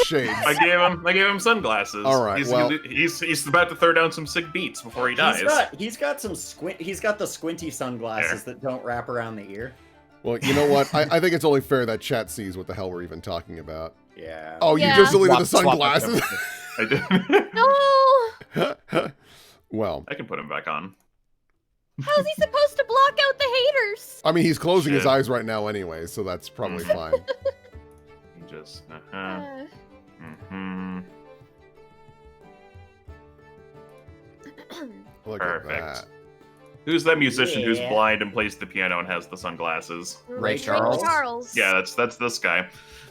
shades. I gave him sunglasses. All right, he's about to throw down some sick beats before he dies. He's got some squint. He's got the squinty sunglasses that don't wrap around the ear. Well, you know what? I think it's only fair that chat sees what the hell we're even talking about. Yeah. Oh, Yeah. you just deleted the sunglasses? I did. No! Well, I can put him back on. How's he supposed to block out the haters? I mean, he's closing his Shit. eyes right now anyway, so that's probably fine. Just Look Perfect. at that. Who's that musician who's Yeah. blind and plays the piano and has the sunglasses? Ray Charles? Yeah, that's this guy.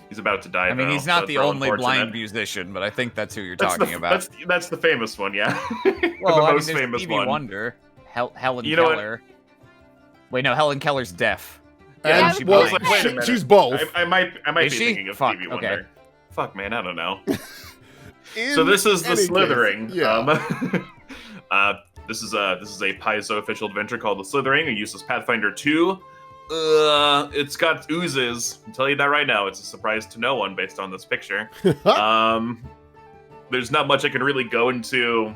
He's about to die. I mean, though, he's so not that's the real only blind unfortunate. musician, but I think that's who you're That's talking about. That's the famous one, yeah. Well, the I mean, most there's famous Stevie one. Wonder, Helen You know what? Keller. Wait, no, Helen Keller's deaf. And, she well, blind. Wait a minute. she's both. I might Is be she? thinking of Fuck, Stevie okay. Wonder. Fuck, man, I don't know. In So this is the any case, Slithering. yeah. This is a Paizo official adventure called the Slithering. It uses Pathfinder 2. It's got oozes. I'll tell you that right now. It's a surprise to no one based on this picture. There's not much I can really go into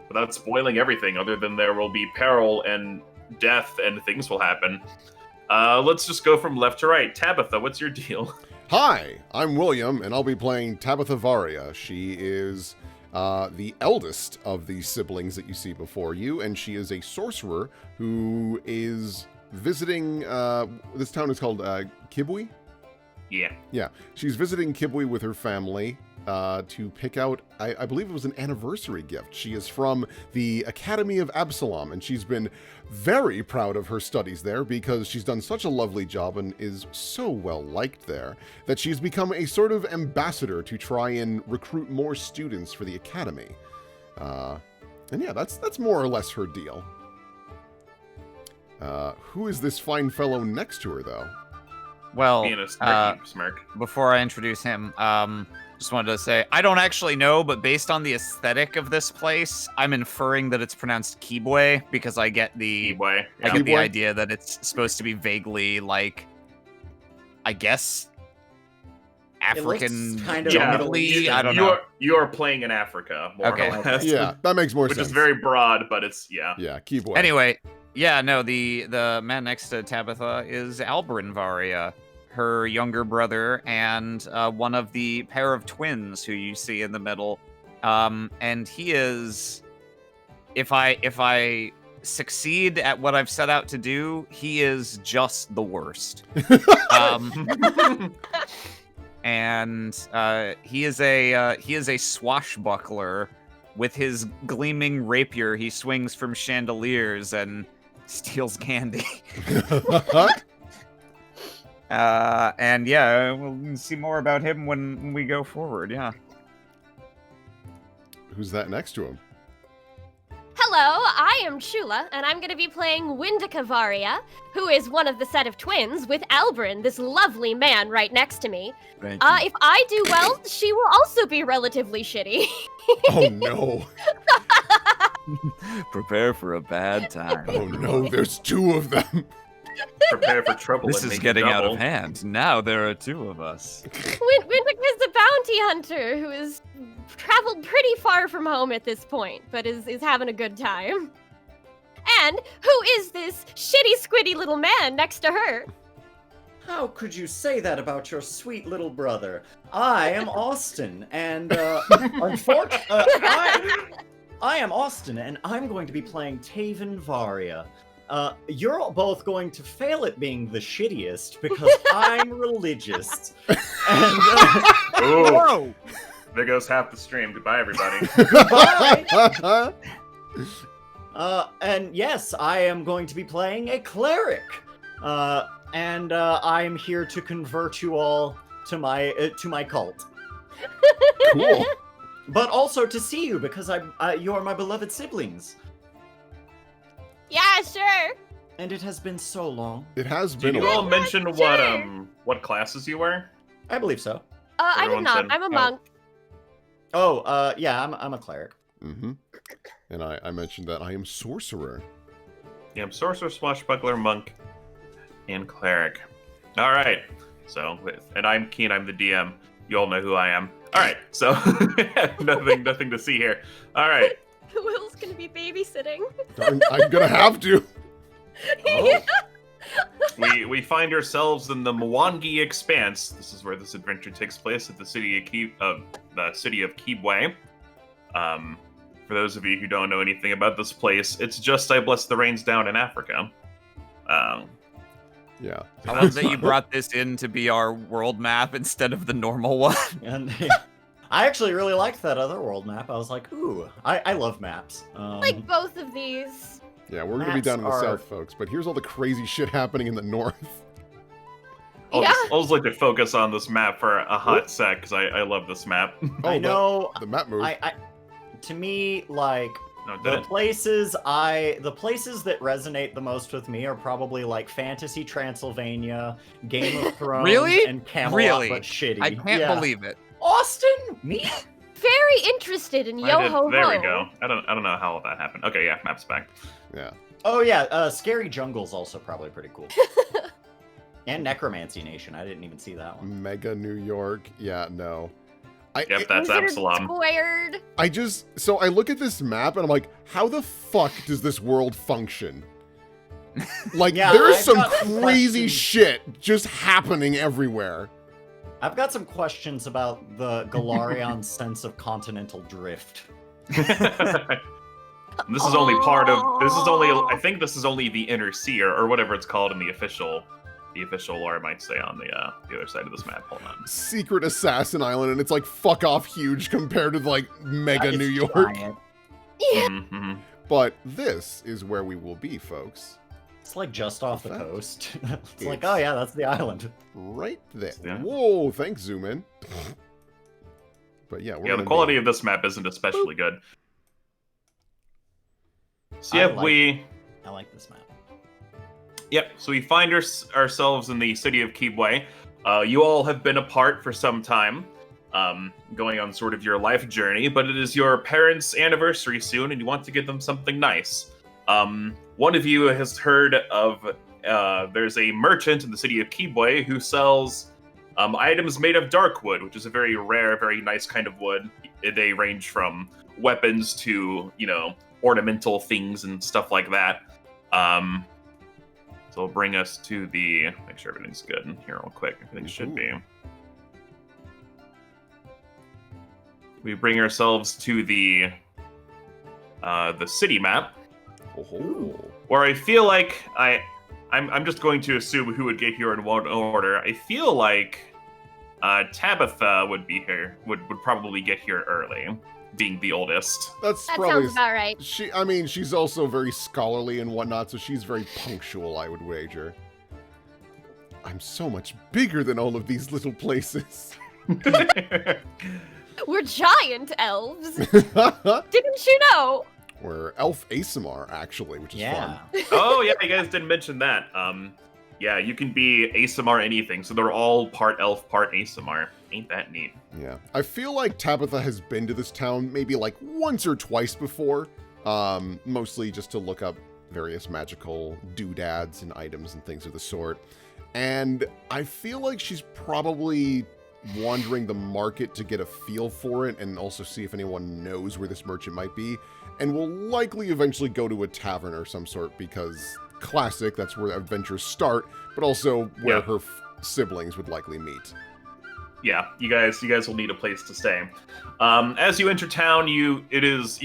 without spoiling everything, other than there will be peril and death and things will happen. Let's just go from left to right. Tabitha, what's your deal? Hi, I'm William, and I'll be playing Tabitha Varia. She is the eldest of the siblings that you see before you, and she is a sorcerer who is visiting, this town is called Kibwe? Yeah. Yeah, she's visiting Kibwe with her family to pick out, I believe it was an anniversary gift. She is from the Academy of Absalom, and she's been very proud of her studies there because she's done such a lovely job and is so well liked there that she's become a sort of ambassador to try and recruit more students for the Academy. And yeah, that's more or less her deal. Who is this fine fellow next to her, though? Well, Being a smirky smirk. before I introduce him, just wanted to say, I don't actually know, but based on the aesthetic of this place, I'm inferring that it's pronounced Kibwe because I get the Kibwe. I Yeah. get the Kibwe? idea that it's supposed to be vaguely like, I guess, It looks African, kind of Yeah, Middle Eastern. I don't know. You are playing in Africa, more Okay. or less. Yeah, that makes more Which sense. is very broad, but it's, yeah. Yeah, Kibwe. Anyway, yeah, no, the man next to Tabitha is Albrin Varia, her younger brother, and one of the pair of twins who you see in the middle. And he is, if I succeed at what I've set out to do, he is just the worst. And he is a swashbuckler. With his gleaming rapier, he swings from chandeliers and steals candy. And yeah, we'll see more about him when we go forward, yeah. Who's that next to him? Hello, I am Chula, and I'm going to be playing Wendica Varia, who is one of the set of twins with Albrin, this lovely man right next to me. Thank you. If I do well, she will also be relatively shitty. Oh no. Prepare for a bad time. Oh no, there's two of them. Prepare for trouble. This and is make getting out double. of hand. Now there are two of us. Wendica is a bounty hunter who has traveled pretty far from home at this point, but is having a good time. And who is this shitty, squiddy little man next to her? How could you say that about your sweet little brother? I am Austin, and unfortunately, I am Austin, and I'm going to be playing Tavin Varia. You're all both going to fail at being the shittiest because I'm religious. And Ooh, Whoa! there goes half the stream. Goodbye, everybody. goodbye. And yes, I am going to be playing a cleric. And I'm here to convert you all to my cult. Cool. But also to see you because you are my beloved siblings. Yeah, sure. And it has been so long. It has Did been a you all while. mention Sure. what classes you were? I believe so. I did Everyone not. said- I'm a monk. Oh, yeah, I'm a cleric. Mm-hmm. And I mentioned that I am sorcerer. Yeah, I'm sorcerer, swashbuckler, monk, and cleric. All right. So, and I'm Kiane. I'm the DM. You all know who I am. All right, so nothing to see here. All right, Will's gonna be babysitting. I'm gonna have to. Oh. we find ourselves in the Mwangi Expanse. This is where this adventure takes place at the city of Kibwe. For those of you who don't know anything about this place, it's just I Bless the Rains down in Africa. Yeah. I love that you brought this in to be our world map instead of the normal one. And I actually really liked that other world map. I was like, ooh, I love maps. Like both of these. Yeah, we're gonna be down in the south, folks, but here's all the crazy shit happening in the north. I'll just like to focus on this map for a hot sec because I love this map. I know the map move. To me, like No, the places that resonate the most with me are probably like Fantasy Transylvania, Game of Thrones, Really? and Camelot, Really? but shitty. I can't believe it. Austin, me. Very interested in Yo Ho Ho. There we go. I don't know how that happened. Okay, yeah, map's back. Yeah. Oh yeah, Scary Jungle's also probably pretty cool. And Necromancy Nation. I didn't even see that one. Mega New York. Yeah, no. Yep, that's Wizard Absalom. Squared. So I look at this map and I'm like, how the fuck does this world function? Like, Yeah, there's I've some got some crazy questions. shit just happening everywhere. I've got some questions about the Galarian sense of continental drift. This is only part of. I think this is only the inner sea or whatever it's called in the official lore, I might say, on the other side of this map. Hold on. Secret Assassin Island, and it's like fuck off huge compared to like Mega It's New York. giant. Yeah. Mm-hmm. But this is where we will be, folks. It's like just off the Fact. coast. It's like, oh yeah, that's the island. Right there. Yeah. Whoa, thanks, zoom in. But yeah, we're Yeah, the gonna quality be- of this map isn't especially good. So I yeah, like- I like this map. So we find ourselves in the city of Kibwe. You all have been apart for some time, going on sort of your life journey, but it is your parents' anniversary soon, and you want to give them something nice. One of you has heard of, there's a merchant in the city of Kibwe who sells items made of dark wood, which is a very rare, very nice kind of wood. They range from weapons to, ornamental things and stuff like that. So it'll bring us to make sure everything's good in here real quick. Everything should be. We bring ourselves to the city map, Oh. where I feel like I'm just going to assume who would get here in what order. I feel like Tabitha would be here, would probably get here early, being the oldest. That's That probably sounds about right. she's also very scholarly and whatnot, so she's very punctual, I would wager. I'm so much bigger than all of these little places. We're giant elves. Didn't you know? We're Elf ASMR, actually, which is Yeah. fun. Oh yeah, you guys didn't mention that. Yeah, you can be ASMR anything, so they're all part elf, part ASMR. Ain't that neat? Yeah. I feel like Tabitha has been to this town maybe like once or twice before, mostly just to look up various magical doodads and items and things of the sort. And I feel like she's probably wandering the market to get a feel for it and also see if anyone knows where this merchant might be, and will likely eventually go to a tavern or some sort because classic, that's where adventures start, but also where Yeah. her siblings would likely meet. Yeah, you guys will need a place to stay. As you enter town, you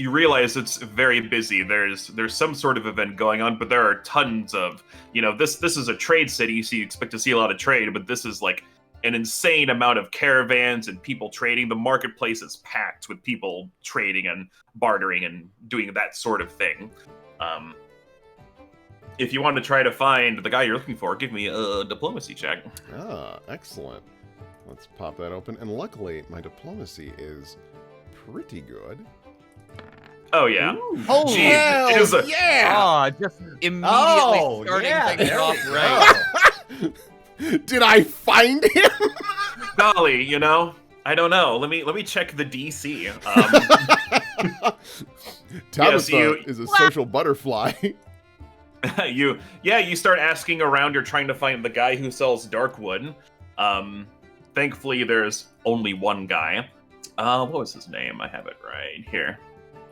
realize it's very busy. There's some sort of event going on, but there are tons of, this is a trade city, so you expect to see a lot of trade, but this is like an insane amount of caravans and people trading. The marketplace is packed with people trading and bartering and doing that sort of thing. If you want to try to find the guy you're looking for, give me a diplomacy check. Ah, excellent. Let's pop that open. And luckily, my diplomacy is pretty good. Oh yeah. Oh, Gee, it is a- yeah! Oh, just immediately Oh, starting yeah, things there off we right. go. Did I find him? Golly, I don't know. Let me check the DC. Tabitha you- is a social butterfly. You start asking around. You're trying to find the guy who sells dark wood. Thankfully, there's only one guy. What was his name? I have it right here.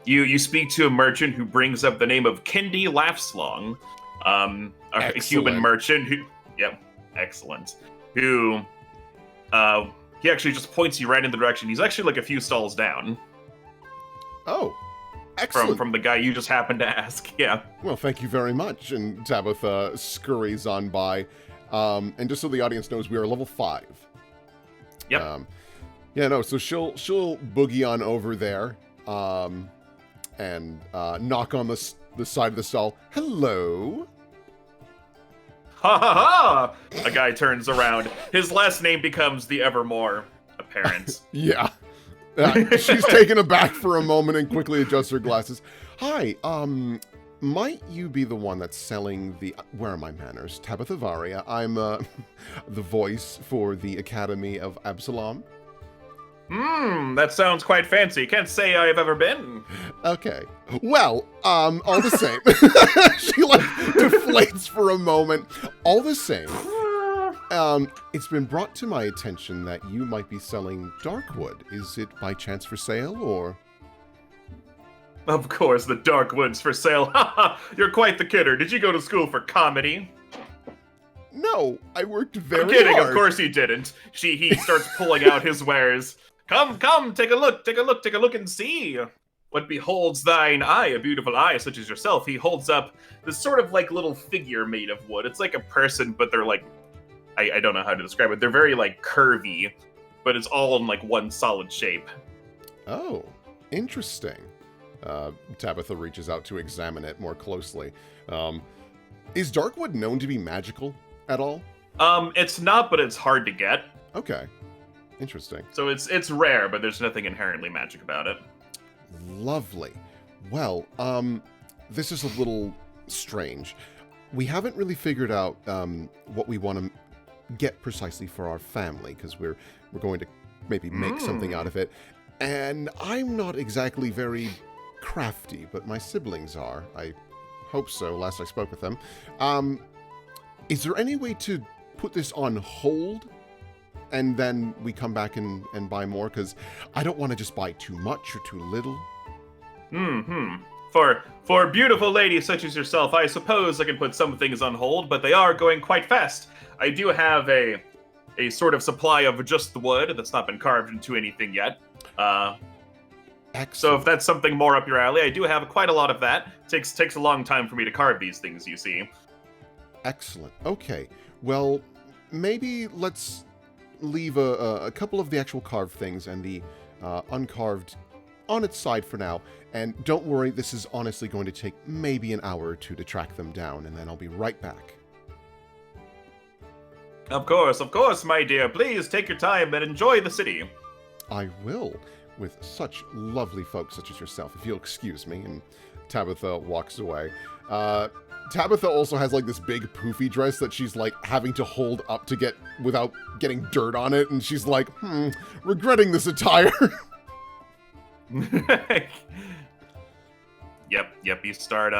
You speak to a merchant who brings up the name of Kendi Lafslong, a human merchant who, excellent. Who, he actually just points you right in the direction. He's actually like a few stalls down. Oh, excellent. From the guy you just happened to ask, yeah. Well, thank you very much. And Tabitha scurries on by. And just so the audience knows, we are level 5. Yep. So she'll boogie on over there, and knock on the side of the stall. Hello. Ha ha ha! A guy turns around. His last name becomes the ever more apparent. Yeah. She's taken aback for a moment and quickly adjusts her glasses. Hi, might you be the one that's selling the... Where are my manners? Tabitha Varia. I'm the voice for the Academy of Absalom. That sounds quite fancy. Can't say I've ever been. Okay. Well, all the same. She, deflates for a moment. All the same. It's been brought to my attention that you might be selling Darkwood. Is it by chance for sale, or...? Of course, the Darkwood's for sale. You're quite the kidder. Did you go to school for comedy? No, I worked very hard. I'm kidding, of course he didn't. He starts pulling out his wares. Come, take a look and see. What beholds thine eye, a beautiful eye such as yourself. He holds up this sort of little figure made of wood. It's like a person, but they're I don't know how to describe it. They're very curvy, but it's all in one solid shape. Oh, interesting. Tabitha reaches out to examine it more closely. Is Darkwood known to be magical at all? It's not, but it's hard to get. Okay. Interesting. So it's rare, but there's nothing inherently magic about it. Lovely. Well, this is a little strange. We haven't really figured out what we want to get precisely for our family, because we're going to maybe make something out of it. And I'm not exactly very crafty, but my siblings are. I hope so, last I spoke with them. Is there any way to put this on hold and then we come back and buy more? Because I don't want to just buy too much or too little. For beautiful ladies such as yourself, I suppose I can put some things on hold, but they are going quite fast. I do have a sort of supply of just the wood that's not been carved into anything yet. Excellent. So if that's something more up your alley, I do have quite a lot of that. Takes a long time for me to carve these things, you see. Excellent. Okay. Well, maybe let's leave a couple of the actual carved things and the uncarved on its side for now. And don't worry, this is honestly going to take maybe an hour or two to track them down, and then I'll be right back. Of course, my dear. Please take your time and enjoy the city. I will, with such lovely folks such as yourself, if you'll excuse me. And Tabitha walks away. Tabitha also has this big poofy dress that she's having to hold up to get without getting dirt on it, and she's regretting this attire. Yep, you start,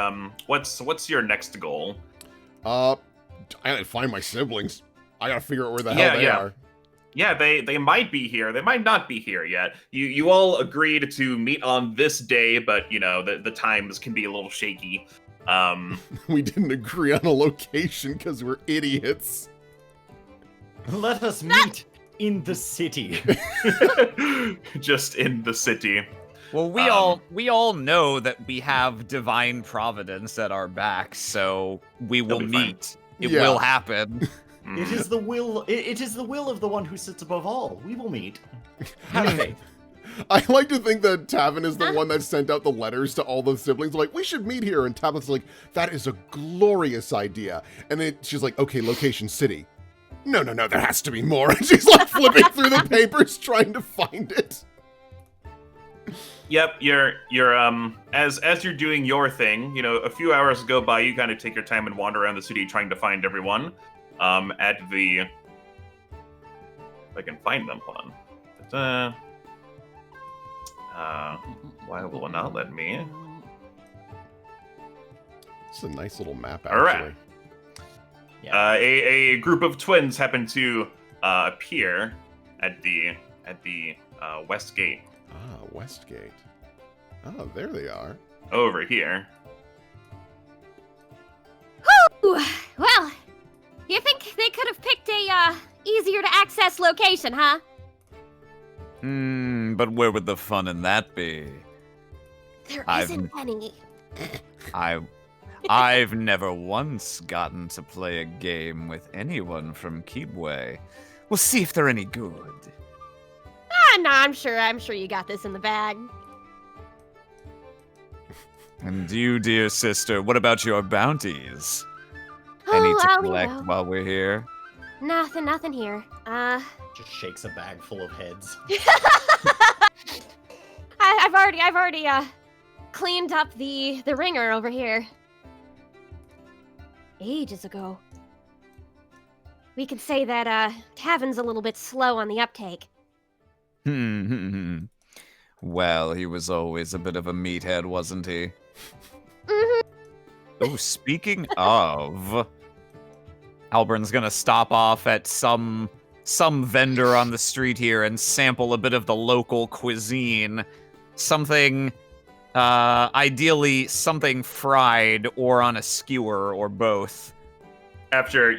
what's your next goal? I gotta find my siblings. I gotta figure out where the hell they are. Yeah, they might be here. They might not be here yet. You all agreed to meet on this day, but, the times can be a little shaky. We didn't agree on a location because we're idiots. Let us meet in the city. Just in the city. Well, we all know that we have divine providence at our back, so we will meet. It will happen. It is the will. It is the will of the one who sits above all. We will meet. Have faith. I like to think that Tavin is the one that sent out the letters to all the siblings. We should meet here. And Tavin's that is a glorious idea. And then she's okay, location, city. No, there has to be more. And she's flipping through the papers trying to find it. Yep, you're as you're doing your thing, a few hours go by, you kind of take your time and wander around the city trying to find everyone. At the... If I can find them, hold on. Why will it not let me? It's a nice little map, actually. All right. Yeah. A group of twins happen to appear at the west gate. West Gate. Oh, there they are. Over here. Ooh, well, you think they could have picked a easier to access location, huh? But where would the fun in that be? There I've- isn't any. I've never once gotten to play a game with anyone from Kibwe. We'll see if they're any good. No, I'm sure you got this in the bag. And you, dear sister, what about your bounties? Any to well, collect while we're here? Nothing here. Just shakes a bag full of heads. I've already cleaned up the ringer over here. Ages ago. We could say that Tavin's a little bit slow on the uptake. Well, he was always a bit of a meathead, wasn't he? Mm-hmm. Oh, speaking of, Albrin's gonna stop off at some vendor on the street here and sample a bit of the local cuisine. Something, ideally something fried or on a skewer or both. After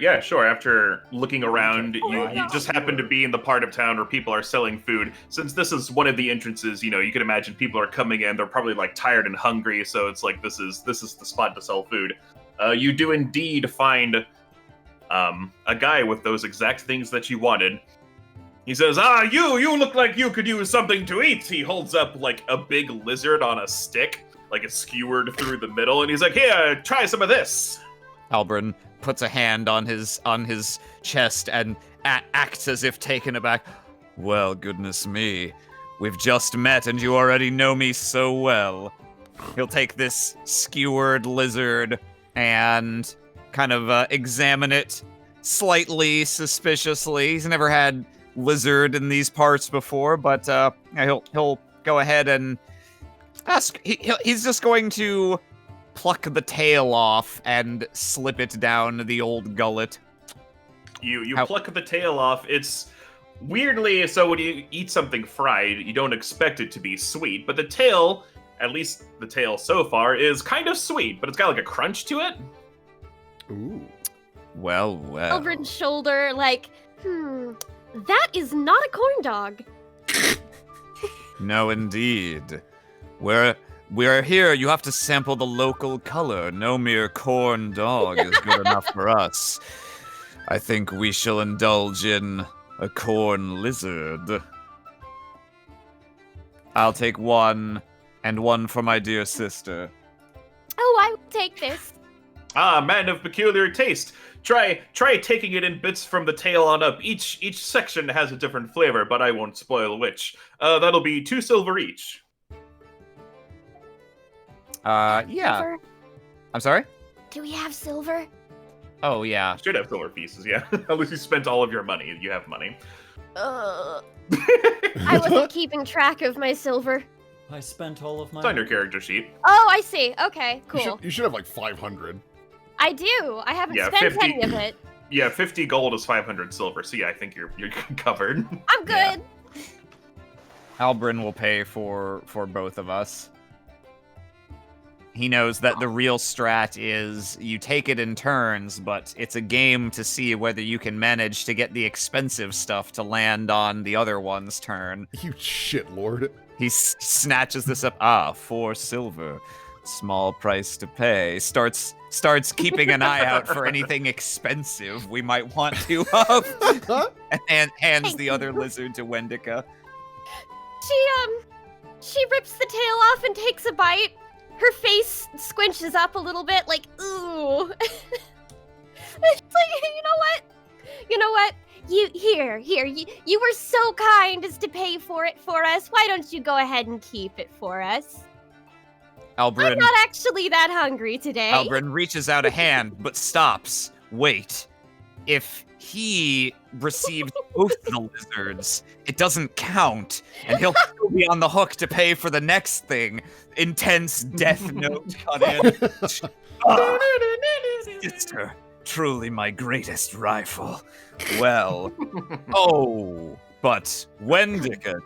looking around, you just happen to be in the part of town where people are selling food. Since this is one of the entrances, you can imagine people are coming in. They're probably like tired and hungry, so it's like this is the spot to sell food. You do indeed find a guy with those exact things that you wanted. He says, you look like you could use something to eat. He holds up like a big lizard on a stick, like it's skewered through the middle, and he's like, here, try some of this. Albrin puts a hand on his chest and acts as if taken aback. Well, goodness me. We've just met and you already know me so well. He'll take this skewered lizard and kind of examine it slightly suspiciously. He's never had lizard in these parts before, but he'll go ahead and ask. He's just going to pluck the tail off and slip it down the old gullet. You pluck the tail off. It's weirdly, so when you eat something fried, you don't expect it to be sweet, but the tail, at least the tail so far, is kind of sweet, but it's got like a crunch to it. Ooh. Well. Albrin's shoulder, like, that is not a corn dog. No, indeed. We're here. You have to sample the local color. No mere corn dog is good enough for us. I think we shall indulge in a corn lizard. I'll take one, and one for my dear sister. Oh, I will take this. Man of peculiar taste. Try taking it in bits from the tail on up. Each section has a different flavor, but I won't spoil which. That'll be 2 silver each. Yeah. Silver? I'm sorry? Do we have silver? Oh, yeah. Should have silver pieces, yeah. At least you spent all of your money. You have money. I wasn't keeping track of my silver. I spent all of my... It's on your character sheet. Oh, I see. Okay, cool. You should have like 500. I do. I haven't Yeah, spent 50. any of it. Yeah, 50 gold is 500 silver, so yeah, I think you're covered. I'm good. Yeah. Albrin will pay for both of us. He knows that the real strat is you take it in turns, but it's a game to see whether you can manage to get the expensive stuff to land on the other one's turn. You shit lord. He snatches this up. 4 silver. Small price to pay. Starts keeping an eye out for anything expensive we might want to have. And hands the other lizard to Wendica. She rips the tail off and takes a bite. Her face squinches up a little bit, like, ooh. It's like, you know what? Here, you were so kind as to pay for it for us. Why don't you go ahead and keep it for us? Albrin. I'm not actually that hungry today. Albrin reaches out a hand, but stops. Wait. If he received both the lizards, it doesn't count, and he'll still be on the hook to pay for the next thing. Intense death note cut in. Sister, truly my greatest rival. Well, oh, But Wendica,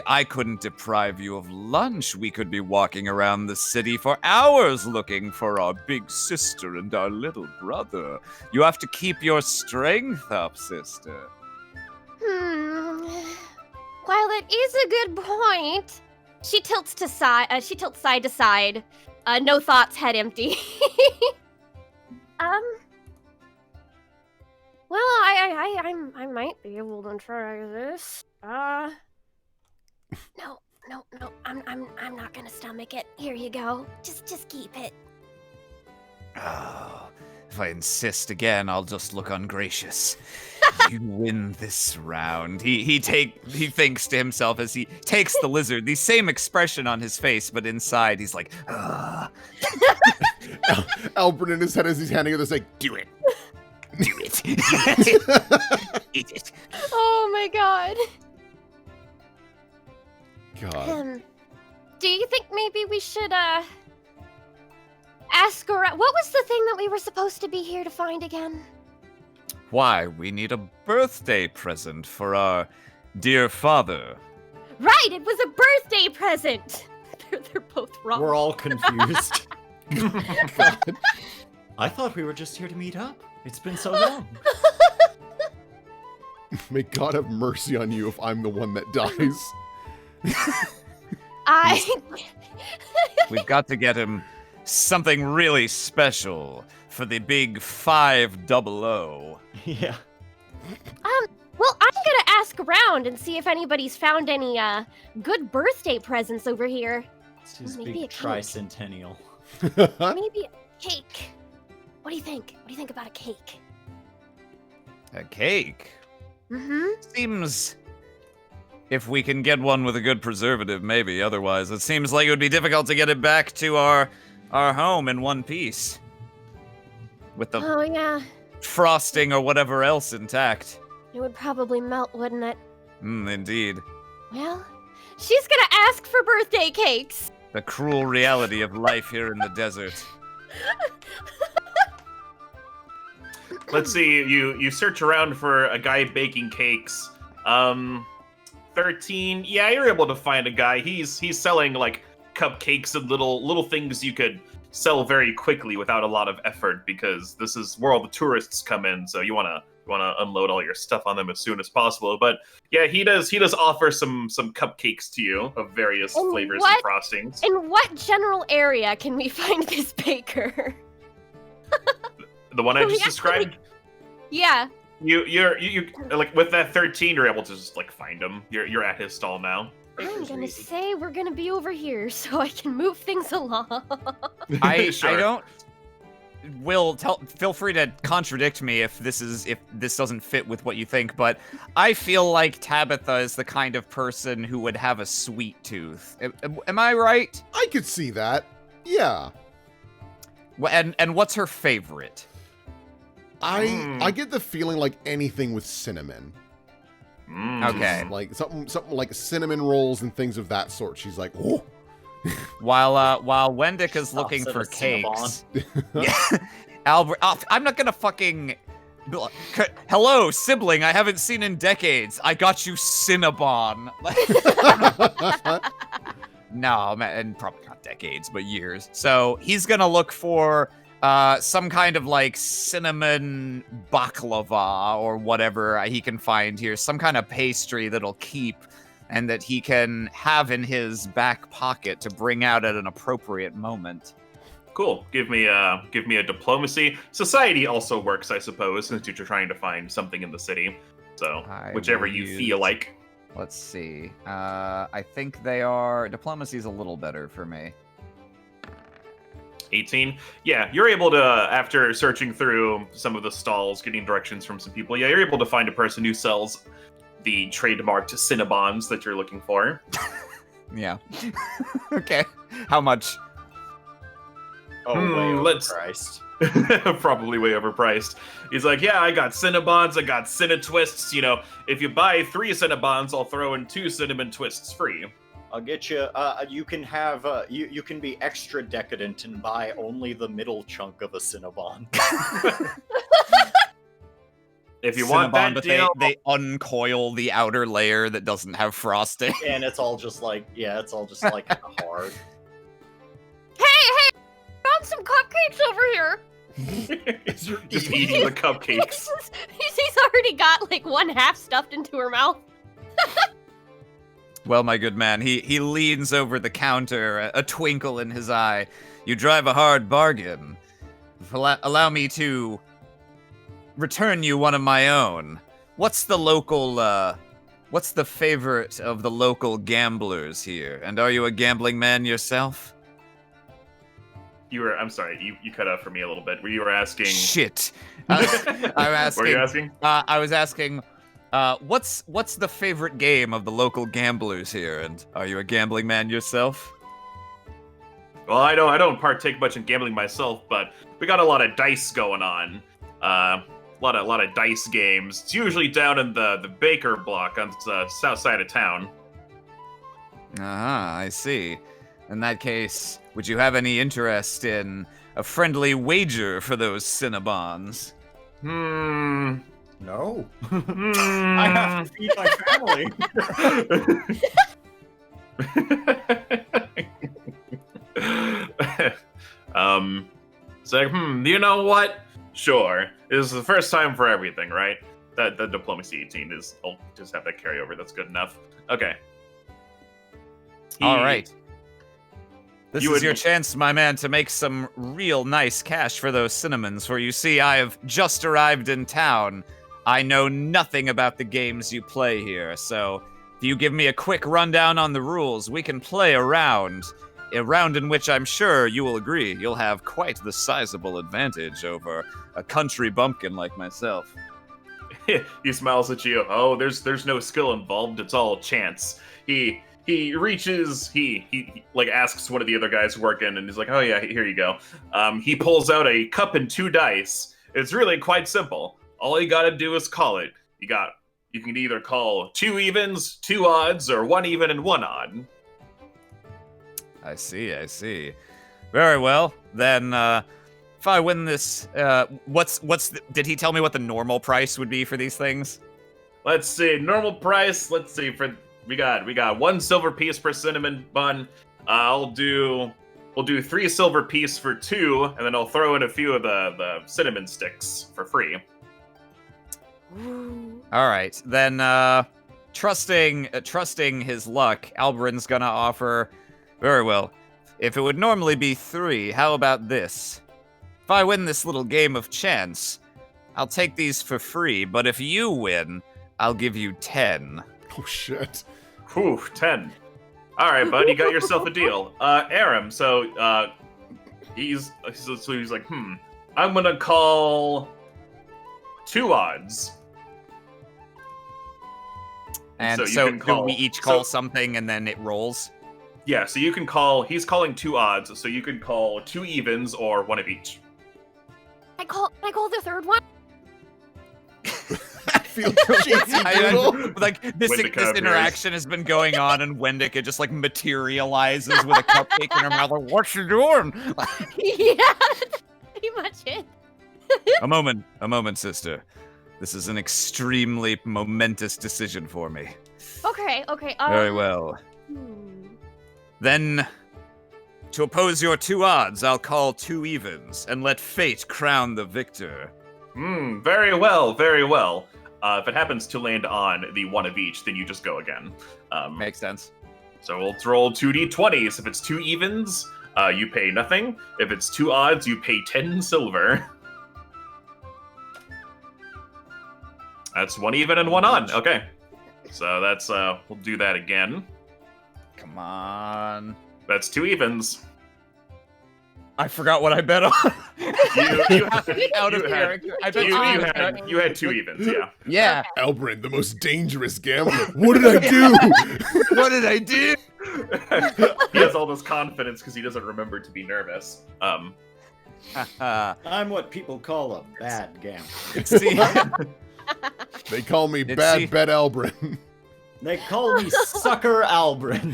I couldn't deprive you of lunch. We could be walking around the city for hours looking for our big sister and our little brother. You have to keep your strength up, sister. While it is a good point, she tilts side to side. No thoughts, head empty. Well, I might be able to try this. No, I'm not gonna stomach it. Here you go. Just keep it. Oh, if I insist again, I'll just look ungracious. You win this round. He thinks to himself as he takes the lizard, the same expression on his face, but inside he's like, ugh. Albrin in his head as he's handing her this, like, do it. Do it. Eat it. Oh my god. God. Do you think maybe we should ask around? What was the thing that we were supposed to be here to find again? Why, we need a birthday present for our dear father. Right, it was a birthday present. They're both wrong. We're all confused. God. I thought we were just here to meet up. It's been so long. May God have mercy on you if I'm the one that dies. We've got to get him something really special for the big 500. Yeah. Well, I'm gonna ask around and see if anybody's found any good birthday presents over here. It's his Maybe a big cake. tricentennial. Maybe a cake. What do you think? What do you think about a cake? A cake? Mm-hmm. Seems... If we can get one with a good preservative, maybe. Otherwise, it seems like it would be difficult to get it back to our home in one piece. With the Oh, yeah. frosting or whatever else intact. It would probably melt, wouldn't it? Indeed. Well, she's gonna ask for birthday cakes. The cruel reality of life here in the desert. Let's see. You search around for a guy baking cakes. 13. Yeah, you're able to find a guy. He's selling like cupcakes and little things you could sell very quickly without a lot of effort, because this is where all the tourists come in. So you wanna unload all your stuff on them as soon as possible. But yeah, he does offer some cupcakes to you of various And flavors what- and frostings. In what general area can we find this baker? The one I just Yeah. described. Yeah. You like with that 13, you're able to just like find him. You're at his stall now. I'm Baker's gonna easy. say we're gonna be over here so I can move things along. I Sure. don't... Will, feel free to contradict me if this doesn't fit with what you think, but I feel like Tabitha is the kind of person who would have a sweet tooth. Am I right? I could see that. Yeah. And what's her favorite? I get the feeling like anything with cinnamon. Okay. Like something like cinnamon rolls and things of that sort. She's like, oh. While Wendica's Stop looking at for a cakes, yeah, Albert, I'm not gonna fucking. Hello, sibling. I haven't seen in decades. I got you Cinnabon. No, man, and probably not decades, but years. So he's gonna look for some kind of like cinnamon baklava or whatever he can find here. Some kind of pastry that'll keep and that he can have in his back pocket to bring out at an appropriate moment. Cool. Give me a diplomacy. Society also works, I suppose, since you're trying to find something in the city. So I whichever will you use- feel like. Let's see. I think they are... Diplomacy's a little better for me. 18. Yeah, you're able to, after searching through some of the stalls, getting directions from some people, yeah, you're able to find a person who sells the trademarked Cinnabons that you're looking for. Yeah. Okay. How much? Oh, way let's- overpriced. Probably way overpriced. He's like, yeah, I got Cinnabons, I got Cinnatwists. You know, if you buy 3 Cinnabons, I'll throw in 2 cinnamon twists free. I'll get you. You can have. You can be extra decadent and buy only the middle chunk of a Cinnabon. If you want that but deal, they uncoil the outer layer that doesn't have frosting. And it's all just like, it's all just like hard. Hey, found some cupcakes over here. just eating the cupcakes. He's already got like one half stuffed into her mouth. Well, my good man, he leans over the counter, a twinkle in his eye. You drive a hard bargain. Allow me to return you one of my own. What's the favorite of the local gamblers here? And are you a gambling man yourself? I'm sorry, you cut out for me a little bit. You were asking... Shit. I'm asking... What were you asking? I was asking, what's the favorite game of the local gamblers here? And are you a gambling man yourself? Well, I don't partake much in gambling myself, but we got a lot of dice going on. A lot of dice games. It's usually down in the Baker block on the south side of town. Ah, I see. In that case, would you have any interest in a friendly wager for those Cinnabons? No. I have to feed my family. So, you know what? Sure. This is the first time for everything, right? The diplomacy 18 is... I'll just have that carry over. That's good enough. Okay. All right. This is your chance, my man, to make some real nice cash for those cinnamons, for you see, I have just arrived in town. I know nothing about the games you play here, so if you give me a quick rundown on the rules, we can play a round in which I'm sure you will agree you'll have quite the sizable advantage over a country bumpkin like myself. He smiles at you. Oh, there's no skill involved. It's all chance. He reaches, he like asks one of the other guys working, and he's like, oh yeah, here you go. He pulls out a cup and 2 dice. It's really quite simple. All you gotta do is call it. You can either call 2 evens, 2 odds, or 1 even and 1 odd. I see. Very well. Then, if I win this, did he tell me what the normal price would be for these things? Let's see, normal price, we got 1 silver piece per cinnamon bun. We'll do 3 silver piece for 2, and then I'll throw in a few of the cinnamon sticks for free. All right, then, trusting his luck, Albrin's gonna offer. Very well. If it would normally be 3, how about this? If I win this little game of chance, I'll take these for free, but if you win, I'll give you 10. Oh, shit. Whew, 10. All right, bud, you got yourself a deal. Aram, so he's like, I'm gonna call 2 odds. And so do we each call something and then it rolls? Yeah, so you can call. He's calling 2 odds, so you can call 2 evens or 1 of each. I call the third one. I feel cheesy, Doodle. Like this Wendica interaction has been going on, and Wendica just like materializes with a cupcake in her mouth. Like, what you doing? Yeah, that's pretty much it. A moment, sister. This is an extremely momentous decision for me. Okay. Very well. Then, to oppose your 2 odds, I'll call 2 evens, and let fate crown the victor. Very well, very well. If it happens to land on the 1 of each, then you just go again. Makes sense. So we'll roll 2d20s. If it's 2 evens, you pay nothing. If it's 2 odds, you pay 10 silver. That's 1 even and 1 odd. Okay. So that's, we'll do that again. Come on. That's 2 evens. I forgot what I bet on. You had 2 evens, yeah. Yeah. Albrin, the most dangerous gambler. What did I do? What did I do? He has all this confidence because he doesn't remember to be nervous. I'm what people call a bad gambler. See, They call me Bad Bet Albrin. They call me Sucker Albrin.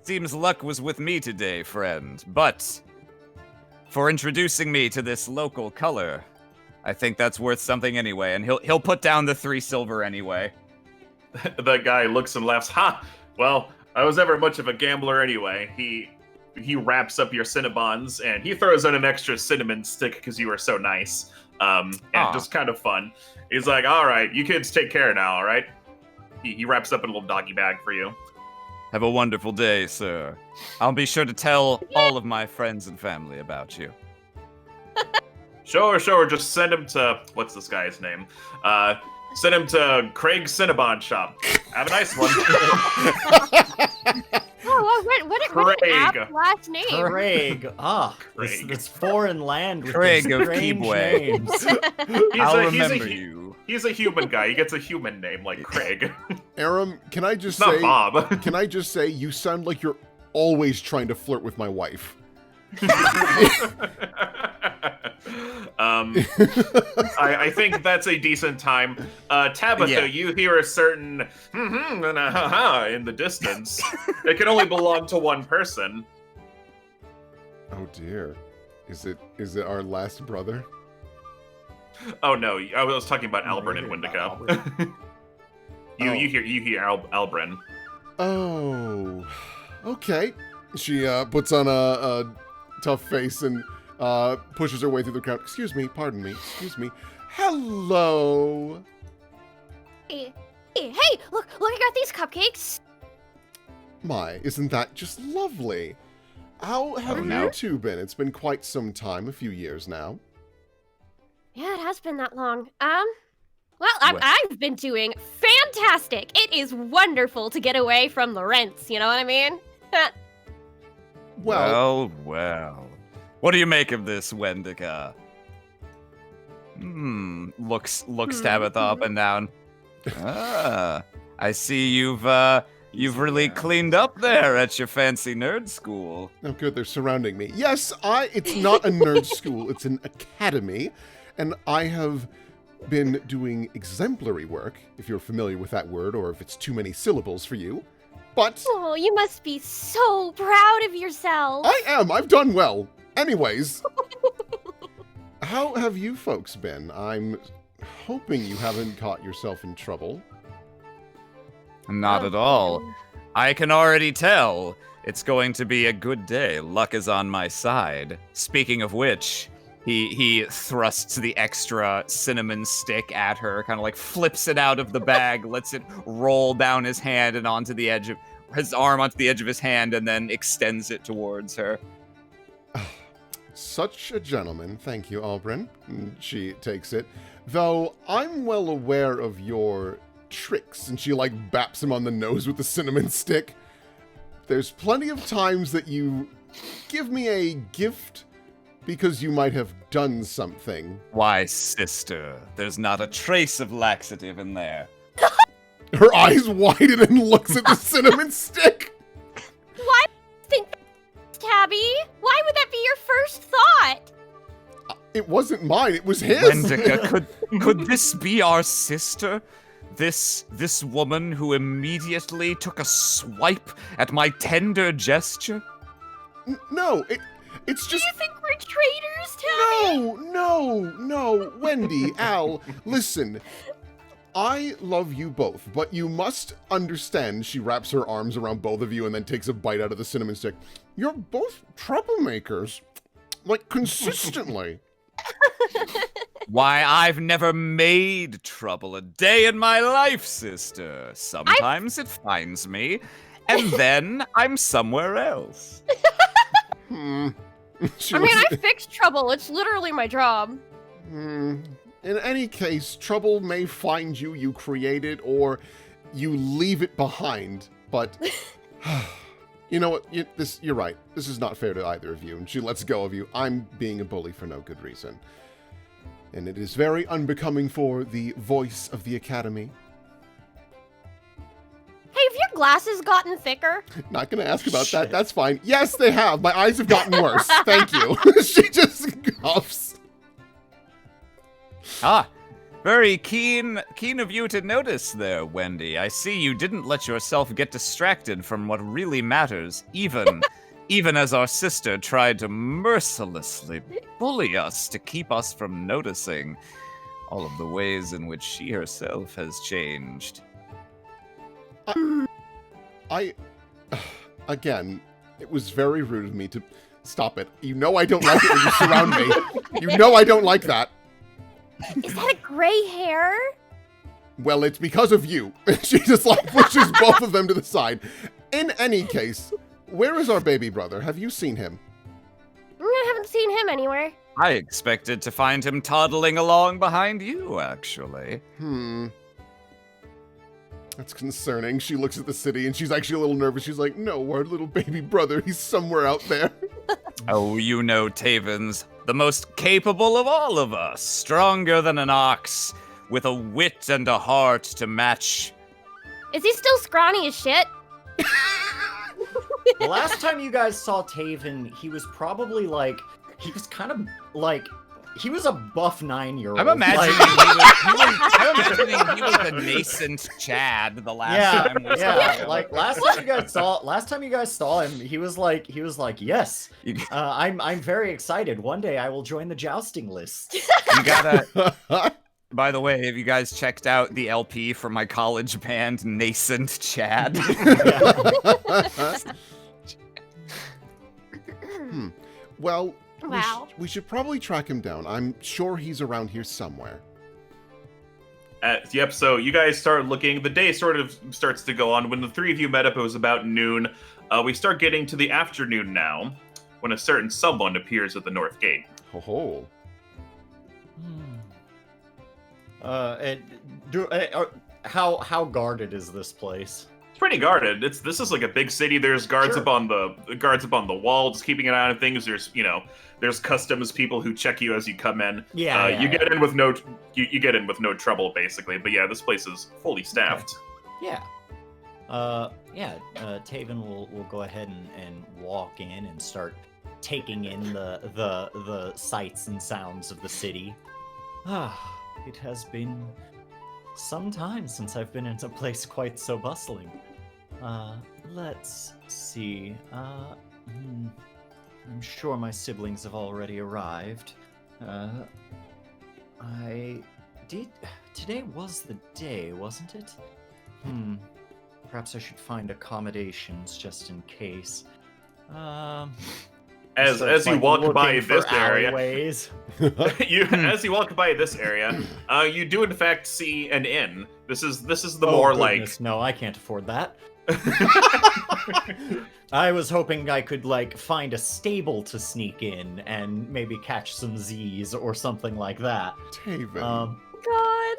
Seems luck was with me today, friend. But for introducing me to this local color, I think that's worth something anyway, and he'll put down the 3 silver anyway. That guy looks and laughs. Ha! Well, I was never much of a gambler anyway. He wraps up your Cinnabons, and he throws in an extra cinnamon stick because you were so nice. And just kind of fun. He's like, all right, you kids take care now, all right? He wraps up in a little doggy bag for you. Have a wonderful day, sir. I'll be sure to tell all of my friends and family about you. Sure. Just send him to, what's this guy's name? Send him to Craig's Cinnabon shop. Have a nice one. What an apt last name. Craig. Craig. This foreign land with Craig these of strange Kibwe. names. I'll remember you. He's a human guy. He gets a human name like Craig. Aram, can I just Not say, Bob. can I just say, you sound like you're always trying to flirt with my wife. I think that's a decent time. Tabitha, you hear a certain and a ha-ha in the distance. It can only belong to one person. Oh dear. Is it our last brother? Oh no, I was talking about Albrin and Wendica. You hear Albrin. Oh. Okay. She puts on a tough face and pushes her way through the crowd. Excuse me, pardon me, excuse me. Hello. Hey, look, I got these cupcakes. My, isn't that just lovely? How have you two been? It's been quite some time, a few years now. Yeah, it has been that long. Well, I've been doing fantastic. It is wonderful to get away from the rents, you know what I mean? Well. What do you make of this, Wendica? Looks Tabitha up and down. I see you've really cleaned up there at your fancy nerd school. Oh, good, they're surrounding me. Yes, it's not a nerd school, it's an academy, and I have been doing exemplary work, if you're familiar with that word, or if it's too many syllables for you. But oh, you must be so proud of yourself. I am. I've done well. Anyways, how have you folks been? I'm hoping you haven't caught yourself in trouble. Not at all. I can already tell. It's going to be a good day. Luck is on my side. Speaking of which, he thrusts the extra cinnamon stick at her, kind of like flips it out of the bag, lets it roll down his hand and onto the edge of his arm, onto the edge of his hand, and then extends it towards her. Such a gentleman. Thank you, Albrin. And she takes it. Though I'm well aware of your tricks, and she like baps him on the nose with the cinnamon stick. There's plenty of times that you give me a gift because you might have done something. Why, sister, there's not a trace of laxative in there. Her eyes widen and looks at the cinnamon stick. Why think Tabby? Why would that be your first thought? It wasn't mine, it was his. Wendica, could this be our sister? This woman who immediately took a swipe at my tender gesture? No, it's just... Do you think we're traitors, Tabby? No, Wendy, Al, listen. I love you both, but you must understand, she wraps her arms around both of you and then takes a bite out of the cinnamon stick. You're both troublemakers. Like, consistently. Why, I've never made trouble a day in my life, sister. Sometimes it finds me, and then I'm somewhere else. I fix trouble. It's literally my job. In any case, trouble may find you, you create it, or you leave it behind. But, you know what, you're right. This is not fair to either of you, and she lets go of you. I'm being a bully for no good reason. And it is very unbecoming for the voice of the Academy. Hey, have your glasses gotten thicker? Not gonna ask about that, that's fine. Yes, they have. My eyes have gotten worse. Thank you. She just coughs. Very keen of you to notice there, Wendy. I see you didn't let yourself get distracted from what really matters, even as our sister tried to mercilessly bully us to keep us from noticing. all of the ways in which she herself has changed. Again, it was very rude of me to stop it. You know I don't like it when you surround me. You know I don't like that. Is that a gray hair? Well, it's because of you. She just like pushes both of them to the side. In any case, where is our baby brother? Have you seen him? I haven't seen him anywhere. I expected to find him toddling along behind you, actually. That's concerning. She looks at the city and she's actually a little nervous. She's like, no, our little baby brother, he's somewhere out there. Oh, you know Tavin's the most capable of all of us, stronger than an ox, with a wit and a heart to match. Is he still scrawny as shit? The last time you guys saw Tavin, he was probably like, he was kind of like, he was a buff 9-year-old. I'm imagining, he was a nascent Chad the last time we saw him. Like last time you guys saw him, he was like, yes, I'm very excited. One day I will join the jousting list. You gotta. By the way, have you guys checked out the LP from my college band, Nascent Chad? Well, Wow. we should probably track him down. I'm sure he's around here somewhere. Yep, so you guys start looking. The day sort of starts to go on. When the three of you met up, it was about noon. We start getting to the afternoon now, when a certain someone appears at the north gate. Ho-ho. How guarded is this place? It's pretty guarded. This is like a big city. There's guards up on the wall, just keeping an eye on things. There's customs people who check you as you come in. You get in with no trouble basically. But yeah, this place is fully staffed. Okay. Tavin will go ahead and walk in and start taking in the sights and sounds of the city. It has been some time since I've been in a place quite so bustling. Let's see. I'm sure my siblings have already arrived. Today was the day, wasn't it? Perhaps I should find accommodations just in case. As you walk by this area, alleyways. as you walk by this area, you do in fact see an inn. This is the more goodness, no, I can't afford that. I was hoping I could find a stable to sneak in and maybe catch some Z's or something like that. Tavin. God.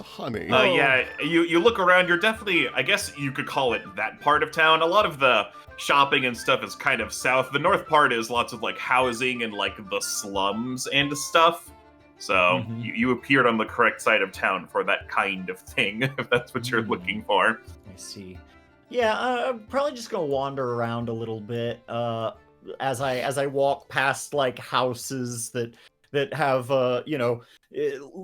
Honey. Yeah, you look around. You're definitely, I guess you could call it that part of town. A lot of the shopping and stuff is kind of south. The north part is lots of housing and the slums and stuff. So you appeared on the correct side of town for that kind of thing, if that's what you're looking for. I see. Yeah, I'm probably just gonna wander around a little bit. As I walk past houses that have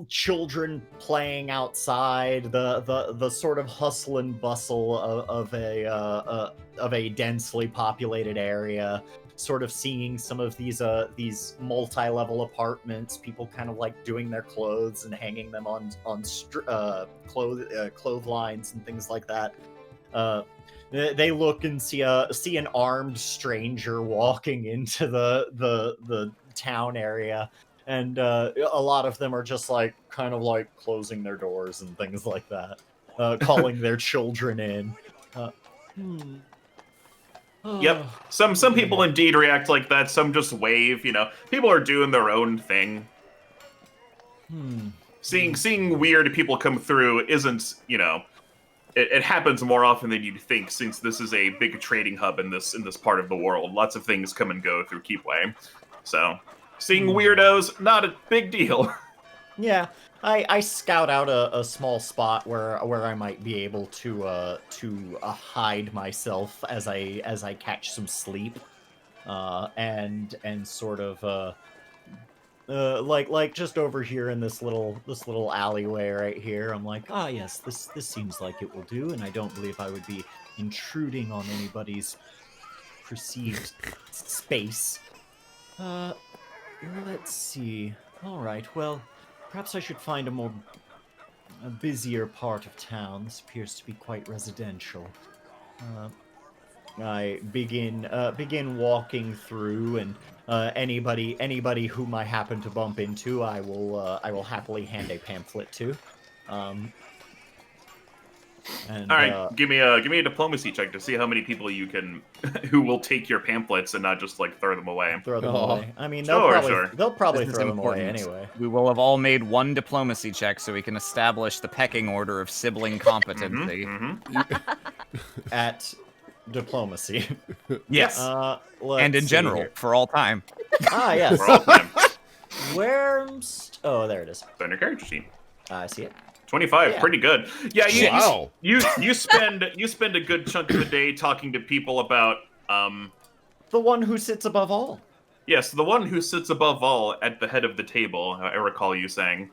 children playing outside, the sort of hustle and bustle of a densely populated area, sort of seeing some of these multi-level apartments, people kind of doing their clothes and hanging them on clotheslines and things like that. They look and see an armed stranger walking into the town area. And a lot of them are just closing their doors and things like that, calling their children in. Yep, some people indeed react like that. Some just wave. People are doing their own thing. Seeing weird people come through isn't, it happens more often than you'd think, since this is a big trading hub in this part of the world. Lots of things come and go through Kibwe, so. Seeing weirdos, not a big deal. Yeah, I scout out a small spot where I might be able to hide myself as I catch some sleep, and sort of just over here in this little alleyway right here. I'm like, yes, this seems like it will do, and I don't believe I would be intruding on anybody's perceived space. Let's see. All right, well, perhaps I should find a busier part of town. This appears to be quite residential. I begin walking through, and anybody whom I happen to bump into, I will happily hand a pamphlet to. And, all right, give me a diplomacy check to see how many people you can, who will take your pamphlets and not just like throw them away. Throw them Oh. away. I mean, Sure. they'll probably This is throw them away important. anyway. We will have all made one diplomacy check so we can establish the pecking order of sibling competency. At diplomacy. Yes, Let's and in see general, here. for all time. Ah, yes. For all time. Oh, there it is. It's on your character sheet. I see it. 25, Yeah. pretty good. Yeah, Wow. you spend a good chunk of the day talking to people about The one who sits above all. yes, the one who sits above all at the head of the table. I recall you saying.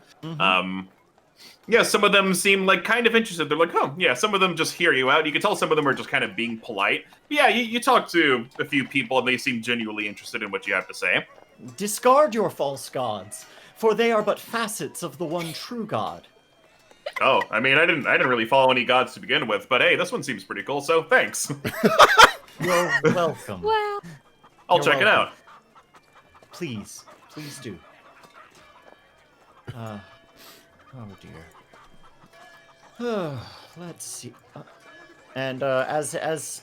Yeah, some of them seem like kind of interested. They're like, oh, yeah, some of them just hear you out. You can tell some of them are just kind of being polite. Yeah, you talk to a few people and they seem genuinely interested in what you have to say. Discard your false gods, for they are but facets of the one true god. Oh, I mean, I didn't really follow any gods to begin with, but hey, this one seems pretty cool, so thanks. You're welcome. Well, I'll You're check it welcome. out. Please do. Oh dear. Let's see. And as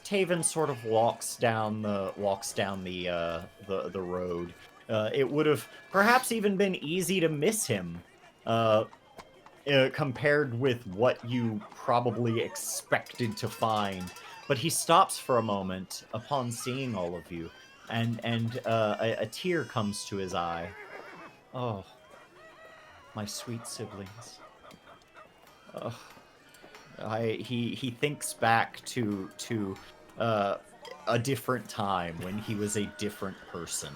Tavin sort of walks down the road, it would have perhaps even been easy to miss him, compared with what you probably expected to find. But he stops for a moment upon seeing all of you, and a tear comes to his eye. Oh, my sweet siblings. He thinks back to a different time when he was a different person.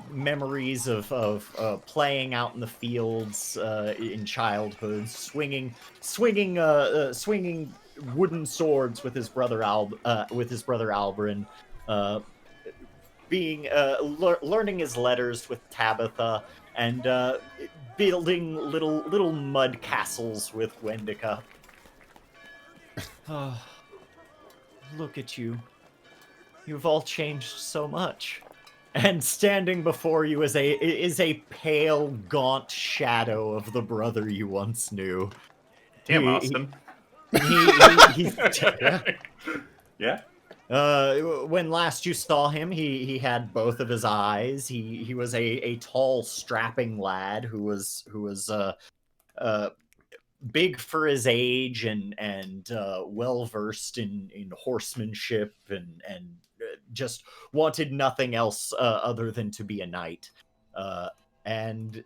Memories of playing out in the fields in childhood, swinging wooden swords with his brother Albrin, learning his letters with Tabitha, and building little mud castles with Wendica. Oh, look at you. You've all changed so much. And standing before you is a pale, gaunt shadow of the brother you once knew. Damn, Austin. Yeah. When last you saw him, he had both of his eyes. He was a tall, strapping lad who was big for his age and well versed in horsemanship and just wanted nothing else other than to be a knight. And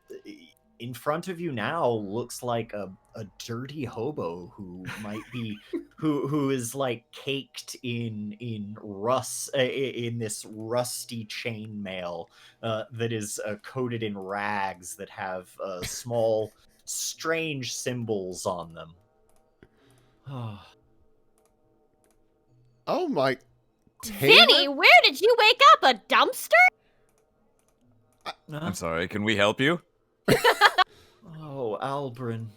in front of you now looks like a dirty hobo who might be who is like caked in rust in this rusty chainmail that is coated in rags that have small strange symbols on them. Oh my. Vinny, where did you wake up? A dumpster? I'm sorry, can we help you? Oh, Albrin,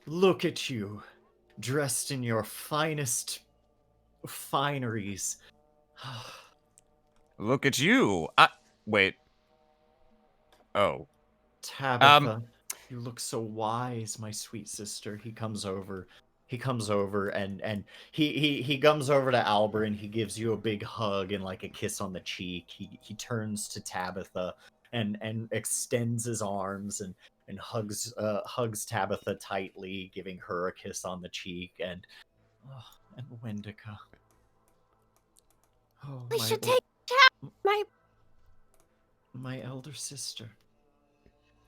look at you, dressed in your finest fineries. Look at you. Wait. Oh. Tabitha, you look so wise, my sweet sister. He comes over and he comes over to Albrin. He gives you a big hug and like a kiss on the cheek. He turns to Tabitha and extends his arms and hugs Tabitha tightly, giving her a kiss on the cheek, and Wendica. Oh, We should take my elder sister.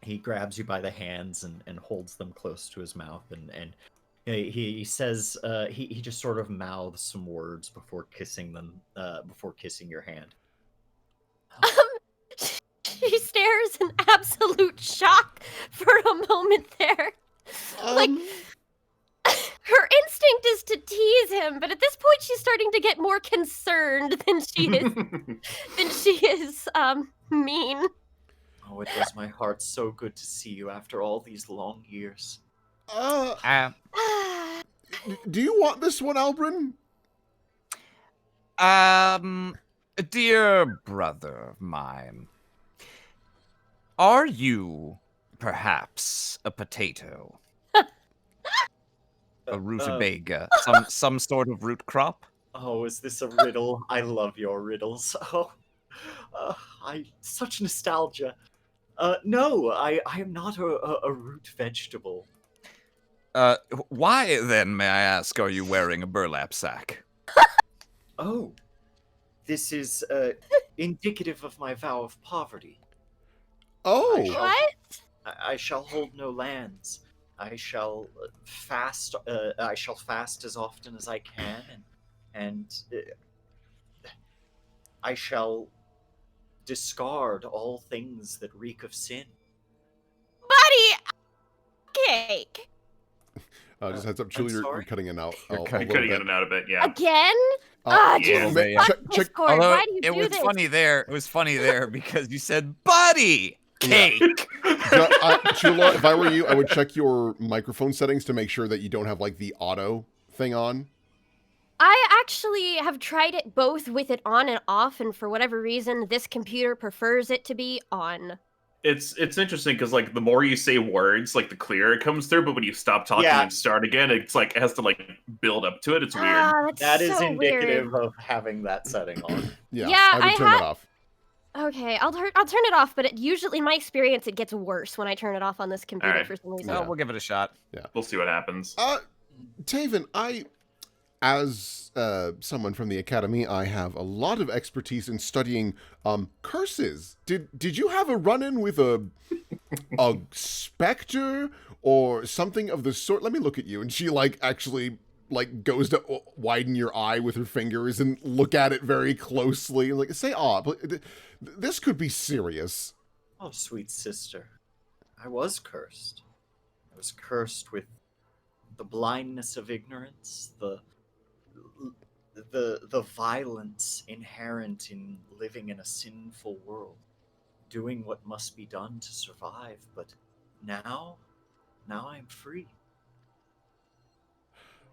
He grabs you by the hands and holds them close to his mouth, and he says he just sort of mouths some words before kissing your hand. She stares in absolute shock for a moment there. Like, her instinct is to tease him, but at this point she's starting to get more concerned than she is mean. Oh, it does my heart so good to see you after all these long years. Uh, Do you want this one, Albrin? Dear brother of mine, are you perhaps a potato? A rutabaga? Some sort of root crop? Oh, is this a riddle? I love your riddles. Oh, such nostalgia. No, I am not a root vegetable. Why then, may I ask, are you wearing a burlap sack? Oh, this is indicative of my vow of poverty. Oh, What? I shall hold no lands. I shall fast. I shall fast as often as I can, and I shall discard all things that reek of sin. Buddy, cake. just heads up, Julie, you're sorry? cutting in and out. You're a cutting little Cutting in bit. and out a bit, yeah. Again? Uh, Jesus, yeah, fuck check- Discord. Although Why do you it do was this? funny there. It was funny there because you said, "Buddy, Yeah. cake." Chula, if I were you, I would check your microphone settings to make sure that you don't have like the auto thing on. I actually have tried it both with it on and off, and for whatever reason, this computer prefers it to be on. It's interesting because like the more you say words, like the clearer it comes through. But when you stop talking Yeah. and start again, it's like it has to like build up to it. It's weird. Ah, that's That is so indicative weird. of having that setting on. Yeah, Yeah, I would I turn it off. Okay, I'll turn it off, but it usually, in my experience, it gets worse when I turn it off on this computer Alright. for some reason. Well, we'll give it a shot. We'll see what happens. Tavin, as someone from the academy, I have a lot of expertise in studying curses. Did you have a run-in with a specter or something of the sort? Let me look at you. And she actually goes to widen your eye with her fingers and look at it very closely. Like, say, this could be serious. Oh, sweet sister, I was cursed. I was cursed with the blindness of ignorance, the violence inherent in living in a sinful world, doing what must be done to survive. But now I'm free.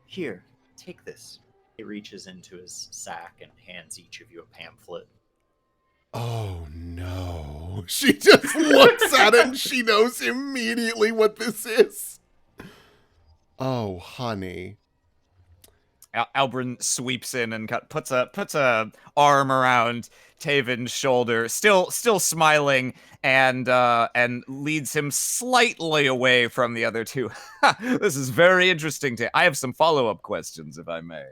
Here, take this. He reaches into his sack and hands each of you a pamphlet. Oh no. She just looks at it and she knows immediately what this is. Oh, honey. Albrin sweeps in and puts a arm around Tavin's shoulder, still smiling, and leads him slightly away from the other two. This is very interesting. I have some follow-up questions, if I may.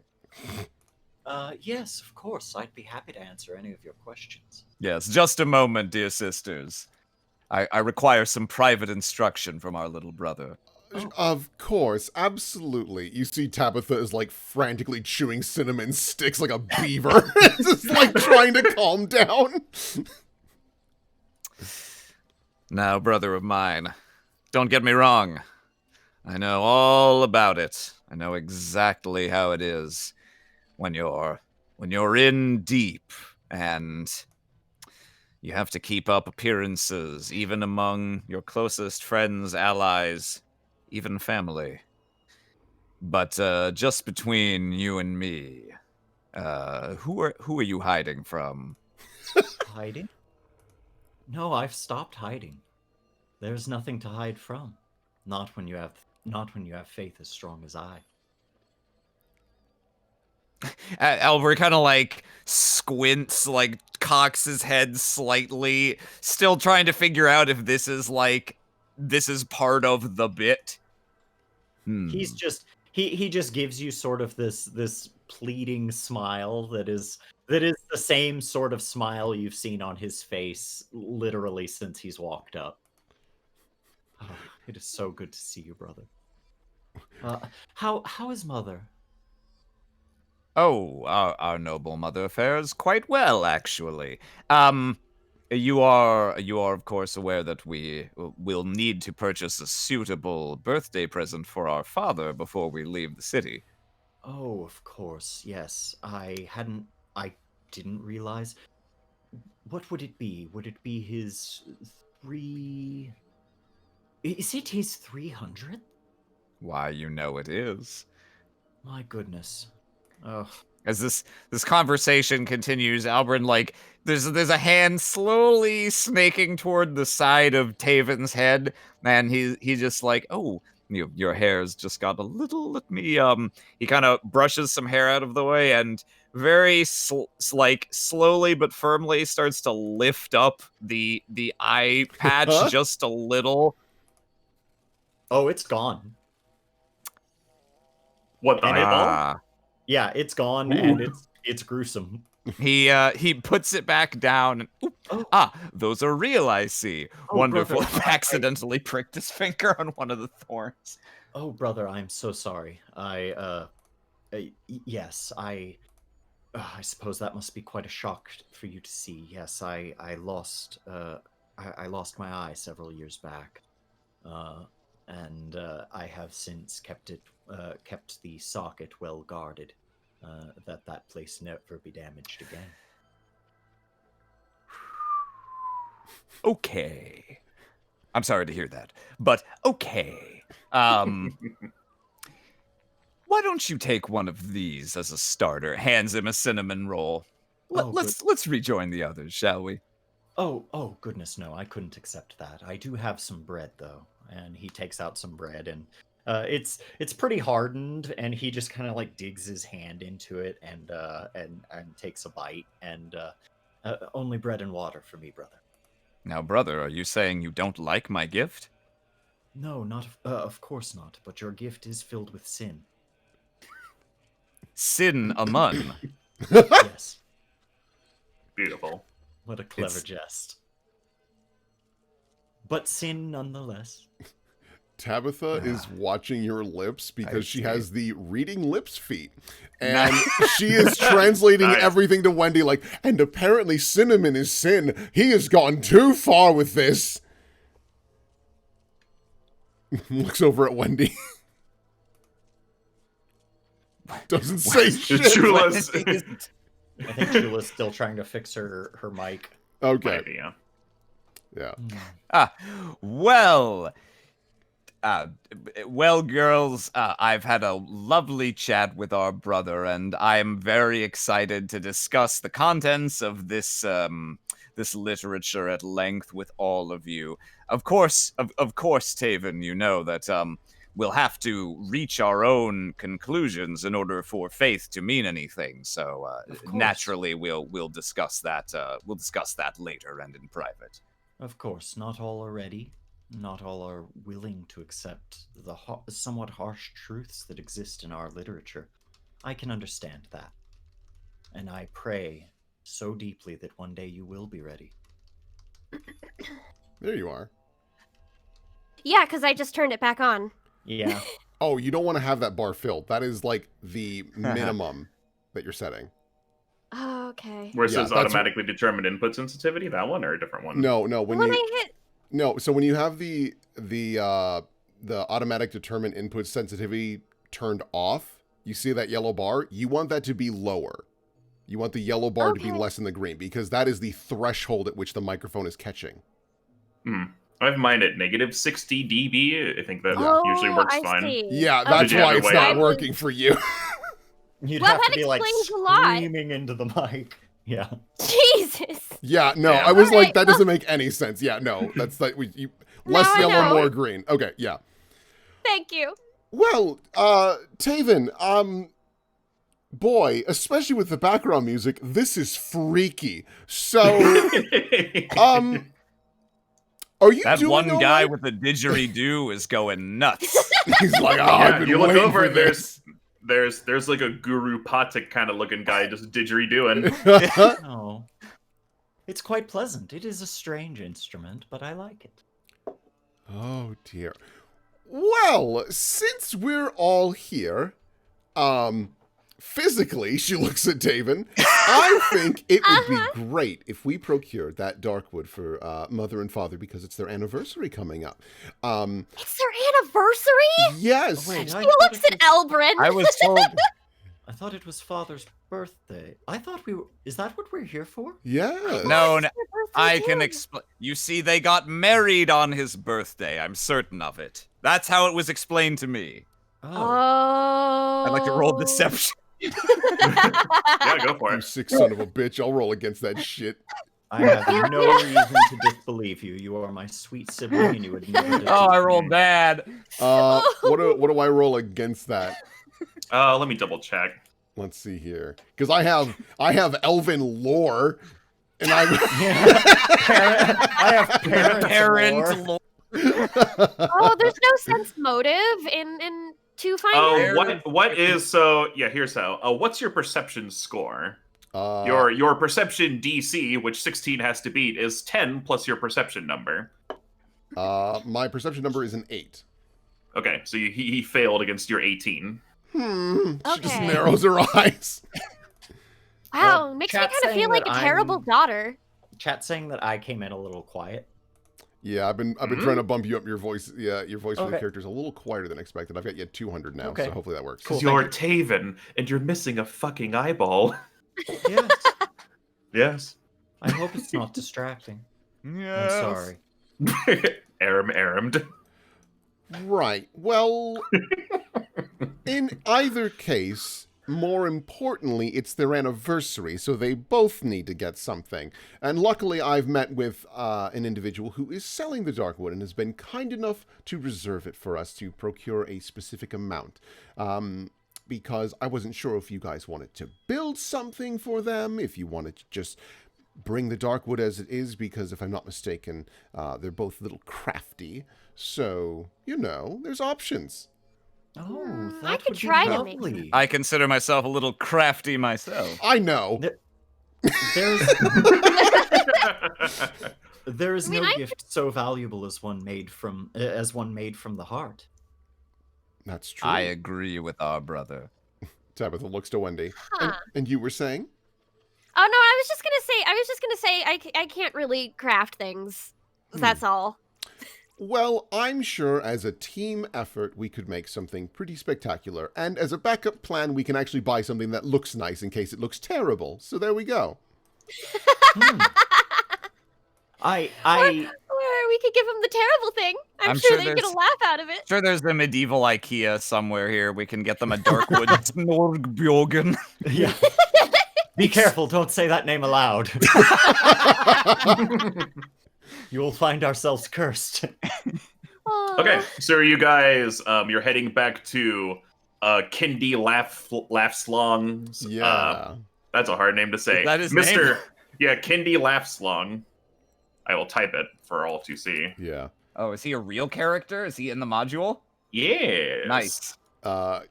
Yes, of course. I'd be happy to answer any of your questions. Yes, just a moment, dear sisters. I require some private instruction from our little brother. Of course, absolutely. You see Tabitha is frantically chewing cinnamon sticks like a beaver. Just trying to calm down. Now, brother of mine, don't get me wrong. I know all about it. I know exactly how it is when you're in deep and you have to keep up appearances, even among your closest friends, allies, even family. But just between you and me, who are you hiding from? Hiding? No, I've stopped hiding. There's nothing to hide from. Not when you have faith as strong as I. Albert kind of squints, cocks his head slightly, still trying to figure out if this is part of the bit. He's just he just gives you sort of this pleading smile that is the same sort of smile you've seen on his face literally since he's walked up. Oh, it is so good to see you, brother. How is mother? Oh, our noble mother fares quite well, actually. You are of course aware that we will need to purchase a suitable birthday present for our father before we leave the city. Oh, of course, yes. I didn't realize. What would it be? Would it be his Is it his 300th? Why, you know it is. My goodness. Ugh. As this conversation continues, Albrin, like, there's a hand slowly snaking toward the side of Tavin's head, and he's just like, oh, your hair's just got a little. Let me He kind of brushes some hair out of the way and very slowly but firmly starts to lift up the eye patch just a little. Oh, it's gone. What, the eyeball? Yeah, it's gone, Ooh. and it's gruesome. He puts it back down. And, those are real, I see. Oh, Wonderful. brother, Accidentally pricked his finger on one of the thorns. Oh, brother, I'm so sorry. Yes, I suppose that must be quite a shock for you to see. Yes, I lost my eye several years back, and I have since kept the socket well guarded, that place never be damaged again. Okay. I'm sorry to hear that, but okay. Why don't you take one of these as a starter? Hands him a cinnamon roll. Let's rejoin the others, shall we? Oh, goodness, no, I couldn't accept that. I do have some bread, though. And he takes out some bread, and it's pretty hardened, and he just kind of like digs his hand into it and takes a bite, and only bread and water for me, brother. Now, brother, are you saying you don't like my gift? No, not of course not, but your gift is filled with sin. Sin amon. Yes. Beautiful. What a clever jest. But sin nonetheless. Tabitha is watching your lips because she has the reading lips feat. And Nice. she is translating Nice. everything to Wendy like, and apparently cinnamon is sin. He has gone too far with this. Looks over at Wendy. Doesn't say shit. Chula's. I think Shula's still trying to fix her mic. Okay. Maybe, yeah. Yeah. Well, girls, I've had a lovely chat with our brother, and I am very excited to discuss the contents of this literature at length with all of you. Of course, Tavin, you know that we'll have to reach our own conclusions in order for faith to mean anything. So naturally, we'll discuss that. We'll discuss that later and in private. Of course, not all are ready. Not all are willing to accept the somewhat harsh truths that exist in our literature. I can understand that. And I pray so deeply that one day you will be ready. There you are. Yeah, because I just turned it back on. Yeah. Oh, you don't want to have that bar filled. That is like the minimum that you're setting. Oh, okay. Where it Yeah, says that's- automatically determined input sensitivity, that one or a different one? No, When I hit... No, so when you have the automatic determine input sensitivity turned off, you see that yellow bar, you want that to be lower. You want the yellow bar to be Okay. less than the green because that is the threshold at which the microphone is catching. I have mine at negative 60 dB. I think that Oh, usually works I fine. see. Yeah, Okay. that's Did you why have it's it not way working for you. You'd Well, have that to be like explains a lot. screaming into the mic. Yeah. Jesus. Yeah, no, Yeah. I was like, Alright, that well- doesn't make any sense. Yeah, no, that's like, less Now I yellow, know. more green. Okay, yeah. Thank you. Well, Tavin, boy, especially with the background music, this is freaky. So, are you That doing one all guy right? with the didgeridoo is going nuts. He's like, oh, Yeah, I've been you look waiting over, for this. there's like a Guru Patak kind of looking guy just didgeridooing. Oh. It's quite pleasant. It is a strange instrument, but I like it. Oh dear. Well, since we're all here, physically, she looks at Tavin. I think it would be great if we procured that darkwood for mother and father because it's their anniversary coming up. It's their anniversary? Yes. Wait, He looks at Albrin. I was told I thought it was Father's birthday. I thought we were... Is that what we're here for? Yeah. No, It's your birthday I can too. explain. You see, they got married on his birthday. I'm certain of it. That's how it was explained to me. Oh. I'd like to roll deception. Yeah, go for You it. sick son of a bitch. I'll roll against that shit. I have no reason to disbelieve you. You are my sweet sibling, and you would never. Oh, I deceive rolled me. bad. What do I roll against that? Let me double check. Let's see here. Because I have elven lore. And I I have Parent lore. lore. Oh, there's no sense motive in to find her. What is so? Yeah, here's how. What's your perception score? uh, Your perception DC, which 16 has to beat, is 10 plus your perception number. my perception number is an 8. Okay, so he failed against your 18. She just Okay. narrows her eyes. Wow, makes me Chat kind of saying feel like a that terrible I'm- daughter. Chat saying that I came in a little quiet. Yeah, I've been trying to bump you up your voice. Yeah, your voice for the Okay. character's a little quieter than expected. I've got you at 200 now, Okay. so hopefully that works. Cool. You're Tavin, and you're missing a fucking eyeball. Yes. Yes. I hope it's not distracting. Yes. I'm sorry. Arammed. Right. Well, in either case, more importantly, it's their anniversary, so they both need to get something. And luckily, I've met with an individual who is selling the Darkwood and has been kind enough to reserve it for us to procure a specific amount. Because I wasn't sure if you guys wanted to build something for them, if you wanted to just bring the Darkwood as it is, because if I'm not mistaken, they're both a little crafty. So, there's options. Oh, that I could would be try to make lovely. I consider myself a little crafty myself. I know. There is I mean, no I gift so valuable as one made from the heart. That's true. I agree with our brother. Tabitha looks to Wendy. Huh. And you were saying? Oh no, I was just gonna say I can't really craft things. That's all. Well, I'm sure as a team effort, we could make something pretty spectacular. And as a backup plan, we can actually buy something that looks nice in case it looks terrible. So there we go. I Or we could give him the terrible thing. I'm I'm sure sure they'd get a there's- laugh out of it. Sure, there's a medieval IKEA somewhere here. We can get them a Darkwood Snorgbjorgen. yeah. Be careful, don't say that name aloud. You will find ourselves cursed. Aw. Okay, so are you guys, you're heading back to Kindy Lafslong's. Yeah. That's a hard name to say. Is that his Mr. name? Yeah, Kindy Lafslong. I will type it for all to see. Yeah. Oh, is he a real character? Is he in the module? Yes. Nice. Mr.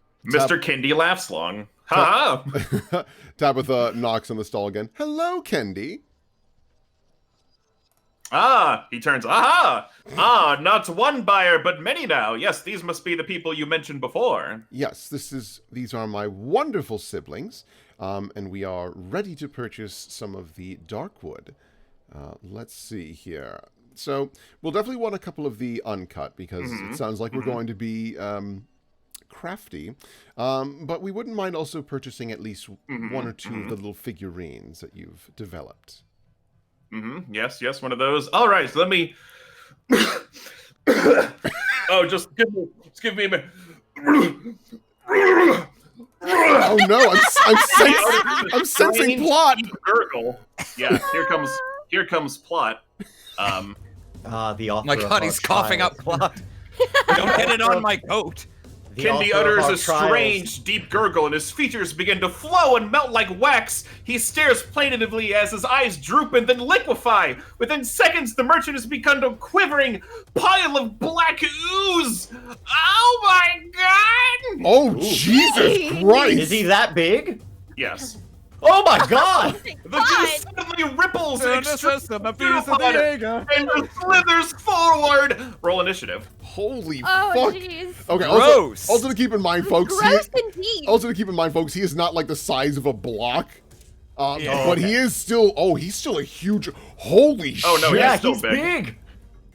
Kindy Lafslong. Ha! Tabitha knocks on the stall again. Hello, Kendi. Ah, he turns. Aha! Ah, not one buyer, but many now. Yes, these must be the people you mentioned before. Yes, these are my wonderful siblings, and we are ready to purchase some of the Darkwood. Let's see here. So we'll definitely want a couple of the uncut because it sounds like we're going to be crafty. But we wouldn't mind also purchasing at least one or two of the little figurines that you've developed. Yes, one of those. All right, so let me. Oh, just give me a minute. Oh no, I'm sensing plot. Gurgle. Yeah, here comes plot. The author Oh my of god, our he's coughing trials. up plot. Don't get it on my coat. The Kindy author of utters our a trials. strange, deep gurgle, and his features begin to flow and melt like wax. He stares plaintively as his eyes droop and then liquefy. Within seconds, the merchant has become a quivering pile of black ooze. Oh my god! Oh, Jesus Christ! Is he that big? Yes. Oh my god! The juice suddenly ripples and extrudes a and slithers forward. Roll initiative. Holy Oh fuck! jeez. Okay, Gross. also to keep in mind, folks. Gross indeed. Also to keep in mind, folks, he is not like the size of a block. Yeah. But he is still. Oh, he's still a huge. Holy Oh, no, shit! Yeah, still he's big. big.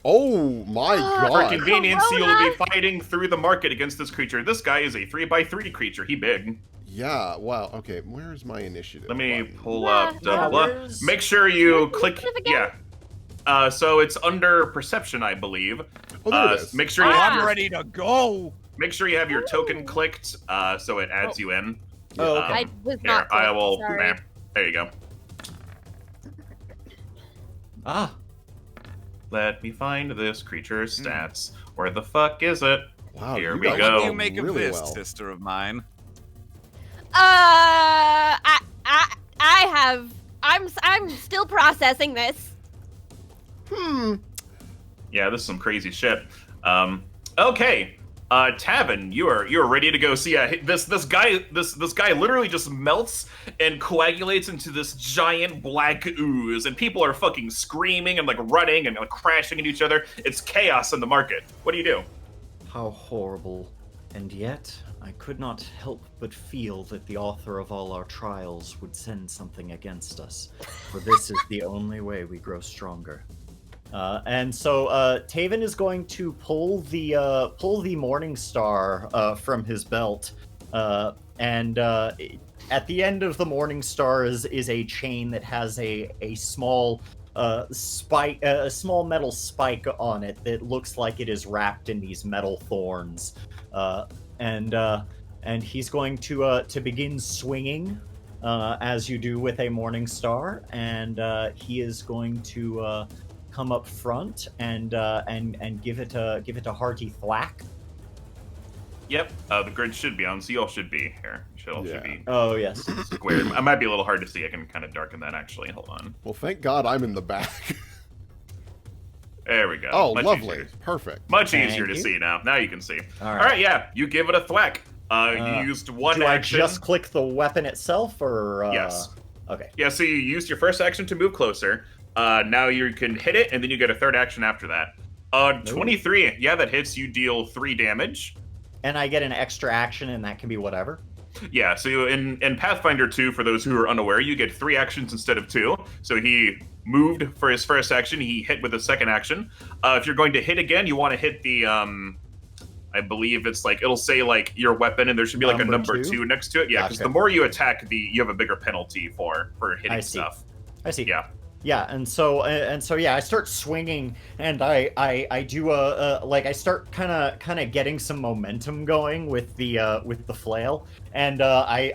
Oh my For god! convenience, you will Corona. be fighting through the market against this creature. This guy is a 3x3 creature. He big. Yeah, wow. Okay, where's my initiative? Let me button? pull Yeah, up yeah, double up. where's- Make sure you Where's the click. initiative again? Yeah. So it's under perception, I believe. Oh, there it is. Make sure you Ah. have I'm your, ready to go. make sure you have your token Ooh. clicked, so it adds you in. Oh, okay. I was Here, not. I close, will. Sorry. There you go. Ah, Let me find this creature's stats. Where the fuck is it? Wow, Here you we guys go. are What do you doing make of really this, well. sister of mine? I'm still processing this. Yeah, this is some crazy shit. Okay. Tavin, you're ready to go. See, this guy literally just melts and coagulates into this giant black ooze, and people are fucking screaming and like running and like crashing into each other. It's chaos in the market. What do you do? how horrible. And yet, I could not help but feel that the author of all our trials would send something against us, for this is the only way we grow stronger. And so Tavin is going to pull the Morning Star from his belt, and at the end of the Morning Star is a chain that has a small spike, a small metal spike on it that looks like it is wrapped in these metal thorns, and he's going to begin swinging, as you do with a Morning Star, and he is going to come up front and give it a hearty thwack. Yep, the grid should be on, so you all should be here. Should Yeah. be Oh yes. squared. It might be a little hard to see. I can kind of darken that actually. Hold on. Well, thank God I'm in the back. There we go. Oh, Much lovely. easier. Perfect. Much Thank easier to you. see now. Now you can see. All All right, yeah. You give it a thwack. You used one Do I action. just click the weapon itself, or Yes. Okay. Yeah, so you used your first action to move closer. Now you can hit it, and then you get a third action after that. 23. Yeah, that hits. You deal 3 damage. And I get an extra action, and that can be whatever. Yeah, so in Pathfinder 2, for those who are unaware, you get 3 actions instead of 2. So he moved for his first action. He hit with his second action. If you're going to hit again, you want to hit the I believe it's like it'll say like your weapon, and there should be like a Number number 2? 2 next to it. Yeah, because Gotcha. the more you attack, you have a bigger penalty for hitting I see. stuff. I see. Yeah. Yeah, and so yeah, I start swinging, and I do like I start kind of getting some momentum going with the flail, and I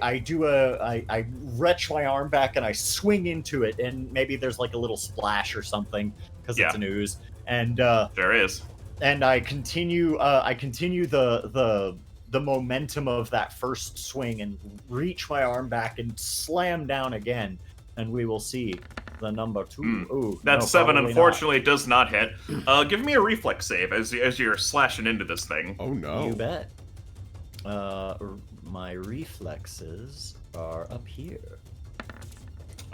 retch my arm back and I swing into it, and maybe there's like a little splash or something because Yeah. it's an ooze, and There is. I continue the momentum of that first swing and reach my arm back and slam down again, and we will see the number 2. Ooh, That no, 7 probably unfortunately does not hit. Give me a reflex save as you're slashing into this thing. Oh not. no. You bet. My reflexes are up here.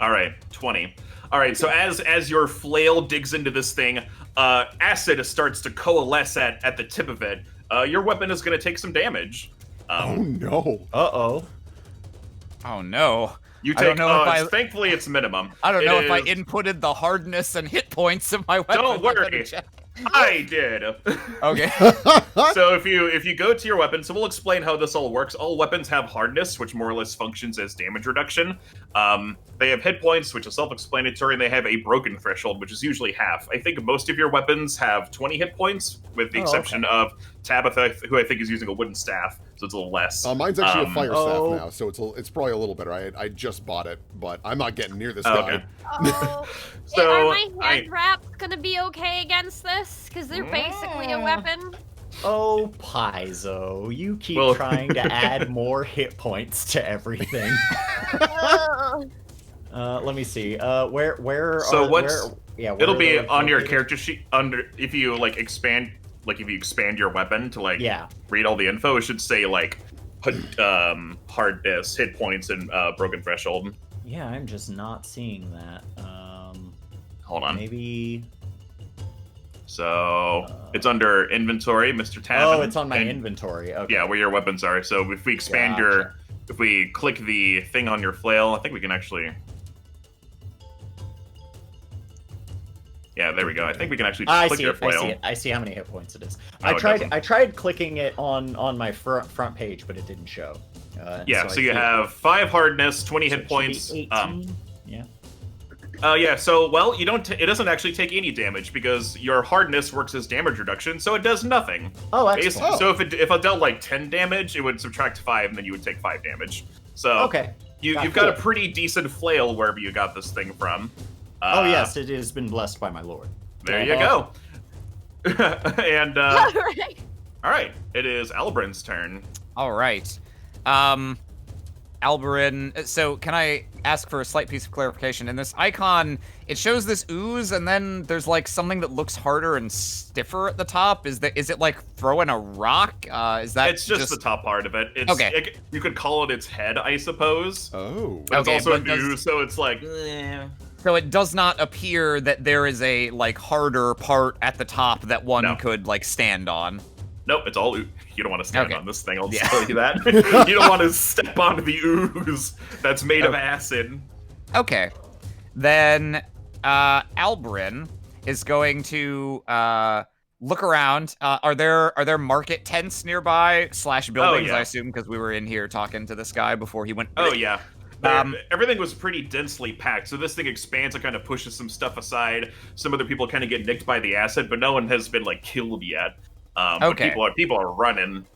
All right, 20. All right, so as your flail digs into this thing, acid starts to coalesce at the tip of it. Your weapon is going to take some damage. Oh no. Uh-oh. Oh no. You I don't take. know if Thankfully, it's minimum. I don't It know if I is- inputted the hardness and hit points of my weapon. Don't within worry. a check. I did. Okay. So if you go to your weapon, so we'll explain how this all works. All weapons have hardness, which more or less functions as damage reduction. They have hit points, which is self-explanatory, and they have a broken threshold, which is usually half. I think most of your weapons have 20 hit points, with the Oh, exception okay. of Tabitha, who I think is using a wooden staff, so it's a little less. Mine's actually a fire Oh. staff now, so it's probably a little better. I just bought it, but I'm not getting near this Oh, guy. okay. Oh, So, are my hand wraps gonna be okay against this? Because they're basically a weapon. Oh, Paizo, you keep Well- trying to add more hit points to everything. Ugh. Let me see. Where So are, what's- where, yeah, where It'll are be those on your located? character sheet under if you expand your weapon to Yeah. read all the info. It should say hardness, hit points, and broken threshold. Yeah, I'm just not seeing that. Hold on. Maybe. So it's under inventory, Mr. Tavin. Oh, it's on my and- inventory. Okay. Yeah, where your weapons are. So if we expand Gotcha. if we click the thing on your flail, I think we can actually. Yeah, there we go. I think we can actually just I click see your it. I flail. see it. I see how many hit points it is. No, it doesn't. I tried clicking it on my front page, but it didn't show. Yeah, so you have 5 hardness, 20 hit points. 18? Yeah. Yeah, so, well, you don't. It doesn't actually take any damage because your hardness works as damage reduction, so it does nothing. Oh, excellent. So if it dealt like 10 damage, it would subtract 5, and then you would take 5 damage. So Okay. you've got a pretty decent flail wherever you got this thing from. Oh yes, it has been blessed by my lord. There you go. And Alright. all right, it is Albrin's turn. All right. Albrin, so can I ask for a slight piece of clarification? In this icon, it shows this ooze, and then there's like something that looks harder and stiffer at the top. Is it like throwing a rock? Is that It's just the top part of it. It's, Okay. you could call it its head, I suppose. Oh. But Okay, it's also but an does- ooze, so it's like. So it does not appear that there is a like harder part at the top that one No. could like stand on. Nope, it's all ooze. You don't want to stand Okay. on this thing, I'll just Yeah. tell you that. You don't want to step onto the ooze that's made of acid. Okay. Then Albrin is going to look around. Are there market tents nearby / buildings? yeah. I assume because we were in here talking to this guy before he went. Oh, yeah. Everything was pretty densely packed, so this thing expands and kind of pushes some stuff aside. Some other people kind of get nicked by the acid, but no one has been, like, killed yet. Okay. But people are running.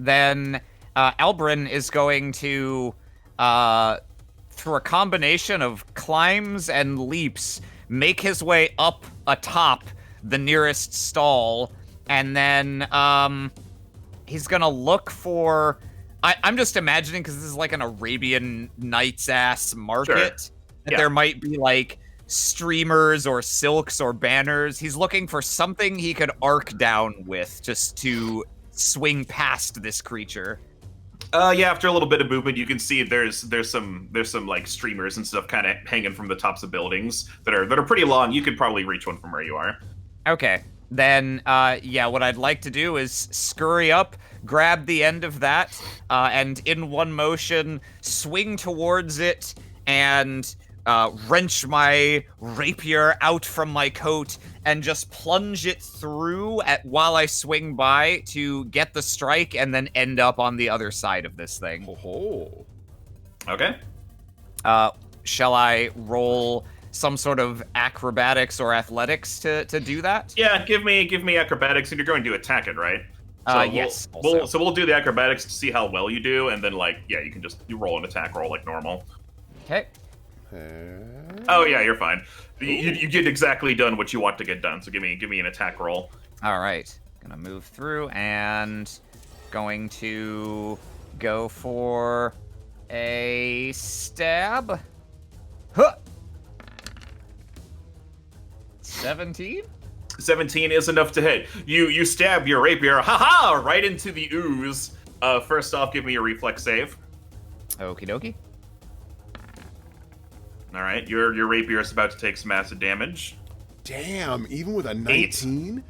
Then Albrin is going to, through a combination of climbs and leaps, make his way up atop the nearest stall, and then he's gonna look for. I'm just imagining, because this is like an Arabian Nights ass market, that Yeah. there might be like streamers or silks or banners. He's looking for something he could arc down with just to swing past this creature. Yeah, after a little bit of movement, you can see there's some like streamers and stuff kind of hanging from the tops of buildings that are pretty long. You could probably reach one from where you are. Okay. Then, yeah, what I'd like to do is scurry up, grab the end of that, and in one motion, swing towards it, and wrench my rapier out from my coat, and just plunge it through while I swing by to get the strike, and then end up on the other side of this thing. Oh. Okay. Shall I roll some sort of acrobatics or athletics to do that? Yeah, give me acrobatics, and you're going to attack it, right? Yes. Also. We'll do the acrobatics to see how well you do, and then you roll an attack roll like normal. Okay. Oh yeah, you're fine. You get exactly done what you want to get done. So give me an attack roll. All right. Gonna move through and going to go for a stab. Huh. 17? 17 is enough to hit. You stab your rapier, haha, right into the ooze. First off, give me a reflex save. Okie dokie. All right, your rapier is about to take some acid damage. Damn, even with a 19?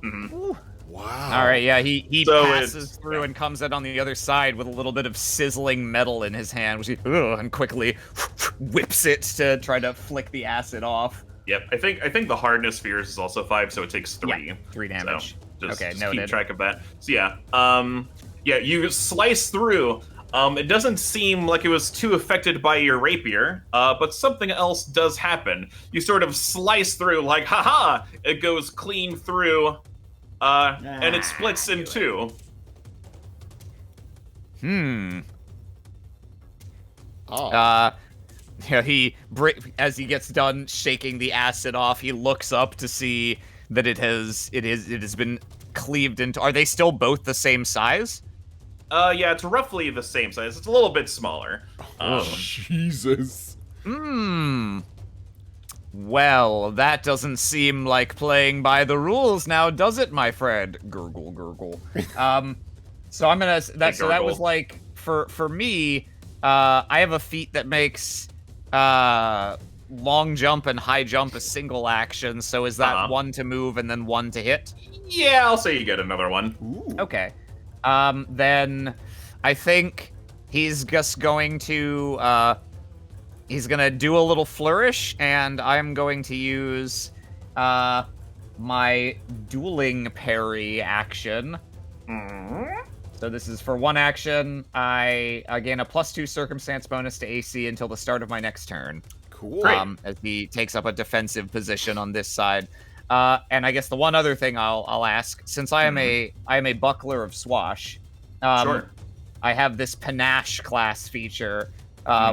Mm-hmm. Wow. All right, yeah, he So passes through and comes out on the other side with a little bit of sizzling metal in his hand, which he and quickly whips it to try to flick the acid off. Yep, I think the hardness for yours is also 5, so it takes 3. Yeah, 3 damage. So just noted. keep track of that. So yeah, you slice through. It doesn't seem like it was too affected by your rapier, but something else does happen. You sort of slice through, like, haha! It goes clean through, and it splits in 2. Oh. Yeah, as he gets done shaking the acid off, he looks up to see that it has been cleaved into. Are they still both the same size? Yeah, it's roughly the same size. It's a little bit smaller. Jesus. Well, that doesn't seem like playing by the rules now, does it, my friend? Gurgle, gurgle. So I'm gonna. So that was like for me. I have a feat that makes long jump and high jump a single action. So is that one to move and then one to hit? Yeah, I'll say you get another one. Ooh. Okay. Then I think he's just going to he's gonna do a little flourish, and I'm going to use my dueling parry action. So this is for one action. I gain a +2 circumstance bonus to AC until the start of my next turn. Cool. As he takes up a defensive position on this side. And I guess the one other thing I'll ask, since I am a buckler of Swash, Sure. I have this panache class feature,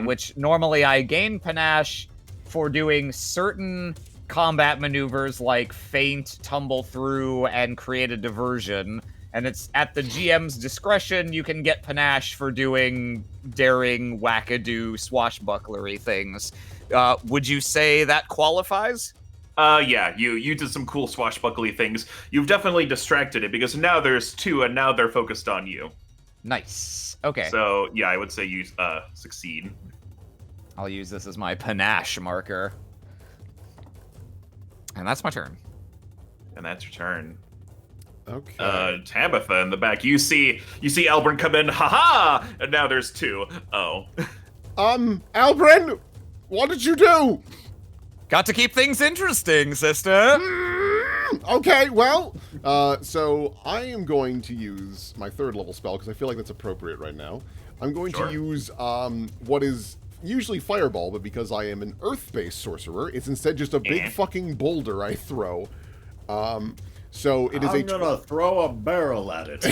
which normally I gain panache for doing certain combat maneuvers like feint, tumble through, and create a diversion. And it's at the GM's discretion. You can get panache for doing daring, wackadoo, swashbucklery things. Would you say that qualifies? Yeah, you did some cool swashbuckly things. You've definitely distracted it because now there's 2 and now they're focused on you. Nice. Okay. So, yeah, I would say you succeed. I'll use this as my panache marker. And that's my turn. And that's your turn. Okay. Tabitha in the back. You see Albrin come in, haha! And now there's 2. Oh. Albrin, what did you do? Got to keep things interesting, sister. Okay, well, so I am going to use my 3rd level spell because I feel like that's appropriate right now. I'm going to use what is usually Fireball, but because I am an Earth-based sorcerer, it's instead just a big fucking boulder I throw. So it is I'm gonna throw a barrel at it.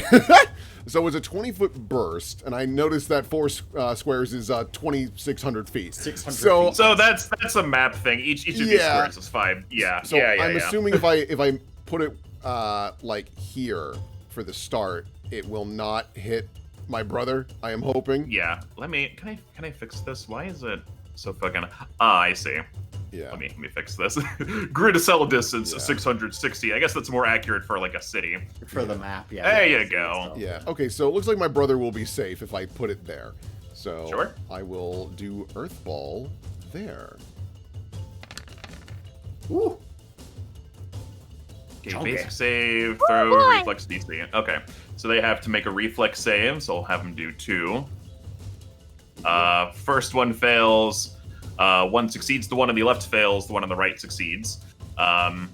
So it's a 20-foot burst, and I noticed that 4 squares is 2,600 feet. 600 feet. So that's a map thing. Each of these squares is 5. Yeah. So I'm assuming if I put it like here for the start, it will not hit my brother. I am hoping. Yeah. Can I fix this? Why is it so fucking? I see. Yeah. Let me fix this. Grid cell distance 660. I guess that's more accurate for like a city. For the map, yeah. There you go. Yeah. Okay, so it looks like my brother will be safe if I put it there. So Sure. I will do Earth Ball there. Ooh. Okay, Chunky. basic save, Oh, throw, boy. reflex DC. Okay, so they have to make a reflex save, so I'll have them do 2. First one fails. 1 succeeds, the one on the left fails, the one on the right succeeds. I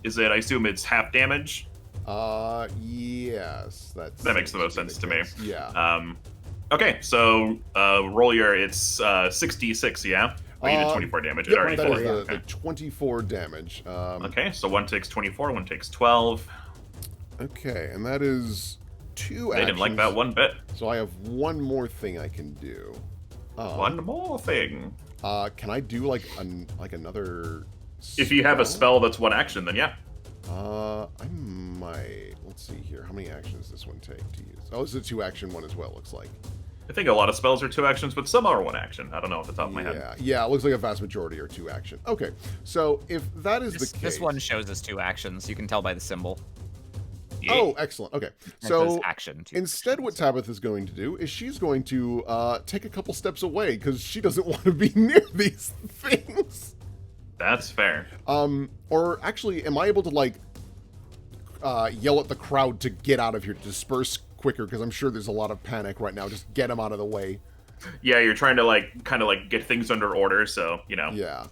assume it's half damage? Yes. That makes the most sense to me. Yeah. Okay, so roll it's 6d6, yeah? Oh, you did 24 damage. It Yep, already that failed. is the Okay. 24 damage. Okay, so 1 takes 24, 1 takes 12. Okay, and that is 2 They didn't like that one bit. So I have one more thing I can do. One more thing. Can I do like another? If you have a spell that's 1 action, then yeah. I might. Let's see here. How many actions does this one take to use? Oh, it's a 2-action one as well. Looks like. I think a lot of spells are 2 actions, but some are 1 action. I don't know off the top of my head. Yeah. It looks like a vast majority are 2 action. Okay, so if that is the case, This one shows us 2 actions. You can tell by the symbol. Yeah. Oh, excellent. Okay, It so says action. 2 instead, what Tabitha is going to do is she's going to take a couple steps away because she doesn't want to be near these things. That's fair. Or actually, am I able to like yell at the crowd to get out of here, to disperse quicker? Because I'm sure there's a lot of panic right now. Just get them out of the way. Yeah, you're trying to kind of get things under order, so Yeah.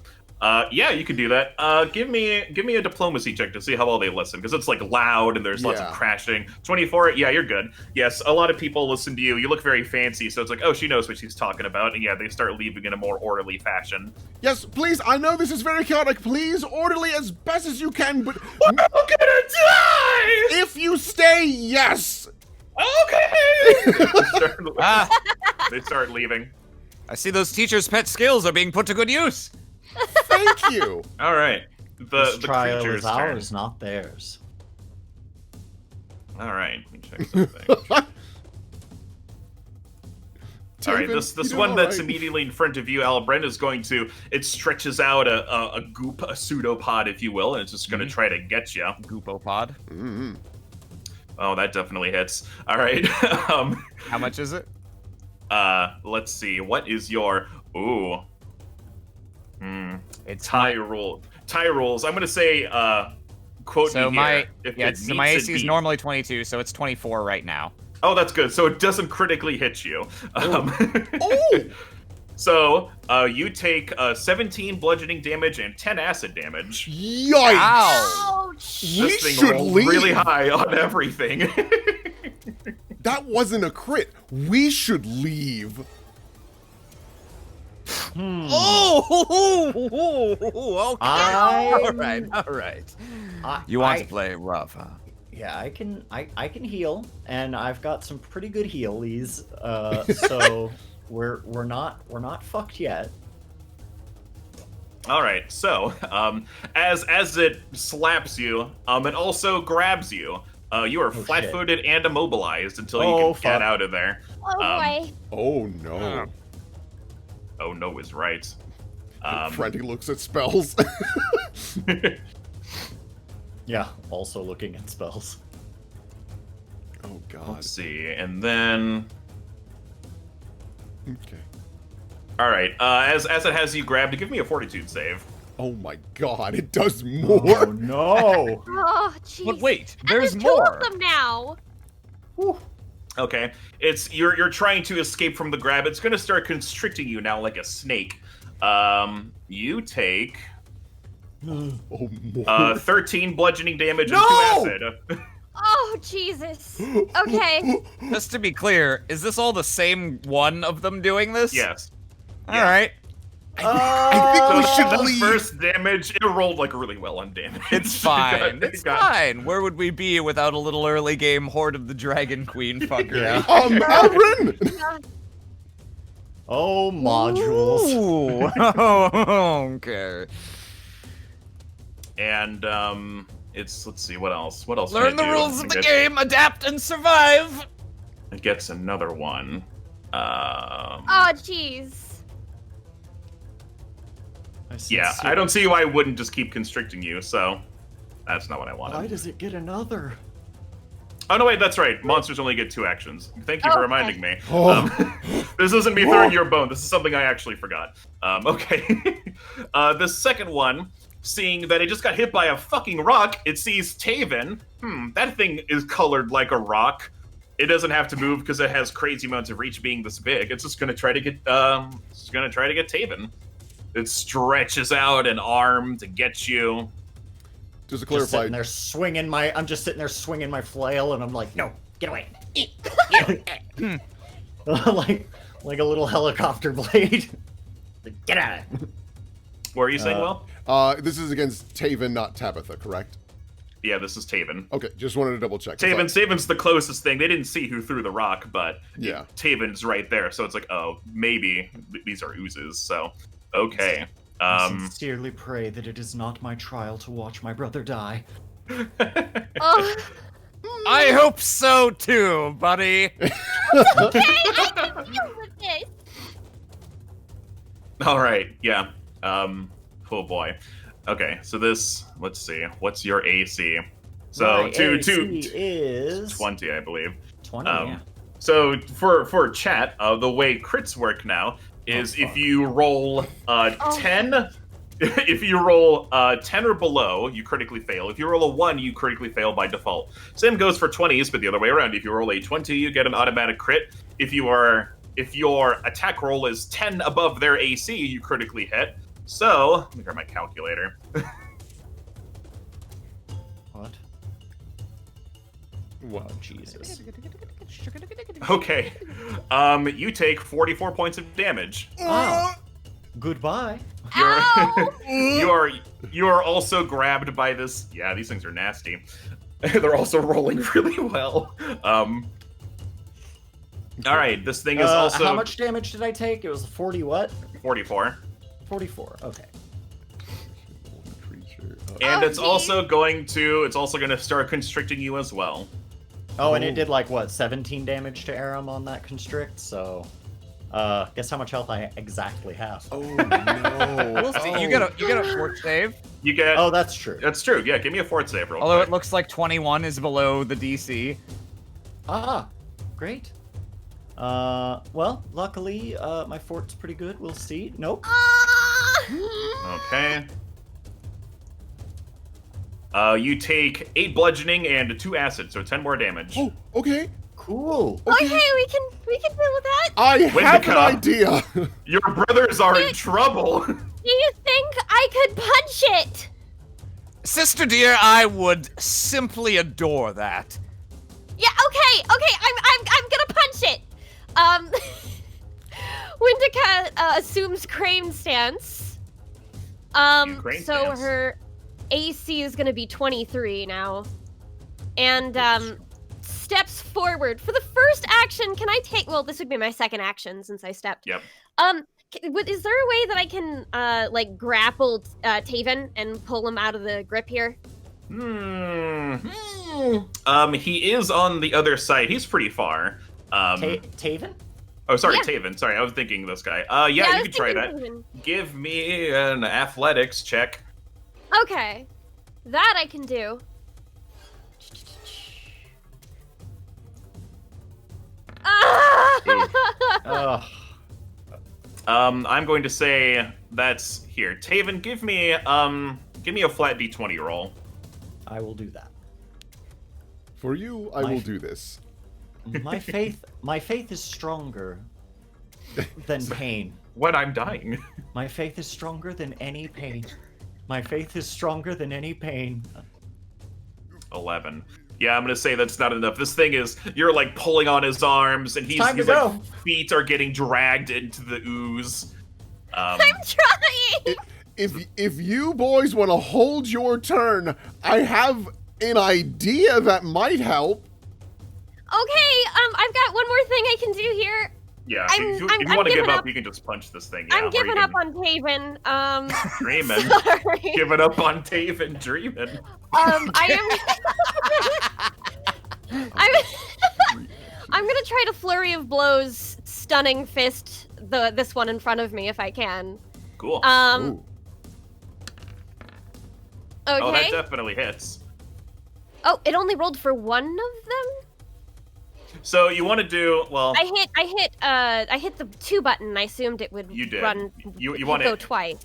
Yeah, you can do that. Give me a diplomacy check to see how well they listen, because it's loud and there's lots of Yeah. crashing. 24, yeah, you're good. Yes, a lot of people listen to you. You look very fancy, so it's oh, she knows what she's talking about, and yeah, they start leaving in a more orderly fashion. Yes, please. I know this is very chaotic. Please, orderly as best as you can. But We're all gonna die! if you stay, yes. Okay. They start leaving. I see those teachers' pet skills are being put to good use. Thank you. All right, This the trial creature's is turn. ours, not theirs. All right, let me check something. All right, this one that's immediately in front of you, Albrin, is going to. It stretches out a goop, a pseudopod, if you will, and it's just going to try to get you. Goopopod. Mm-hmm. Oh, that definitely hits. All right. How much is it? Let's see. What is your? Ooh. It's Tie rules. I'm going to say. Quote so me my here. If it so my meets, AC it is beats. normally 22, so it's 24 right now. Oh, that's good. So it doesn't critically hit you. Oh. So you take 17 bludgeoning damage and 10 acid damage. Yikes! Ow! Ouch! We This thing should rolled leave. really high on everything. That wasn't a crit. We should leave. Oh, okay. All right. You want to play rough, huh? Yeah, I can heal, and I've got some pretty good healies. So we're not fucked yet. All right. So, as it slaps you, it also grabs you. You are flat-footed and immobilized until you can get out of there. Oh boy. Oh no. Oh no is right. Freddy looks at spells. Yeah, also looking at spells. Oh god. Let's see, and then Okay. all right. As it has you grabbed, give me a Fortitude save. Oh my god, it does more. Oh no. Oh jeez. But wait, And there's two more. of them now. Okay, it's you're trying to escape from the grab. It's gonna start constricting you now like a snake. You take Oh, more. 13 bludgeoning damage No! and 2 acid. Oh Jesus. Okay. Just to be clear, is this all the same one of them doing this? Yes. All right. I think we should The leave. first damage, it rolled like really well on damage. It's fine. It's fine. Where would we be without a little early game Horde of the Dragon Queen fucker? Yeah. Albrin! Oh, modules. Ooh. Okay. And let's see what else. What else? Learn can the I do? rules of the game, adapt and survive. It gets another one. Oh jeez. Yeah, I don't see why it wouldn't just keep constricting you. So that's not what I wanted. Why does it get another? Oh no, wait, that's right. Monsters only get 2 actions. Thank you for reminding me. Oh. This isn't me throwing you a bone. This is something I actually forgot. Okay. The second one, seeing that it just got hit by a fucking rock, it sees Tavin. That thing is colored like a rock. It doesn't have to move because it has crazy amounts of reach being this big. It's just gonna try to get Tavin. It stretches out an arm to get you. Just to Just clarify, sitting there swinging I'm just sitting there swinging my flail, and I'm like, no, get away. like a little helicopter blade. Like, get out of it. What are you saying, Will? this is against Tavin, not Tabitha, correct? Yeah, this is Tavin. Okay, just wanted to double check. Tavin's the closest thing. They didn't see who threw the rock, but Yeah. Tavin's right there. So it's like, oh, maybe these are oozes. So, okay. I sincerely pray that it is not my trial to watch my brother die. Oh. I hope so too, buddy. Okay, I can deal with this. All right, yeah. Oh boy. Okay, so this. Let's see. What's your AC? So My two AC is 20, I believe. 20. Yeah. So for chat, the way crits work now is if you roll 10, if you roll 10 or below, you critically fail. If you roll a 1, you critically fail by default. Same goes for 20s, but the other way around. If you roll a 20, you get an automatic crit. If your attack roll is 10 above their AC, you critically hit. So, let me grab my calculator. What? Wow. Jesus. Okay. You take 44 points of damage. Oh. Goodbye. Ow! You are also grabbed by this. Yeah, these things are nasty. They're also rolling really well. All right, this thing is also How much damage did I take? It was 40 what? 44. 44. Okay. And Oh, it's geez. also going to start constricting you as well. Oh, and it did like what, 17 damage to Aram on that constrict. So, guess how much health I exactly have. Oh no. We'll see. You get a fort save. You get. Oh, that's true. That's true. Yeah, give me a fort save real Although quick. it looks like 21 is below the DC. Ah, great. Well, luckily, my fort's pretty good. We'll see. Nope. Okay. You take 8 bludgeoning and 2 acid, so 10 more damage. Oh, okay. Cool. Okay, we can deal with that. I have an Wendica. idea. Your brothers are in trouble. Do you think I could punch it? Sister dear, I would simply adore that. Yeah. Okay. I'm gonna punch it. Wendica assumes crane stance. Crane So stance. her AC is gonna be 23 now, and steps forward for the first action. Can I take? Well, this would be my second action since I stepped. Yep. Is there a way that I can like grapple Tavin and pull him out of the grip here? He is on the other side. He's pretty far. Tavin? Oh, sorry, Yeah. Tavin. Sorry, I was thinking this guy. I You was could try that. thinking Tavin. Give me an athletics check. Okay, that I can do. Ugh. I'm going to say that's here. Tavin, give me a flat d20 roll. I will do that. For you, I will do this. My faith is stronger than pain. What? I'm dying. My faith is stronger than any pain. My faith is stronger than any pain. 11. Yeah, I'm gonna say that's not enough. This thing is, you're like pulling on his arms, and he's Time to like, go. feet are getting dragged into the ooze. I'm trying. If you boys want to hold your turn, I have an idea that might help. Okay, I've got one more thing I can do here. Yeah, I'm if you giving want to give up, up. you can just punch this thing. Yeah, I'm or you giving up can on Tavin. Dreaming. Sorry. Giving up on Tavin, dreaming. I am. I'm gonna try to flurry of blows, stunning fist this one in front of me if I can. Cool. Ooh. Okay. Oh, that definitely hits. Oh, it only rolled for one of them. So you want to do well? I hit the 2 button. I assumed it would You did. run. You want go it? twice.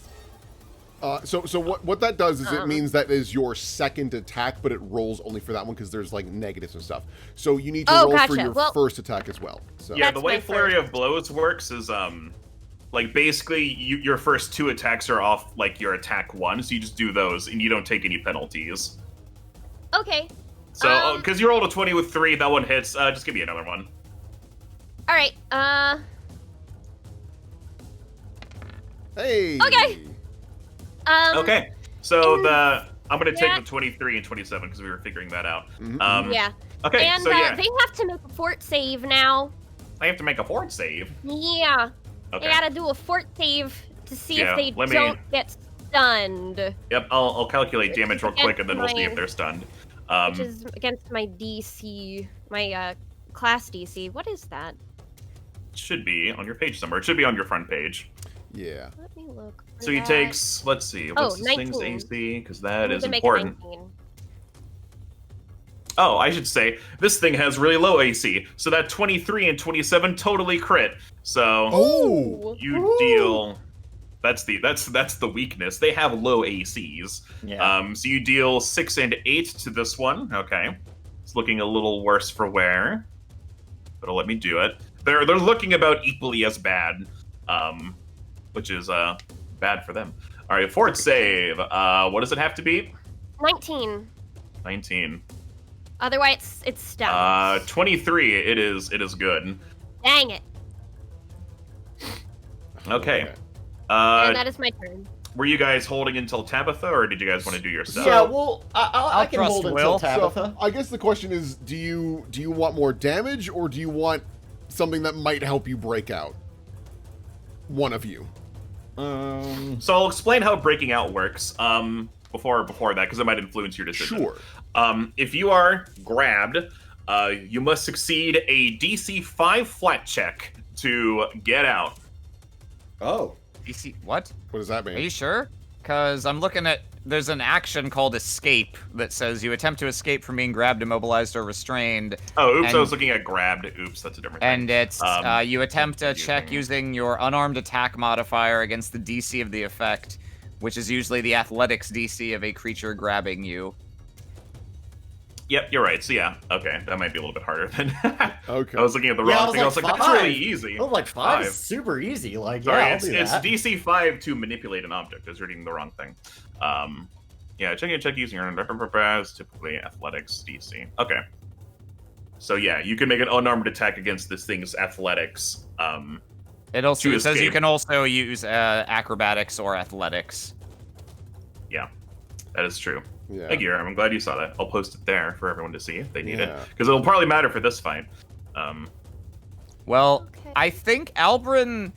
So what that does is it means that is your second attack, but it rolls only for that one because there's like negatives and stuff. So you need to roll for gotcha. your Well, first attack as well. So Yeah, That's the way my Flurry first. of Blows works is like basically your first 2 attacks are off like your attack 1, so you just do those and you don't take any penalties. Okay. So because you rolled a 20 with 3, that one hits. Just give me another one. All right. Hey. Okay. Okay, so I'm gonna yeah. take the 23 and 27 because we were figuring that out. Mhm. Yeah. Okay, And so yeah, they have to make a fort save now. I have to make a fort save. Yeah. Okay. They gotta do a fort save to see Yeah, if they let me- don't get stunned, Yep, I'll calculate damage real quick and then we'll see if Mine. they're stunned. which is against my DC, my class DC. What is that? Should be on your page somewhere. It should be on your front page. Yeah. Let me look. for So he that. takes, let's see, what's this thing's 19. AC? Because I'm that is gonna make it important. 19. Oh, I should say, this thing has really low AC, so that 23 and 27 totally crit. So Oh. you deal. That's the weakness. They have low ACs. Yeah. So you deal 6 and 8 to this one. Okay, it's looking a little worse for wear, but it'll let me do it. They're looking about equally as bad, which is bad for them. All right, fort save. What does it have to be? 19. 19. Otherwise, it's stunned. 23. It is good. Dang it. Okay. And that is my turn. Were you guys holding until Tabitha, or did you guys want to do your stuff? Yeah, well, I can trust hold Will. until Tabitha. So I guess the question is, do you want more damage or do you want something that might help you break out? One of you. So I'll explain how breaking out works. Before that, because it might influence your decision. Sure. If you are grabbed, you must succeed a DC 5 flat check to get out. Oh. DC, what? What does that Are you mean? sure? Because I'm looking at, there's an action called escape that says you attempt to escape from being grabbed, immobilized, or restrained. Oh, oops! I And- was looking at grabbed. Oops, that's a different thing. And it's, you attempt a check using- using your unarmed attack modifier against the DC of the effect, which is usually the athletics DC of a creature grabbing you. Yep, you're right. So yeah, okay, that might be a little bit harder than. Okay. I was looking at the Yeah, wrong I was thing. I was like, like, that's 5. really easy. Oh, like 5 is 5. super easy. Like, Sorry, yeah, I'll it's do it's that. DC 5 to manipulate an object. I was reading the wrong thing. Yeah, checking a check using your is typically athletics DC. Okay. So yeah, you can make an unarmed attack against this thing's athletics. It also To says you escape. can also use acrobatics or athletics. Yeah, that is true. Yeah. Thank you, Aaron. I'm glad you saw that. I'll post it there for everyone to see if they need it, Yeah. because it'll probably matter for this fight. Well, Okay. I think Albrin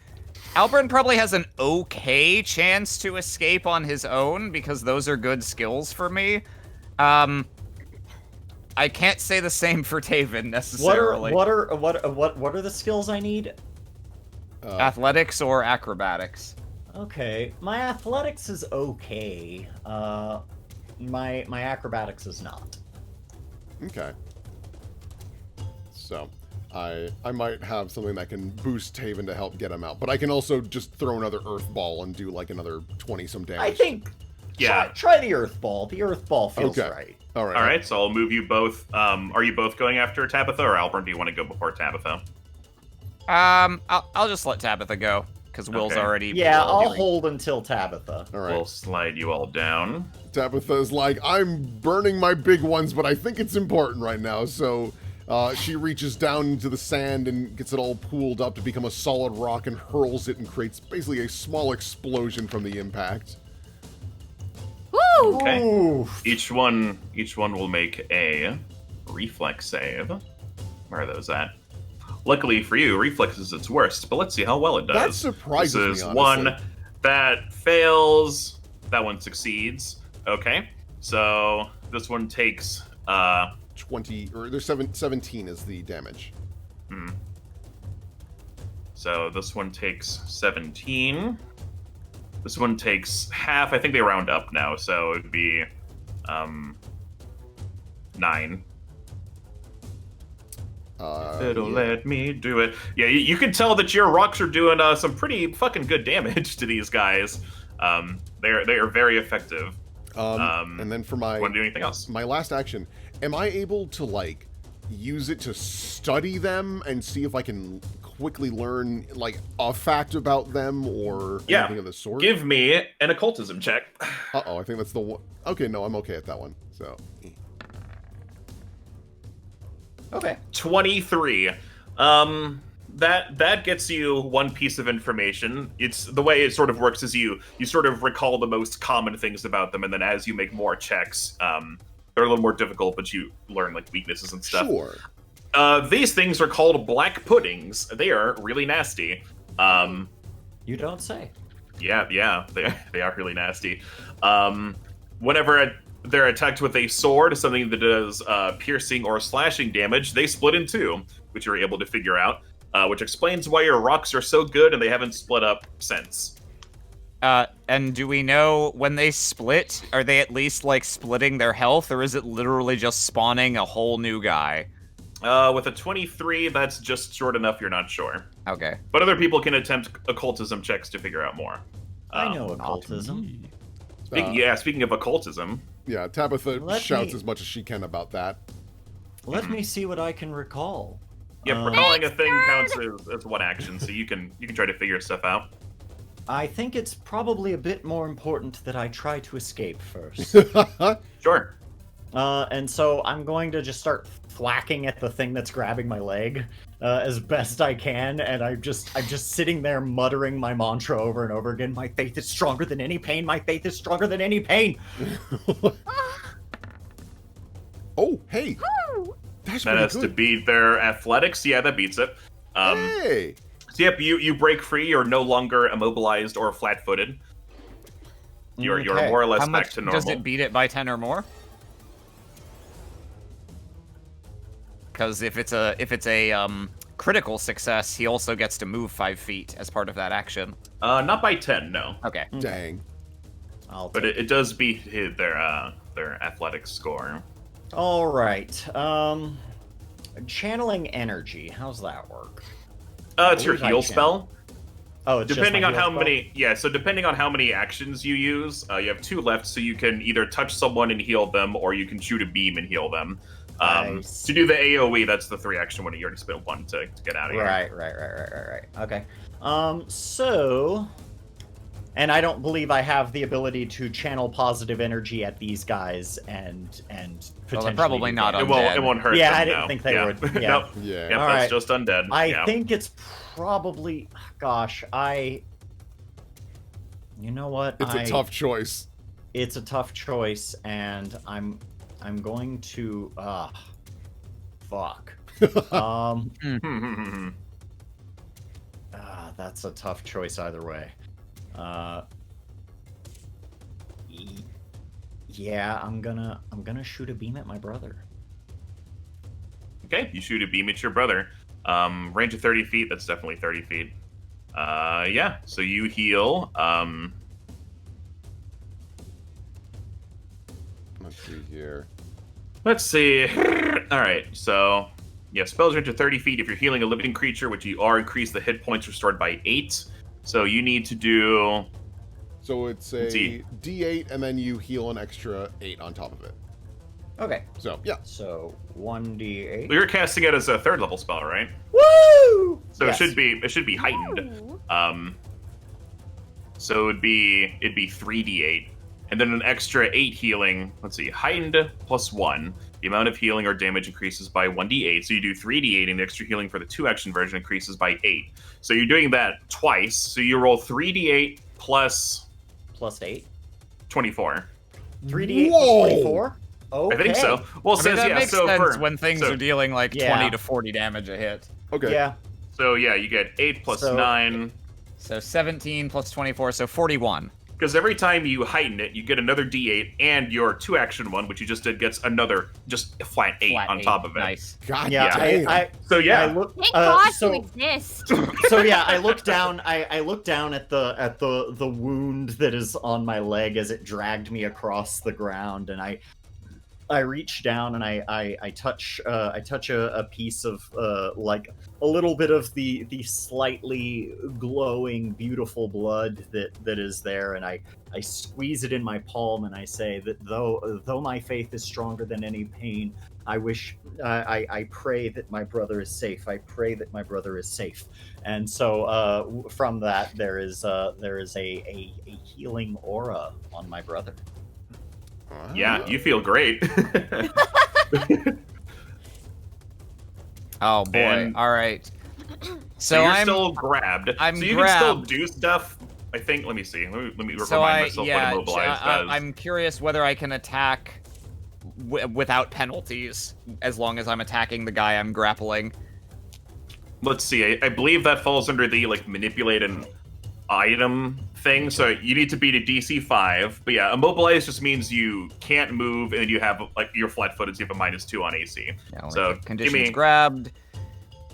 probably has an okay chance to escape on his own because those are good skills for me. I can't say the same for Tavin necessarily. What are the skills I need? Athletics or acrobatics? Okay, my athletics is okay. My acrobatics is not. Okay. So, I might have something that can boost Tavin to help get him out, but I can also just throw another Earth Ball and do like another 20-some damage. I think. Yeah. Try the Earth Ball. The Earth Ball feels Okay. right. All right. All right, so I'll move you both. Are you both going after Tabitha, or Albrin? Do you want to go before Tabitha? I'll just let Tabitha go because Will's Okay. already. Yeah, I'll healing. hold until Tabitha. All right. We'll slide you all down. Tabitha's like, I'm burning my big ones, but I think it's important right now. So she reaches down into the sand and gets it all pooled up to become a solid rock and hurls it and creates basically a small explosion from the impact. Woo! Okay. Oof. Each one will make a reflex save. Where are those at? Luckily for you, reflex is its worst, but let's see how well it does. That surprises This me, is honestly. one that fails. That one succeeds. Okay. So this one takes 20, or there's 17 is the damage. So this one takes 17. This one takes half. I think they round up now, so it'd be 9. It'll Yeah. let me do it. Yeah, you can tell that your rocks are doing some pretty fucking good damage to these guys. They are very effective. And then for my Want to do anything else? my last action, am I able to like use it to study them and see if I can quickly learn like a fact about them or Yeah. anything of the sort? Give me an occultism check. Uh-oh, I think that's the one. Okay, no, I'm okay at that one. So, Okay. 23. That gets you one piece of information. It's the way it sort of works is you sort of recall the most common things about them, and then as you make more checks, they're a little more difficult, but you learn like weaknesses and stuff. sure. These things are called black puddings. They are really nasty. You don't say. Yeah, they are really nasty. Whenever they're attacked with a sword, something that does piercing or slashing damage, they split in two, which you're able to figure out, which explains why your rocks are so good and they haven't split up since. And do we know when they split, are they at least like splitting their health, or is it literally just spawning a whole new guy? With a 23, that's just short enough you're not sure. Okay. But other people can attempt occultism checks to figure out more. I know occultism. Speaking of occultism, Yeah, Tabitha Let shouts me- as much as she can about that. Let me see what I can recall. recalling a thing counts as one action, so you can try to figure stuff out. I think it's probably a bit more important that I try to escape first. Sure. And so I'm going to just start thwacking at the thing that's grabbing my leg as best I can, and I'm just sitting there muttering my mantra over and over again. My faith is stronger than any pain. My faith is stronger than any pain. Oh, hey, Woo! that's That pretty has to good. beat their athletics. Yeah, that beats it. Hey, So yep, you break free. You're no longer immobilized or flat-footed. You're Okay. more or less How back much to normal. does it beat it by 10 or more? Because if it's a critical success, he also gets to move 5 feet as part of that action. Not by 10, no. Okay. dang. But it does beat their athletics score. All right. Channeling energy. How's that work? It's your believe I heal can. spell. Oh, it's Depending just on my how heal many, so depending on how many actions you use, you have 2 left. So you can either touch someone and heal them, or you can shoot a beam and heal them. Nice. To do the AOE, that's the 3 action one. You already spent 1 to get out of spell? here. Right. Okay. So And I don't believe I have the ability to channel positive energy at these guys and potentially. Well, they're probably do not damage. undead. It won't hurt Yeah, them, I didn't no. think they Yeah. would. Yeah. Nope. Yeah. Yep, All that's right. just undead. I yeah. think it's probably. Gosh, You know what? It's a tough choice. It's a tough choice, and I'm going to. Fuck. That's a tough choice either way. Yeah, I'm gonna shoot a beam at my brother. Okay, you shoot a beam at your brother. Range of 30 feet, that's definitely 30 feet. Yeah, so you heal. Let's see here. Let's see. Alright, so yeah, spells range of 30 feet. If you're healing a living creature, which you are, increase the hit points restored by 8. So you need to do. So it's a D8, and then you heal an extra 8 on top of it. Okay. So, yeah. So 1d8. You're casting it as a 3rd level spell, right? Woo! So Yes. it should be heightened. Ooh. So it'd be 3d8, and then an extra 8 healing. Let's see, heightened plus 1. The amount of healing or damage increases by 1d8. So you do 3d8, and the extra healing for the 2-action version increases by 8. So you're doing that twice. So you roll 3d8 plus 8. 24. 3d8 Whoa! plus 24. Okay. I think so. Well, it I mean, says that yeah. makes So sense for, when things so- are dealing like Yeah. 20 to 40 damage a hit. Okay. Yeah. So yeah, you get 8 plus So- 9. So 17 plus 24, so 41. Because every time you heighten it, you get another d8, and your 2-action one, which you just did, gets another just a flat 8 Flat on 8. top of it. Nice. God Yeah. damn. I So yeah, I look. Thank God so you exist. so yeah, I look down. I look down at the wound that is on my leg as it dragged me across the ground, and I reach down and I touch a piece of like a little bit of the slightly glowing beautiful blood that is there, and I squeeze it in my palm, and I say that though my faith is stronger than any pain, I pray that my brother is safe. I pray that my brother is safe. And so from that there is a healing aura on my brother. yeah, you feel great. Oh boy. And- All right. So So you're I'm still grabbed. I'm so you can still grabbed. do stuff. I think. Let me see. Let me so remind I myself yeah, what immobilize does. I'm curious whether I can attack without penalties as long as I'm attacking the guy I'm grappling. Let's see. I believe that falls under the like manipulate an item thing. So you need to beat a DC 5. But yeah, immobilize just means you can't move, and you have like you're flat-footed. So you have a -2 on AC. Yeah, like So, the conditions give me- grabbed.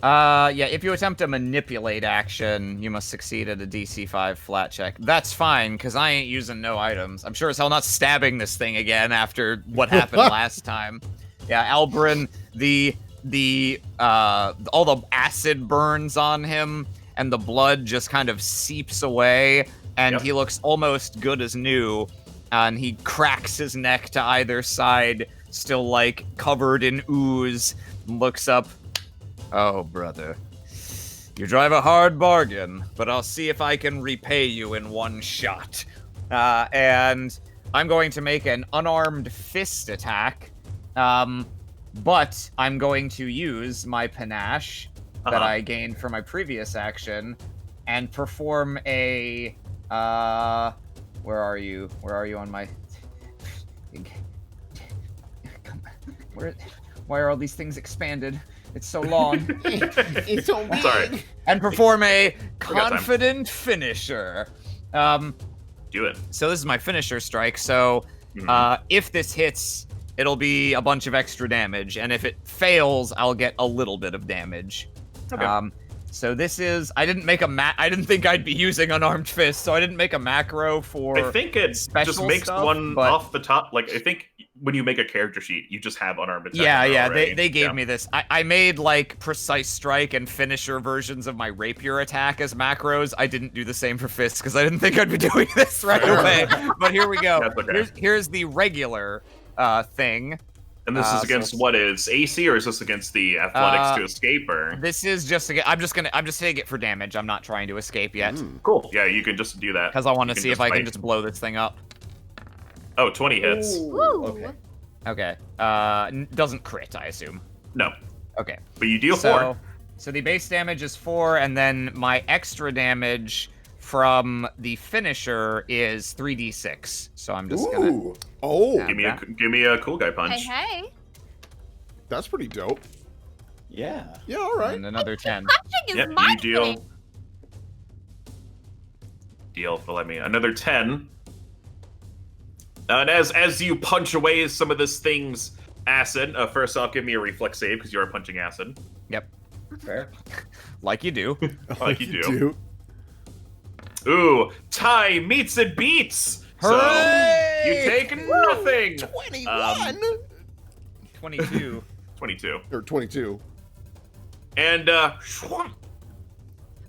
Yeah, if you attempt a manipulate action, you must succeed at a DC 5 flat check. That's fine, because I ain't using no items. I'm sure as hell not stabbing this thing again after what happened last time. Yeah, Albrin, all the acid burns on him, and the blood just kind of seeps away, and Yep. he looks almost good as new, and he cracks his neck to either side, still, like, covered in ooze, looks up. Oh, brother. You drive a hard bargain, but I'll see if I can repay you in one shot. And I'm going to make an unarmed fist attack, but I'm going to use my panache that Uh-huh. I gained from my previous action and perform a... where are you? Where are you on my... Why are all these things expanded? It's so long. It's so weird. Sorry. And perform a got time. confident finisher. Do it. So this is my finisher strike. So Mhm. if this hits, it'll be a bunch of extra damage, and if it fails, I'll get a little bit of damage. Okay. So this is I didn't think I'd be using unarmed fist, so I didn't make a macro for. I think it special just makes stuff, one but- off the top. Like I think when you make a character sheet, you just have unarmed attack. Yeah, in there yeah, already. they gave Yeah. me this. I made like precise strike and finisher versions of my rapier attack as macros. I didn't do the same for fists because I didn't think I'd be doing this right away. But here we go. That's okay. Here's the regular thing. And this is against what is AC, or is this against the athletics to escape, or? This is just I'm just saying it for damage. I'm not trying to escape yet. Cool. Yeah, you can just do that. Because I want to see if I can just blow this thing up. Oh, 20 hits. Ooh. Okay. Doesn't crit, I assume. No. Okay. But you deal 4. So the base damage is 4, and then my extra damage from the finisher is 3d6. So I'm just gonna. Oh. Give me a cool guy punch. Hey. That's pretty dope. Yeah. Yeah, all right. And another 10. Punching is Yep, my you deal. thing. Another 10. And as you punch away some of this thing's acid, first off, give me a reflex save because you are punching acid. Yep. Fair. Like you do. Like you do. Ooh, tie meets and beats. Hooray! So you take nothing. 21. 22. 22. Or 22. And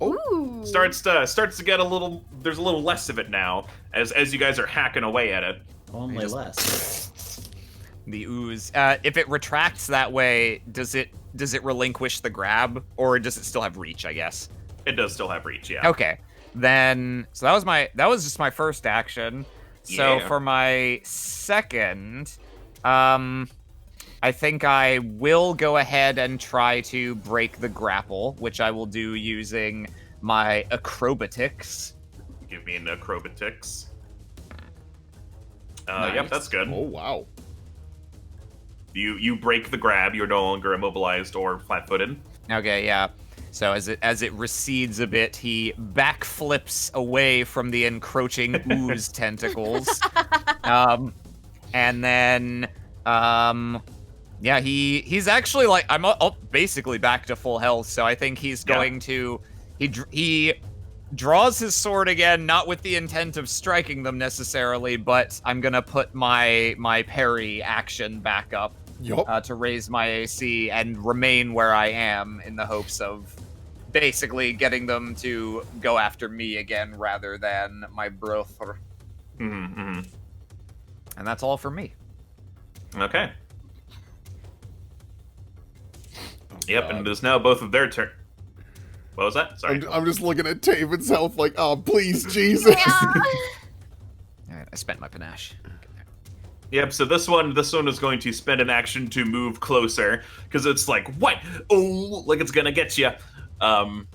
Ooh. starts to get a little. There's a little less of it now as you guys are hacking away at it. Only less. The ooze. If it retracts that way, does it relinquish the grab, or does it still have reach? I guess It does still have reach. Yeah. Okay. Then so that was just my first action. So Yeah. for my second, I think I will go ahead and try to break the grapple, which I will do using my acrobatics. Give me an acrobatics. Nice. Yep, that's good. Oh, wow. You break the grab. You're no longer immobilized or flat-footed. Okay, yeah. So as it recedes a bit, he backflips away from the encroaching ooze tentacles, and then yeah, he's actually like I'm basically back to full health. So I think he's going to he draws his sword again, not with the intent of striking them necessarily, but I'm gonna put my parry action back up. Yup. To raise my AC and remain where I am in the hopes of basically getting them to go after me again rather than my brother. Mm-hmm. And that's all for me. Okay. Oh, Yep, God. and it is now both of their turn. What was that? Sorry. I'm just looking at Tavin's health like, oh, please, Jesus. Yeah. All right, I spent my panache. Yep, so this one is going to spend an action to move closer, because it's like, what? Oh, like it's gonna get you. And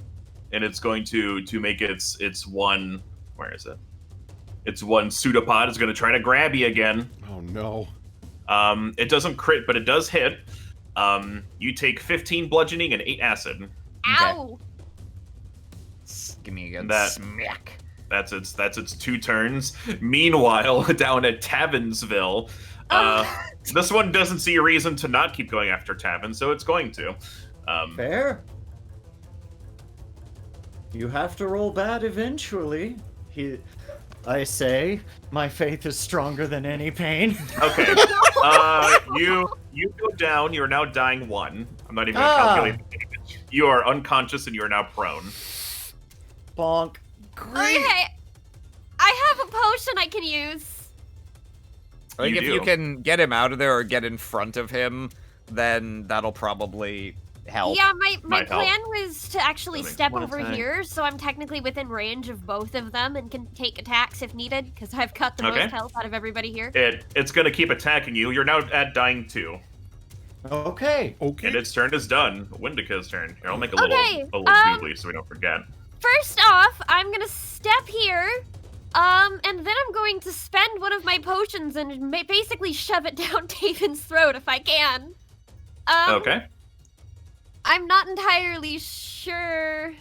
it's going to make its one, where is it? Its one pseudopod is going to try to grab you again. Oh, no. It doesn't crit, but it does hit. You take 15 bludgeoning and 8 acid. Ow. Give me a good That- smack. That's its 2 turns. Meanwhile, down at Tavinsville, this one doesn't see a reason to not keep going after Tavin, so it's going to. Fair. You have to roll bad eventually. I say, my faith is stronger than any pain. Okay. You go down. You are now dying 1. I'm not even going to calculate the damage. You are unconscious and you are now prone. Bonk. Okay. I have a potion I can use. I think You if do. you can get him out of there or get in front of him, then that'll probably help. Yeah, my Might help. plan was to actually Doesn't step one over attack. here, so I'm technically within range of both of them and can take attacks if needed, because I've cut the Okay. most health out of everybody here. It's going to keep attacking you. You're now at dying 2. Okay. Okay. And its turn is done. Wendica's turn. Here, I'll make a Okay, little doobly so we don't forget. First off, I'm gonna step here, and then I'm going to spend one of my potions and basically shove it down Tavin's throat if I can. Okay. I'm not entirely sure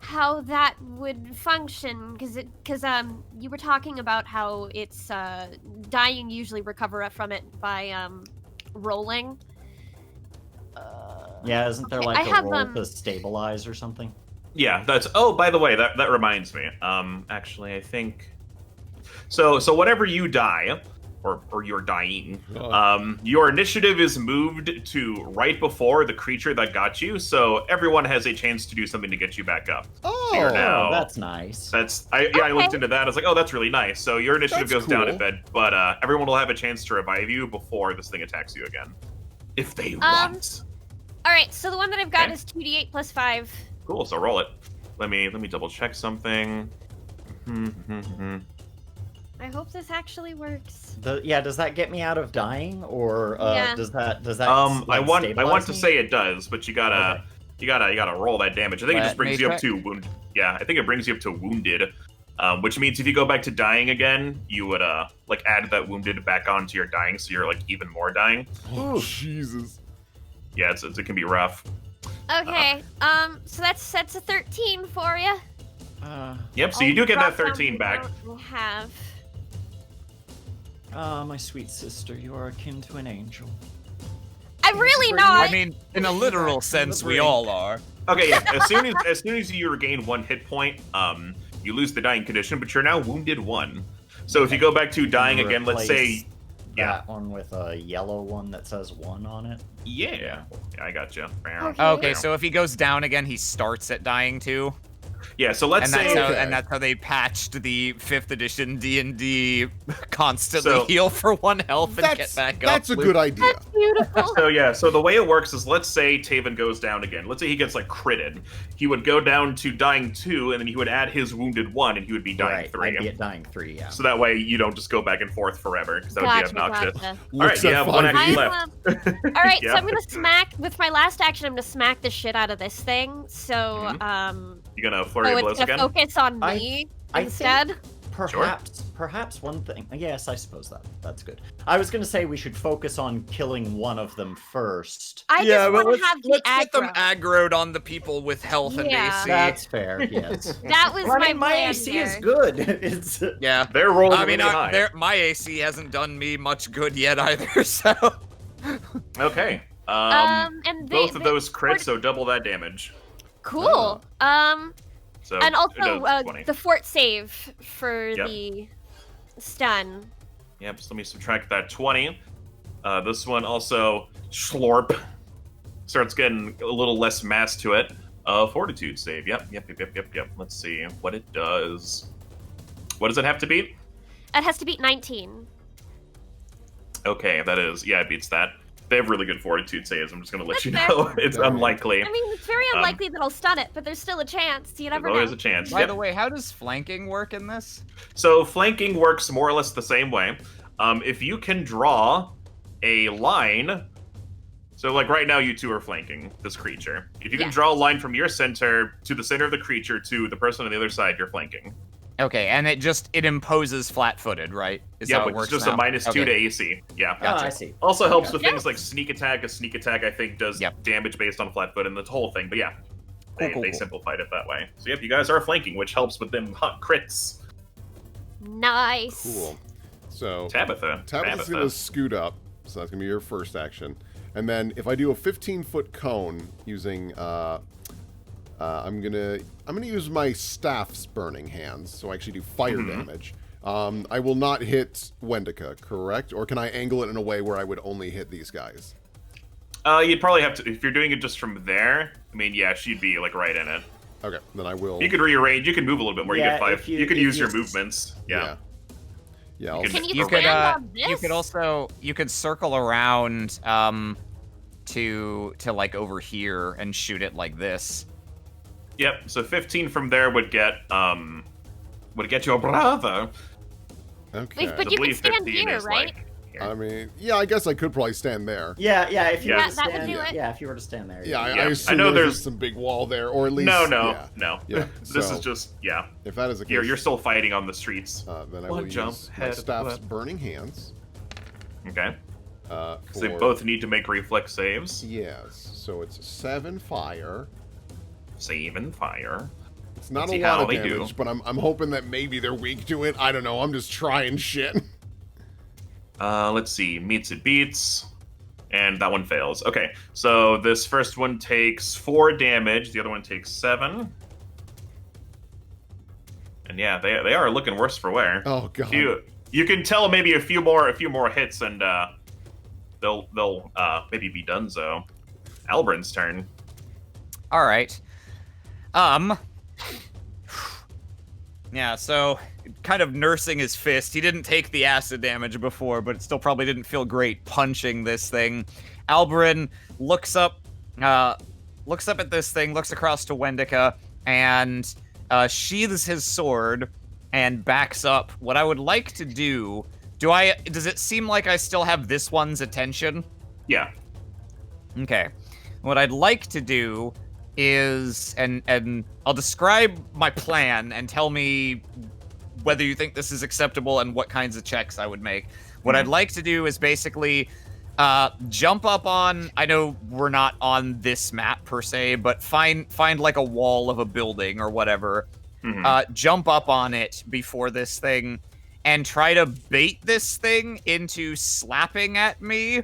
how that would function, because you were talking about how it's dying usually recover from it by rolling. Yeah, isn't there Okay, like I a have, roll to stabilize or something? Yeah, that's. Oh, by the way, that reminds me. Actually, I think. So whenever you die, or you're dying. Your initiative is moved to right before the creature that got you, so everyone has a chance to do something to get you back up. Oh, You're now- that's nice. I looked into that. I was like, oh, that's really nice. So your initiative That's goes down a cool. bit, but everyone will have a chance to revive you before this thing attacks you again, if they want. All right, so the one that I've got Okay. is 2d8 plus 5. Cool. So roll it. Let me double check something. I hope this actually works. Does that get me out of dying, or Yeah. does that? I want stabilize to me? say it does, but you gotta roll that damage. I think it just brings you up Matrix? to wound. Yeah, I think it brings you up to wounded, which means if you go back to dying again, you would like add that wounded back onto your dying, so you're like even more dying. Oh, Jesus. Yeah, it can be rough. Okay, so that's a 13 for you. Yep. So you do get that 13 back. I have. My sweet sister, you are akin to an angel. I'm really bring not. I mean, in a literal sense, we all are. Okay, yeah. As soon as you regain 1 hit point, you lose the dying condition, but you're now wounded 1. So if you go back to dying again, let's say, That one with a yellow one that says 1 on it. yeah, I got you. Okay. Okay, so if he goes down again, he starts at dying too. Yeah, so let's And say that's how they patched the 5th edition D&D constantly So- heal for 1 health and get back up. That's a with- good idea. That's beautiful. So the way it works is, let's say Tavin goes down again. Let's say he gets like critted. He would go down to dying 2, and then he would add his wounded 1, and he would be dying Right, 3. I'd be at dying 3, yeah. So that way you don't just go back and forth forever, because that would be obnoxious. Gotcha. All right, Looks you at have 1 5. action I'm, left. All right, Yeah. so I'm gonna smack with my last action. I'm gonna smack the shit out of this thing. So, You gonna flurry of it's blows gonna again? focus on I- me I instead. Perhaps one thing. Yes, I suppose that's good. I was gonna say we should focus on killing one of them first. I Yeah, just but want to have the let's get them aggro. aggroed on the people with health and Yeah. AC. That's fair. Yes. That was I my mean, my plan AC here. is good. It's Yeah. They're rolling I mean, really high. my AC hasn't done me much good yet either, so... Okay. And Both of those crits, fort- so double that damage. cool. So And it also does 20. the fort save for Yep. the stun. Yep, so let me subtract that 20. This one also, slorp, starts getting a little less mass to it. Fortitude save, yep. Let's see what it does. What does it have to beat? It has to beat 19. Okay, that is, yeah, it beats that. They have really good fortitude saves, I'm just gonna let That's you fair. know. It's Alright. unlikely. I mean, it's very unlikely that I'll stun it, but there's still a chance. You never There's know. always a chance. By Yep. the way, how does flanking work in this? So flanking works more or less the same way. If you can draw a line, so like right now you two are flanking this creature. If you can Yeah. draw a line from your center to the center of the creature to the person on the other side, you're flanking. Okay, and it imposes flat-footed, right? Is Yeah, how but it works it's just now? a -2 Okay. to AC. Yeah. Oh, I see. Also helps with Yeah. things like sneak attack. A sneak attack, I think, does Yep. damage based on flat foot and the whole thing. But yeah, they Cool. simplified it that way. So yep, you guys are flanking, which helps with them hot crits. Nice. Cool. So Tabitha. Tabitha's gonna scoot up, so that's gonna be your first action. And then if I do a 15-foot cone using, I'm gonna use my staff's burning hands, so I actually do fire damage. I will not hit Wendica, correct? Or can I angle it in a way where I would only hit these guys? You'd probably have to, if you're doing it just from there. I mean, yeah, she'd be like right in it. Okay, then I will. You could rearrange. You could move a little bit more. Yeah, you get 5. if You, you- could if use you your movements. Yeah. Yeah. I'll, Can you You stand could on this? you could also circle around to like over here and shoot it like this. Yep. So 15 from there would get your brother. okay. Wait, but I you can believe stand 15 here, is right? like. I mean, yeah, I guess I could probably stand there. Yeah. If you Yeah. were to That would stand, do it. yeah, if you were to stand there. Yeah, I Yeah, assume I know there's there's- just some big wall there, or at least No. Yeah. This So- is just If that is the case, You're still fighting on the streets. then I One will jump, use my head, staff's flip. burning hands. Okay. For, So they both need to make reflex saves. Yes, so it's 7 fire. Save and fire. It's not Let's a see lot how of they damage, do. but I'm hoping that maybe they're weak to it. I don't know. I'm just trying shit. Let's see. Meets it beats. And that one fails. Okay, so this first one takes 4 damage. The other one takes 7. And yeah, they are looking worse for wear. Oh god. If You can tell maybe a few more hits, and they'll maybe be done. So, Albrin's turn. All right. Yeah, so kind of nursing his fist. He didn't take the acid damage before, but it still probably didn't feel great punching this thing. Albrin looks up at this thing, looks across to Wendica, and sheathes his sword and backs up. What I would like to do, does it seem like I still have this one's attention? Yeah. Okay. What I'd like to do is, and I'll describe my plan and tell me whether you think this is acceptable and what kinds of checks I would make. What I'd like to do is basically jump up on, I know we're not on this map per se, but find like a wall of a building or whatever, jump up on it before this thing and try to bait this thing into slapping at me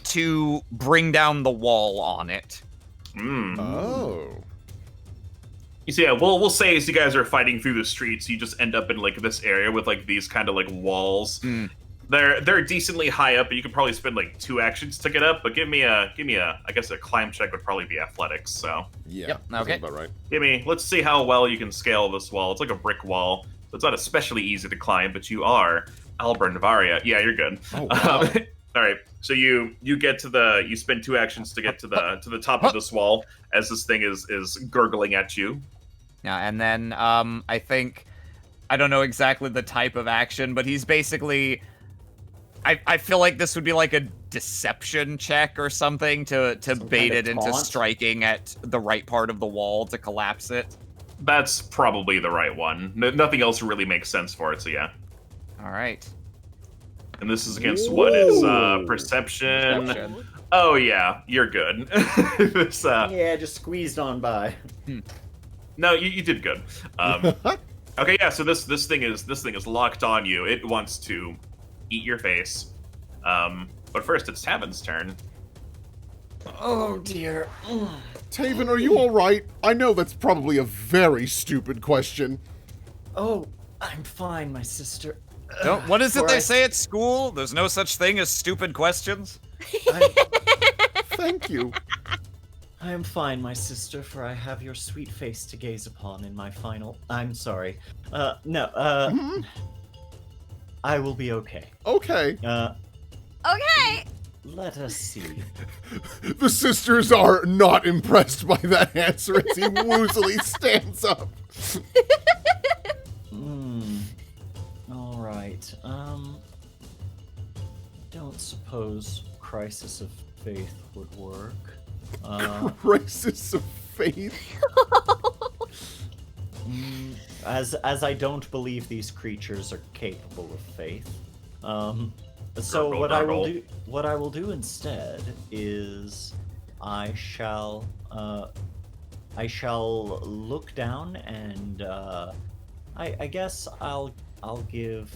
to bring down the wall on it. Oh. You see, yeah, we'll say as you guys are fighting through the streets, you just end up in like this area with like these kind of like walls. They're decently high up, but you could probably spend like 2 actions to get up. But give me a I guess a climb check would probably be athletics. So Yeah. Yep, That's okay. about right. let's see how well you can scale this wall. It's like a brick wall, so it's not especially easy to climb. But you are Albrin Varia. Yeah, you're good. Oh, wow. All right, so you get to you spend 2 actions to get to the top of this wall as this thing is gurgling at you. Yeah, and then I think, I don't know exactly the type of action, but he's basically, I feel like this would be like a deception check or something to bait kind of it into taunt? striking at the right part of the wall to collapse it. That's probably the right one. Nothing else really makes sense for it, so yeah. All right. And this is against what is Ooh. perception. Perception. Oh yeah, you're good. This, Yeah, just squeezed on by. no, you did good. Okay, yeah. So this thing is locked on you. It wants to eat your face. But first, it's Tavin's turn. Oh dear. Tavin, are you all right? I know that's probably a very stupid question. Oh, I'm fine, my sister. What is it For they I- say at school? There's no such thing as stupid questions? Thank you. I am fine, my sister, for I have your sweet face to gaze upon in my final. I'm sorry. I will be okay. Okay. Okay. Let us see. The sisters are not impressed by that answer as he woozily stands up. All right. Don't suppose crisis of faith would work. Crisis of faith. As I don't believe these creatures are capable of faith. So Gurgle, what gurgle. I will do instead is I shall look down and I guess I'll give.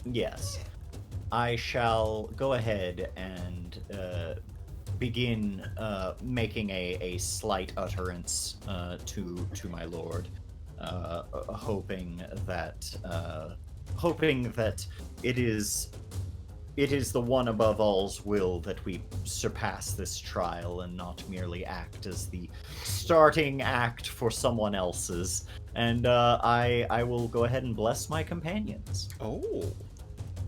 Yes, I shall go ahead and begin making a slight utterance to my lord, hoping that it is the one above all's will that we surpass this trial and not merely act as the starting act for someone else's. And I will go ahead and bless my companions. Oh.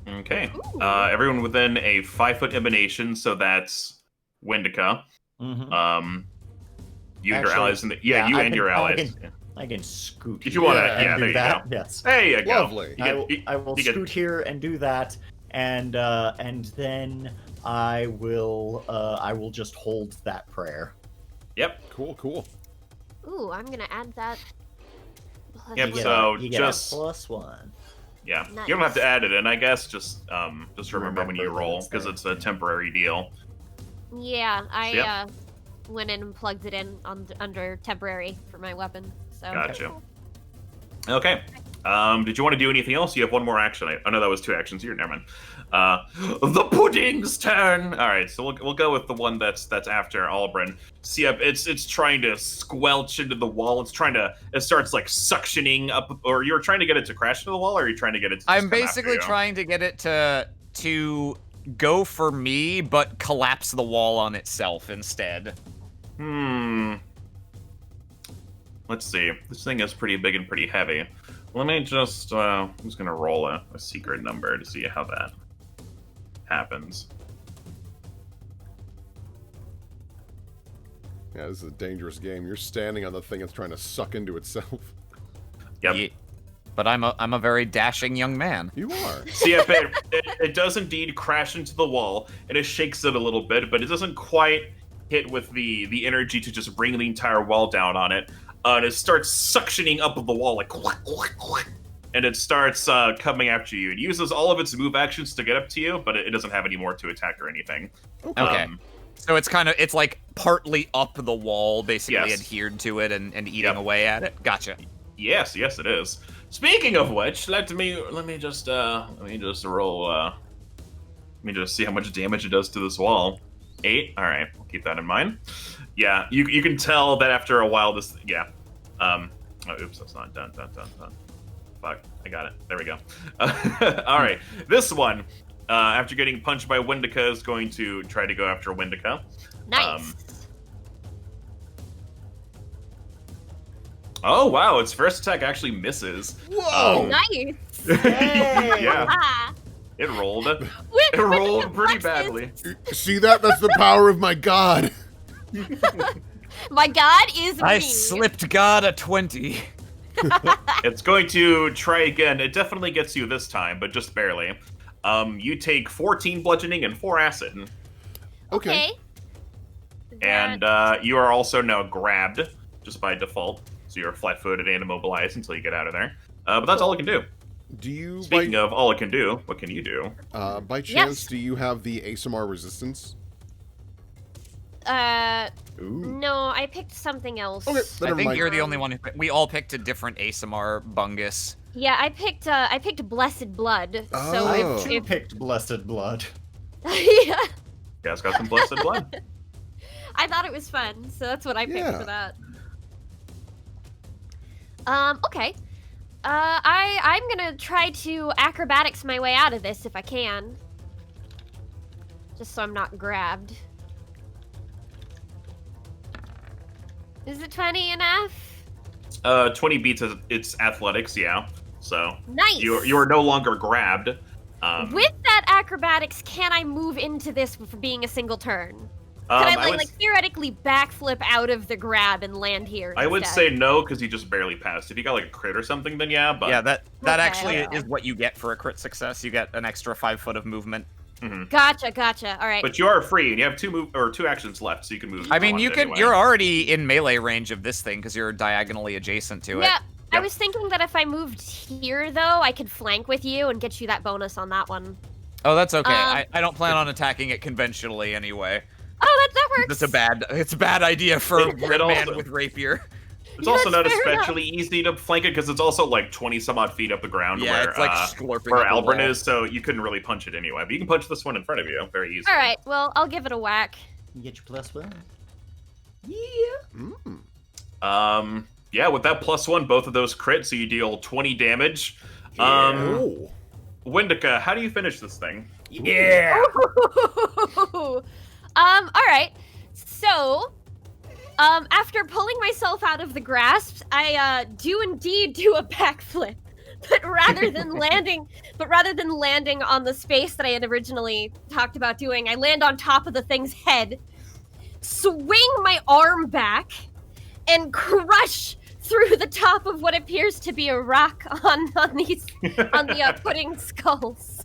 Okay. Everyone within a 5-foot emanation, so that's Wendica. Mm-hmm. You and your Actually, allies, you I and can- your allies. I can scoot If you here wanna- and yeah, do there you that. go. Yes. There you go. Lovely. I will you get- scoot here and do that, and then I will just hold that prayer. Yep. Cool. Ooh, I'm gonna add that. Yep, You get so you get just- a +1. Yeah. Nice. You don't have to add it in, I guess. Just remember when you Remember that roll, it's because there. it's a temporary deal. Yeah, I Yep. went in and plugged it in under temporary for my weapon. So Gotcha. Okay. Did you want to do anything else? You have one more action. Oh no, that was 2 actions. Never mind. The pudding's turn. All right, so we'll go with the one that's after Albrin. See, it's trying to squelch into the wall. It starts like suctioning up. Or you're trying to get it to crash into the wall, or are you trying to get it to? I'm basically trying to get it to go for me, but collapse the wall on itself instead. Let's see. This thing is pretty big and pretty heavy. Let me just, I'm just gonna roll a secret number to see how that happens. Yeah, this is a dangerous game. You're standing on the thing that's trying to suck into itself. Yep. Yeah, but I'm a very dashing young man. You are. See, it does indeed crash into the wall, and it shakes it a little bit, but it doesn't quite hit with the energy to just bring the entire wall down on it. And it starts suctioning up the wall, like, and it starts coming after you. It uses all of its move actions to get up to you, but it doesn't have any more to attack or anything. Okay. So it's like partly up the wall, basically Yes. adhered to it and eating away at it. Gotcha. Yes, it is. Speaking of which, let me just roll. Let me just see how much damage it does to this wall. 8. All right, we'll keep that in mind. Yeah, you can tell that after a while this. Yeah. Oh, oops, that's not done. Fuck, I got it. There we go. All right, this one, after getting punched by Wendica, is going to try to go after Wendica. Nice. Oh wow, its first attack actually misses. Whoa! Nice. Yeah, Ah. it rolled. With- It with rolled the pretty flexes. badly. See that? That's the power of my god. My god is I me. slipped God a 20. It's going to try again. It definitely gets you this time, but just barely. You take 14 bludgeoning and 4 acid. Okay. And you are also now grabbed, just by default. So you're flat-footed and immobilized until you get out of there. But that's all it can do. Do you, Speaking of all it can do, what can you do? by chance, Yes. do you have the ASMR resistance? Ooh. No, I picked something else. Okay, I never think mind. you're the only one who. We all picked a different ASMR bungus. Yeah, I picked Blessed Blood. Oh. So I if, too picked Blessed Blood. yeah, You guys got some blessed blood. I thought it was fun, so that's what I picked Yeah. for that. Okay. I'm gonna try to acrobatics my way out of this if I can. Just so I'm not grabbed. Is it 20 enough? 20 beats its athletics, yeah. So Nice. you are no longer grabbed. With that acrobatics, can I move into this for being a single turn? Can I like theoretically backflip out of the grab and land here? I would instead? say no, because you just barely passed. If you got like a crit or something, then yeah, but Yeah, that Okay, actually okay. is what you get for a crit success. You get an extra 5 foot of movement. Gotcha. All right. But you are free, and you have 2 actions left, so you can move. I mean, you can. Anyway. You're already in melee range of this thing because you're diagonally adjacent to it. Yeah, I Yep. was thinking that if I moved here, though, I could flank with you and get you that bonus on that one. Oh, that's okay. Um, I don't plan on attacking it conventionally anyway. Oh, that works. It's a bad idea for a It man also- with rapier. It's also That's not fair enough. especially easy to flank it because it's also like 20 some odd feet up the ground Yeah, where it's like slurping where up the Albrin wall. is, so you couldn't really punch it anyway. But you can punch this one in front of you very easily. All right. Well, I'll give it a whack. You get your +1. Yeah, with that +1, both of those crit, so you deal 20 damage. Oh. Wendica, how do you finish this thing? Yeah. All right. So, after pulling myself out of the grasp, I do indeed do a backflip. But rather than landing on the space that I had originally talked about doing, I land on top of the thing's head, swing my arm back, and crush through the top of what appears to be a rock on the pudding skulls.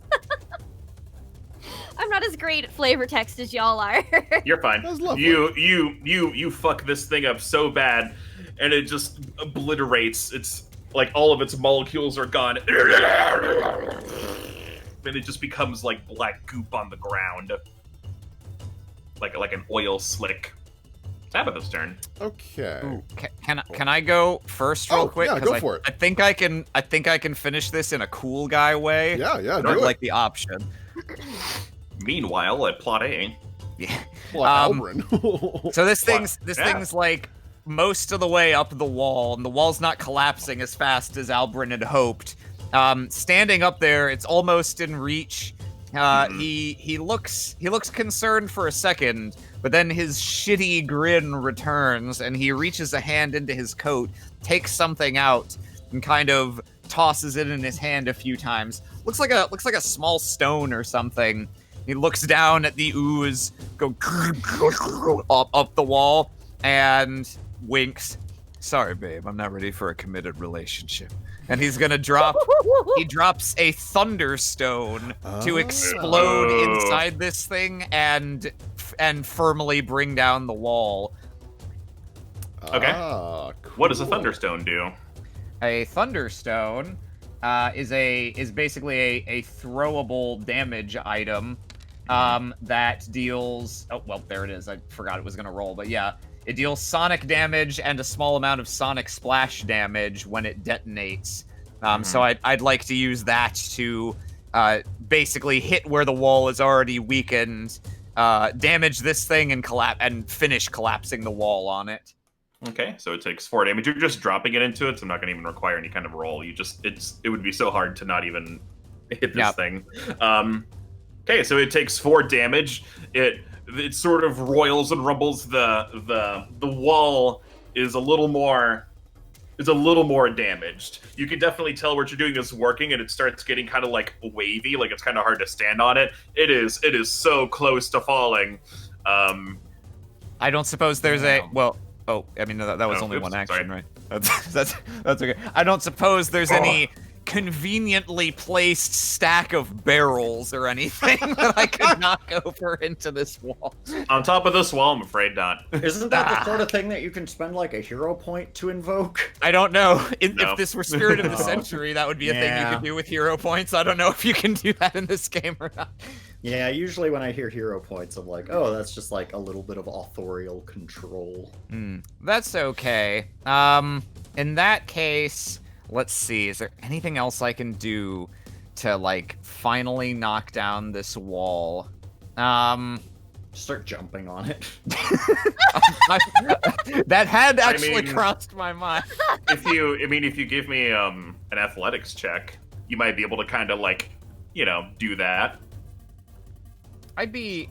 I'm not as great at flavor text as y'all are. You're fine. That was lovely. You fuck this thing up so bad, and it just obliterates. It's like all of its molecules are gone, and it just becomes like black goop on the ground, like an oil slick. Tabitha's turn. Okay. Ooh, can I go first real quick? Yeah, 'Cause go for it. I think I can finish this in a cool guy way. Yeah, I do it. like the option. Meanwhile, at plot A. Yeah. Like Albrin. So this thing's like most of the way up the wall, and the wall's not collapsing as fast as Albrin had hoped. Standing up there, it's almost in reach. He looks concerned for a second, but then his shitty grin returns, and he reaches a hand into his coat, takes something out, and kind of tosses it in his hand a few times. Looks like a small stone or something. He looks down at the ooze, go up the wall, and winks. Sorry, babe, I'm not ready for a committed relationship. And he's gonna he drops a thunderstone to explode inside this thing and firmly bring down the wall. Okay. Cool. What does a thunderstone do? A thunderstone is basically a throwable damage item that deals. Oh well, there it is. I forgot it was gonna roll, but yeah, it deals sonic damage and a small amount of sonic splash damage when it detonates. So I'd like to use that to basically hit where the wall is already weakened, damage this thing and finish collapsing the wall on it. Okay, so it takes 4 damage. You're just dropping it into it, so I'm not going to even require any kind of roll. It would be so hard to not even hit this thing. Okay, so it takes 4 damage. It sort of roils and rumbles. The wall is a little more damaged. You can definitely tell what you're doing is working, and it starts getting kind of like wavy, like it's kind of hard to stand on it. It is so close to falling. I don't suppose there's Oh, I mean that was only one action, sorry. right? That's okay. I don't suppose there's any conveniently placed stack of barrels or anything that I could knock over into this wall. On top of this wall, I'm afraid not. Isn't that the sort of thing that you can spend like a hero point to invoke? I don't know. No. If this were Spirit of the Century, that would be a thing you could do with hero points. I don't know if you can do that in this game or not. Yeah, usually when I hear hero points, I'm like, oh, that's just like a little bit of authorial control. That's okay. In that case, let's see. Is there anything else I can do to like finally knock down this wall? Start jumping on it. That had actually crossed my mind. If you give me an athletics check, you might be able to kind of like, do that. I'd be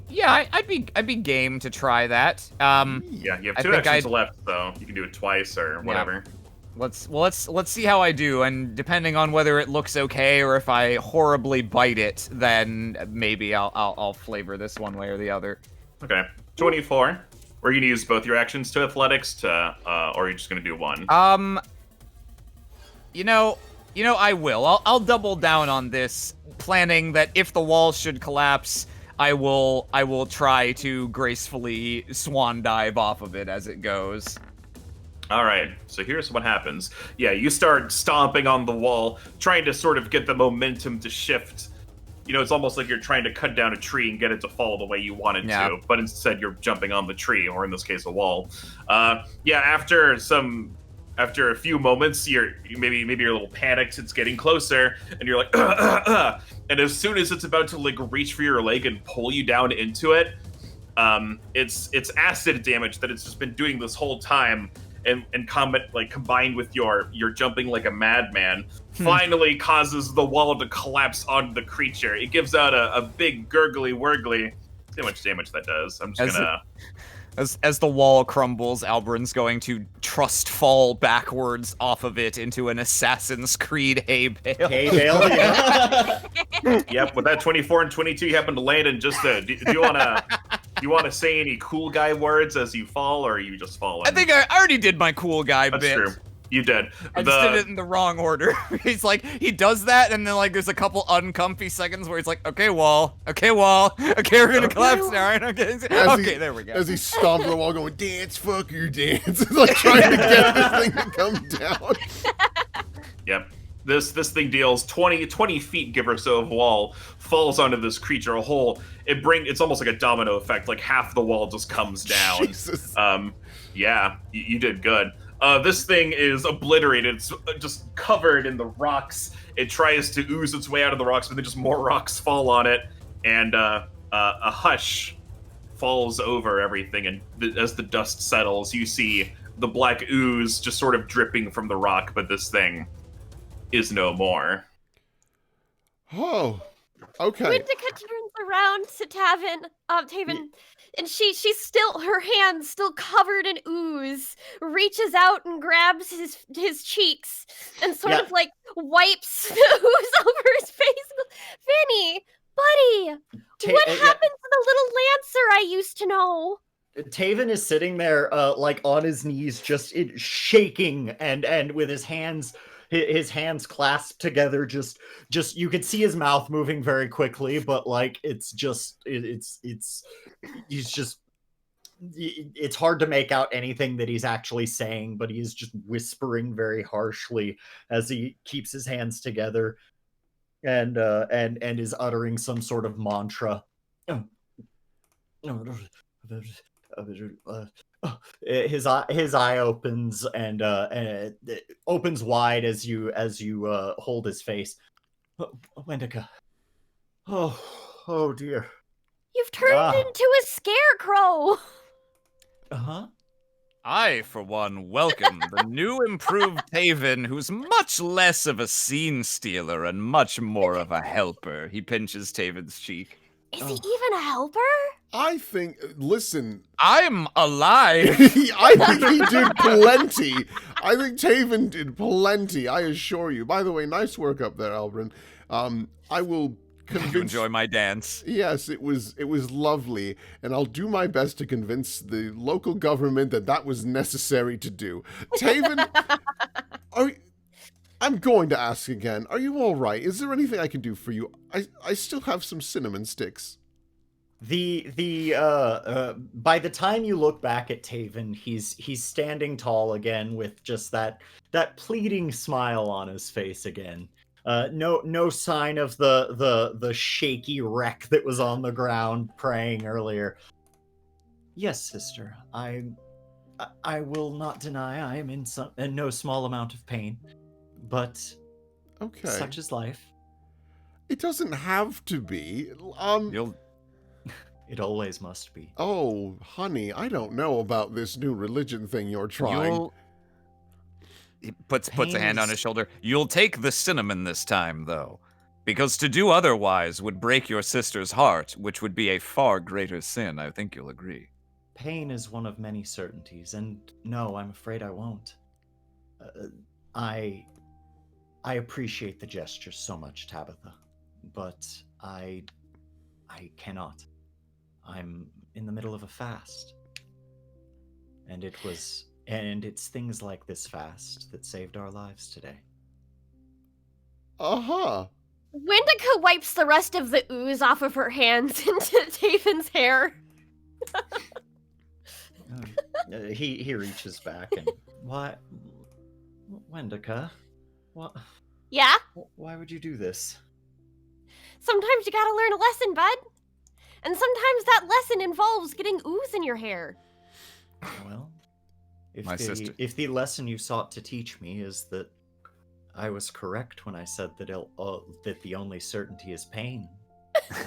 game to try that. Yeah, you have 2 actions left, so you can do it twice or whatever. Let's see how I do, and depending on whether it looks okay or if I horribly bite it, then maybe I'll flavor this one way or the other. Okay, 24. We're gonna use both your actions to athletics or are you just gonna do one? I will. I'll double down on this, planning that if the wall should collapse, I will try to gracefully swan dive off of it as it goes. All right, so here's what happens. Yeah, you start stomping on the wall, trying to sort of get the momentum to shift. It's almost like you're trying to cut down a tree and get it to fall the way you want it to, but instead you're jumping on the tree, or in this case, a wall. After a few moments, maybe you're a little panicked. It's getting closer, and you're like, and as soon as it's about to like reach for your leg and pull you down into it, it's acid damage that it's just been doing this whole time, and combined with your jumping like a madman, finally causes the wall to collapse onto the creature. It gives out a big gurgly wurgly. See how much damage that does. I'm just gonna. As the wall crumbles, Albrin's going to trust fall backwards off of it into an Assassin's Creed hay bale. Hay bale, yeah. Yep, with that 24 and 22, you happen to land in just do you want to say any cool guy words as you fall, or are you just falling? I think I already did my cool guy That's bit. True. You did. I just did it in the wrong order. He's like, he does that, and then like there's a couple uncomfy seconds where he's like, okay, wall, okay, we're gonna collapse now, right? Okay, there we go. As he stomps the wall going, dance, fucker, dance. Like trying to get this thing to come down. Yep. This thing deals 20 feet, give or so, of wall, falls onto this creature it's almost like a domino effect, like half the wall just comes down. Jesus. Yeah, you did good. This thing is obliterated. It's just covered in the rocks. It tries to ooze its way out of the rocks, but then just more rocks fall on it, and a hush falls over everything. And as the dust settles, you see the black ooze just sort of dripping from the rock, but this thing is no more. Oh, okay. Wendica turns around to Tavin, and she's still, her hand still covered in ooze, reaches out and grabs his cheeks and sort of like wipes the ooze over his face. Vinny, buddy, what happened to the little lancer I used to know? Tavin is sitting there, like on his knees, just shaking, and with his hands clasped together. Just you could see his mouth moving very quickly, but like it's hard to make out anything that he's actually saying. But he's just whispering very harshly as he keeps his hands together, and is uttering some sort of mantra. His eye opens and it opens wide as you hold his face. Wendica. Oh dear. You've turned into a scarecrow. Uh-huh. I, for one, welcome the new improved Tavin, who's much less of a scene stealer and much more of a helper. He pinches Tavin's cheek. Is he even a helper? I think, listen. I'm alive! I think he did plenty. I think Tavin did plenty, I assure you. By the way, nice work up there, Albrin. I will convince... You enjoy my dance? Yes, it was lovely, and I'll do my best to convince the local government that was necessary to do. Tavin, I'm going to ask again. Are you all right? Is there anything I can do for you? I still have some cinnamon sticks. By the time you look back at Tavin, he's standing tall again with just that pleading smile on his face again. No sign of the shaky wreck that was on the ground praying earlier. Yes, sister, I will not deny I am in no small amount of pain, but okay, such is life. It doesn't have to be. It always must be. Oh, honey, I don't know about this new religion thing you're trying. He puts a hand on his shoulder. You'll take the cinnamon this time, though, because to do otherwise would break your sister's heart, which would be a far greater sin. I think you'll agree. Pain is one of many certainties, and no, I'm afraid I won't. I appreciate the gesture so much, Tabitha, but I cannot. I'm in the middle of a fast. And it's things like this fast that saved our lives today. Uh-huh. Wendica wipes the rest of the ooze off of her hands into Tavin's hair. He reaches back and... Why... Wendica? What? Yeah? Why would you do this? Sometimes you gotta learn a lesson, bud. And sometimes that lesson involves getting ooze in your hair. Well, if the lesson you sought to teach me is that I was correct when I said that that the only certainty is pain,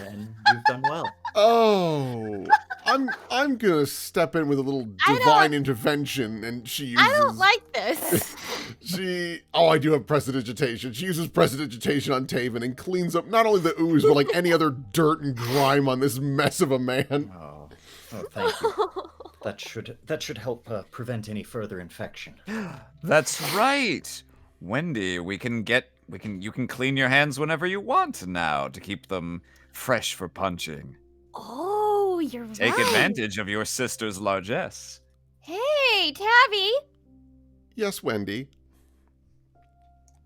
then you've done well. Oh, I'm gonna step in with a little divine intervention, and she uses... I don't like this. I do have prestidigitation. She uses prestidigitation on Tavin and cleans up not only the ooze, but like any other dirt and grime on this mess of a man. Oh thank you. That should help prevent any further infection. That's right. Wendy, you can clean your hands whenever you want now to keep them fresh for punching. Oh, you're right. Take advantage of your sister's largesse. Hey, Tabby. Yes, Wendy.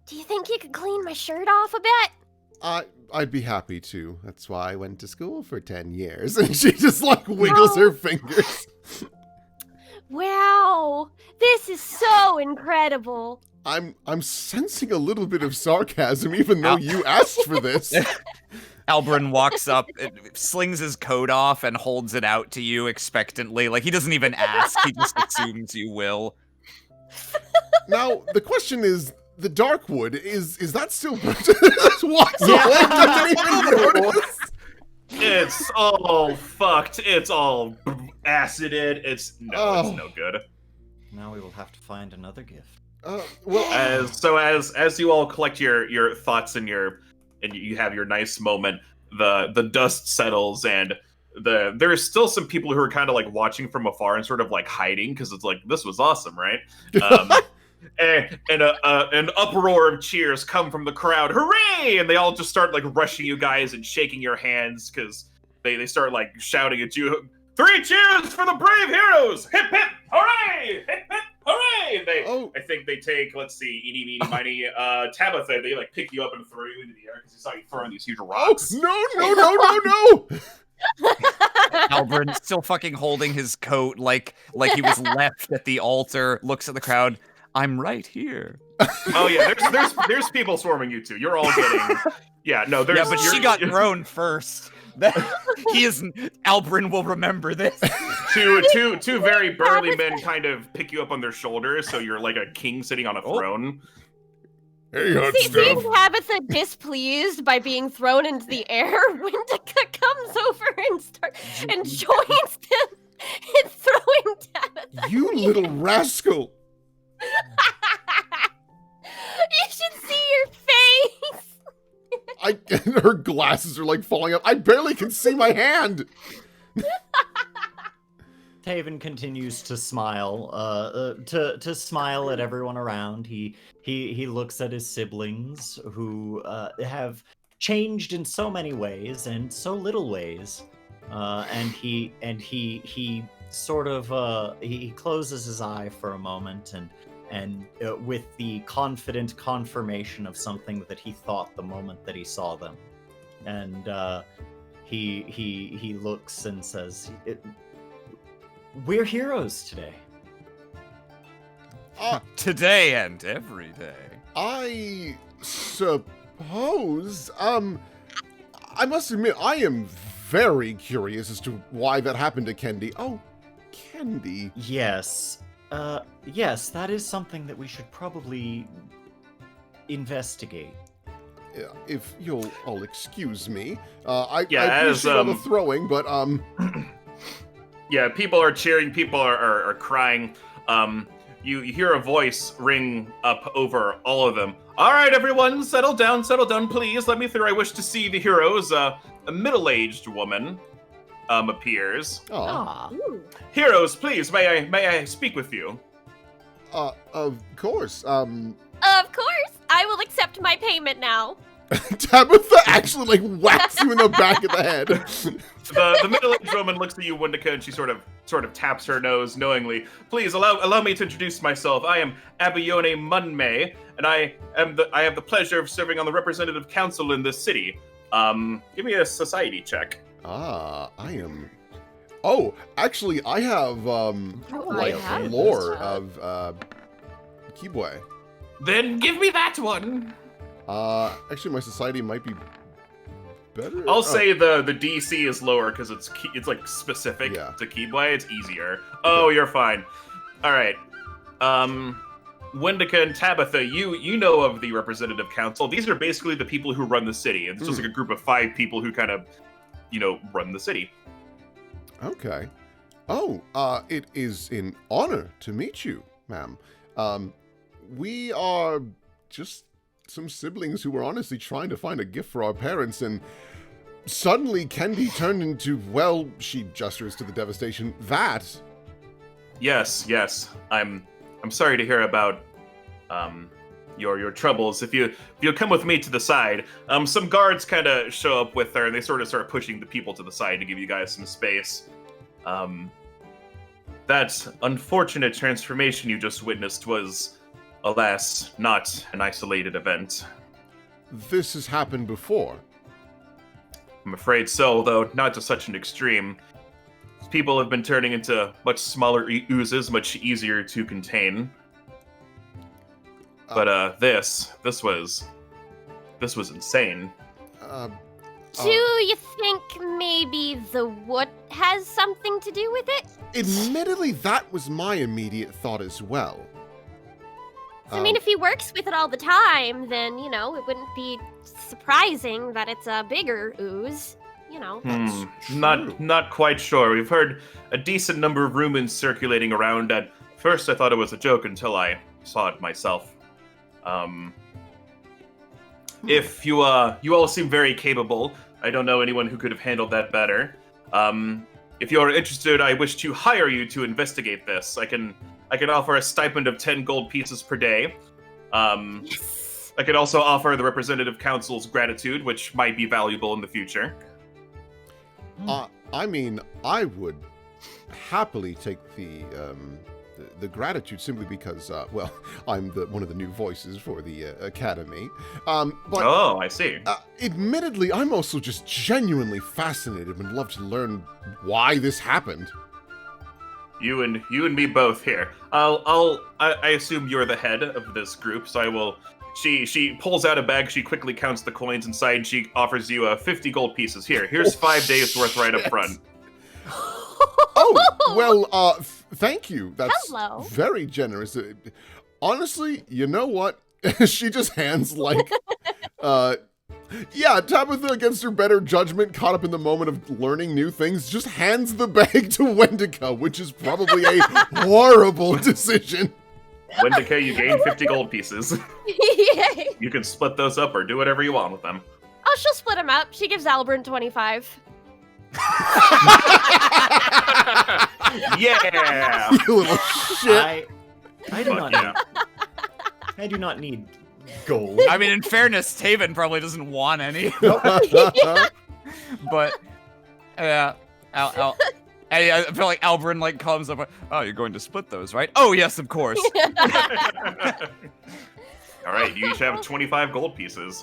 Do you think you could clean my shirt off a bit? I'd be happy to. That's why I went to school for 10 years. And she just like wiggles her fingers. Wow, this is so incredible. I'm sensing a little bit of sarcasm, even though you asked for this. Albrin walks up, slings his coat off, and holds it out to you expectantly. Like, he doesn't even ask, he just assumes you will. Now, the question is, the Darkwood, is that still... Just walks away, doesn't even notice. It's all fucked. It's all acided. It's no good. Now we will have to find another gift. As you all collect your thoughts and you have your nice moment, the dust settles and there's still some people who are kind of like watching from afar and sort of like hiding because it's like, this was awesome, right? And an uproar of cheers come from the crowd. Hooray! And they all just start like rushing you guys and shaking your hands because they start like shouting at you. 3 cheers for the brave heroes! Hip hip! Hooray! Hip hip! Hooray! I think they take, let's see, eeny, meeny, miny, Tabitha, they like pick you up and throw you into the air because they saw you throwing these huge rocks. No! Albrin, still fucking holding his coat like he was left at the altar, looks at the crowd. I'm right here. Oh yeah, there's people swarming you too. You're all getting... Yeah, no, there's... Yeah, but she got thrown first. Albrin will remember this. Two very burly men kind of pick you up on their shoulders, so you're like a king sitting on a throne. Hey, hot Seeing stuff. Tabitha displeased by being thrown into the air, Wendica comes over and joins them in throwing Tabitha. You little rascal. You should see your face. Her glasses are like falling up. I barely can see my hand. Tavin continues to smile, to smile at everyone around. He looks at his siblings who have changed in so many ways and so little ways, and he sort of he closes his eye for a moment and with the confident confirmation of something that he thought the moment that he saw them, and he looks and says, "We're heroes today." Today and every day. I suppose. I must admit, I am very curious as to why that happened to Kendi. Oh, Kendi. Yes. Yes, that is something that we should probably investigate. Yeah, if you'll all excuse me. I Yeah, appreciate all the throwing, but Yeah, people are cheering, people are crying. You hear a voice ring up over all of them. All right, everyone, settle down, please. Let me through. I wish to see the heroes. A middle-aged woman appears. Aw. Heroes, please, may I speak with you? Of course. Of course, I will accept my payment now. Tabitha actually like whacks you in the back of the head. The middle-aged woman looks at you, Wendica, and she sort of taps her nose knowingly. Please allow me to introduce myself. I am Abione Munme, and I have the pleasure of serving on the representative council in this city. Give me a society check. I am. Oh, actually, I have I have lore this of Kibwe. Then give me that one. Actually, my society might be better. I'll say the DC is lower because it's like specific Yeah. to Kibwe. It's easier. Oh, you're fine. All right. Wendica and Tabitha, you know of the representative council. These are basically the people who run the city. It's just like a group of 5 people who kind of, run the city. Okay. Oh, it is an honor to meet you, ma'am. We are just some siblings who were honestly trying to find a gift for our parents, and suddenly Kendi turned into, well, she gestures to the devastation, that. Yes. I'm sorry to hear about your troubles. If you'll come with me to the side, some guards kind of show up with her, and they sort of start pushing the people to the side to give you guys some space. That unfortunate transformation you just witnessed was, alas, not an isolated event. This has happened before. I'm afraid so, though not to such an extreme. People have been turning into much smaller oozes, much easier to contain. But this was insane. Do you think maybe the wood has something to do with it? Admittedly, that was my immediate thought as well. I mean, if he works with it all the time, then, you know, it wouldn't be surprising that it's a bigger ooze. You know. Not quite sure. We've heard a decent number of rumors circulating around. At first, I thought it was a joke until I saw it myself. If you all seem very capable, I don't know anyone who could have handled that better. If you are interested, I wish to hire you to investigate this. I can offer a stipend of 10 gold pieces per day. Yes. I could also offer the representative council's gratitude, which might be valuable in the future. I mean, I would happily take the gratitude simply because, well, I'm one of the new voices for the academy. But oh, I see. Admittedly, I'm also just genuinely fascinated and would love to learn why this happened. You and me both here. I assume you're the head of this group, so I will. She pulls out a bag. She quickly counts the coins inside. And she offers you 50 gold pieces. Here's 5 days worth right up front. Oh, well, thank you. That's Hello. very generous. Honestly, you know what? She just hands like, yeah, Tabitha, against her better judgment, caught up in the moment of learning new things, just hands the bag to Wendica, which is probably a horrible decision. Wendica, you gain 50 gold pieces. Yay. You can split those up or do whatever you want with them. Oh, she'll split them up. She gives Albrin 25. Yeah! You little shit. I do not yeah. need. I do not need gold. I mean, in fairness, Tavin probably doesn't want any. But, yeah. I feel like Albrin like comes up. Oh, you're going to split those, right? Oh, yes, of course. All right, you each have 25 gold pieces.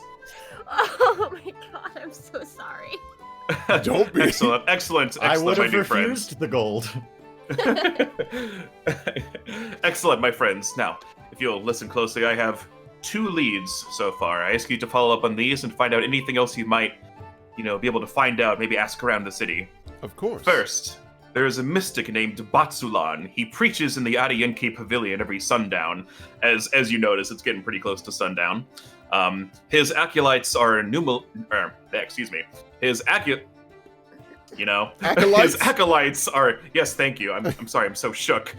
Oh my god, I'm so sorry. Don't be. Excellent, I would my have new friends. refused the gold. Excellent, my friends. Now, if you'll listen closely, I have 2 leads so far. I ask you to follow up on these and find out anything else you might, be able to find out, maybe ask around the city. Of course. First, there is a mystic named Batulan. He preaches in the Arienke Pavilion every sundown. As you notice, it's getting pretty close to sundown. His acolytes are His Acolytes? His acolytes are. Yes, thank you. I'm sorry. I'm so shook.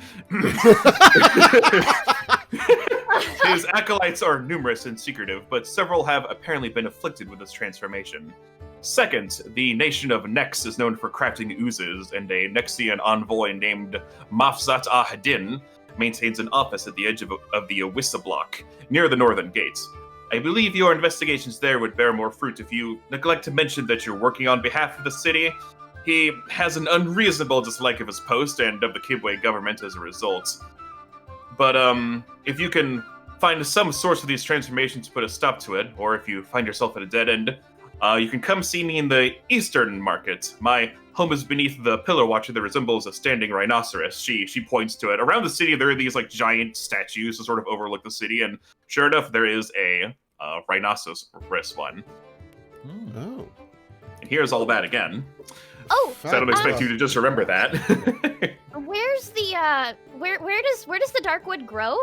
His acolytes are numerous and secretive, but several have apparently been afflicted with this transformation. Second, the nation of Nex is known for crafting oozes, and a Nexian envoy named Mafzat Ahadin maintains an office at the edge of the Awissa block, near the northern gates. I believe your investigations there would bear more fruit if you neglect to mention that you're working on behalf of the city. He has an unreasonable dislike of his post and of the Kibwe government as a result. But if you can find some source of these transformations to put a stop to it, or if you find yourself at a dead end, you can come see me in the Eastern Market. My home is beneath the pillar watcher that resembles a standing rhinoceros. She points to it. Around the city, there are these giant statues to sort of overlook the city, and sure enough, there is a rhinoceros one. Oh. And here's all that again. Oh, So I don't expect you to just remember that. where's the where does the dark wood grow?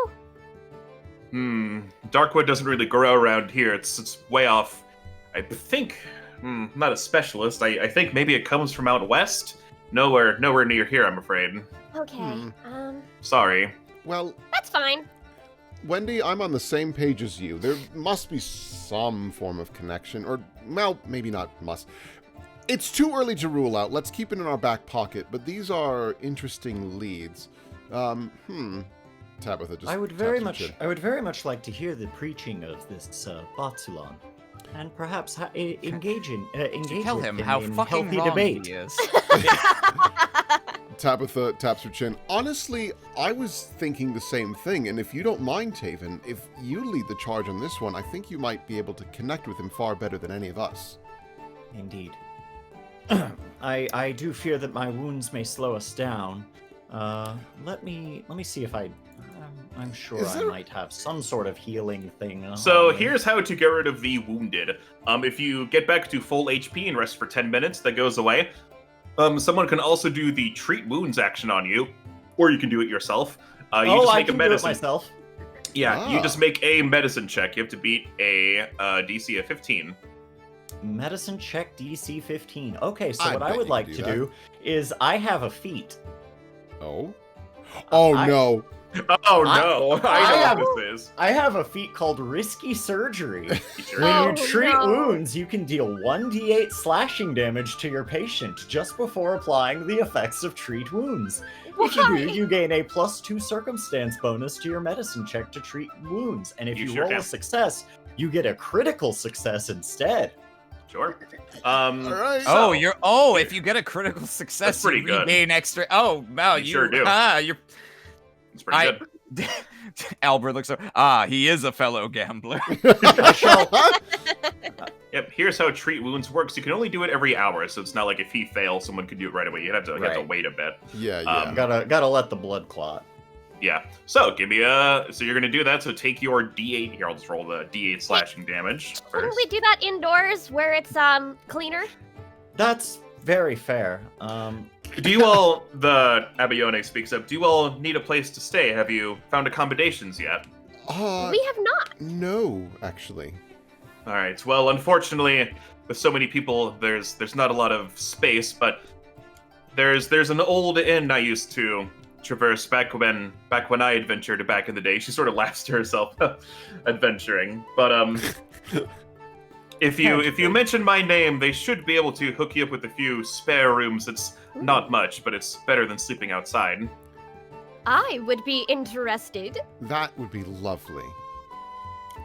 Darkwood doesn't really grow around here. It's way off. I think, I'm not a specialist. I think maybe it comes from out west. Nowhere near here, I'm afraid. Okay. Sorry. Well, That's fine. Wendy, I'm on the same page as you. There must be some form of connection, or, well, maybe not must. It's too early to rule out. Let's keep it in our back pocket, but these are interesting leads. Tabitha just I would very taps her much chin. like to hear the preaching of this Batulan, and perhaps engage Tell with him him how in fucking healthy wrong debate. he is. Tabitha taps her chin. Honestly, I was thinking the same thing, and if you don't mind, Tavin, if you lead the charge on this one, I think you might be able to connect with him far better than any of us. Indeed. I do fear that my wounds may slow us down. Let me see if I I'm sure Is I there- might have some sort of healing thing. So on me. here's how to get rid of the wounded. If you get back to full HP and rest for 10 minutes, that goes away. Someone can also do the treat wounds action on you, or you can do it yourself. You Oh, just I make can a do it medicine. myself. Yeah, you Ah. just make a medicine check. You have to beat a DC of 15. Medicine check DC 15. Okay, so I what I bet would you like can to do that. do is I have a feat. Oh? Oh, I- no. Oh no, I know have- what this is. I have a feat called Risky Surgery. You sure When do. you Oh, treat no. wounds, you can deal 1d8 slashing damage to your patient just before applying the effects of treat wounds. If you Why? do, you gain a +2 circumstance bonus to your medicine check to treat wounds. And if You you sure roll can. a success, you get a critical success instead. Sure. All right. So- If you get a critical success, pretty you good. regain extra. Oh, wow, You sure do. You're. It's pretty I- good. Albert looks over. He is a fellow gambler. Yep, here's how treat wounds works. You can only do it every hour, so it's not like if he fails, someone could do it right away. You'd have to Right. wait a bit. Yeah, yeah. Gotta let the blood clot. Yeah. So give me a. So you're gonna do that. So take your D8 here. I'll just roll the D8 slashing damage Couldn't first. we do that indoors where it's cleaner? That's very fair. Do you all? The Abione speaks up. Do you all need a place to stay? Have you found accommodations yet? We have not. No, actually. All right. Well, unfortunately, with so many people, there's not a lot of space. But there's an old inn I used to traverse back when I adventured back in the day. She sort of laughs to herself, adventuring. But if you mention my name, they should be able to hook you up with a few spare rooms. It's not much, but it's better than sleeping outside. I would be interested. That would be lovely.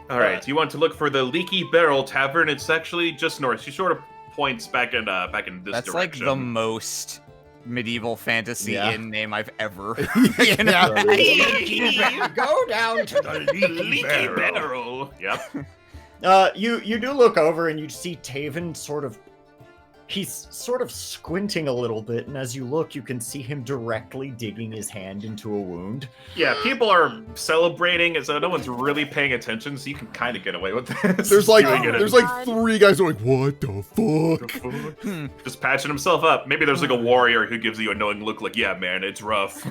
All right, you want to look for the Leaky Barrel Tavern? It's actually just north. She sort of points back in this That's like direction. the most medieval fantasy Yeah. inn name I've ever. Yeah. Go down to the Leaky Barrel. Yep. You do look over and you see Tavin he's sort of squinting a little bit, and as you look, you can see him directly digging his hand into a wound. Yeah, people are celebrating, so no one's really paying attention, so you can kind of get away with this. There's like Doing it there's in- like 3 guys going, what the fuck? just patching himself up. Maybe there's like a warrior who gives you a knowing look, like, yeah, man, it's rough.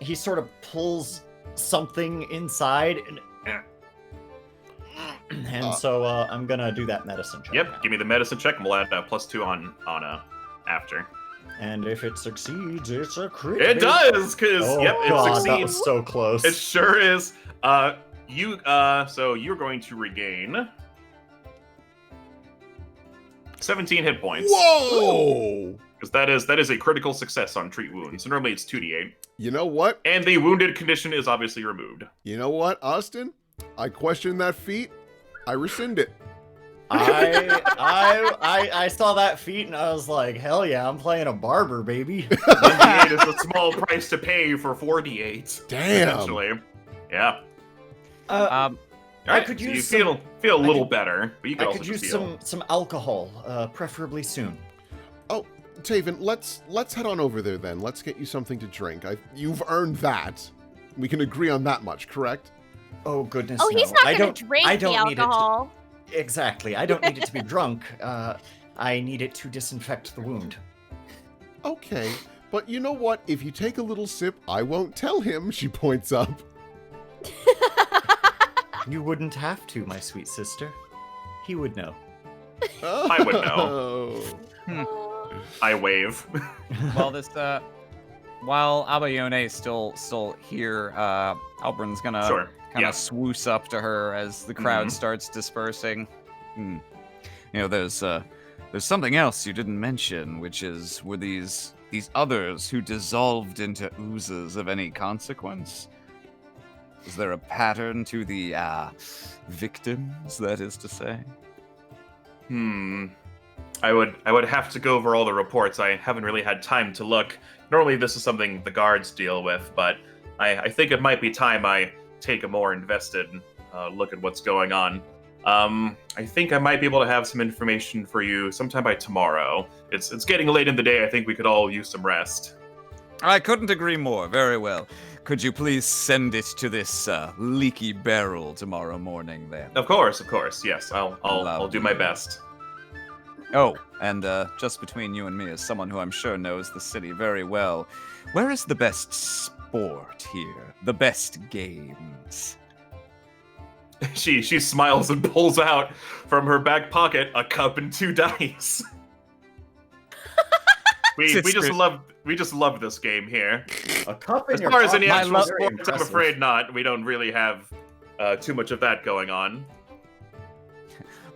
He sort of pulls something inside, and so I'm gonna do that medicine check. Yep, give me the medicine check, and we'll add +2 on after. And if it succeeds, it's a crit. It does, because Oh yep, it god, that succeeds. was so close. It sure is. So you're going to regain 17 hit points. Whoa! Because that is a critical success on treat wounds. So normally it's 2d8. You know what? And the wounded condition is obviously removed. You know what, Austin? I question that feat. I rescind it. I saw that feat and I was like, hell yeah, I'm playing a barber, baby. 1d8 is a small price to pay for 4d8. Damn. Essentially. Yeah. I Alright, could so use you feel a little better, but you I can also could just use heal. some alcohol, preferably soon. Oh, Tavin, let's head on over there then. Let's get you something to drink. You've earned that. We can agree on that much, correct? Oh goodness. Oh, no. he's not I gonna don't, drink I the don't need it to- alcohol. Exactly. I don't need it to be drunk. I need it to disinfect the wound. Okay, but you know what? If you take a little sip, I won't tell him, she points up. You wouldn't have to, my sweet sister. He would know. I would know. Oh. I wave. Well, while Abayone is still here, Albrin's gonna Sure. kind Yeah. of swoosh up to her as the crowd starts dispersing. You know, there's something else you didn't mention, which were these others who dissolved into oozes of any consequence? Is there a pattern to the victims, that is to say? I would have to go over all the reports. I haven't really had time to look. Normally this is something the guards deal with, but I think it might be time I take a more invested look at what's going on. I think I might be able to have some information for you sometime by tomorrow. It's getting late in the day. I think we could all use some rest. I couldn't agree more. Very well. Could you please send it to this leaky barrel tomorrow morning, then? Of course. Yes, I'll do my best. Oh, and just between you and me, as someone who I'm sure knows the city very well, where is the best sport here? The best games? She smiles and pulls out from her back pocket a cup and 2 dice. we just love this game here. A cup in As your far as pocket. any actual Very sports, I'm impressive. afraid not. We don't really have too much of that going on.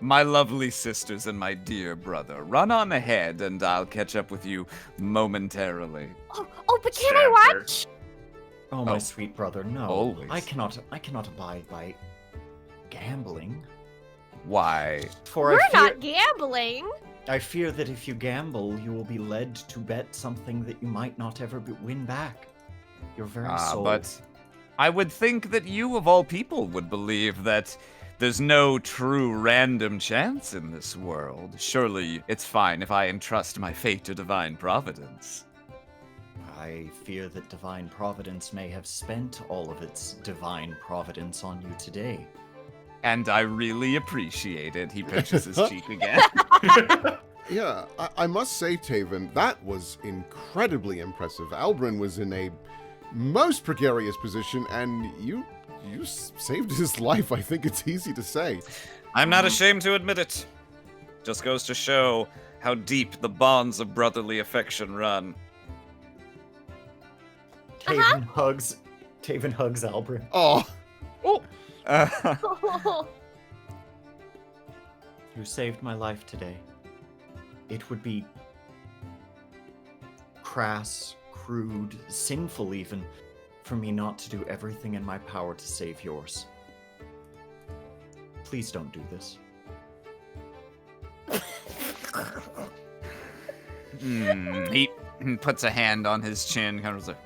My lovely sisters and my dear brother, run on ahead and I'll catch up with you momentarily. Oh, but can I Standard. watch? Oh, my Oh. sweet brother, no. Always. I cannot abide by gambling. Why? For We're I fear, not gambling. I fear that if you gamble, you will be led to bet something that you might not ever win back. Your very soul. But I would think that you, of all people, would believe that there's no true random chance in this world. Surely it's fine if I entrust my fate to divine providence. I fear that divine providence may have spent all of its divine providence on you today. And I really appreciate it. He pinches his cheek again. Yeah, I must say, Tavin, that was incredibly impressive. Albrin was in a most precarious position, and you saved his life. I think it's easy to say. I'm not ashamed to admit it. Just goes to show how deep the bonds of brotherly affection run. Taven hugs Albrin. Oh, You saved my life today. It would be crass, crude, sinful even, for me not to do everything in my power to save yours. Please don't do this. He puts a hand on his chin, kind of like,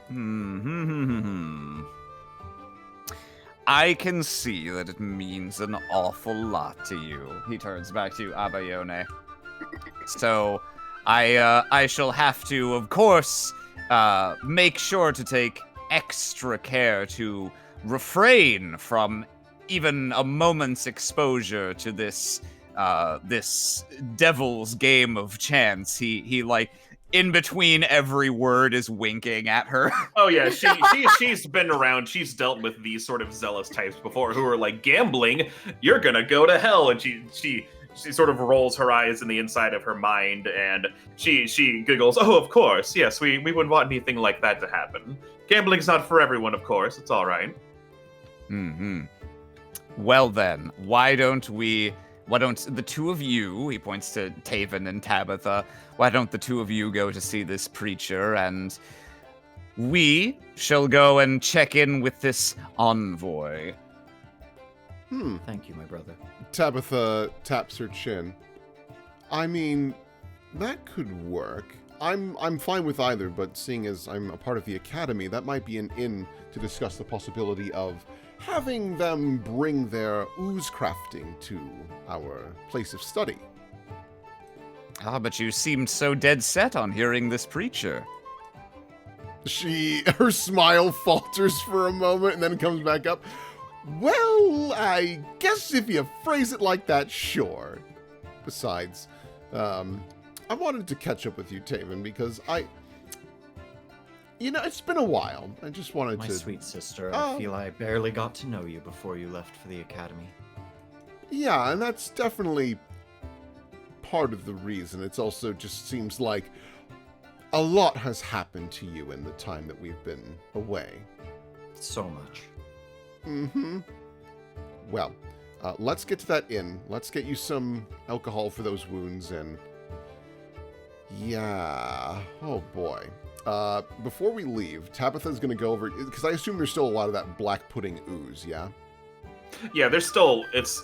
I can see that it means an awful lot to you. He turns back to Abayone. So, I shall have to, of course, make sure to take extra care to refrain from even a moment's exposure to this devil's game of chance. He like, in between every word is winking at her. Oh yeah, she's been around. She's dealt with these sort of zealous types before who are like, gambling, you're gonna go to hell. And she sort of rolls her eyes in the inside of her mind, and she giggles. Oh, of course, yes, we wouldn't want anything like that to happen. Gambling's not for everyone, of course. It's all right. Well then, why don't the two of you, he points to Tavin and Tabitha, why don't the two of you go to see this preacher, and we shall go and check in with this envoy. Thank you, my brother. Tabitha taps her chin. I mean, that could work. I'm fine with either, but seeing as I'm a part of the academy, that might be an in to discuss the possibility of having them bring their ooze crafting to our place of study. Ah, but you seemed so dead set on hearing this preacher. Her smile falters for a moment and then comes back up. Well, I guess if you phrase it like that, sure. Besides, I wanted to catch up with you, Tavin, because it's been a while. I just wanted My to... sweet sister, I feel I barely got to know you before you left for the academy. Yeah, and that's definitely part of the reason. It's also just seems like a lot has happened to you in the time that we've been away. So much. Well, let's get to that inn. Let's get you some alcohol for those wounds, and... Yeah... Oh, boy. Before we leave, Tabitha's gonna go over... Because I assume there's still a lot of that black pudding ooze, yeah? Yeah, there's still it's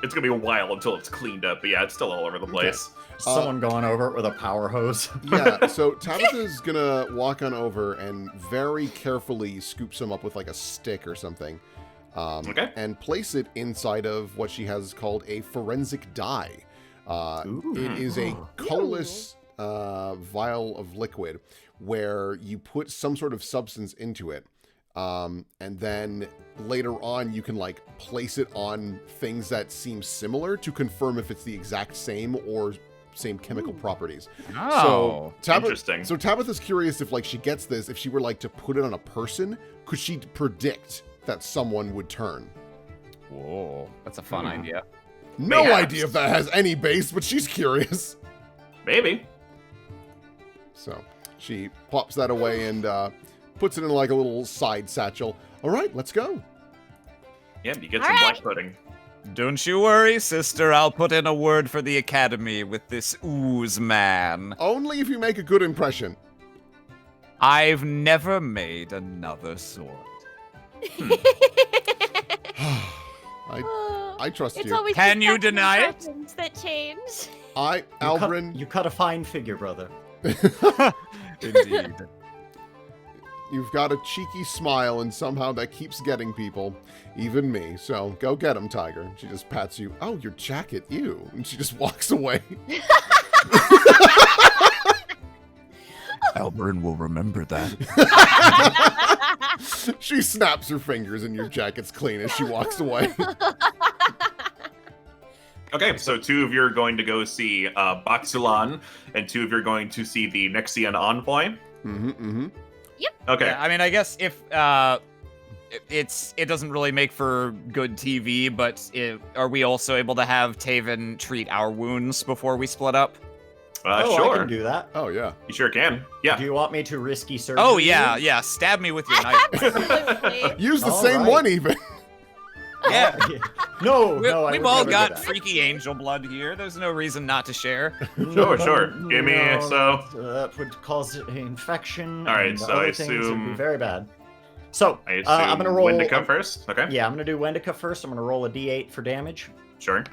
gonna be a while until it's cleaned up, but yeah, it's still all over the place. Someone going over it with a power hose. Yeah, so Tabitha's gonna walk on over and very carefully scoop some up with like a stick or something. Okay. And place it inside of what she has called a forensic dye. It is a colorless vial of liquid where you put some sort of substance into it, And then later on, you can like place it on things that seem similar to confirm if it's the exact same or same chemical properties. Oh, Interesting. So Tabitha's curious if like she gets this, if she were like to put it on a person, could she predict that someone would turn? whoa, that's a fun idea. No Mayhaps. idea if that has any base, but she's curious. Maybe. So she pops that away and puts it in like a little side satchel. All right, let's go. Yeah, you get All some right. black pudding. Don't you worry, sister. I'll put in a word for the academy with this ooze man. Only if you make a good impression. I've never made another sword. I trust It's you. always Can the you second deny it? impressions that change. Albrin, You cut a fine figure, brother. Indeed. you've got a cheeky smile, and somehow that keeps getting people, even me. So go get him, Tiger. She just pats you. Oh, your jacket, ew. And she just walks away. Albrin will remember that. She snaps her fingers, and your jacket's clean as she walks away. Okay, so 2 of you are going to go see Batulan, and 2 of you are going to see the Nexian Envoy. Okay. Yeah, I mean, I guess if it doesn't really make for good TV, but are we also able to have Tavin treat our wounds before we split up? Sure. I can do that. Oh, yeah. You sure can. Yeah. Do you want me to risky surgery? Oh yeah, stab me with your knife. Absolutely. Use the All same right. one, even. Yeah. No, We, no, I we've would all never do got that. freaky angel blood here. There's no reason not to share. Sure. Give me, so- that would cause infection. All right, and so other I things. It would be assume- very bad. So I assume I'm gonna roll. Wendica first. Okay. Yeah, I'm gonna do Wendica first. I'm gonna roll a d8 for damage. Sure.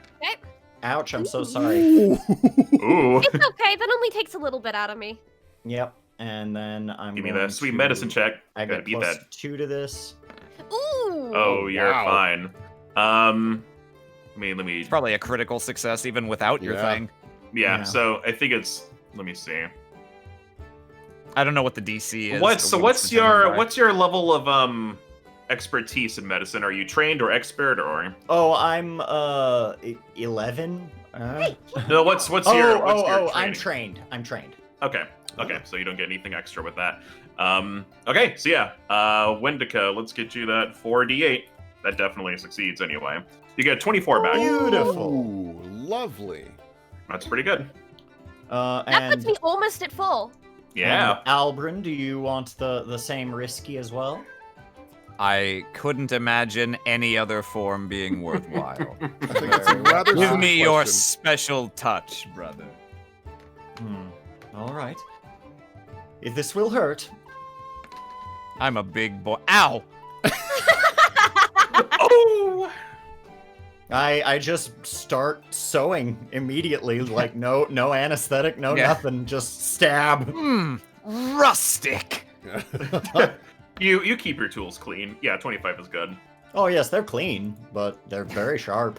Ouch! I'm so sorry. Ooh. It's okay. That only takes a little bit out of me. Yep. And then I'm Give me going that sweet to- medicine check. I Gotta got beat plus that. 2 to this. Ooh. Oh, you're wow. fine. Let me. It's probably a critical success even without your Yeah. thing. Yeah. Yeah. So I think it's. Let me see. I don't know what the DC is. What's your level of expertise in medicine? Are you trained or expert or? Oh, I'm 11. No. What's your? I'm training? trained. I'm trained. Okay. So you don't get anything extra with that. Okay. So yeah. Wendica, let's get you that 4d8. That definitely succeeds anyway. You get 24 back. Beautiful. Ooh, lovely. That's pretty good. That And, puts me almost at full. Yeah. and Albrin, do you want the same risky as well? I couldn't imagine any other form being worthwhile. I think it's a rather Give simple me your question. special touch, brother. All right. If this will hurt. I'm a big boy. Ow! Oh. I just start sewing immediately, like no anesthetic, no Yeah. nothing, just stab. Rustic. You keep your tools clean. Yeah, 25 is good. Oh yes, they're clean, but they're very sharp.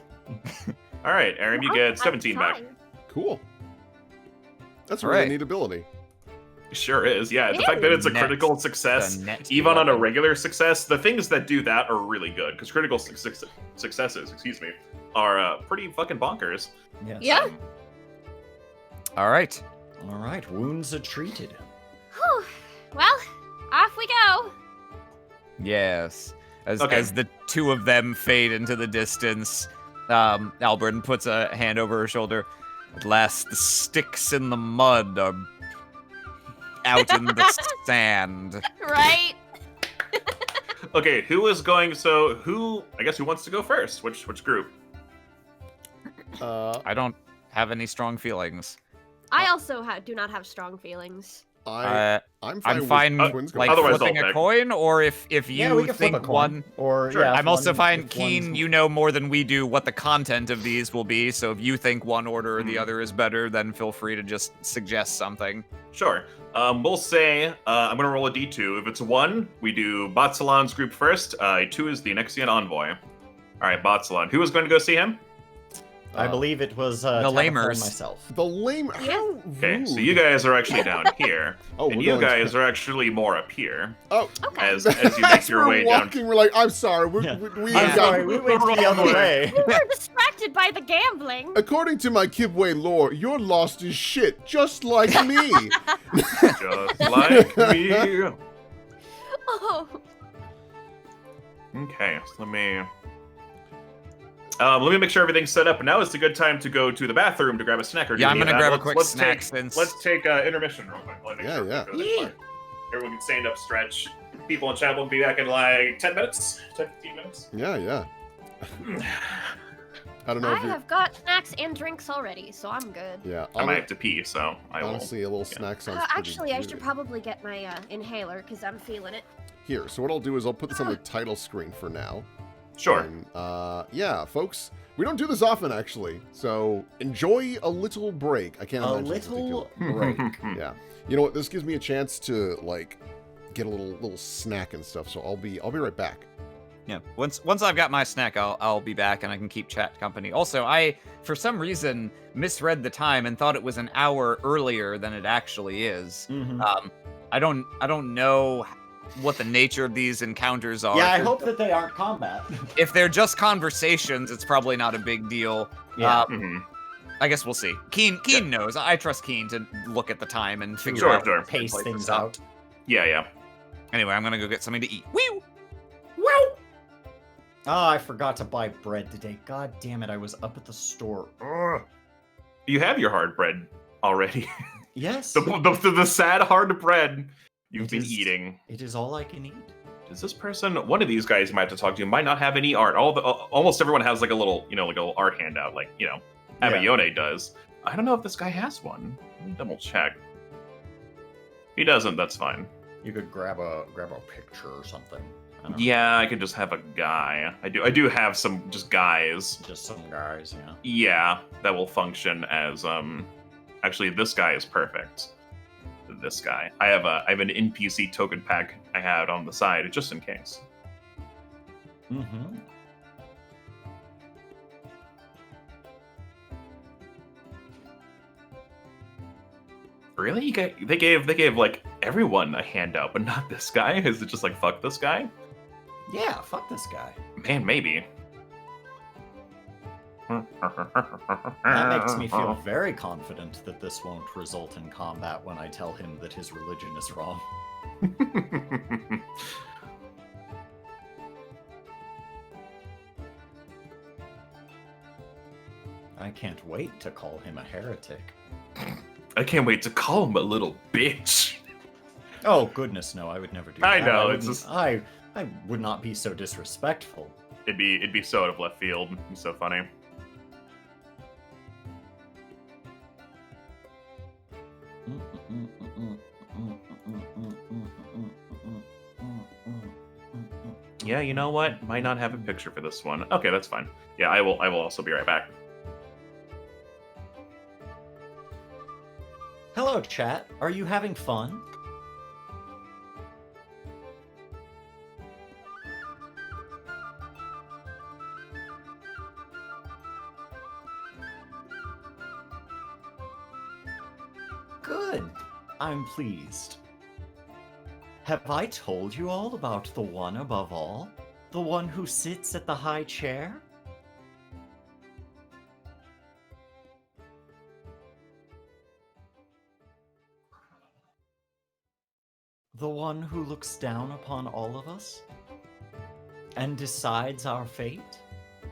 All right, Aram, you get 17 back. Fine. Cool. That's a All right. really neat ability. Sure is. Yeah, the It fact that it's a Net- critical success, the net even on a 11. regular success, the things that do that are really good because critical successes, are pretty fucking bonkers. Yes. Yeah. All right. All right, wounds are treated. Whew. Well, off we go. Yes. As Okay. as the two of them fade into the distance, Albrin puts a hand over her shoulder. At last, the sticks in the mud are out in the sand. Right? Okay, who is going? So who? I guess who wants to go first? Which group? I don't have any strong feelings. I also do not have strong feelings. I'm fine. I'm fine, with twins going like Otherwise, first. flipping I'll a pick. coin, or if Yeah, you we can flip think a coin. one. Or Sure. yeah, if I'm also one- fine, if Keen. one's- You know more than we do what the content of these will be. So if you think one order or the other is better, then feel free to just suggest something. Sure. We'll say I'm gonna roll a d2. If it's 1, we do Batulan's group first. 2 is the Nexian Envoy. All right, Batulan. Who is going to go see him? I believe it was the Tabitha and lamers. myself. The lame. Yeah. How Okay, so rude. you guys are actually down here, Oh, and we're you going guys are actually more up here Oh, Okay. as you make your we're way down. walking, we're like, I'm sorry. Yeah. We I'm got- sorry, we went the other way. We were distracted by the gambling. According to my Kibwe lore, you're lost as shit, just like me. Just like me. Oh. Okay, so let me make sure everything's set up. Now is a good time to go to the bathroom to grab a snack. Or do Yeah, you I'm need gonna that? grab a quick snack since- Let's take intermission real quick. Let me make Yeah, sure yeah. we go this part. Everyone can stand up, stretch. People in chat will be back in like 10 minutes, 10, 15 minutes. Yeah. I don't know I if you're... have got snacks and drinks already, so I'm good. Yeah, I might have to pee, so I will. honestly, a little snack sounds pretty Actually, I good. should probably get my inhaler because I'm feeling it. Here, so what I'll do is I'll put this on the title screen for now. Sure. And, yeah, folks, we don't do this often, actually. So enjoy a little break. I can't A imagine something little you'll- break. Yeah. You know what? This gives me a chance to, like, get a little snack and stuff. So I'll be right back. Yeah. Once I've got my snack, I'll be back and I can keep chat company. Also, I for some reason misread the time and thought it was an hour earlier than it actually is. Mhm. I don't know what the nature of these encounters are. Yeah, I If hope that they aren't combat. if they're just conversations, it's probably not a big deal. Yeah. Mhm. I guess we'll see. Keen knows. I trust Keen to look at the time and figure Sure, out sure. Pace places things up. out. Yeah. Anyway, I'm gonna go get something to eat. Woo! Oh, I forgot to buy bread today. God damn it, I was up at the store. Ugh. You have your hard bread already. Yes, the sad hard bread you've It been is- eating. it is all I can eat. Does this person, one of these guys you might have to talk to, might not have any art. Almost everyone has like a little, like a little art handout, like, Yeah. Abayone does. I don't know if this guy has one. Let me double check. If he doesn't, that's fine. You could grab a picture or something. I don't know. Yeah, I could just have a guy. I do have some just guys. Just some guys, yeah. Yeah, that will function as actually this guy is perfect. This guy. I have an NPC token pack I had on the side just in case. Mm-hmm. Really? They gave like everyone a handout, but not this guy? Is it just like fuck this guy? Yeah, fuck this guy. Man, maybe. That makes me feel very confident that this won't result in combat when I tell him that his religion is wrong. I can't wait to call him a heretic. I can't wait to call him a little bitch. Oh goodness, no! I would never do I that. know, wouldn't- it's just- I would not be so disrespectful. It'd be so out of left field. It'd be so funny. Yeah, you know what? Might not have a picture for this one. Okay, that's fine. Yeah, I will also be right back. Hello, chat. Are you having fun? Good. I'm pleased. Have I told you all about the one above all? The one who sits at the high chair? The one who looks down upon all of us? And decides our fate?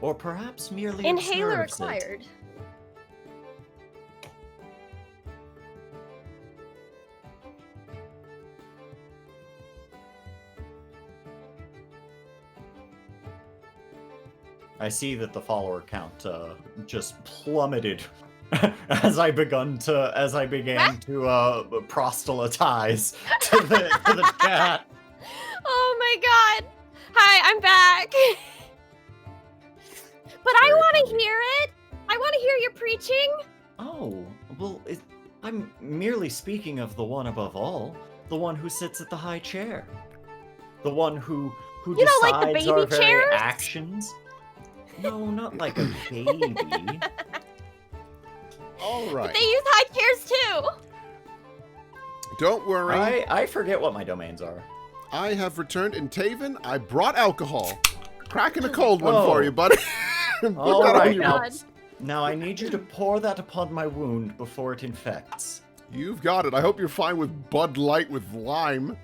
Or perhaps merely Inhaler observes it? acquired. I see that the follower count just plummeted as I began to proselytize to the chat. Oh my god. Hi, I'm back. But I Very want to funny. hear it. I want to hear your preaching. Oh, well, I'm merely speaking of the one above all, the one who sits at the high chair, the one who You know, like the decides our baby very chairs? actions. No, not like a baby. All right. But they use high chairs too. Don't worry. I forget what my domains are. I have returned, and Tavin, I brought alcohol. Cracking a cold one for you, buddy. Put All that on right, your- God. Now I need you to pour that upon my wound before it infects. You've got it. I hope you're fine with Bud Light with lime.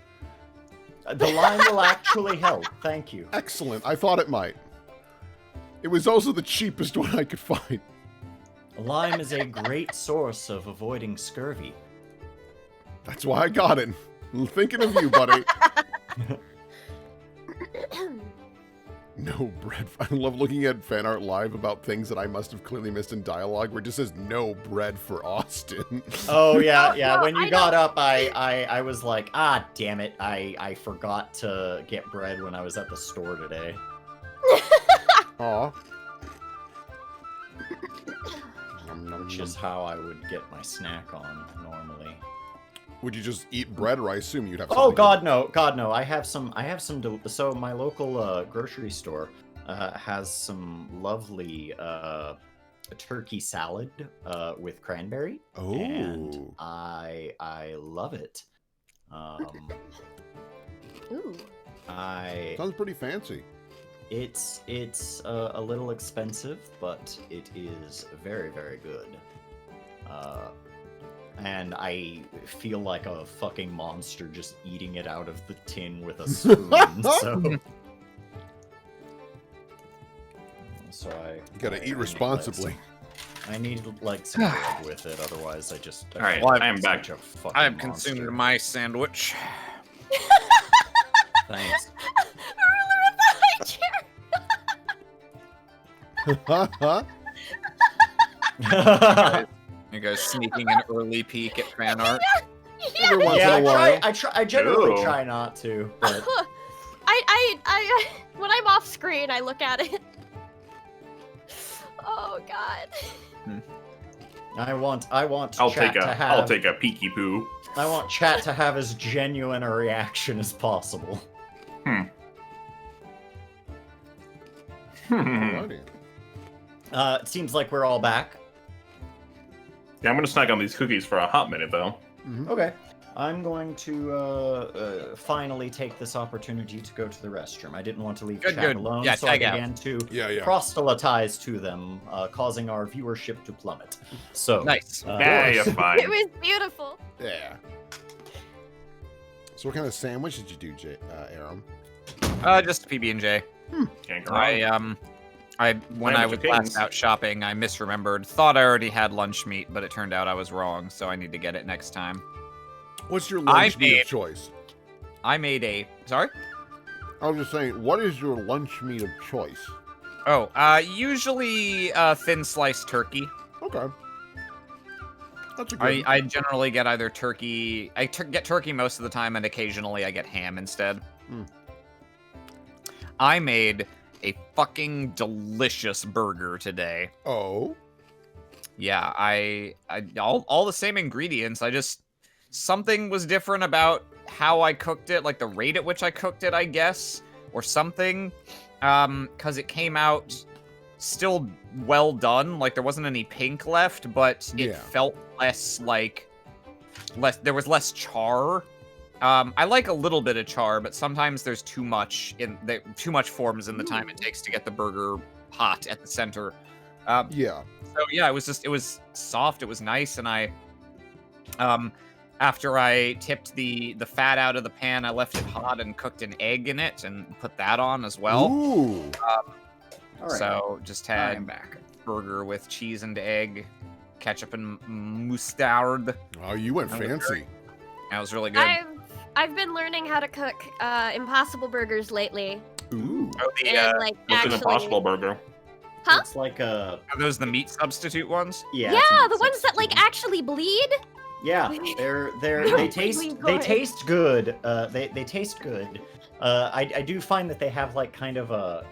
The lime will actually help. Thank you. Excellent. I thought it might. It was also the cheapest one I could find. Lime is a great source of avoiding scurvy. That's why I got it. Thinking of you, buddy. No bread. I love looking at fan art live about things that I must have clearly missed in dialogue where it just says no bread for Austin. Oh yeah, No, yeah. no, When you I got up, I was like, ah, damn it, I forgot to get bread when I was at the store today. Aw. Which is how I would get my snack on normally. Would you just eat bread, or I assume you'd have Oh something? God, no, God, no. I have some. So my local grocery store has some lovely turkey salad with cranberry, and Oh. I love it. Ooh. Sounds pretty fancy. It's a little expensive, but it is very, very good. And I feel like a fucking monster just eating it out of the tin with a spoon. So I You gotta I eat need, responsibly. I need like some bread with it, otherwise I just. All right, feel like I am back. such a fucking I've monster. consumed my sandwich. Thanks. Ruler of the high chair. You guys sneaking an early peek at fan art. Every once Yeah, in a while. I generally Ew. try not to, but I when I'm off screen, I look at it. Oh God. I want I'll chat take to a have I'll take a peeky poo. I want chat to have as genuine a reaction as possible. Alrighty. It seems like we're all back. Yeah, I'm gonna snack on these cookies for a hot minute though. Okay. I'm going to finally take this opportunity to go to the restroom. I didn't want to leave Good, chat good. alone, Yeah, so I tag out. began to Yeah. proselytize to them, causing our viewership to plummet. So Nice. Yeah, you're fine. It was beautiful. Yeah. So what kind of sandwich did you do, Aram? Just PB&J. Can't go wrong. When I was last out shopping, I misremembered. Thought I already had lunch meat, but it turned out I was wrong, so I need to get it next time. What's your lunch meat made- of choice? I made a... Sorry? I was just saying, what is your lunch meat of choice? Oh, usually thin sliced turkey. Okay. That's a good. I generally get either turkey... I get turkey most of the time, and occasionally I get ham instead. I made a fucking delicious burger today. Oh. Yeah, I all the same ingredients. I just... Something was different about how I cooked it, like the rate at which I cooked it, I guess, or something. Because it came out still well done. Like, there wasn't any pink left, but it Yeah. felt less like... There was less char. I like a little bit of char, but sometimes there's too much too much forms in the time it takes to get the burger hot at the center. Yeah. So yeah, it was soft, it was nice, and I after I tipped the fat out of the pan, I left it hot and cooked an egg in it and put that on as well. Ooh. all right. So just I had am back. burger with cheese and egg, ketchup and mustard. Oh, you went That was fancy. That was really good. I've been learning how to cook Impossible Burgers lately, Ooh. Oh, the, and like What's an actually, Impossible Burger? Huh? It's like a are those the meat substitute ones? yeah. Yeah, it's a the ones that like substitute. actually bleed. Yeah, they Really taste good. good. They taste good. I do find that they have like kind of a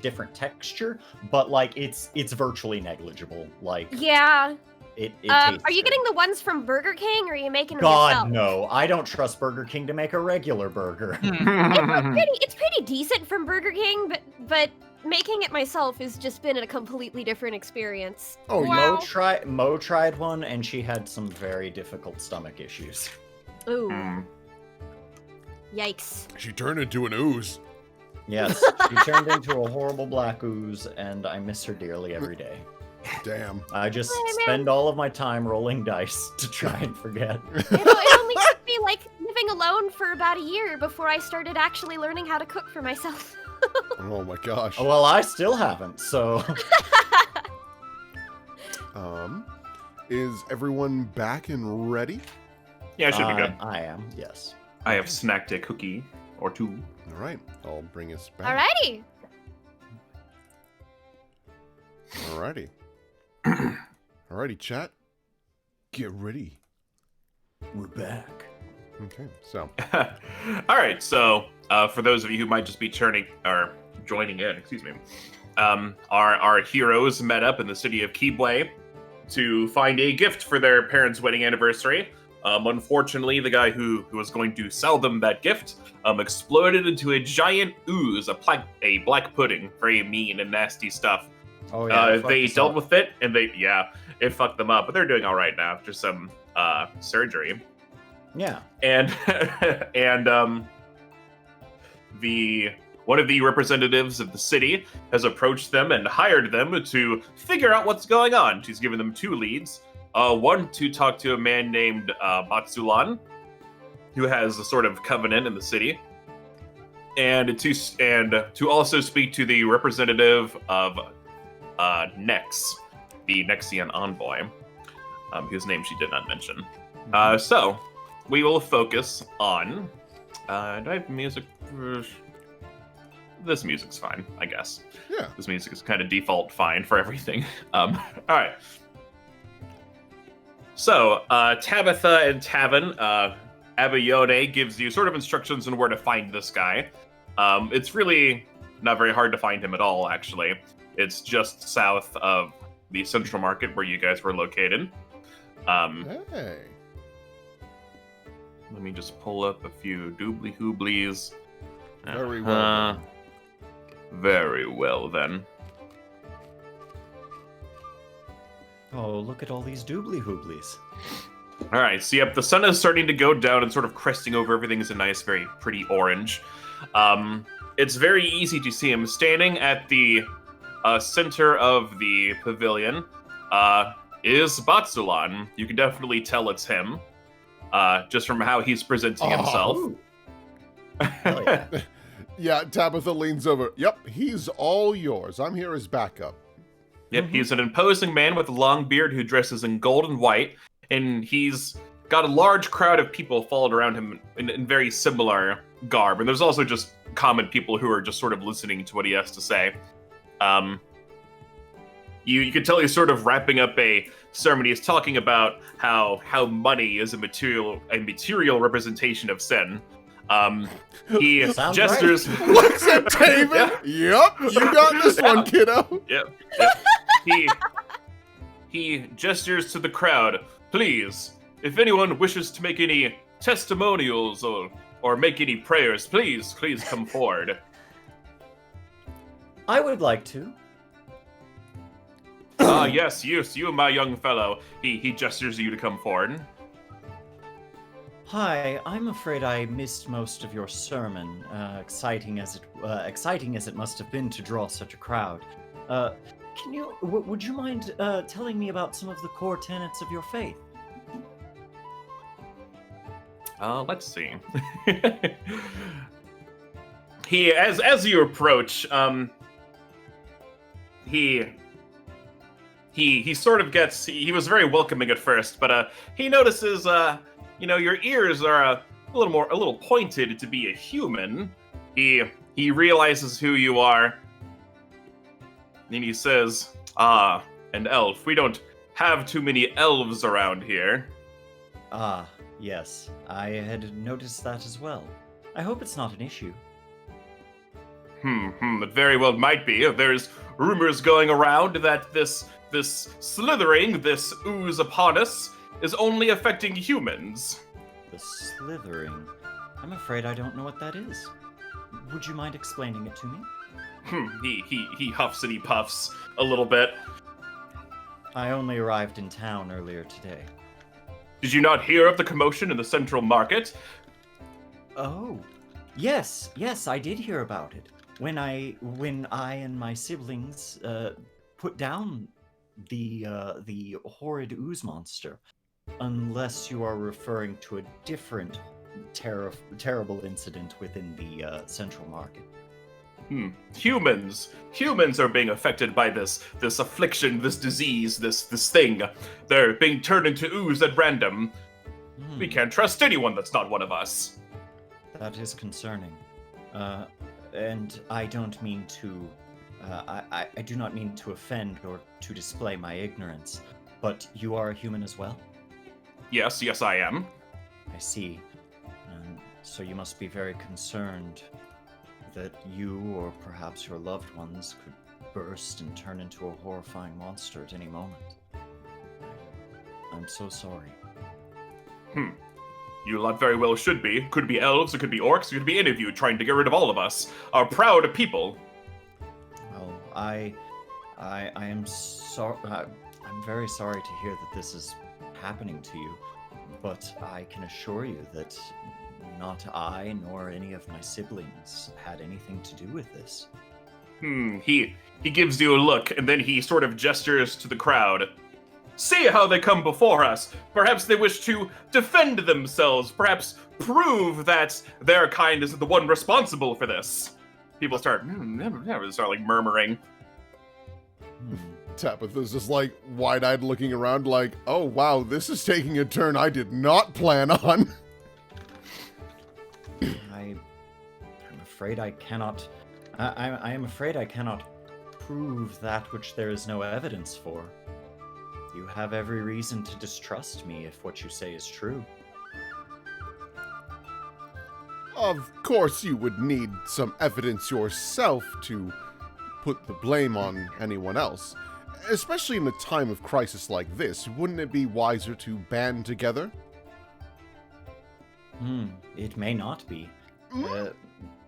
different texture, but like it's virtually negligible. Like Yeah. it Are tastes you good. getting the ones from Burger King, or are you making them God yourself? no! I don't trust Burger King to make a regular burger. It's pretty decent from Burger King, but making it myself has just been a completely different experience. Oh, yeah. Wow. Mo tried one, and she had some very difficult stomach issues. Ooh. Hmm. Yikes. She turned into an ooze. Yes, she turned into a horrible black ooze, and I miss her dearly every day. Damn. I just Hey, man. spend all of my time rolling dice to try and forget. It only took me like living alone for about a year before I started actually learning how to cook for myself. Oh my gosh. Well, I still haven't, so... Is everyone back and ready? Yeah, it should be good. I am, yes. I have snacked a cookie or two. All right, I'll bring us back. Alrighty. Alrighty. Alrighty, chat. Get ready. We're back. Okay, so All right, so for those of you who might just be joining in, excuse me, our heroes met up in the city of Kibwe to find a gift for their parents' wedding anniversary. Unfortunately, the guy who was going to sell them that gift exploded into a giant ooze, a black pudding, very mean and nasty stuff. Oh, yeah. They dealt with it, and it fucked them up, but they're doing all right now after some surgery. Yeah. And one of the representatives of the city has approached them and hired them to figure out what's going on. She's given them 2 leads. One to talk to a man named Batulan, who has a sort of covenant in the city, and to also speak to the representative of Nex, the Nexian envoy, whose name she did not mention. So we will focus on. Do I have music? This music's fine, I guess. yeah. This music is kind of default fine for everything. All right. So, Tabitha and Tavin, Abayone gives you sort of instructions on where to find this guy. It's really not very hard to find him at all, actually. It's just south of the Central Market where you guys were located. Hey. Let me just pull up a few doobly-hooblies. Very well done. Very well, then. Oh, look at all these doobly-hooblies. All right, so yep, the sun is starting to go down and sort of cresting over everything is a nice, very pretty orange. It's very easy to see him standing at the center of the pavilion. Is Batulan. You can definitely tell it's him, just from how he's presenting himself. Hell yeah. Yeah, Tabitha leans over. Yep, he's all yours. I'm here as backup. Yep, he's an imposing man with a long beard who dresses in gold and white, and he's got a large crowd of people followed around him in very similar garb. And there's also just common people who are just sort of listening to what he has to say. You can tell he's sort of wrapping up a sermon. He's talking about how money is a material representation of sin. He Sounds gestures. right. What's it, Tavin? Yep, you got this one, kiddo. Yep. He gestures to the crowd. Please, if anyone wishes to make any testimonials or make any prayers, please come forward. I would like to. Yes, you, my young fellow. He gestures to you to come forward. Hi, I'm afraid I missed most of your sermon. Exciting as it must have been to draw such a crowd. Would you mind telling me about some of the core tenets of your faith? Let's see. As you approach, he sort of gets. He was very welcoming at first, but he notices, your ears are a little pointed to be a human. He realizes who you are, and he says, an elf. We don't have too many elves around here. Ah, yes. I had noticed that as well. I hope it's not an issue. It very well might be. There's rumors going around that this slithering, this ooze upon us, is only affecting humans. The slithering? I'm afraid I don't know what that is. Would you mind explaining it to me? He huffs and he puffs a little bit. I only arrived in town earlier today. Did you not hear of the commotion in the central market? Oh, yes, I did hear about it. When I and my siblings put down the horrid ooze monster. Unless you are referring to a different terrible incident within the central market. Humans are being affected by this affliction, this disease, this thing. They're being turned into ooze at random. We can't trust anyone that's not one of us. That is concerning. And I don't mean to... I do not mean to offend or to display my ignorance, but you are a human as well? Yes, I am. I see. So you must be very concerned that you or perhaps your loved ones could burst and turn into a horrifying monster at any moment. I'm so sorry. You lot very well should be. Could be elves, it could be orcs, it could be any of you trying to get rid of all of us. Our proud people. Well, I am sorry. I'm very sorry to hear that this is happening to you, but I can assure you that not I nor any of my siblings had anything to do with this. He gives you a look, and then he sort of gestures to the crowd. See how they come before us. Perhaps they wish to defend themselves. Perhaps prove that their kind is the one responsible for this. People start like murmuring. Tabitha's just like wide-eyed looking around like, oh wow, this is taking a turn I did not plan on. I'm afraid I cannot... I am afraid I cannot prove that which there is no evidence for. You have every reason to distrust me if what you say is true. Of course you would need some evidence yourself to put the blame on anyone else. Especially in a time of crisis like this, wouldn't it be wiser to band together? It may not be.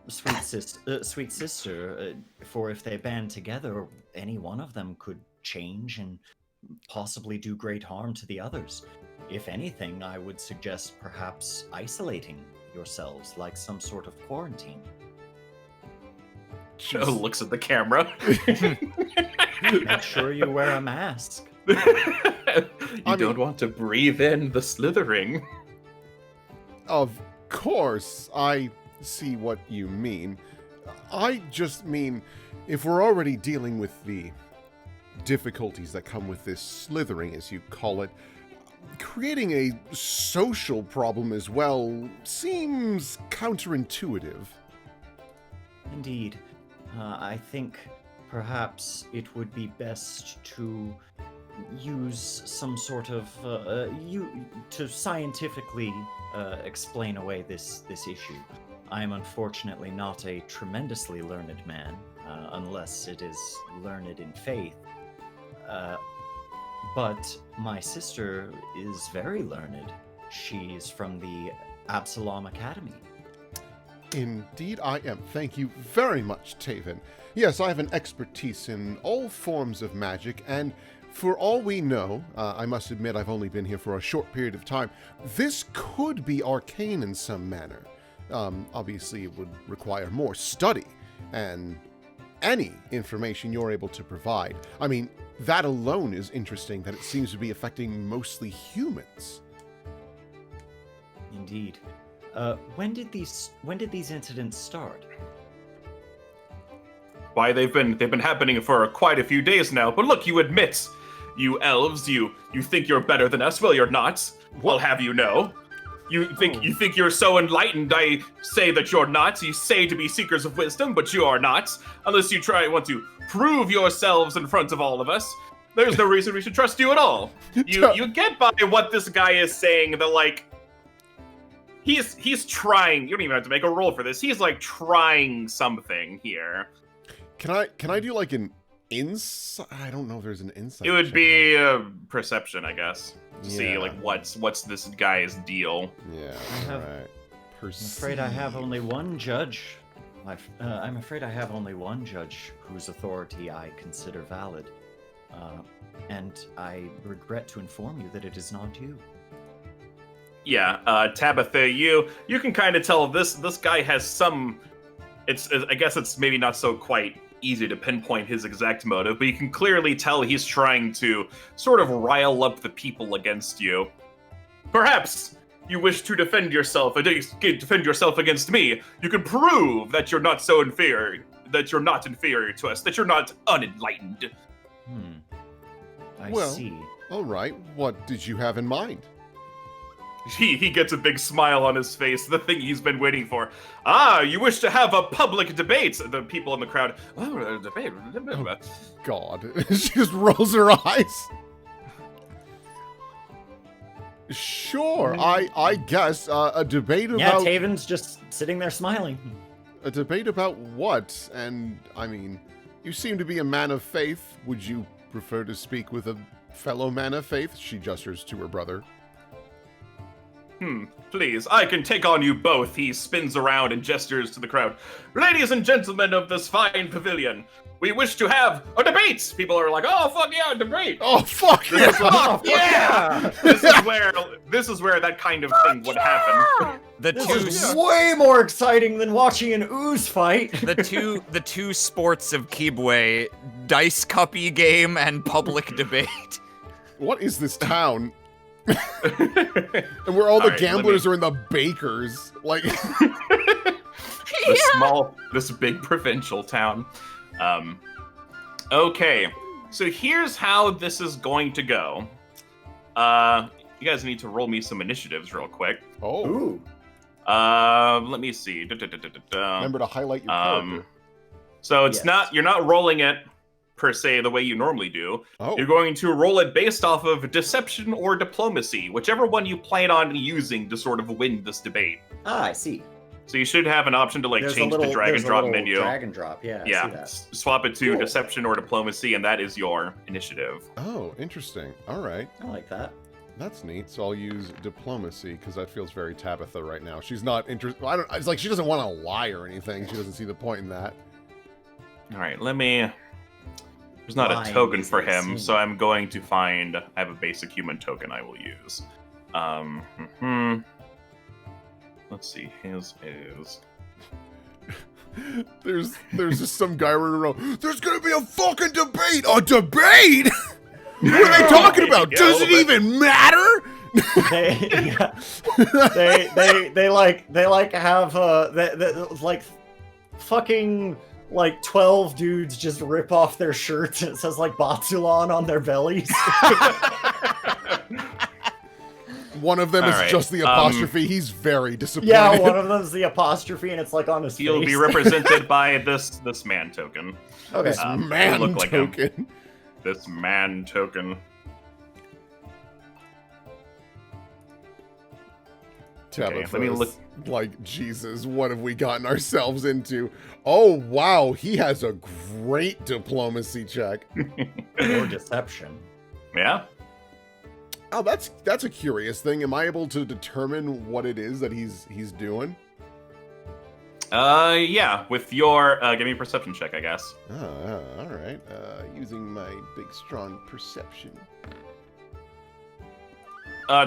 Sweet sister, for if they band together, any one of them could change and possibly do great harm to the others. If anything, I would suggest perhaps isolating yourselves like some sort of quarantine. Joe looks at the camera. Make sure you wear a mask. You don't want to breathe in the slithering. Of course, I see what you mean. I just mean, if we're already dealing with the difficulties that come with this slithering, as you call it, creating a social problem as well seems counterintuitive. Indeed. I think perhaps it would be best to use some sort of to scientifically explain away this issue. I am unfortunately not a tremendously learned man, unless it is learned in faith. But my sister is very learned. She's from the Absalom Academy. Indeed I am. Thank you very much, Tavin. Yes, I have an expertise in all forms of magic, and for all we know, I must admit I've only been here for a short period of time, this could be arcane in some manner. Obviously, it would require more study, and any information you're able to provide. I mean, that alone is interesting, that it seems to be affecting mostly humans. Indeed. When did these incidents start? Why, they've been happening for quite a few days now. But look, you admit, you elves, you think you're better than us. Well, you're not. Well, have you know? You think you're so enlightened. I say that you're not. You say to be seekers of wisdom, but you are not. Unless you want to prove yourselves in front of all of us. There's no reason we should trust you at all. You get by what this guy is saying. That like. He's trying. You don't even have to make a roll for this. He's like trying something here. Can I do like an insight? I don't know if there's an insight. It would be a perception, I guess. To see Yeah. like what's this guy's deal. Yeah. I have- Right. I'm afraid I have only one judge I'm afraid I have only one judge whose authority I consider valid. And I regret to inform you that it is not you. Yeah, Tabitha, you can kind of tell this guy has some. I guess it's maybe not so quite easy to pinpoint his exact motive, but you can clearly tell he's trying to sort of rile up the people against you. Perhaps you wish to defend yourself against me. You can prove that you're not so inferior, that you're not inferior to us, that you're not unenlightened. I Well, see. All right, what did you have in mind? He gets a big smile on his face, the thing he's been waiting for. You wish to have a public debate. The people in the crowd, debate. God. She just rolls her eyes. Sure, I guess a debate Yeah, about Tavin's just sitting there smiling. a debate about what? And I mean, you seem to be a man of faith. Would you prefer to speak with a fellow man of faith? She gestures to her brother. Please, I can take on you both. He spins around and gestures to the crowd. Ladies and gentlemen of this fine pavilion, we wish to have a debate. People are like, oh, fuck yeah, a debate. Oh, fuck yeah! Fuck yeah! This is where that kind of thing would happen. The This is two way more exciting than watching an ooze fight. the two sports of Kibwe, dice cuppy game and public debate. What is this town? And where all the gamblers are in the bakers. Like, This big provincial town. Okay, so here's how this is going to go. You guys need to roll me some initiatives real quick. oh, Ooh. Let me see. remember to highlight your character. So it's Yes. you're not rolling it per se the way you normally do. Oh, You're going to roll it based off of deception or diplomacy, whichever one you plan on using to sort of win this debate. I see. So you should have an option to like There's change a little, the drag there's and a drop little menu. drag and drop, yeah. I see Yeah, that. swap it to Cool. deception or diplomacy, and that is your initiative. oh, interesting. All right. I like that. That's neat. So I'll use diplomacy because that feels very Tabitha right now. She's not interested. I don't. It's like she doesn't want to lie or anything. She doesn't see the point in that. All right, let me. There's not Lying a token is for a him, sin. so I'm going to find. I have a basic human token I will use. Let's see. His is. There's just some guy running around. There's gonna be a fucking debate. A debate? What are they talking about? Does it even matter? They like have like fucking like 12 dudes just rip off their shirts and it says like Batulan on their bellies. One of them All is right, just the apostrophe. He's very disappointed. Yeah, one of them's the apostrophe and it's like on his He'll face. be represented by this man token. Okay. This He'll man look like him. token. This man token. Tabitha's let me look- like, Jesus, what have we gotten ourselves into? Oh, wow, he has a great diplomacy check. Or deception. Yeah. Oh, that's a curious thing. Am I able to determine what it is that he's doing? Yeah. With your give me a perception check, I guess. All right. Using my big, strong perception.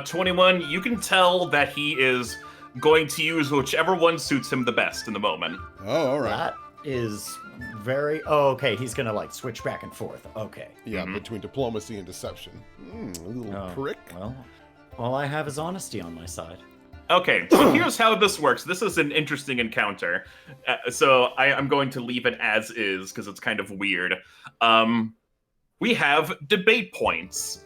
21. You can tell that he is going to use whichever one suits him the best in the moment. Oh, all right. That is very. Oh, okay. He's gonna like switch back and forth. Okay. Yeah, Mhm. between diplomacy and deception. A little Oh, prick. Well, all I have is honesty on my side. Okay, so here's how this works. This is an interesting encounter. So I'm going to leave it as is because it's kind of weird. We have debate points.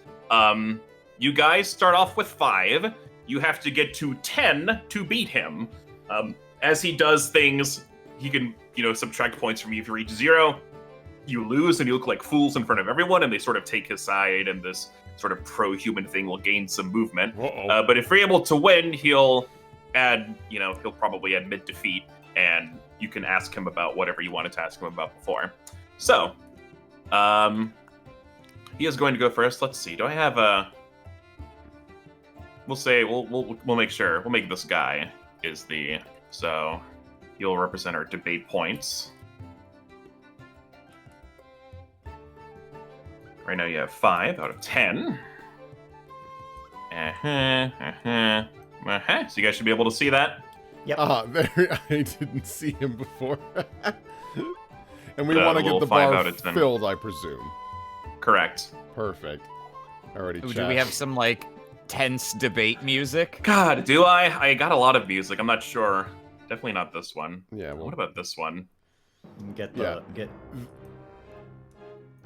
You guys start off with 5. You have to get to 10 to beat him. As he does things, he can, subtract points from you. If you reach 0, you lose and you look like fools in front of everyone, and they sort of take his side, and this sort of pro-human thing will gain some movement. Uh-oh. But if you're able to win, he'll probably admit defeat, and you can ask him about whatever you wanted to ask him about before. So, he is going to go first. Let's see. Do I have a? We'll say we'll make sure. We'll make this guy is the so. You'll represent our debate points. Right now you have 5 out of 10. So you guys should be able to see that. Yep. There, I didn't see him before. And we The want to get little the 5 bar out of 10. filled, I presume. Correct. Perfect. Already checked. Do we have some, like, tense debate music? God, do I? I got a lot of music. I'm not sure. Definitely not this one. Yeah, well, What about this one? Get Yeah. get.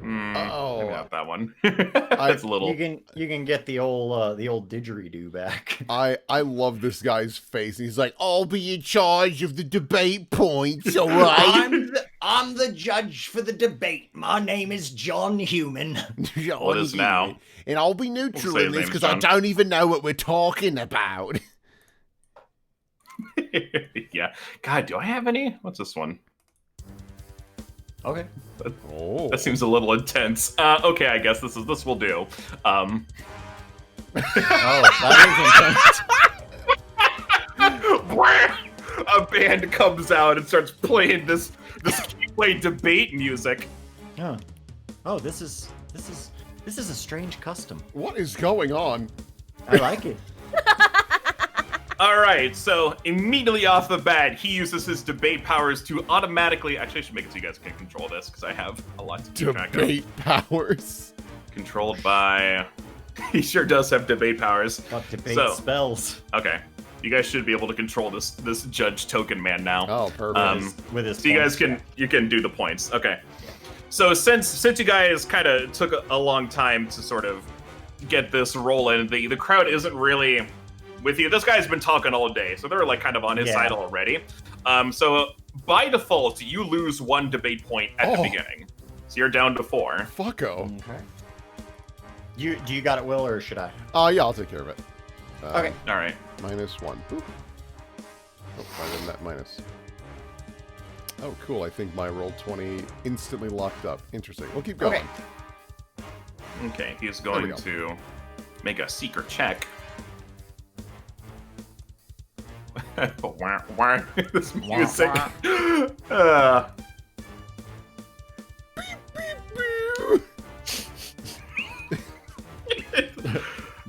Maybe not that one. I- That's a little. You can get the old didgeridoo back. I love this guy's face. He's like, I'll be in charge of the debate points, all right? I'm the judge for the debate. My name is John Human. What is now? And I'll be neutral We'll say in his this name's because I John. don't even know what we're talking about. Yeah. God, do I have any? What's this one? Okay. Oh. That seems a little intense. Okay, I guess this will do. Oh, that A band comes out and starts playing this Kibwe debate music. is intense. Oh, this is a strange custom. What is going on? I like it. All right, so immediately off the bat, he uses his debate powers to automatically. Actually, I should make it so you guys can control this because I have a lot to keep track of. Debate powers. Controlled by. He sure does have debate powers. What debate So- spells? Okay, you guys should be able to control this judge token man now. Oh, perfect. With his So you guys points. can do the points. Okay. So since you guys kind of took a long time to sort of get this rolling, the crowd isn't really with you. This guy's been talking all day, so they're like kind of on his Yeah. side already. So by default, you lose 1 debate point at the Oh. beginning. So you're down to 4. Fucko. Okay. Do you got it, Will, or should I? Yeah, I'll take care of it. Okay. All right. -1. Boop. Oh, I didn't that minus. Oh, cool. I think my roll 20 instantly locked up. Interesting. We'll keep going. Okay. Okay. He's There we going to make a secret check. Wah, wah. This music.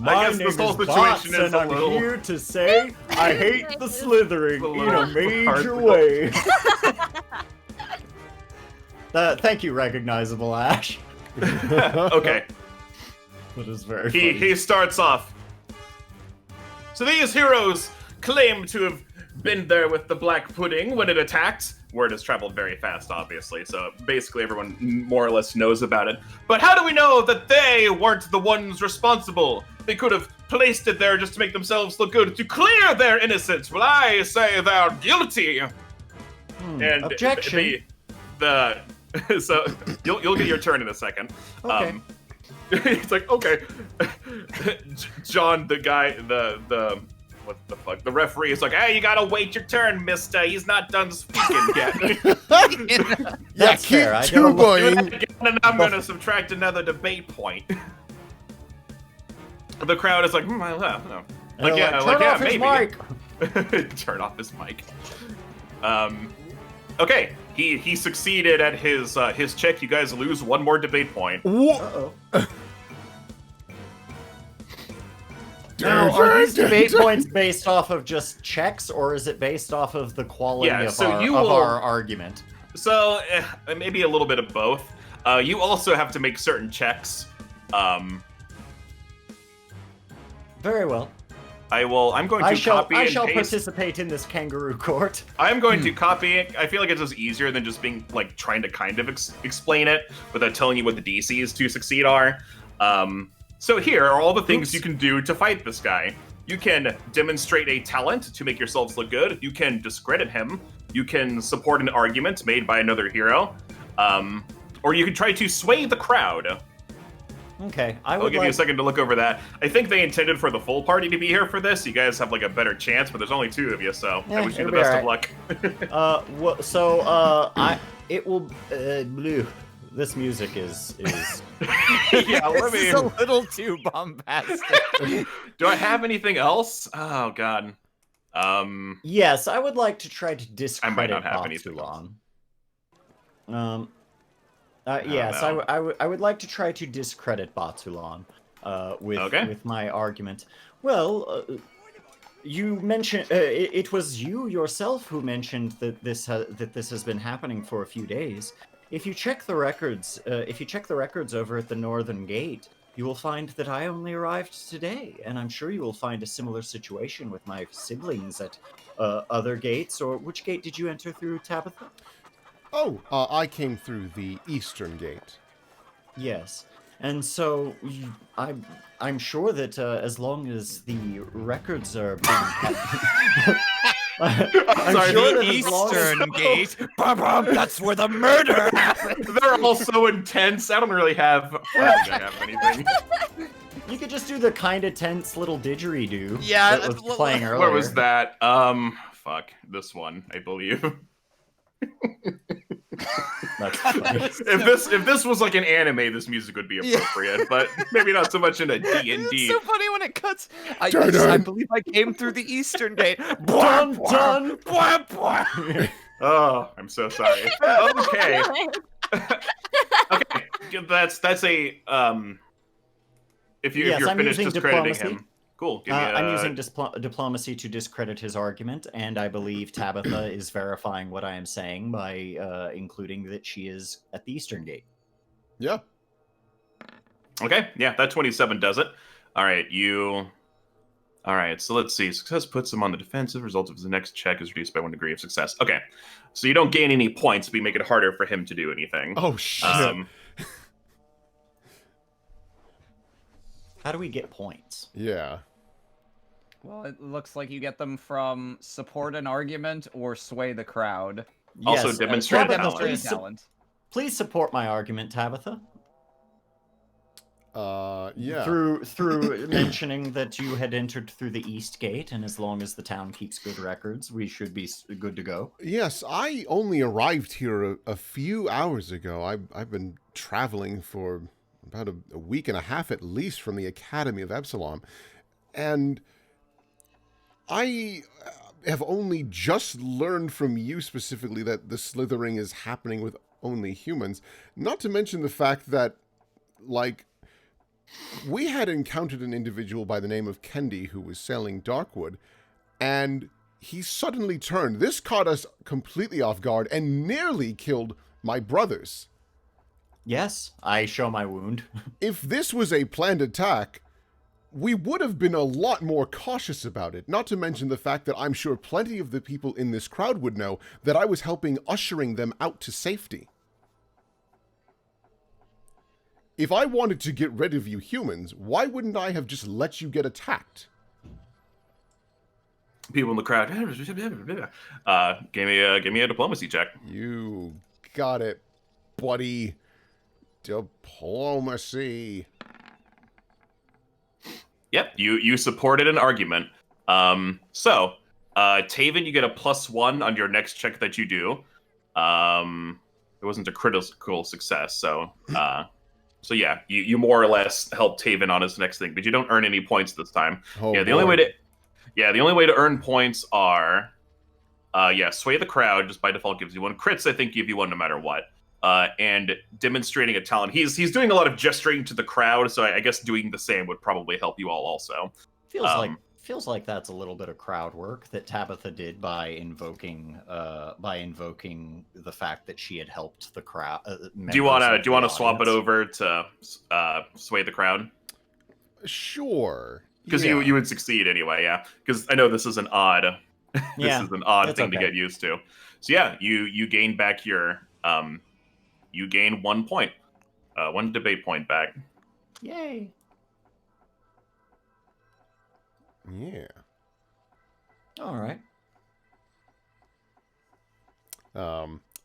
I guess this whole situation is a little. here to say I hate the slithering It's a in a little major hard. way. Thank you, recognizable Ash. Okay. That is very funny. He starts off. So these heroes claim to have been there with the black pudding when it attacked. Word has traveled very fast, obviously, so basically everyone more or less knows about it. But how do we know that they weren't the ones responsible? They could have placed it there just to make themselves look good, to clear their innocence. Well, I say they're guilty. And Objection. So you'll get your turn in a second. Okay. It's like, okay. John, the guy, the what the fuck? The referee is like, hey, you gotta wait your turn, mister. He's not done speaking yet. Yeah, That's keep fair. I don't look- tuboing. And I'm gonna subtract another debate point. The crowd is like, I don't know. And Like, they're yeah, turn like, yeah, off his maybe. mic. Turn off his mic. Okay, he succeeded at his check. You guys lose 1 more debate point. Uh-oh. Now, are these debate points based off of just checks, or is it based off of the quality Yeah, of, so our, you of will- our argument? So maybe a little bit of both. You also have to make certain checks. Very well. I'm going to I shall copy and paste. participate in this kangaroo court. I'm going to copy it. I feel like it's just easier than just being like trying to kind of explain it without telling you what the DCs to succeed are. So here are all the things you can do to fight this guy. You can demonstrate a talent to make yourselves look good. You can discredit him. You can support an argument made by another hero. Or you can try to sway the crowd. Okay, I I'll would give like... you a second to look over that. I think they intended for the full party to be here for this. You guys have like a better chance, but there's only 2 of you, so I Yeah, wish you the it'll be best of alright. luck. It will blue. This music is Yeah, let This is a little too bombastic. Do I have anything else? Oh god. Yes, I would like to try to discredit not have anything Batulan. else. Yes, know. I would like to try to discredit Batulan with my argument. Well, you mentioned it was you yourself who mentioned that this has been happening for a few days. If you check the records, over at the Northern Gate, you will find that I only arrived today, and I'm sure you will find a similar situation with my siblings at other gates. Or which gate did you enter through, Tabitha? Oh, I came through the Eastern Gate. Yes, and so I'm sure that as long as the records are being I'm sorry, sure the that as long as- Eastern Gate. That's where the murder happened. They're all so intense. I don't really have anything. You could just do the kind of tense little didgeridoo Yeah, that was playing earlier. Where was that? Fuck, this one, I believe. That's funny. if this was like an anime, this music would be appropriate, but maybe not so much in a D&D. It's so funny when it cuts. I believe I came through the Eastern Gate. Dun, dun. Oh, I'm so sorry. Okay. Okay. That's a if you're I'm finished using discrediting diplomacy. him. Cool. Give me I'm using diplomacy to discredit his argument, and I believe Tabitha is verifying what I am saying by including that she is at the Eastern Gate. Yeah. Okay, yeah, that 27 does it. All right, All right, so let's see. Success puts him on the defensive. Result of his next check is reduced by 1 degree of success. Okay, so you don't gain any points, but you make it harder for him to do anything. Oh, shit. How do we get points? Yeah. Well, it looks like you get them from support an argument or sway the crowd. Also Yes, demonstrate Tabitha, talent. please, please support my argument, Tabitha. Yeah. Through mentioning that you had entered through the East Gate, and as long as the town keeps good records, we should be good to go. Yes, I only arrived here a few hours ago. I've been traveling for about a week and a half at least from the Academy of Absalom, and I have only just learned from you specifically that the slithering is happening with only humans, not to mention the fact that, like, we had encountered an individual by the name of Kendi who was sailing Darkwood, and he suddenly turned. This caught us completely off guard and nearly killed my brothers. Yes, I show my wound. If this was a planned attack, we would have been a lot more cautious about it, not to mention the fact that I'm sure plenty of the people in this crowd would know that I was helping ushering them out to safety. If I wanted to get rid of you humans, why wouldn't I have just let you get attacked? People in the crowd. Give me a diplomacy check. You got it, buddy. Diplomacy. Yep, you supported an argument. So, Tavin, you get a +1 on your next check that you do. It wasn't a critical success, so yeah, you more or less help Tavin on his next thing, but you don't earn any points this time. Oh, the boy. only way to earn points are, sway the crowd just by default gives you 1. Crits, I think, give you 1 no matter what. And demonstrating a talent. He's doing a lot of gesturing to the crowd, so I guess doing the same would probably help you all also. Feels like that's a little bit of crowd work that Tabitha did by invoking the fact that she had helped the crowd. Do you want to swap it over to sway the crowd? Sure. Because yeah. you would succeed anyway, yeah. Because I know this is an odd thing to get used to. So yeah, you gain back your you gain 1 point, 1 debate point back. Yay! Yeah. All right.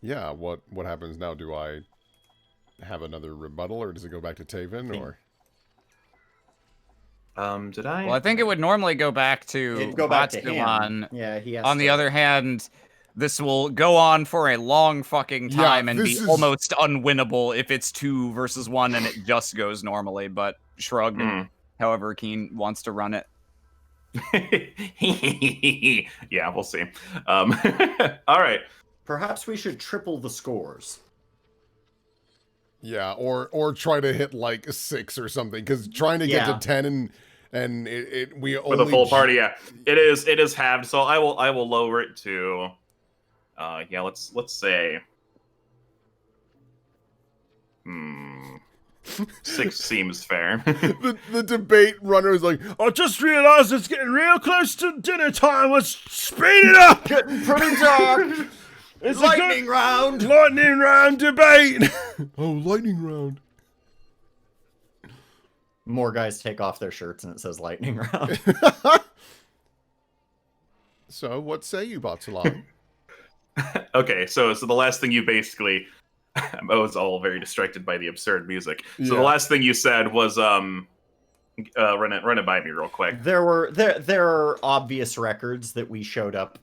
Yeah. What happens now? Do I have another rebuttal, or does it go back to Tavin, or? Did I? Well, I think it would normally go back to It'd go back to Batulan. him. Yeah, he has On the other hand, this will go on for a long fucking time and be almost unwinnable if it's 2 versus 1 and it just goes normally, but shrug, however Kiane wants to run it. Yeah, we'll see. All right. Perhaps we should triple the scores. Yeah, or try to hit like 6 or something, because trying to get to 10 and we only For the full party, yeah, it is halved. So I will lower it to, yeah, let's say, 6 seems fair. the debate runner is like, I just realized it's getting real close to dinner time. Let's speed it up. Getting pretty dark. It's Lightning round. Lightning round debate. Oh, lightning round. More guys take off their shirts and it says lightning round. So, what say you, Batulan? Okay, so the last thing you basically, I was all very distracted by the absurd music. So the last thing you said was run it by me real quick. There are obvious records that we showed up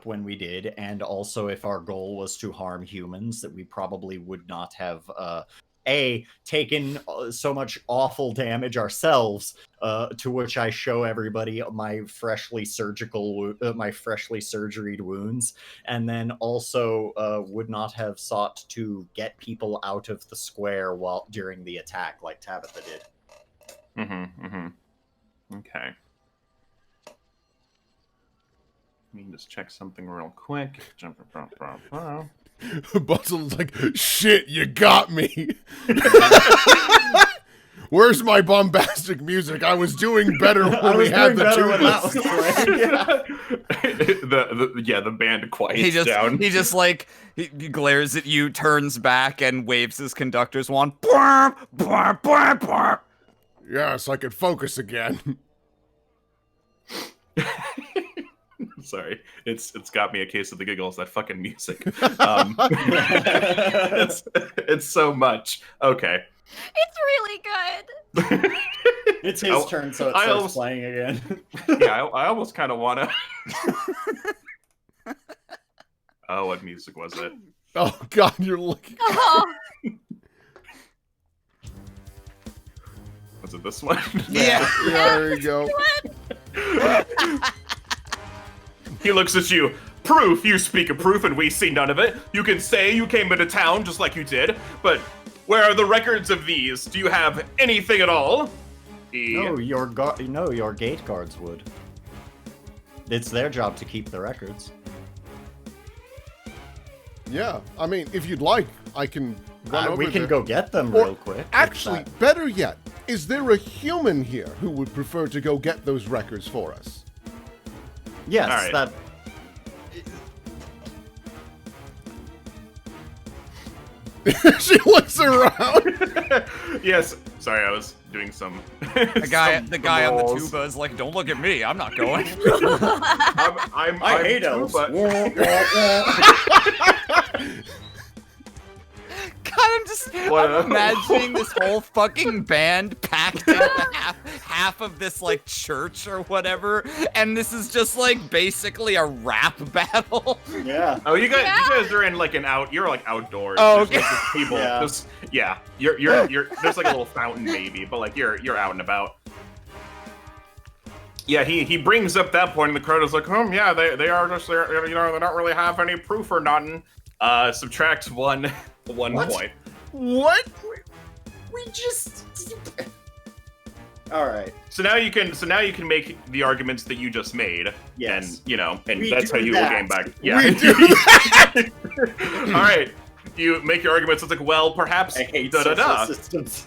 when we did, and also if our goal was to harm humans, that we probably would not have taken so much awful damage ourselves. To which I show everybody my freshly surgeried wounds, and then also would not have sought to get people out of the square during the attack like Tabitha did. Okay. Let me just check something real quick. Bustle's like, shit, you got me. Where's my bombastic music? I was doing better when we had the tubas. The band quiets down. He just he glares at you, turns back, and waves his conductor's wand. Yes, I could focus again. Sorry, it's got me a case of the giggles. That fucking music. It's so much. Okay. It's really good. It's his turn, so it starts playing again. Yeah, I almost kind of want to. Oh, what music was it? Oh God, you're looking. Oh. Was it this one? Yeah. There you go. He looks at you. Proof? You speak of proof and we see none of it. You can say you came into town just like you did, but where are the records of these? Do you have anything at all? No, your gate guards would. It's their job to keep the records. Yeah, I mean, if you'd like, I can run over We can there. go get them real quick. Actually, better yet, is there a human here who would prefer to go get those records for us? Yes, right. that. She looks around. Yes. Sorry, I was doing some. The guy on the tuba is like, "Don't look at me. I'm not going." I hate elves. God, I'm imagining this whole fucking band packed in half of this like church or whatever, and this is just like basically a rap battle. Yeah. Oh, you guys are in like you're like outdoors. Oh, There's, like, just people. Yeah. You're there's like a little fountain maybe, but like you're out and about. Yeah, he brings up that point, and the crowd is like, yeah, they are just there, they don't really have any proof or nothing. Subtract one point. What? We just. All right. So now you can make the arguments that you just made. Yes. And We that's do how you that. will gain back. Yeah. We do that. All right. You make your arguments. It's like, well, perhaps I hate da-da-da. social systems.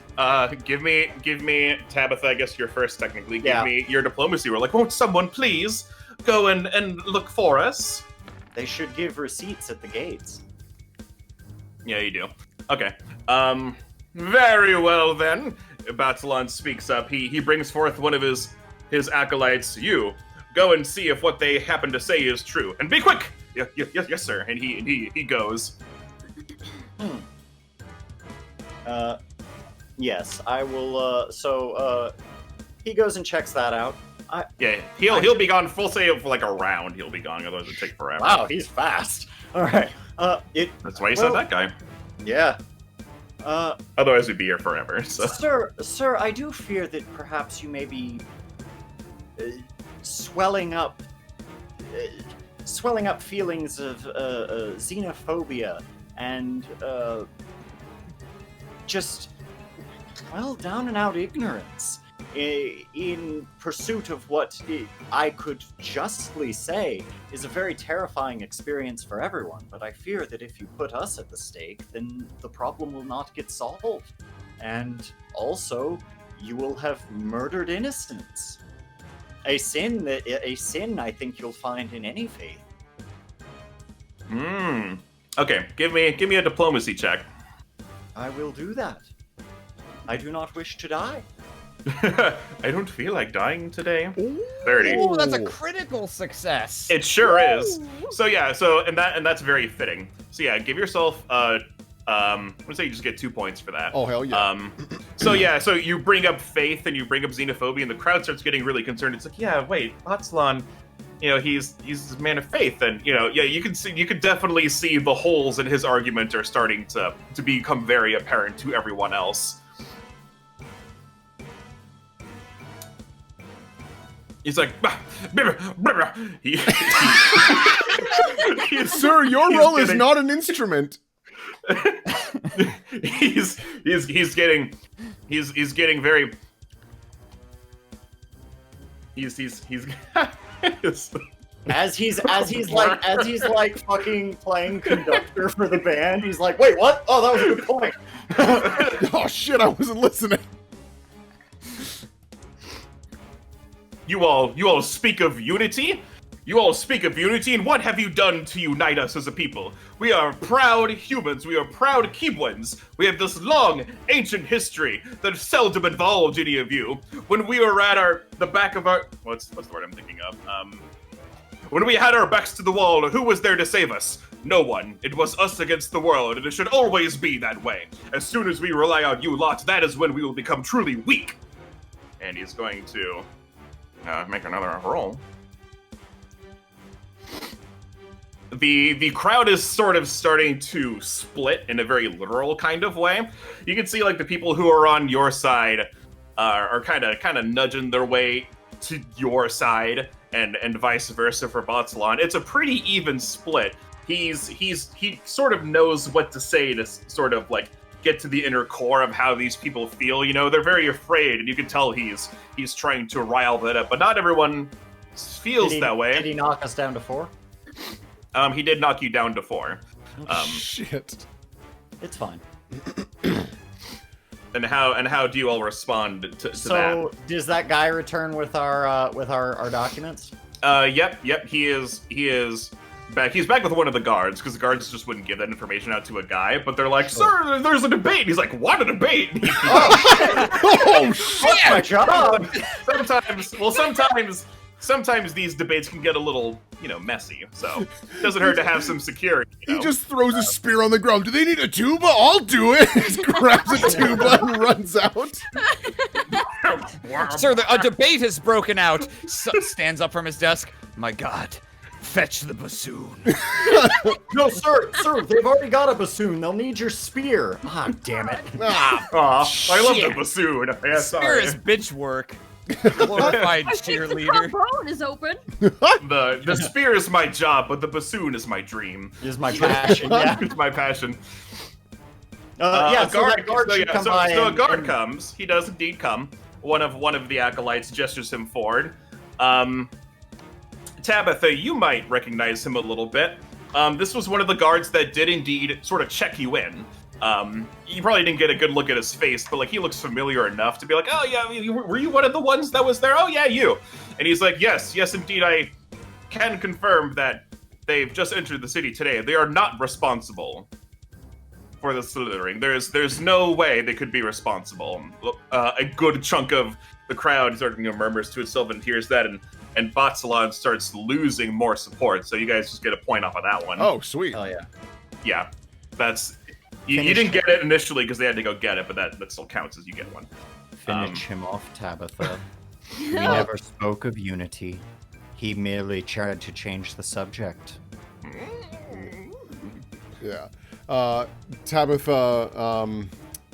Give me Tabitha. I guess you're first technically. Yeah. Give me your diplomacy. We're like, won't someone please go and look for us? They should give receipts at the gates. Yeah, you do. Okay. Very well then. Batulan speaks up. He brings forth one of his acolytes. You go and see if what they happen to say is true, and be quick. Yes, sir. And he goes. Yes, I will. He goes and checks that out. Yeah, he'll be gone full sale for like a round. He'll be gone, otherwise it'll take forever. Wow, he's fast. All right. That's why you said that guy. Yeah. Otherwise we'd be here forever. So. Sir, I do fear that perhaps you may be swelling up feelings of xenophobia and just, well, down and out ignorance in pursuit of what I could justly say is a very terrifying experience for everyone. But I fear that if you put us at the stake, then the problem will not get solved. And also, you will have murdered innocents. A sin I think you'll find in any faith. Okay, give me a diplomacy check. I will do that. I do not wish to die. I don't feel like dying today. 30. Oh, that's a critical success. It sure is. So yeah, and that's very fitting. So yeah, give yourself I'm gonna say you just get 2 points for that. Oh hell yeah. So you bring up faith and you bring up xenophobia, and the crowd starts getting really concerned. It's like, yeah, wait, Batulan, he's a man of faith, and you could definitely see the holes in his argument are starting to become very apparent to everyone else. He's like, Sir, your role is not an instrument. he's getting very as he's like fucking playing conductor for the band. He's like, wait, what? Oh, that was a good point. Oh shit, I wasn't listening. You all speak of unity? You all speak of unity, and what have you done to unite us as a people? We are proud humans, we are proud Kibwens. We have this long, ancient history that seldom involved any of you. When we were at the back of our... What's the word I'm thinking of? When we had our backs to the wall, who was there to save us? No one. It was us against the world, and it should always be that way. As soon as we rely on you lot, that is when we will become truly weak. And he's going to... make another roll. The crowd is sort of starting to split in a very literal kind of way. You can see like the people who are on your side are kind of nudging their way to your side, and vice versa for Batulan. It's a pretty even split. He sort of knows what to say to sort of like get to the inner core of how these people feel. They're very afraid, and you can tell he's trying to rile that up, but not everyone feels that way. Did he knock us down to 4? He did knock you down to 4. Shit. It's fine. And how do you all respond to that? So does that guy return with our documents? Yep. He is back. He's back with one of the guards, because the guards just wouldn't give that information out to a guy. But they're like, "Sir, there's a debate." He's like, "What a debate?" Oh shit! Oh my god! Sometimes these debates can get a little, messy. So it doesn't hurt to have some security. He just throws a spear on the ground. Do they need a tuba? I'll do it. He just grabs a tuba and runs out. Sir, a debate has broken out. Stands up from his desk. My God, fetch the bassoon. No, sir, they've already got a bassoon. They'll need your spear. Ah, damn it. I love the bassoon. Yeah, Spear is bitch work. Glorified cheerleader. The trombone is open. The spear is my job, but the bassoon is my dream. Is my passion. Yeah, it's my passion. A guard comes. He does indeed come. One of the acolytes gestures him forward. Tabitha, you might recognize him a little bit. This was one of the guards that did indeed sort of check you in. You probably didn't get a good look at his face, but he looks familiar enough to be like, "Oh yeah, were you one of the ones that was there? Oh yeah, you." And he's like, "Yes, indeed, I can confirm that they've just entered the city today. They are not responsible for the slithering. There's no way they could be responsible." A good chunk of the crowd sort of murmurs to itself and hears that, and Batulan starts losing more support. So you guys just get a point off of that one. Oh sweet. Oh yeah. Yeah, that's. You didn't get it initially because they had to go get it, but that still counts as you get one. Finish him off, Tabitha. We never spoke of unity. He merely tried to change the subject. Yeah. Tabitha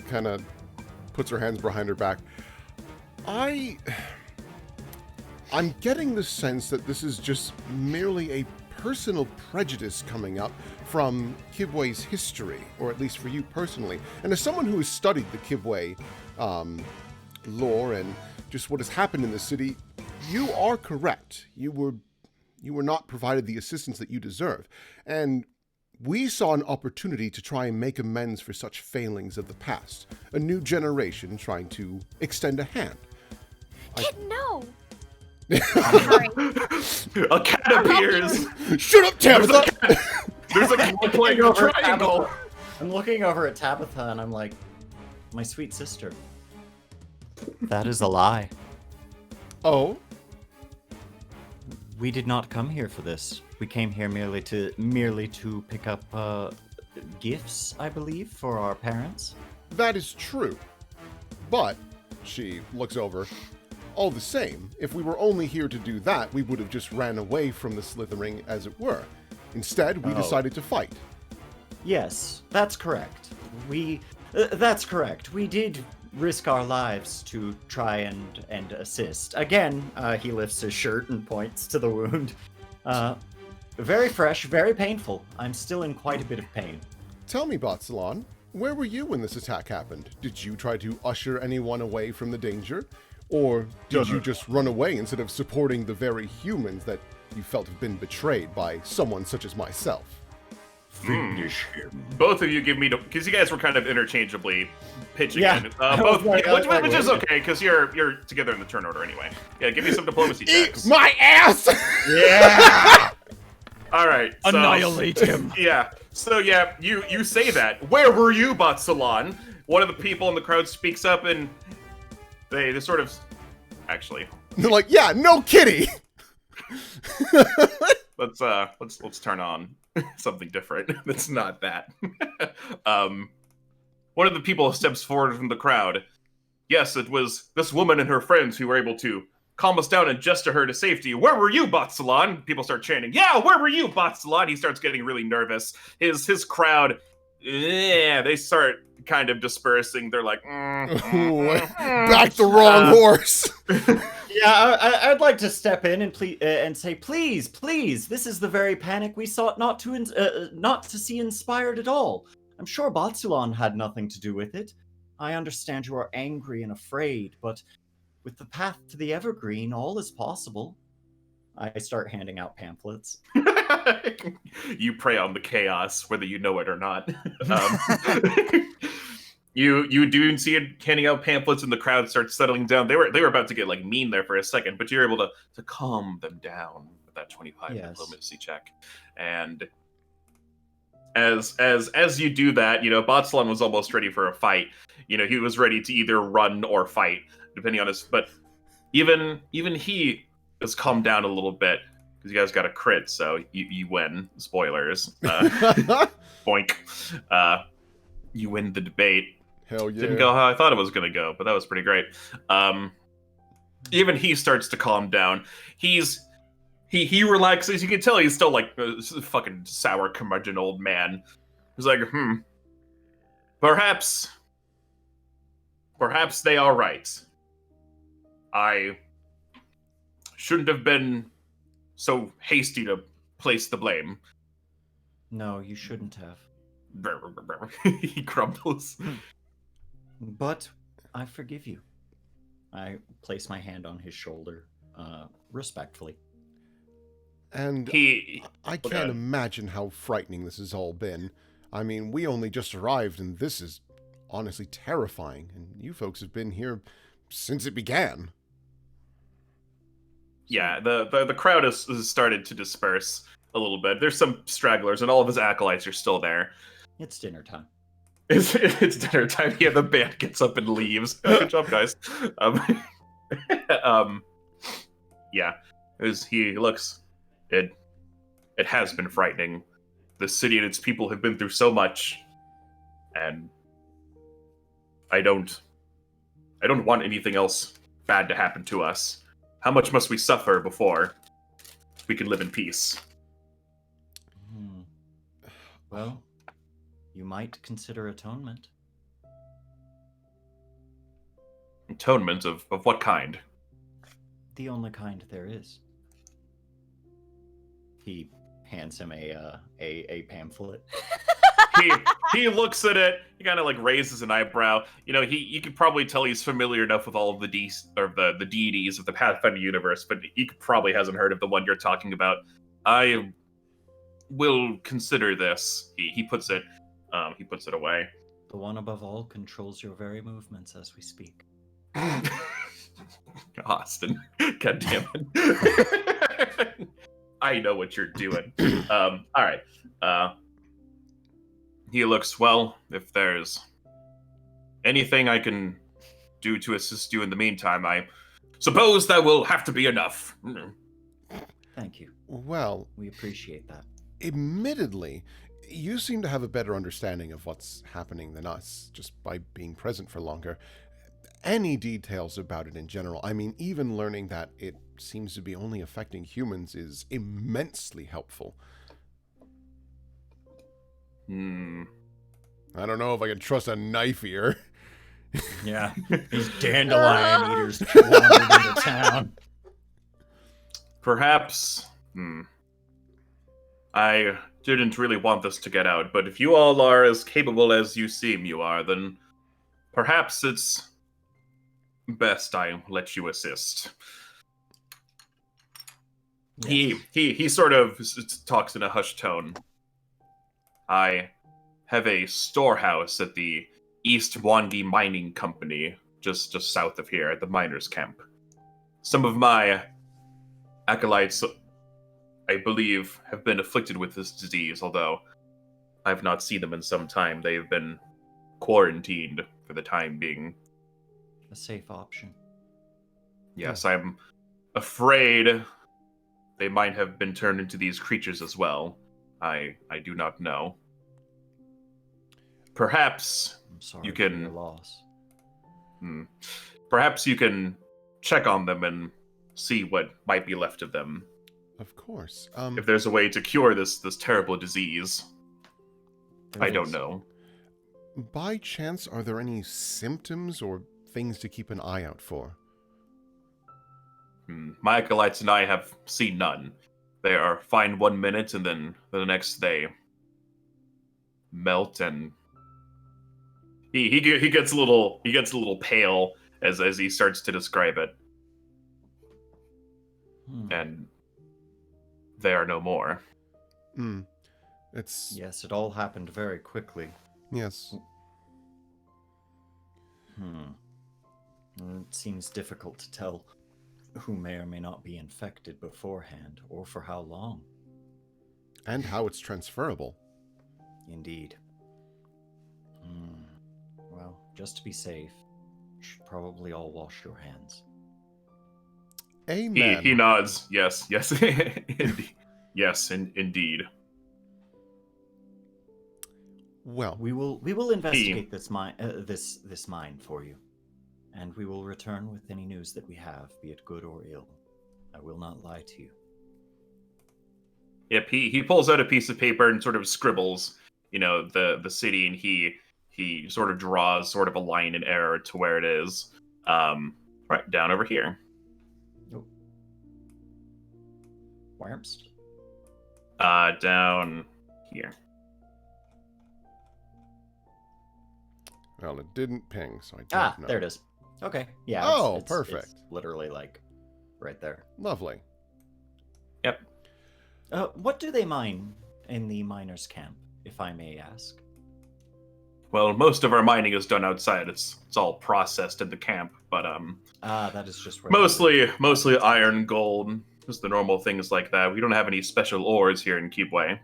kind of puts her hands behind her back. I'm getting the sense that this is just merely a personal prejudice coming up from Kibwe's history, or at least for you personally. And as someone who has studied the Kibwe lore and just what has happened in the city, you are correct. You were not provided the assistance that you deserve. And we saw an opportunity to try and make amends for such failings of the past. A new generation trying to extend a hand. Kid, no. A cat appears. Shut up, Tabitha! There's a cat playing a triangle. I'm looking over at Tabitha and I'm like, my sweet sister. That is a lie. Oh? We did not come here for this. We came here merely to pick up gifts, I believe, for our parents. That is true. But, she looks over, all the same, if we were only here to do that, we would have just ran away from the Slithering, as it were. Instead, we decided to fight. Yes, that's correct. That's correct. We did risk our lives to try and assist. Again, he lifts his shirt and points to the wound. Very fresh, very painful. I'm still in quite a bit of pain. Tell me, Batulan, where were you when this attack happened? Did you try to usher anyone away from the danger? Or did you just run away instead of supporting the very humans that you felt have been betrayed by someone such as myself? Finish him. Both of you give me, because you guys were kind of interchangeably pitching Yeah. in. Which is okay, because you're together in the turn order anyway. Yeah, give me some diplomacy checks. Eat my ass! Yeah! All right. So, Annihilate him. Yeah. So yeah, you say that. Where were you, Batulan? One of the people in the crowd speaks up, and they sort of, actually. They're like, yeah, no kitty! Let's turn on something different. That's not that. One of the people steps forward from the crowd. Yes, it was this woman and her friends who were able to calm us down and gesture her to safety. Where were you, Batulan? People start chanting. Yeah, where were you, Batulan? He starts getting really nervous. His crowd, they start kind of dispersing. They're like, back the wrong horse. Yeah, I'd like to step in and say, please, this is the very panic we sought not to see inspired at all. I'm sure Batulan had nothing to do with it. I understand you are angry and afraid, but with the path to the Evergreen, all is possible. I start handing out pamphlets. You prey on the chaos, whether you know it or not. You do see it handing out pamphlets, and the crowd starts settling down. They were about to get like mean there for a second, but you're able to calm them down with that 25 diplomacy check. And as you do that, Batulan was almost ready for a fight. He was ready to either run or fight, depending on his. But even he has calmed down a little bit because you guys got a crit, so you win. Spoilers. Boink. You win the debate. Hell yeah. Didn't go how I thought it was going to go, but that was pretty great. Even he starts to calm down. He relaxes. You can tell he's still like a fucking sour curmudgeon old man. He's like, perhaps they are right. I shouldn't have been so hasty to place the blame. No, you shouldn't have. He crumbles. But I forgive you. I place my hand on his shoulder, respectfully. And I can't imagine how frightening this has all been. I mean, we only just arrived, and this is honestly terrifying. And you folks have been here since it began. Yeah, the crowd has started to disperse a little bit. There's some stragglers, and all of his acolytes are still there. It's dinner time. It's dinner time. Yeah, the band gets up and leaves. Good job, guys. Yeah, he looks. It has been frightening. The city and its people have been through so much, and I don't want anything else bad to happen to us. How much must we suffer before we can live in peace? Well, you might consider atonement. Atonement of what kind? The only kind there is. He hands him a pamphlet. He looks at it. He kind of like raises an eyebrow. You know, you could probably tell he's familiar enough with all of the the deities of the Pathfinder universe, but he probably hasn't heard of the one you're talking about. I will consider this. He puts it away. The one above all controls your very movements as we speak. Austin, God damn it! I know what you're doing. All right. He looks, well, if there's anything I can do to assist you in the meantime, I suppose that will have to be enough. Thank you. Well, We appreciate that. admittedly, you seem to have a better understanding of what's happening than us, just by being present for longer. Any details about it in general, I mean, even learning that it seems to be only affecting humans is immensely helpful. I don't know if I can trust a knife ear. Yeah, these dandelion eaters wandered into town. Perhaps, I didn't really want this to get out, but if you all are as capable as you seem you are, then perhaps it's best I let you assist. Yes. He sort of talks in a hushed tone. I have a storehouse at the East Wangi Mining Company, just south of here at the miners' camp. Some of my acolytes, I believe, have been afflicted with this disease, although I've not seen them in some time. They have been quarantined for the time being. A safe option. Yes, I'm afraid they might have been turned into these creatures as well. I do not know. Perhaps I'm sorry you for can. your loss. Perhaps you can check on them and see what might be left of them. Of course. If there's a way to cure this terrible disease, I don't know. By chance, are there any symptoms or things to keep an eye out for? My acolytes and I have seen none. They are fine 1 minute, and then the next they melt, and he gets a little pale as he starts to describe it, and they are no more. It's Yes, it all happened very quickly. yes. It seems difficult to tell who may or may not be infected beforehand, or for how long. And how it's transferable. Indeed. Well, just to be safe, you should probably all wash your hands. Amen. He nods. Yes, indeed. Yes, indeed. Well, We will investigate this mine this mine for you, and we will return with any news that we have, be it good or ill. I will not lie to you. Yep, he pulls out a piece of paper and sort of scribbles, the city, and he sort of draws sort of a line and arrow to where it is. Right down over here. Whoops. Down here. well, it didn't ping, so I don't know. There it is. Okay. Yeah. Oh, it's perfect. It's literally like right there. Lovely. Yep. What do they mine in the miners' camp, if I may ask? Well, most of our mining is done outside. It's all processed in the camp, but That is just where mostly iron, gold, just the normal things like that. We don't have any special ores here in Kibwe.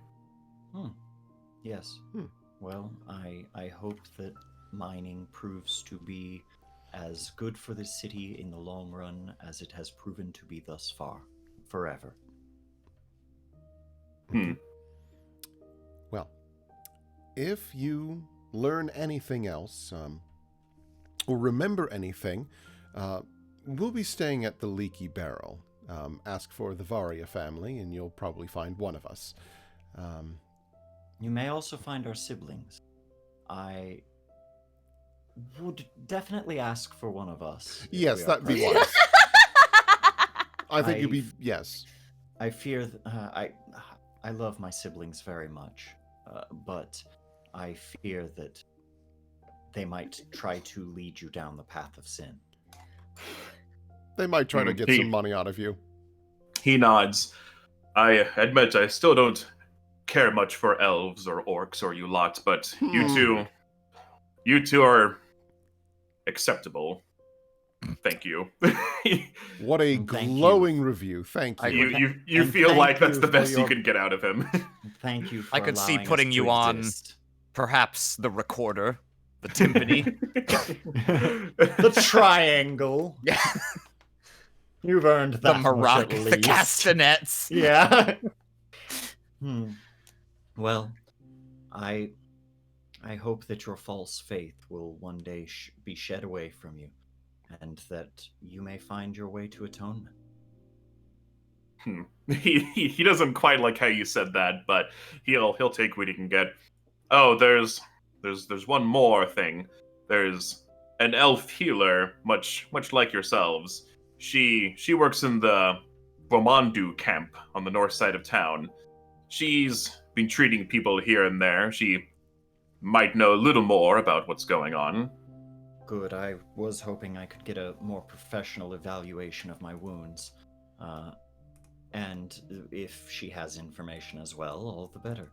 Yes. Well, I hope that mining proves to be as good for the city in the long run as it has proven to be thus far, forever. Well, if you learn anything else, or remember anything, we'll be staying at the Leaky Barrel. Ask for the Varia family, and you'll probably find one of us. You may also find our siblings. I would definitely ask for one of us. if Yes, we are that'd be present. wise. I think you'd be yes. I fear I love my siblings very much, but I fear that they might try to lead you down the path of sin. They might try to get some money out of you. He nods. I admit I still don't care much for elves or orcs or you lot, but you two are acceptable. Thank you. What a glowing review. Thank you. You feel like that's the best you can get out of him. Thank you for I could see allowing putting us you to on exist. perhaps the recorder, the timpani. The triangle. Yeah. You've earned The that much maraca, at the least. castanets. Yeah. Well, I hope that your false faith will one day be shed away from you, and that you may find your way to atonement. He doesn't quite like how you said that, but he'll take what he can get. Oh, there's one more thing. There's an elf healer, much like yourselves. She works in the Bomandu camp on the north side of town. She's been treating people here and there. She might know a little more about what's going on. Good. I was hoping I could get a more professional evaluation of my wounds. And if she has information as well, all the better.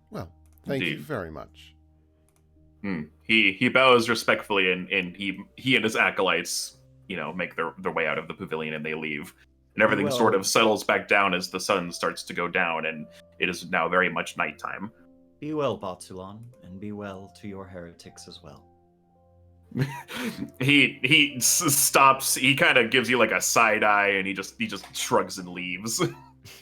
Well, thank you Indeed. very much. He bows respectfully, and he and his acolytes, make their way out of the pavilion and they leave. And everything sort of settles back down as the sun starts to go down, and it is now very much nighttime. Be well, Batulan, and be well to your heretics as well. He stops. He kind of gives you like a side eye, and he just shrugs and leaves.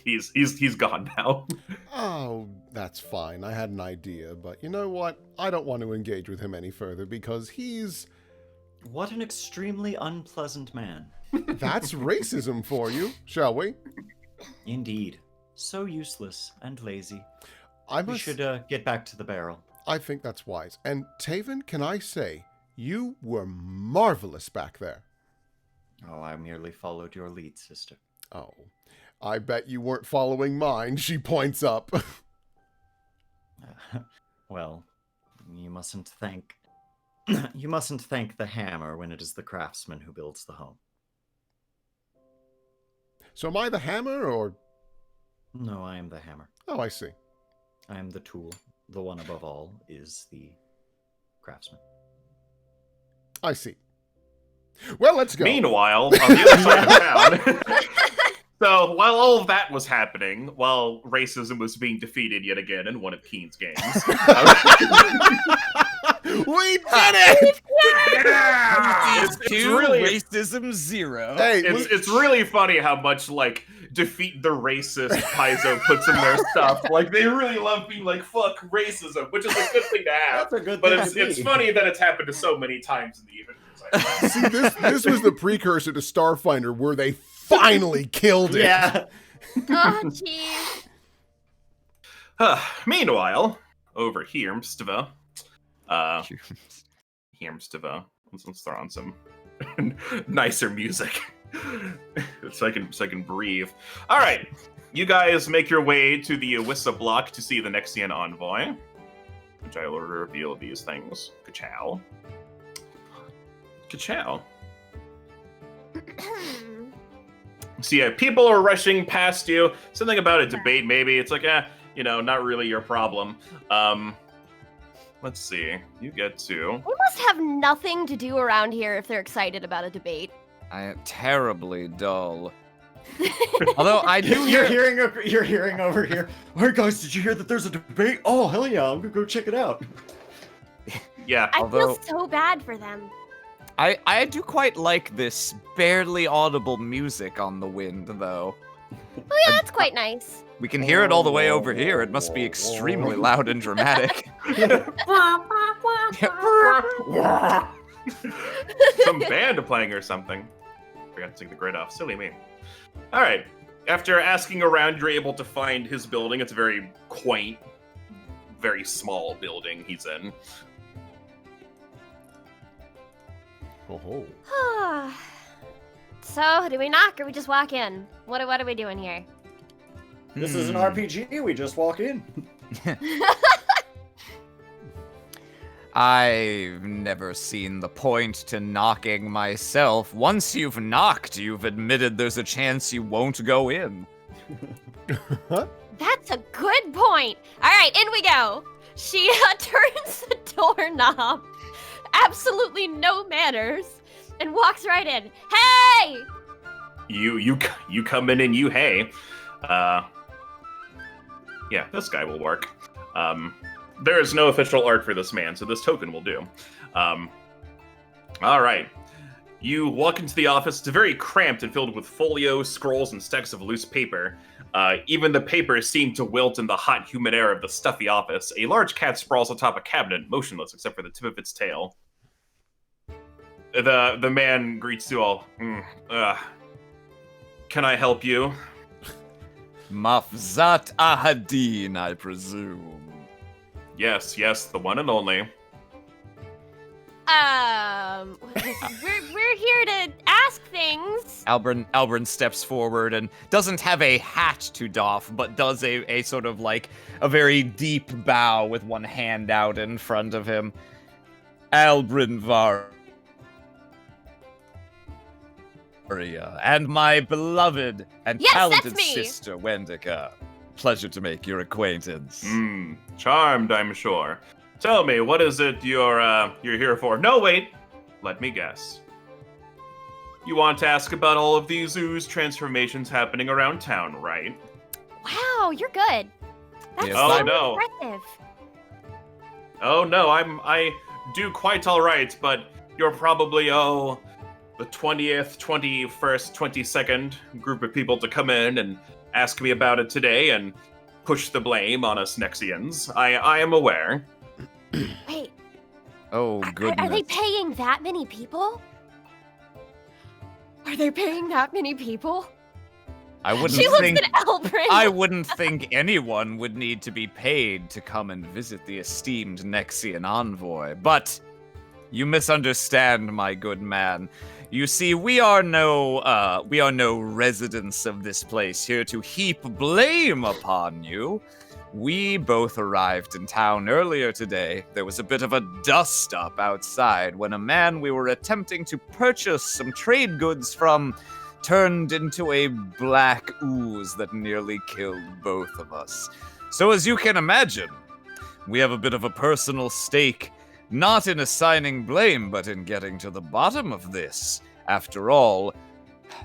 He's gone now. Oh, that's fine. I had an idea, but you know what? I don't want to engage with him any further because he's... What an extremely unpleasant man. That's racism for you, shall we? Indeed. So useless and lazy. We We should get back to the barrel. I think that's wise. And Tavin, can I say, you were marvelous back there. Oh, I merely followed your lead, sister. Oh, I bet you weren't following mine, she points up. Well, you mustn't thank the hammer when it is the craftsman who builds the home. So am I the hammer, or... No, I am the hammer. Oh, I see. I am the tool. The one above all is the craftsman. I see. Well, let's go. Meanwhile, on the other side of town... So, while all of that was happening, while racism was being defeated yet again in one of Keen's games... We did it! Yeah! It's really racism 0. Hey, it's really funny how much, defeat the racist Paizo puts in their stuff. They really love being fuck racism, which is a good thing to have. That's a good But thing it's funny that it's happened to so many times in the event. See, this was the precursor to Starfinder, where they finally killed it. Yeah. Oh, jeez. Meanwhile, over here, Mstiva. Let's throw on some nicer music. so I can breathe. All right, you guys make your way to the Wissa block to see the Nexian envoy, which I will reveal these things. Ka-chow. Ka-chow. So yeah, people are rushing past you. Something about a debate, maybe. It's not really your problem. Let's see. You get to... We must have nothing to do around here if they're excited about a debate. I am terribly dull. Although I do You're hearing over here. All right, guys, did you hear that there's a debate? Oh, hell yeah, I'm gonna go check it out. Yeah. I feel so bad for them. I do quite like this barely audible music on the wind, though. Oh yeah, that's quite nice. We can hear it all the way over here. It must be extremely loud and dramatic. Some band playing or something. Forgot to take the grid off. Silly me. All right. After asking around, you're able to find his building. It's a very quaint, very small building he's in. Oh. So, do we knock or we just walk in? What are we doing here? This is an RPG. We just walk in. I've never seen the point to knocking myself. Once you've knocked, you've admitted there's a chance you won't go in. That's a good point. All right, in we go. She turns the doorknob, absolutely no manners, and walks right in. Hey! You come in and you hey. Yeah, this guy will work. There is no official art for this man, so this token will do. All right. You walk into the office. It's very cramped and filled with folios, scrolls, and stacks of loose paper. Even the paper seemed to wilt in the hot, humid air of the stuffy office. A large cat sprawls atop a cabinet, motionless except for the tip of its tail. The man greets you all. Can I help you? Mafzat Ahadin, I presume. Yes, the one and only. We're here to ask things. Albrin steps forward and doesn't have a hat to doff, but does a sort of like a very deep bow with one hand out in front of him. Albrin Varia, and my beloved and talented sister Wendica. Pleasure to make your acquaintance. Charmed, I'm sure. Tell me, what is it you're here for? No, wait. Let me guess. You want to ask about all of these ooze transformations happening around town, right? Wow, you're good. That's Yes, so no. impressive. Oh no, I do quite all right, but you're probably the 20th, 21st, 22nd group of people to come in and ask me about it today and push the blame on us Nexians. I am aware. Wait. Oh, goodness. Are they paying that many people? Are they paying that many people? I wouldn't She looks think at Albrin. I wouldn't think anyone would need to be paid to come and visit the esteemed Nexian envoy, but you misunderstand, my good man. You see, we are no residents of this place here to heap blame upon you. We both arrived in town earlier today. There was a bit of a dust-up outside when a man we were attempting to purchase some trade goods from turned into a black ooze that nearly killed both of us. So as you can imagine, we have a bit of a personal stake, not in assigning blame, but in getting to the bottom of this. After all,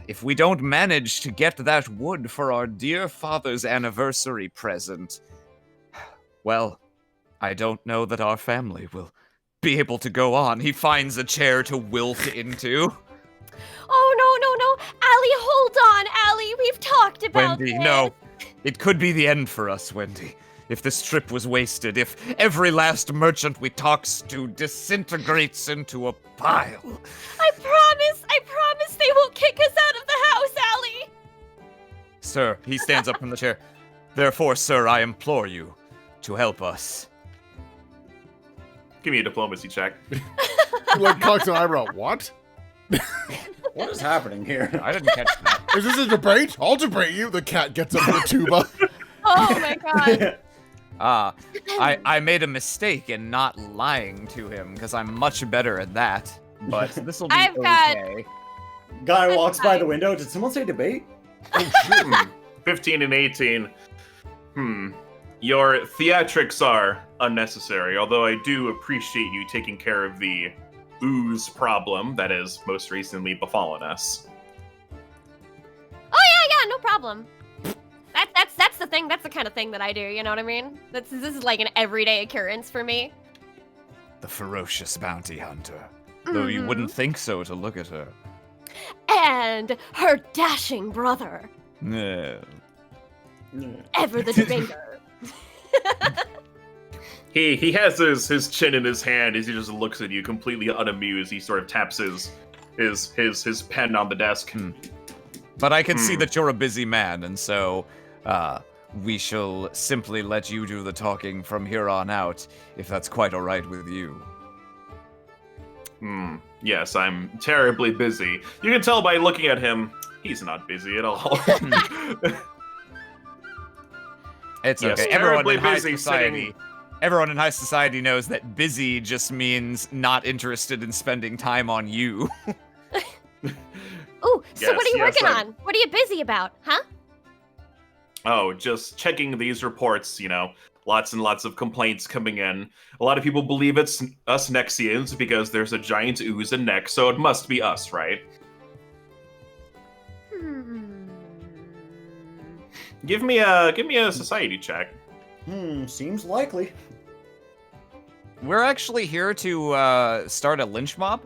if we don't manage to get that wood for our dear father's anniversary present, well, I don't know that our family will be able to go on. He finds a chair to wilt into. Oh, no. Allie, hold on, Allie. We've talked about Wendy, this. no. It could be the end for us, Wendy. If this trip was wasted, if every last merchant we talks to disintegrates into a pile. I promise they won't kick us out of the house, Allie. Sir, he stands up from the chair. Therefore, sir, I implore you to help us. Give me a diplomacy check. Like cocks an eyebrow. What? What is happening here? I didn't catch that. Is this a debate? I'll debate you. The cat gets up the tuba. Oh my god. I made a mistake in not lying to him because I'm much better at that. But this will be I've got- okay. Guy walks by the window. Did someone say debate? 15 and 18. Your theatrics are unnecessary, although I do appreciate you taking care of the ooze problem that has most recently befallen us. Oh yeah, no problem. That's the thing. That's the kind of thing that I do. You know what I mean? This is like an everyday occurrence for me. The ferocious bounty hunter. Though you wouldn't think so to look at her. And her dashing brother, No. ever the debater. He has his chin in his hand as he just looks at you, completely unamused. He sort of taps his pen on the desk. But I can see that you're a busy man, and so we shall simply let you do the talking from here on out, if that's quite all right with you. Yes, I'm terribly busy. You can tell by looking at him, he's not busy at all. It's Yes, okay. Everyone terribly in high busy society. sitting- Everyone in high society knows that busy just means not interested in spending time on you. Ooh, so what are you Yes, working I- on? What are you busy about, huh? Oh, just checking these reports, lots and lots of complaints coming in. A lot of people believe it's us Nexians because there's a giant ooze in Nex, so it must be us, right? Give me a society check. Seems likely. We're actually here to start a lynch mob.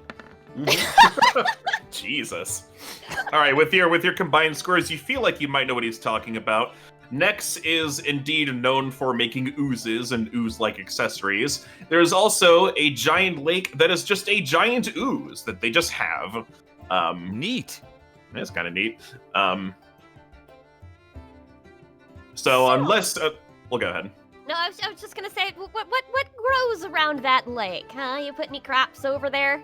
Jesus. All right, with your combined scores, you feel like you might know what he's talking about. Nex is indeed known for making oozes and ooze-like accessories. There's also a giant lake that is just a giant ooze that they just have. Neat. That's kind of neat. So unless, well, go ahead. No, I was just gonna say, what grows around that lake, huh? You put any crops over there?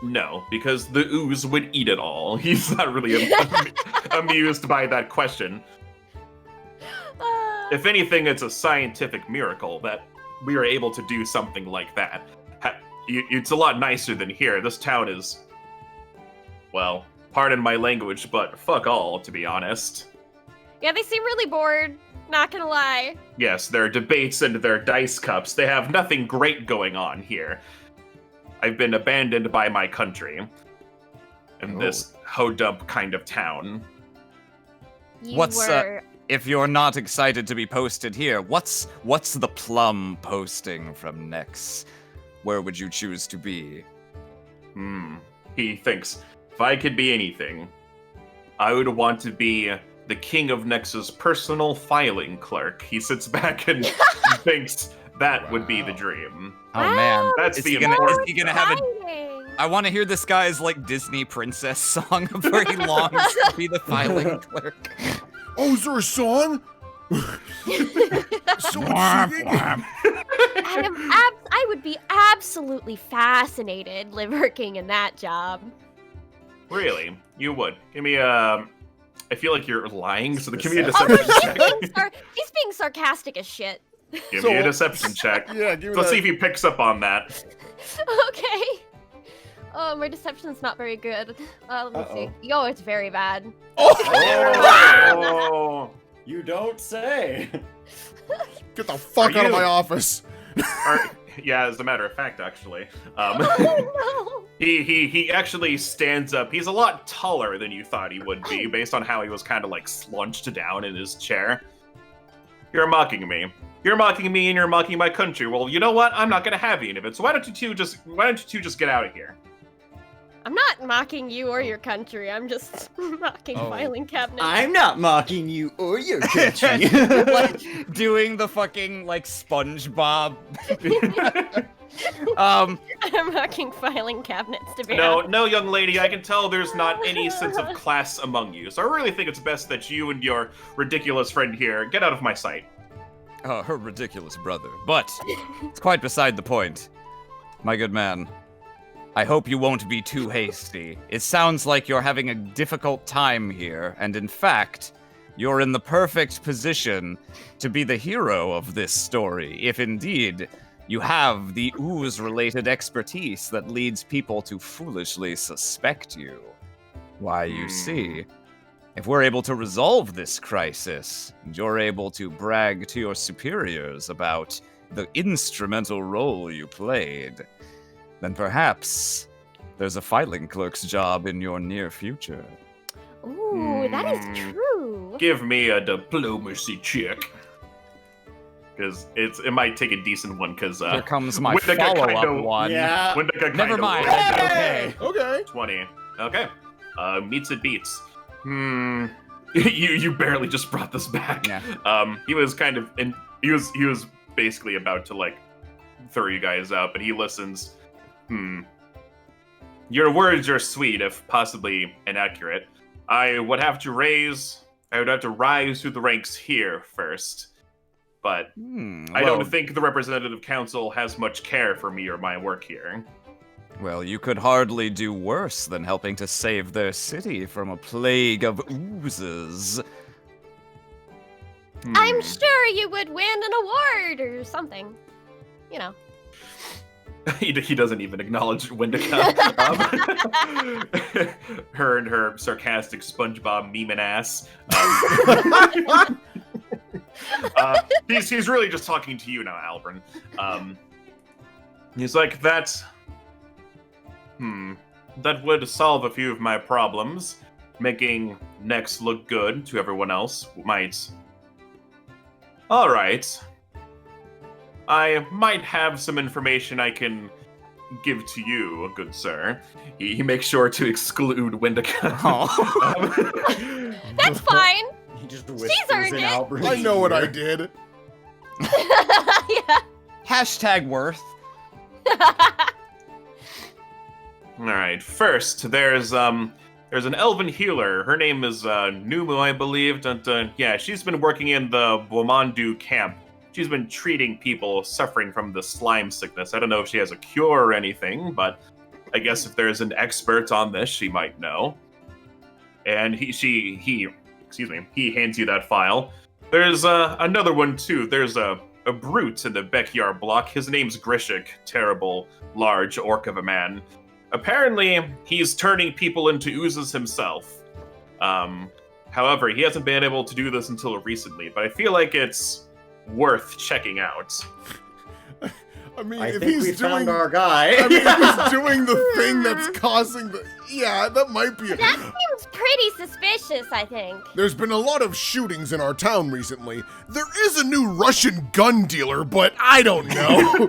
No, because the ooze would eat it all. He's not really amused by that question. If anything, it's a scientific miracle that we are able to do something like that. It's a lot nicer than here. This town is, well, pardon my language, but fuck all, to be honest. Yeah, they seem really bored, not gonna lie. Yes, their debates and their dice cups, they have nothing great going on here. I've been abandoned by my country in this ho-dump kind of town. If you're not excited to be posted here, what's the plum posting from Nex? Where would you choose to be? He thinks, if I could be anything, I would want to be the king of Nex's personal filing clerk. He sits back and thinks that would be the dream. Oh man, That's is the he gonna important have a? I want to hear this guy's like Disney princess song where he longs to be the filing clerk. Oh, is there a song? Someone singing? I would be absolutely fascinated working in that job. Really? You would? Give me a... I feel like you're lying, so give me a Oh, deception he's check. he's being sarcastic as shit. Give me a deception check. Yeah, give me Let's that. see if he picks up on that. Okay. Oh, my deception's not very good. Let me see. Uh-oh. Yo, it's very bad. Oh! You don't say. Get the fuck Are out of you- my office. Yeah, as a matter of fact, actually. Oh, He actually stands up. He's a lot taller than you thought he would be, based on how he was kind of like slunched down in his chair. You're mocking me. You're mocking me and you're mocking my country. Well, you know what? I'm not gonna have any of it. So why don't you two just get out of here? I'm not mocking you or your country. I'm just mocking filing cabinets. I'm not mocking you or your country. Like doing the fucking like SpongeBob. I'm mocking filing cabinets to be honest. No, young lady, I can tell there's not any sense of class among you. So I really think it's best that you and your ridiculous friend here get out of my sight. Oh, her ridiculous brother. But it's quite beside the point. My good man, I hope you won't be too hasty. It sounds like you're having a difficult time here, and in fact, you're in the perfect position to be the hero of this story, if indeed you have the ooze-related expertise that leads people to foolishly suspect you. Why, you see, if we're able to resolve this crisis, and you're able to brag to your superiors about the instrumental role you played, then perhaps there's a filing clerk's job in your near future. Ooh, that is true. Give me a diplomacy check. Because it might take a decent one, because Here comes my Wendica follow-up kinda- one. Yeah. Wendica Never kinda mind. wins. Okay. Okay. 20. Okay. Meets it beats. You barely just brought this back. Yeah. He was kind of he was basically about to like throw you guys out, but he listens. Your words are sweet, if possibly inaccurate. I would have to rise through the ranks here first. But I don't think the representative council has much care for me or my work here. Well, you could hardly do worse than helping to save their city from a plague of oozes. I'm sure you would win an award or something. You know. He doesn't even acknowledge Wendica. Her and her sarcastic SpongeBob memeing ass. He's really just talking to you now, Albrin. He's like, that would solve a few of my problems. Making Nex look good to everyone else might... Alright. I might have some information I can give to you, good sir. He makes sure to exclude Wendica. That's fine. He just She's whispers earned in it. Albrin's I know what I ear. did. Yeah. Hashtag worth. Alright, first, there's an elven healer. Her name is Numu, I believe. Yeah, she's been working in the Wamandu camp. She's been treating people suffering from the slime sickness. I don't know if she has a cure or anything, but I guess if there's an expert on this, she might know. And he hands you that file. There's another one too. There's a brute in the backyard block. His name's Grishik, terrible, large orc of a man. Apparently, he's turning people into oozes himself. However, he hasn't been able to do this until recently, but I feel like it's worth checking out. I mean, I if think he's we doing found our guy. I mean, if he's doing the thing that's causing the... Yeah, that might be... That seems pretty suspicious, I think. There's been a lot of shootings in our town recently. There is a new Russian gun dealer, but I don't know.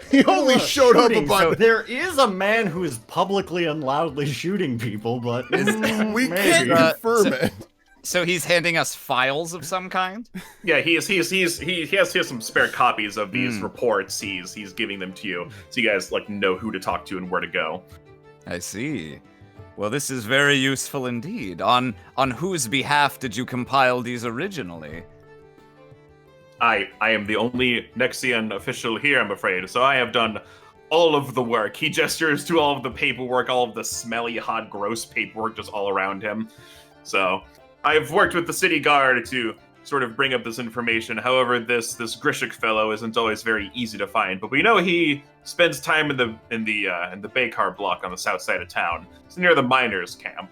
He only showed up Shooting, about... so there is a man who is publicly and loudly shooting people, but we maybe. can't confirm it. So he's handing us files of some kind? Yeah, he has some spare copies of these reports. He's giving them to you, so you guys know who to talk to and where to go. I see. Well, this is very useful indeed. On whose behalf did you compile these originally? I am the only Nexian official here, I'm afraid, so I have done all of the work. He gestures to all of the paperwork, all of the smelly, hot, gross paperwork just all around him. So I've worked with the city guard to sort of bring up this information. However, this Grishik fellow isn't always very easy to find, but we know he spends time in the Baykar block on the south side of town. It's near the miners' camp.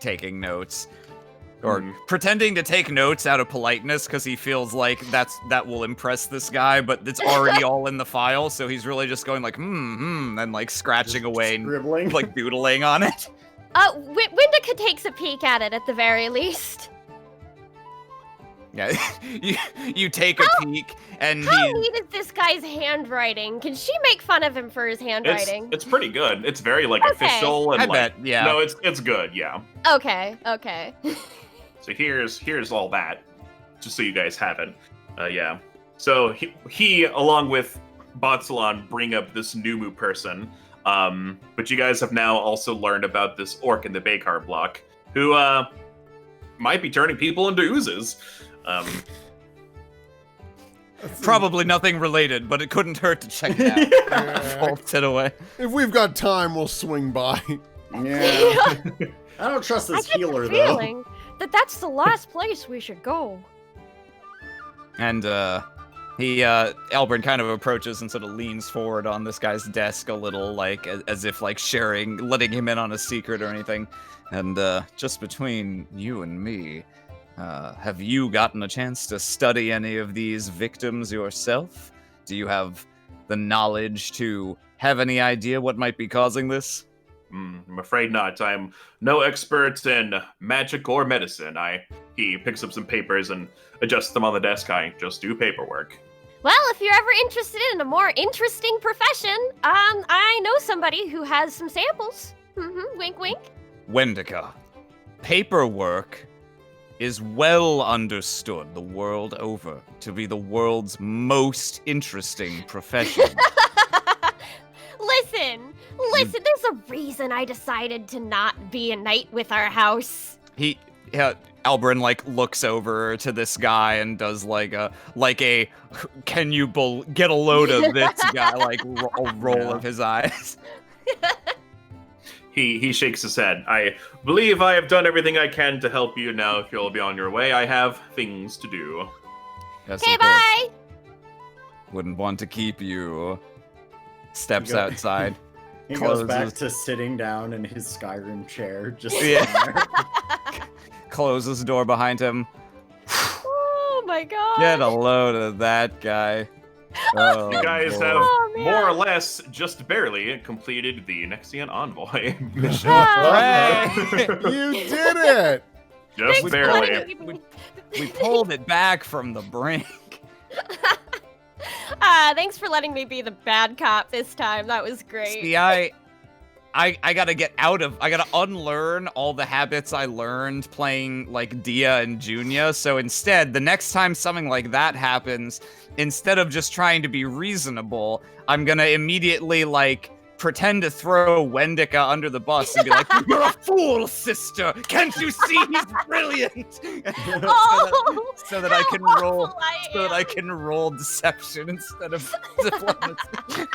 Taking notes. Or pretending to take notes out of politeness because he feels like that will impress this guy, but it's already all in the file, so he's really just going like, and scratching away and Scribbling. doodling on it. Wendica takes a peek at it at the very least. Yeah, you take a peek, and How neat is this guy's handwriting? Can she make fun of him for his handwriting? It's pretty good. It's very official and I bet, yeah. No, it's good, yeah. Okay. So here's all that, just so you guys have it. Yeah. So he along with Batulan bring up this Numu person. But you guys have now also learned about this orc in the Baykar block, who might be turning people into oozes. Probably nothing related, but it couldn't hurt to check it out. Yeah. Bolts it away. If we've got time, we'll swing by. Yeah. I don't trust I this get healer, the though. feeling that that's the last place we should go. And Albrin kind of approaches and sort of leans forward on this guy's desk a little, as if sharing, letting him in on a secret or anything. And just between you and me, have you gotten a chance to study any of these victims yourself? Do you have the knowledge to have any idea what might be causing this? I'm afraid not. I'm no expert in magic or medicine. He picks up some papers and adjusts them on the desk. I just do paperwork. Well, if you're ever interested in a more interesting profession, I know somebody who has some samples. Wink, wink. Wendica, paperwork is well understood the world over to be the world's most interesting profession. Listen, there's a reason I decided to not be a knight with our house. Albrin like looks over to this guy and does like a can you get a load of this guy like roll of his eyes. He shakes his head. I believe I have done everything I can to help you now. If you'll be on your way, I have things to do. Yes, Okay, of course. bye. Wouldn't want to keep you. Steps outside. He goes back Closes. to sitting down in his Skyrim chair, just Yeah. sitting there. Closes the door behind him. Oh my god. Get a load of that guy. Oh, You guys boy. have Oh, man. more or less just barely completed the Nexian Envoy mission. Hooray! You did it! Just Thanks for barely. letting me- We pulled it back from the brink. Thanks for letting me be the bad cop this time. That was great. See, I gotta unlearn all the habits I learned playing like Dia and Junia. So instead, the next time something like that happens, instead of just trying to be reasonable, I'm gonna immediately like pretend to throw Wendica under the bus and be like, "You're a fool, sister! Can't you see he's brilliant?" Oh, so that I can how roll, awful I so that I am. can roll deception instead of diplomacy.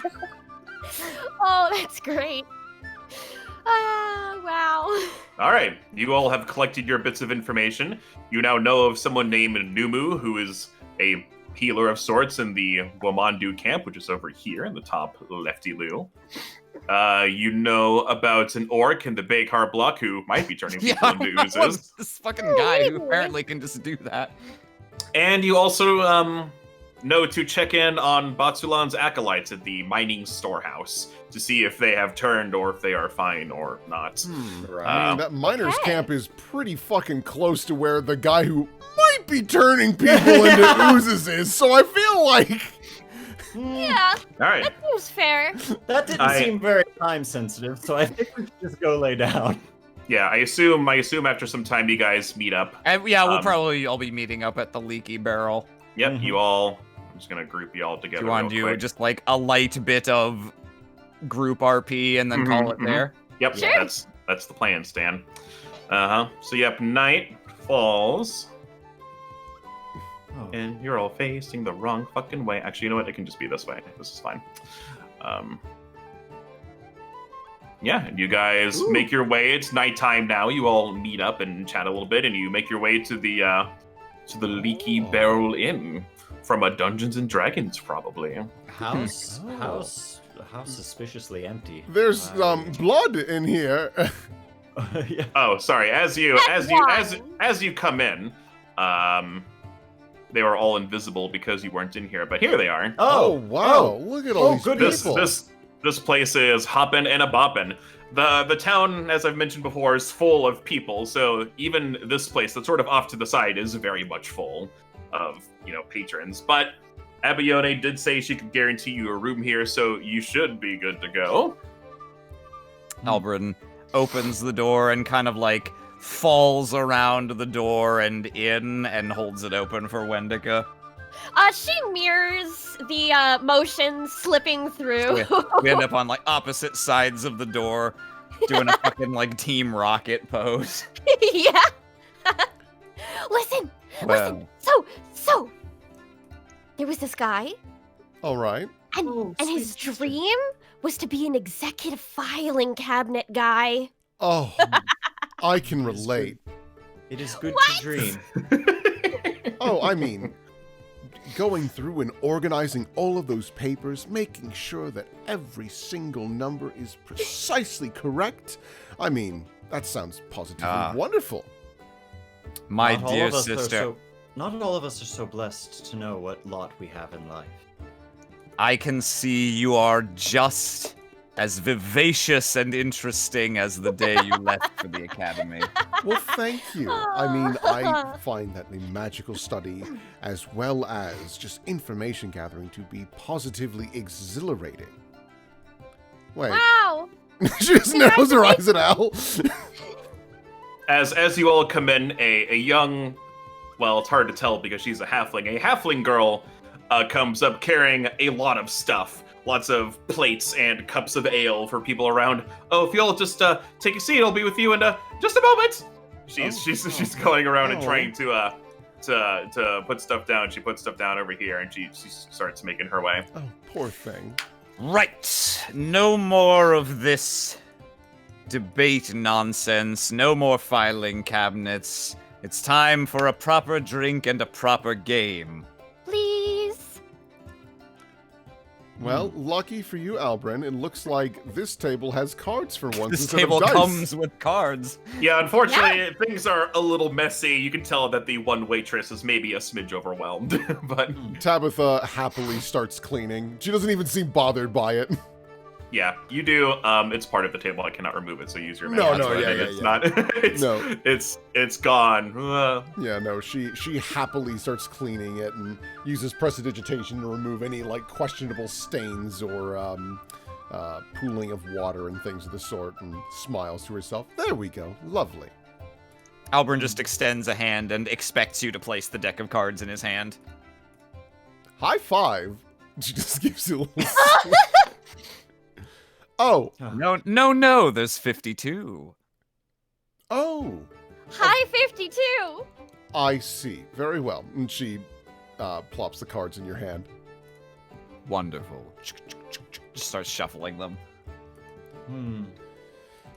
Oh, that's great. Wow. All right, you all have collected your bits of information. You now know of someone named Numu, who is a healer of sorts in the Wamandu camp, which is over here in the top lefty loo. You know about an orc in the Bakar block who might be turning people into oozes. This fucking guy who apparently can just do that. And you also know to check in on Batulan's acolytes at the mining storehouse to see if they have turned or if they are fine or not. I mean, that miner's Okay. camp is pretty fucking close to where the guy who might be turning people into oozes is, so I feel like... Yeah, All right. that seems fair. That didn't seem very time sensitive, so I think we should just go lay down. Yeah, I assume after some time you guys meet up. And yeah, we'll Um, probably all be meeting up at the leaky barrel. Yep, Mhm. you all. I'm just gonna group you all Do together. you want to real do quick. just like a light bit of group RP and then call it Mhm, there? Yep, Sure. that's the plan, Stan. So yep, night falls, Oh. and you're all facing the wrong fucking way. Actually, you know what? It can just be this way. This is fine. Yeah, and you guys Ooh. make your way. It's nighttime now. You all meet up and chat a little bit, and you make your way to the Leaky Barrel Inn from a Dungeons and Dragons, probably. House, Oh. house suspiciously empty. There's blood in here. Yeah. Oh, sorry. As you come in, they were all invisible because you weren't in here, but here they are. Oh, wow. Look at all Oh, these good people. This place is hoppin' and a boppin'. The town, as I've mentioned before, is full of people, so even this place that's sort of off to the side is very much full of, patrons. But Abione did say she could guarantee you a room here, so you should be good to go. Albrin opens the door and kind of like falls around the door and in and holds it open for Wendica. She mirrors the motion slipping through. We end up on like opposite sides of the door doing a fucking like Team Rocket pose. Yeah. Listen. Well, So. There was this guy, All right. and his dream was to be an executive filing cabinet guy. Oh, I can relate. It is good What? to dream. Oh, I mean, going through and organizing all of those papers, making sure that every single number is precisely correct. I mean, that sounds positively wonderful. my Not all dear of us are sister, not all of us are so blessed to know what lot we have in life. I can see you are just as vivacious and interesting as the day you left for the academy. Well, thank you. I mean, I find that the magical study, as well as just information gathering, to be positively exhilarating. Wait, Wow. she just narrows her eyes at Al. As you all come in, a young, well, it's hard to tell because she's a halfling girl comes up carrying a lot of stuff. Lots of plates and cups of ale for people around. Oh, if you'll just take a seat, I'll be with you in just a moment. She's going around and Oh. trying to put stuff down. She puts stuff down over here, and she starts making her way. Oh, poor thing. Right. No more of this debate nonsense. No more filing cabinets. It's time for a proper drink and a proper game. Please. Well, lucky for you, Albrin, it looks like this table has cards for once This instead table of dice. comes with cards. Yeah, unfortunately, things are a little messy. You can tell that the one waitress is maybe a smidge overwhelmed, but Tabitha happily starts cleaning. She doesn't even seem bothered by it. yeah, you do. It's part of the table. I cannot remove it, so use your No, mouse. no, But yeah, it's yeah. not. It's, No. it's gone. Yeah, no, she happily starts cleaning it and uses prestidigitation to remove any, like, questionable stains or, pooling of water and things of the sort, and smiles to herself. There we go. Lovely. Albrin just extends a hand and expects you to place the deck of cards in his hand. High five. She just gives you a little Oh. No, there's 52. Oh. High 52. I see. Very well. And she plops the cards in your hand. Wonderful. Just starts shuffling them.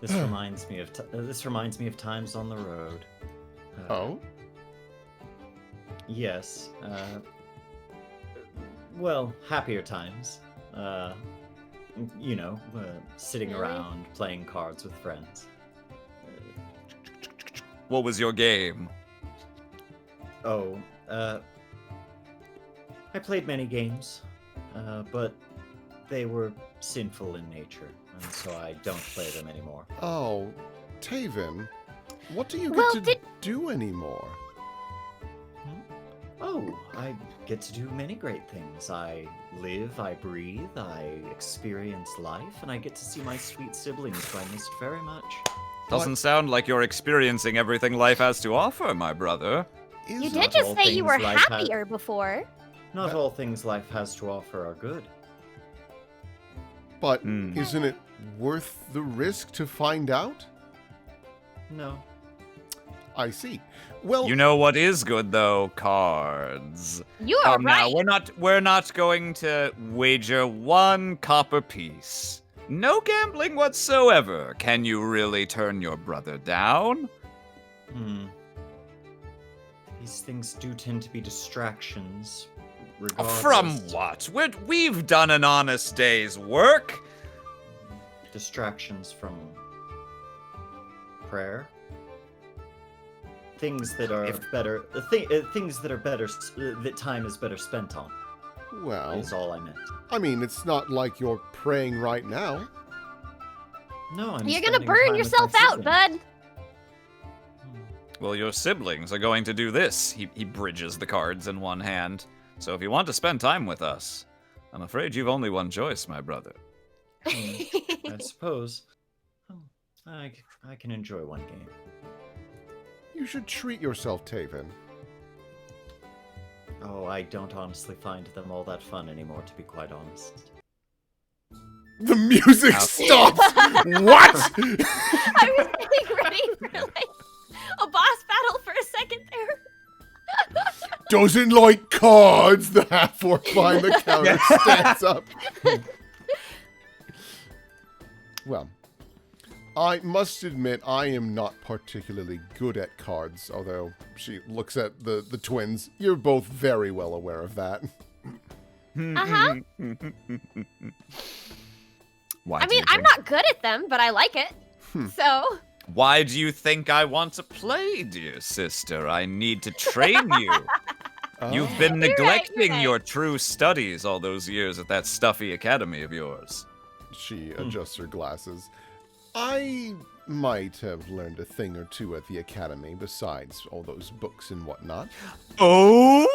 This reminds me of times on the road. Oh? Yes. Well, happier times. Sitting Really? around playing cards with friends. What was your game? I played many games, but they were sinful in nature, and so I don't play them anymore. Oh, Tavin, what do you Well, get to do anymore? Oh, I get to do many great things. I live, I breathe, I experience life, and I get to see my sweet siblings who I missed very much. Doesn't sound like you're experiencing everything life has to offer, my brother. Is You it- did not just all say you things were life has- happier before. Not all things life has to offer are good. But Hmm. isn't it worth the risk to find out? No. I see. Well, You know what is good though? Cards. You are Now right. we're not going to wager one copper piece. No gambling whatsoever. Can you really turn your brother down? These things do tend to be distractions. From regardless. what? We've done an honest day's work. Distractions from prayer. Things that are better. Things that are better. That time is better spent on. well, Is all I meant. I mean, it's not like you're praying right now. No, I'm. You're gonna spending burn time with yourself my out, siblings. bud. Well, your siblings are going to do this. He bridges the cards in one hand. So if you want to spend time with us, I'm afraid you've only one choice, my brother. I suppose. I can enjoy one game. You should treat yourself, Tavin. Oh, I don't honestly find them all that fun anymore, to be quite honest. The music Ouch. stops! What? I was getting ready for like a boss battle for a second there. Doesn't like cards. The half-orc behind the counter stands up. Well, I must admit I am not particularly good at cards, although she looks at the twins. You're both very well aware of that. Uh-huh. Why I do you mean, I'm think- not good at them, but I like it. So, Why do you think I want to play, dear sister? I need to train you. You've been You're right, neglecting you're right. your true studies all those years at that stuffy academy of yours. She adjusts her glasses. I might have learned a thing or two at the academy besides all those books and whatnot. Oh!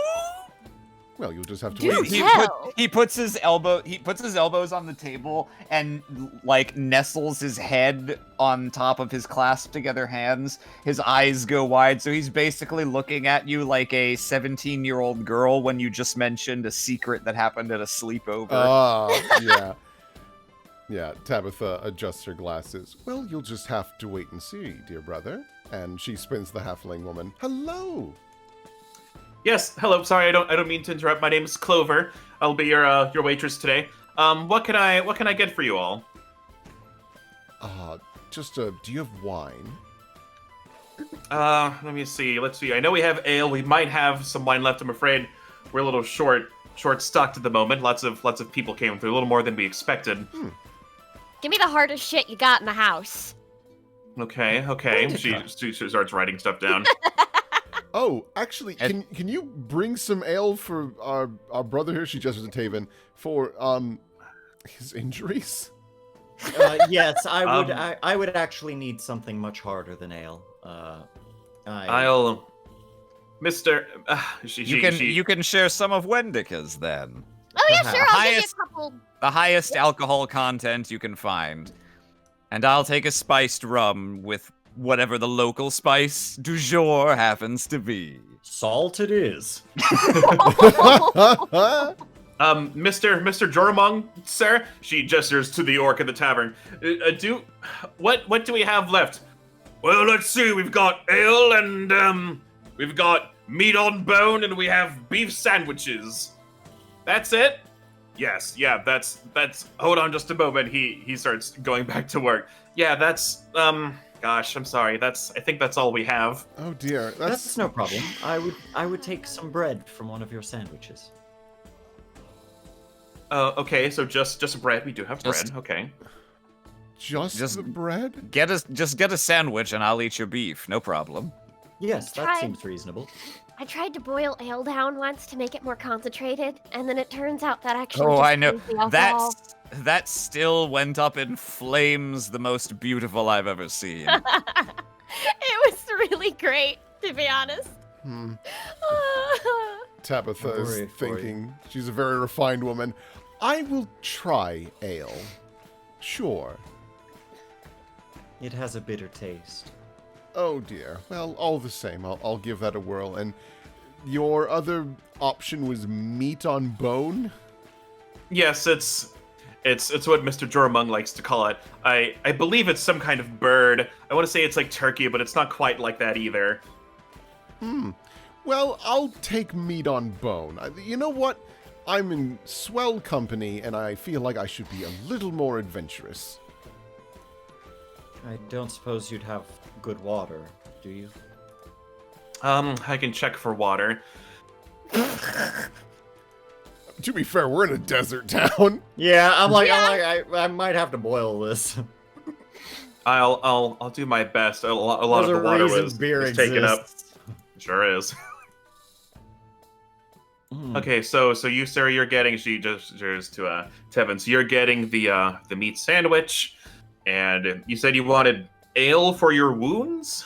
Well, you'll just have to Do wait. tell. He puts his elbows on the table and like nestles his head on top of his clasped together hands. His eyes go wide, so he's basically looking at you like a 17-year-old girl when you just mentioned a secret that happened at a sleepover. Yeah. Yeah, Tabitha adjusts her glasses. Well, you'll just have to wait and see, dear brother. And she spins the halfling woman. Hello. Yes, hello. Sorry, I don't mean to interrupt. My name is Clover. I'll be your waitress today. What can I get for you all? Do you have wine? Let me see. Let's see. I know we have ale. We might have some wine left. I'm afraid we're a little short-stocked at the moment. Lots of people came through, a little more than we expected. Give me the hardest shit you got in the house. Okay. She starts writing stuff down. Oh, actually, can you bring some ale for our brother here? She gestures to Tavin for his injuries. Yes, I would actually need something much harder than ale. I'll, Mister. You can share some of Wendica's then. Oh yeah, sure. I'll give you a couple. The highest alcohol content you can find, and I'll take a spiced rum with whatever the local spice du jour happens to be. Salt it is. Mr. Jormung, sir. She gestures to the orc in the tavern. What do we have left? Well, let's see. We've got ale and we've got meat on bone, and we have beef sandwiches. That's it? Yes. Yeah. That's. Hold on, just a moment. He starts going back to work. Yeah. That's. Gosh, I'm sorry. I think that's all we have. Oh dear. That's no problem. I would take some bread from one of your sandwiches. Okay, so just bread. We do have bread. Okay. Just the bread? Get a sandwich and I'll eat your beef. No problem. Yes, that seems reasonable. I tried to boil ale down once to make it more concentrated, and then it turns out that actually. Oh, just I know. brings the alcohol. That still went up in flames. The most beautiful I've ever seen. It was really great, to be honest. Tabitha is thinking. She's a very refined woman. I will try ale. Sure. It has a bitter taste. Oh dear. Well, all the same, I'll give that a whirl. And your other option was meat on bone? Yes, it's what Mr. Jormung likes to call it. I believe it's some kind of bird. I want to say it's like turkey, but it's not quite like that either. Well, I'll take meat on bone. You know what? I'm in swell company, and I feel like I should be a little more adventurous. I don't suppose you'd have good water, do you? I can check for water. To be fair, we're in a desert town. Yeah, I might have to boil this. I'll do my best. A lot There's of the water was taken up. Sure is. Okay, so you, sir, you're getting. She gestures to Tavin. So you're getting the meat sandwich, and you said you wanted ale for your wounds.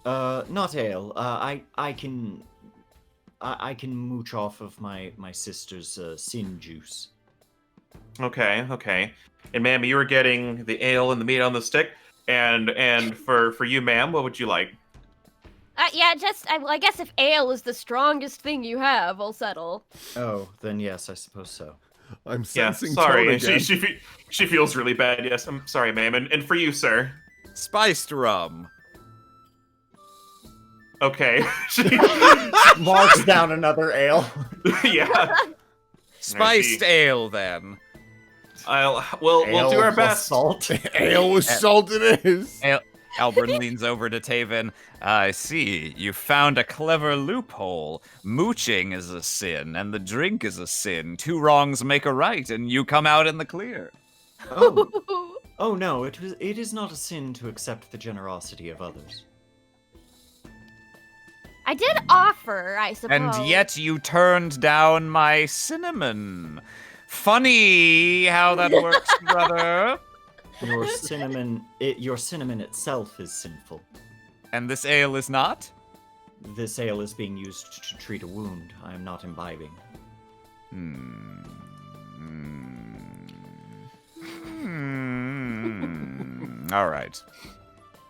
Not ale. I can mooch off of my sister's sin juice. Okay. And ma'am, you were getting the ale and the meat on the stick, and for you, ma'am, what would you like? I guess if ale is the strongest thing you have, I'll settle. Oh, then yes, I suppose so. I'm sensing sorry. tone again. She feels really bad. Yes, I'm sorry, ma'am. And for you, sir. Spiced rum. Okay. Marks down another ale. Yeah. Spiced ale, then. We'll do our plus best. Salt. Ale with salt it is. Albrin leans over to Tavin. I see. You found a clever loophole. Mooching is a sin, and the drink is a sin. 2 wrongs make a right, and you come out in the clear. Oh no, it is not a sin to accept the generosity of others. I did offer, I suppose. And yet you turned down my cinnamon. Funny how that works, brother. Your cinnamon itself is sinful. And this ale is not? This ale is being used to treat a wound. I am not imbibing. All right.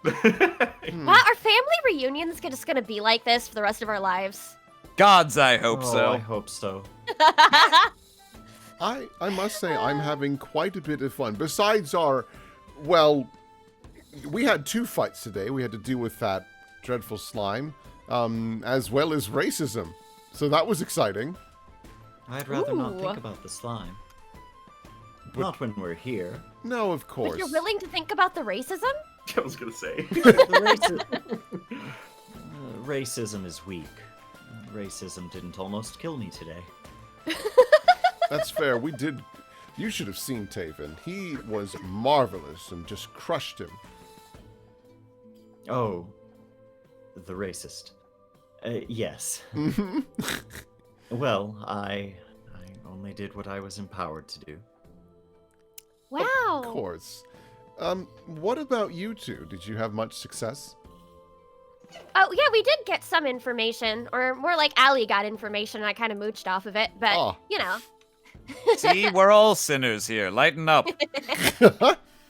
Wow, are family reunions just gonna be like this for the rest of our lives? Gods, I hope so. I hope so. I must say I'm having quite a bit of fun. Besides we had 2 fights today. We had to deal with that dreadful slime, as well as racism. So that was exciting. I'd rather not Ooh. think about the slime. But- Not when we're here. No, of course. But you're willing to think about the racism? I was gonna say. Racism is weak. Racism didn't almost kill me today. That's fair. We did. You should have seen Tavin. He was marvelous and just crushed him. Oh, the racist. Yes. Mm-hmm. Well, I only did what I was empowered to do. Wow. Of course. What about you two? Did you have much success? Oh, yeah, we did get some information, or more like Allie got information and I kind of mooched off of it, but, Ah. you know. See, we're all sinners here. Lighten up.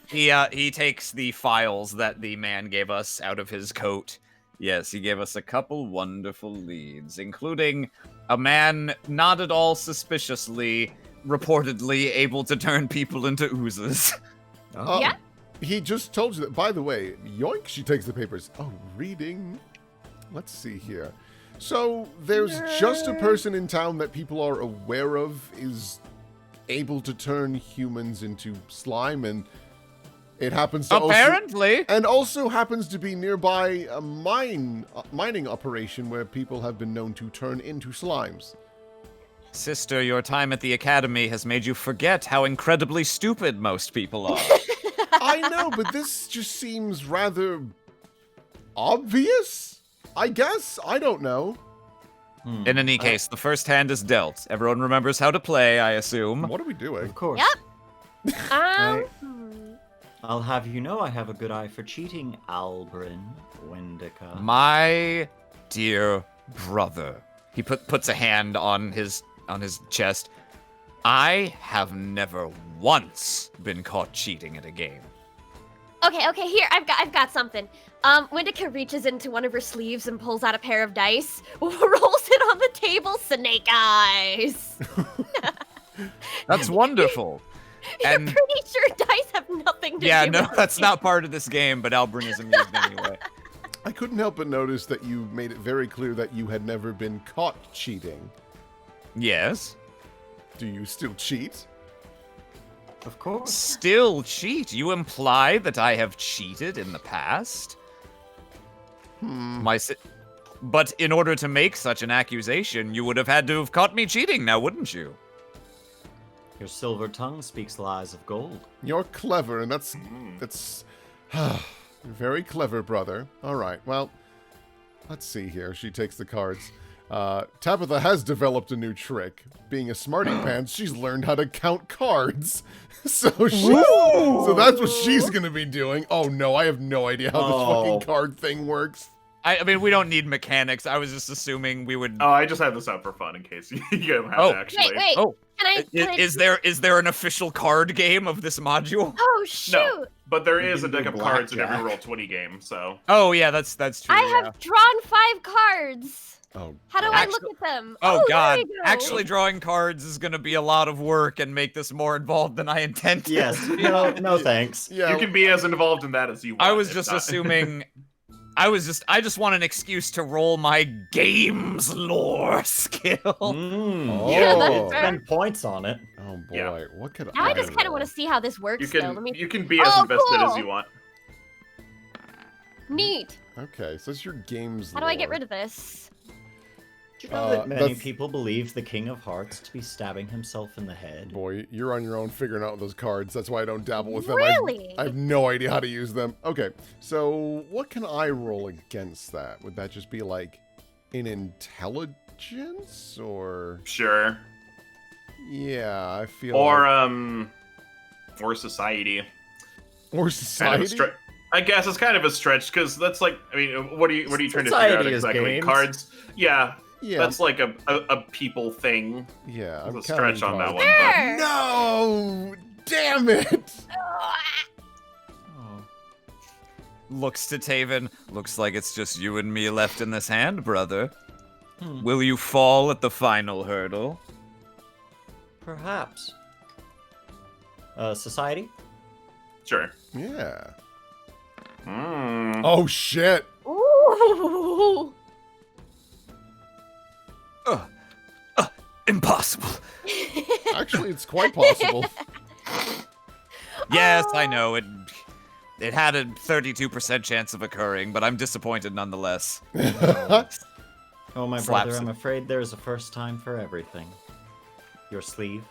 He takes the files that the man gave us out of his coat. Yes, he gave us a couple wonderful leads, including a man not at all suspiciously, reportedly able to turn people into oozes. Oh. Yeah. He just told you that. By the way, yoink, she takes the papers. Oh, reading. Let's see here. So there's just a person in town that people are aware of is able to turn humans into slime, and it happens to Apparently. also happens to be nearby a mining operation where people have been known to turn into slimes. Sister, your time at the academy has made you forget how incredibly stupid most people are. I know, but this just seems rather obvious, I guess? I don't know. In any case, the first hand is dealt. Everyone remembers how to play, I assume. What are we doing? Of course. Yep. I'll have you know I have a good eye for cheating, Albrin, Wendica. My dear brother. He puts a hand on his chest. I have never once been caught cheating at a game. Okay, here, I've got something. Wendica reaches into one of her sleeves and pulls out a pair of dice, rolls it on the table, snake eyes. That's wonderful. You're And pretty sure dice have nothing to yeah, do no, with that's it. not part of this game, but Albrin is amused anyway. I couldn't help but notice that you made it very clear that you had never been caught cheating. Yes. Do you still cheat? Of course. Still cheat? You imply that I have cheated in the past? But in order to make such an accusation, you would have had to have caught me cheating now, wouldn't you? Your silver tongue speaks lies of gold. You're clever, and that's very clever, brother. All right, well, let's see here. She takes the cards. Tabitha has developed a new trick. Being a smarty pants, she's learned how to count cards. So that's what she's gonna be doing. Oh no, I have no idea how this fucking card thing works. I mean, we don't need mechanics. I was just assuming we would. Oh, I just had this up for fun in case you don't have to actually. Wait. Oh, Can I is there an official card game of this module? Oh, shoot. No, but there is a can deck do of cards in every blackjack. Roll20 game, so. Oh yeah, that's true. I have drawn 5 cards. Oh, How do I look at them? Oh there god, you go. actually drawing cards is gonna be a lot of work and make this more involved than I intended. Yes. No thanks. yeah. You can be as involved in that as you want. I was if just not- assuming. I just want an excuse to roll my games lore skill. Oh. Yeah, that's fair. Spend points on it. Oh boy, Yeah. what could Now I just kind of roll? want to see how this works. You Though. can be as Oh, invested as cool. you want. Neat. Okay, so it's your games. How do I get lore. rid of this? Do you know that many that's- people believe the King of Hearts to be stabbing himself in the head? Boy, you're on your own figuring out those cards. That's why I don't dabble with them. Really? I have no idea how to use them. Okay, so what can I roll against that? Would that just be like an intelligence or? Sure. Yeah, I feel. Or like... or society. or Kind society. of a stretch. I guess it's kind of a stretch because that's like, I mean, what are you trying to figure out Society is exactly? games. Cards. Yeah, Yeah, that's like a people thing. yeah. I'm There's a counting stretch on that cards. one. But Sure. No, damn it! Oh. Looks to Tavin. Looks like it's just you and me left in this hand, brother. Will you fall at the final hurdle? Perhaps. Society? sure. Yeah. Mm. Oh shit! Ooh. Ooh. Impossible. Actually, it's quite possible. Yes, I know. It had a 32% chance of occurring, but I'm disappointed nonetheless. Oh, my Slaps brother, it. I'm afraid there's a first time for everything. Your sleeve.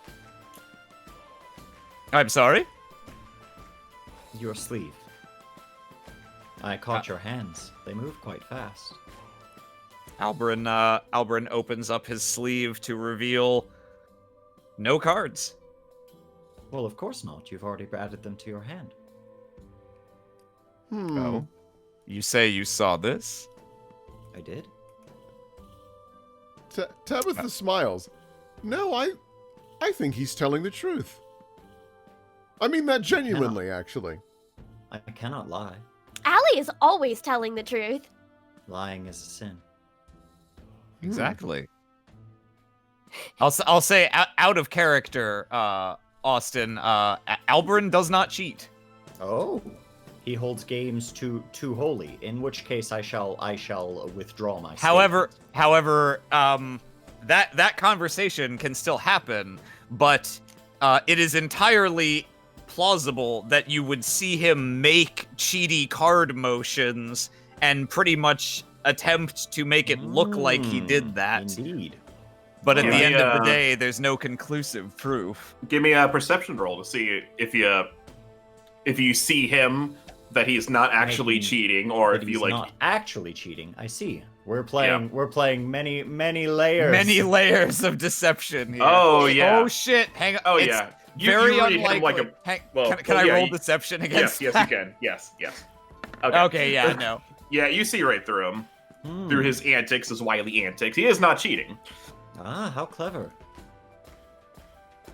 I'm sorry? Your sleeve. I caught your hands. They move quite fast. Albrin opens up his sleeve to reveal no cards. Well, of course not. You've already added them to your hand. Oh. You say you saw this? I did? Tabitha smiles. No, I think he's telling the truth. I mean that genuinely, actually. I cannot lie. Allie is always telling the truth. Lying is a sin. Exactly. I'll say out of character, Austin. Albrin does not cheat. Oh. He holds games too holy, in which case I shall withdraw my However, that conversation can still happen, but it is entirely plausible that you would see him make cheaty card motions and pretty much attempt to make it look like he did that. Indeed. But at Yeah. the end of the day, there's no conclusive proof. Give me a perception roll to see if you see him that he's not actually cheating, or But if he's you like. not actually cheating. I see. We're playing many layers. Many layers of deception here. Oh yeah. Oh shit! Hang on. Oh It's yeah. Very read him unlikely. Can I yeah, roll deception against? Yes, that? you can. Yes. Okay, yeah, no. Yeah, you see right through him, through his antics, his wily antics. He is not cheating. Ah, how clever.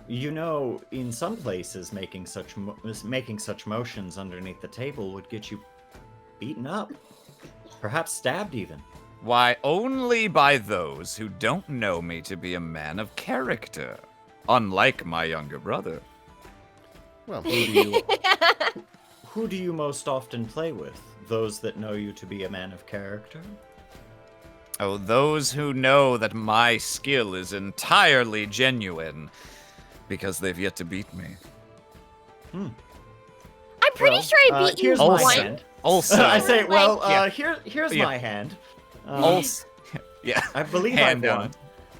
You know, in some places, making such motions underneath the table would get you beaten up, perhaps stabbed even. Why, only by those who don't know me to be a man of character, unlike my younger brother. Well, Who do you most often play with? Those that know you to be a man of character? Oh, those who know that my skill is entirely genuine, because they've yet to beat me. I'm pretty sure I beat you here's my once. hand. Also, I say, well, Yeah. here's Yeah. my hand. also, yeah. I believe Hand I down. won.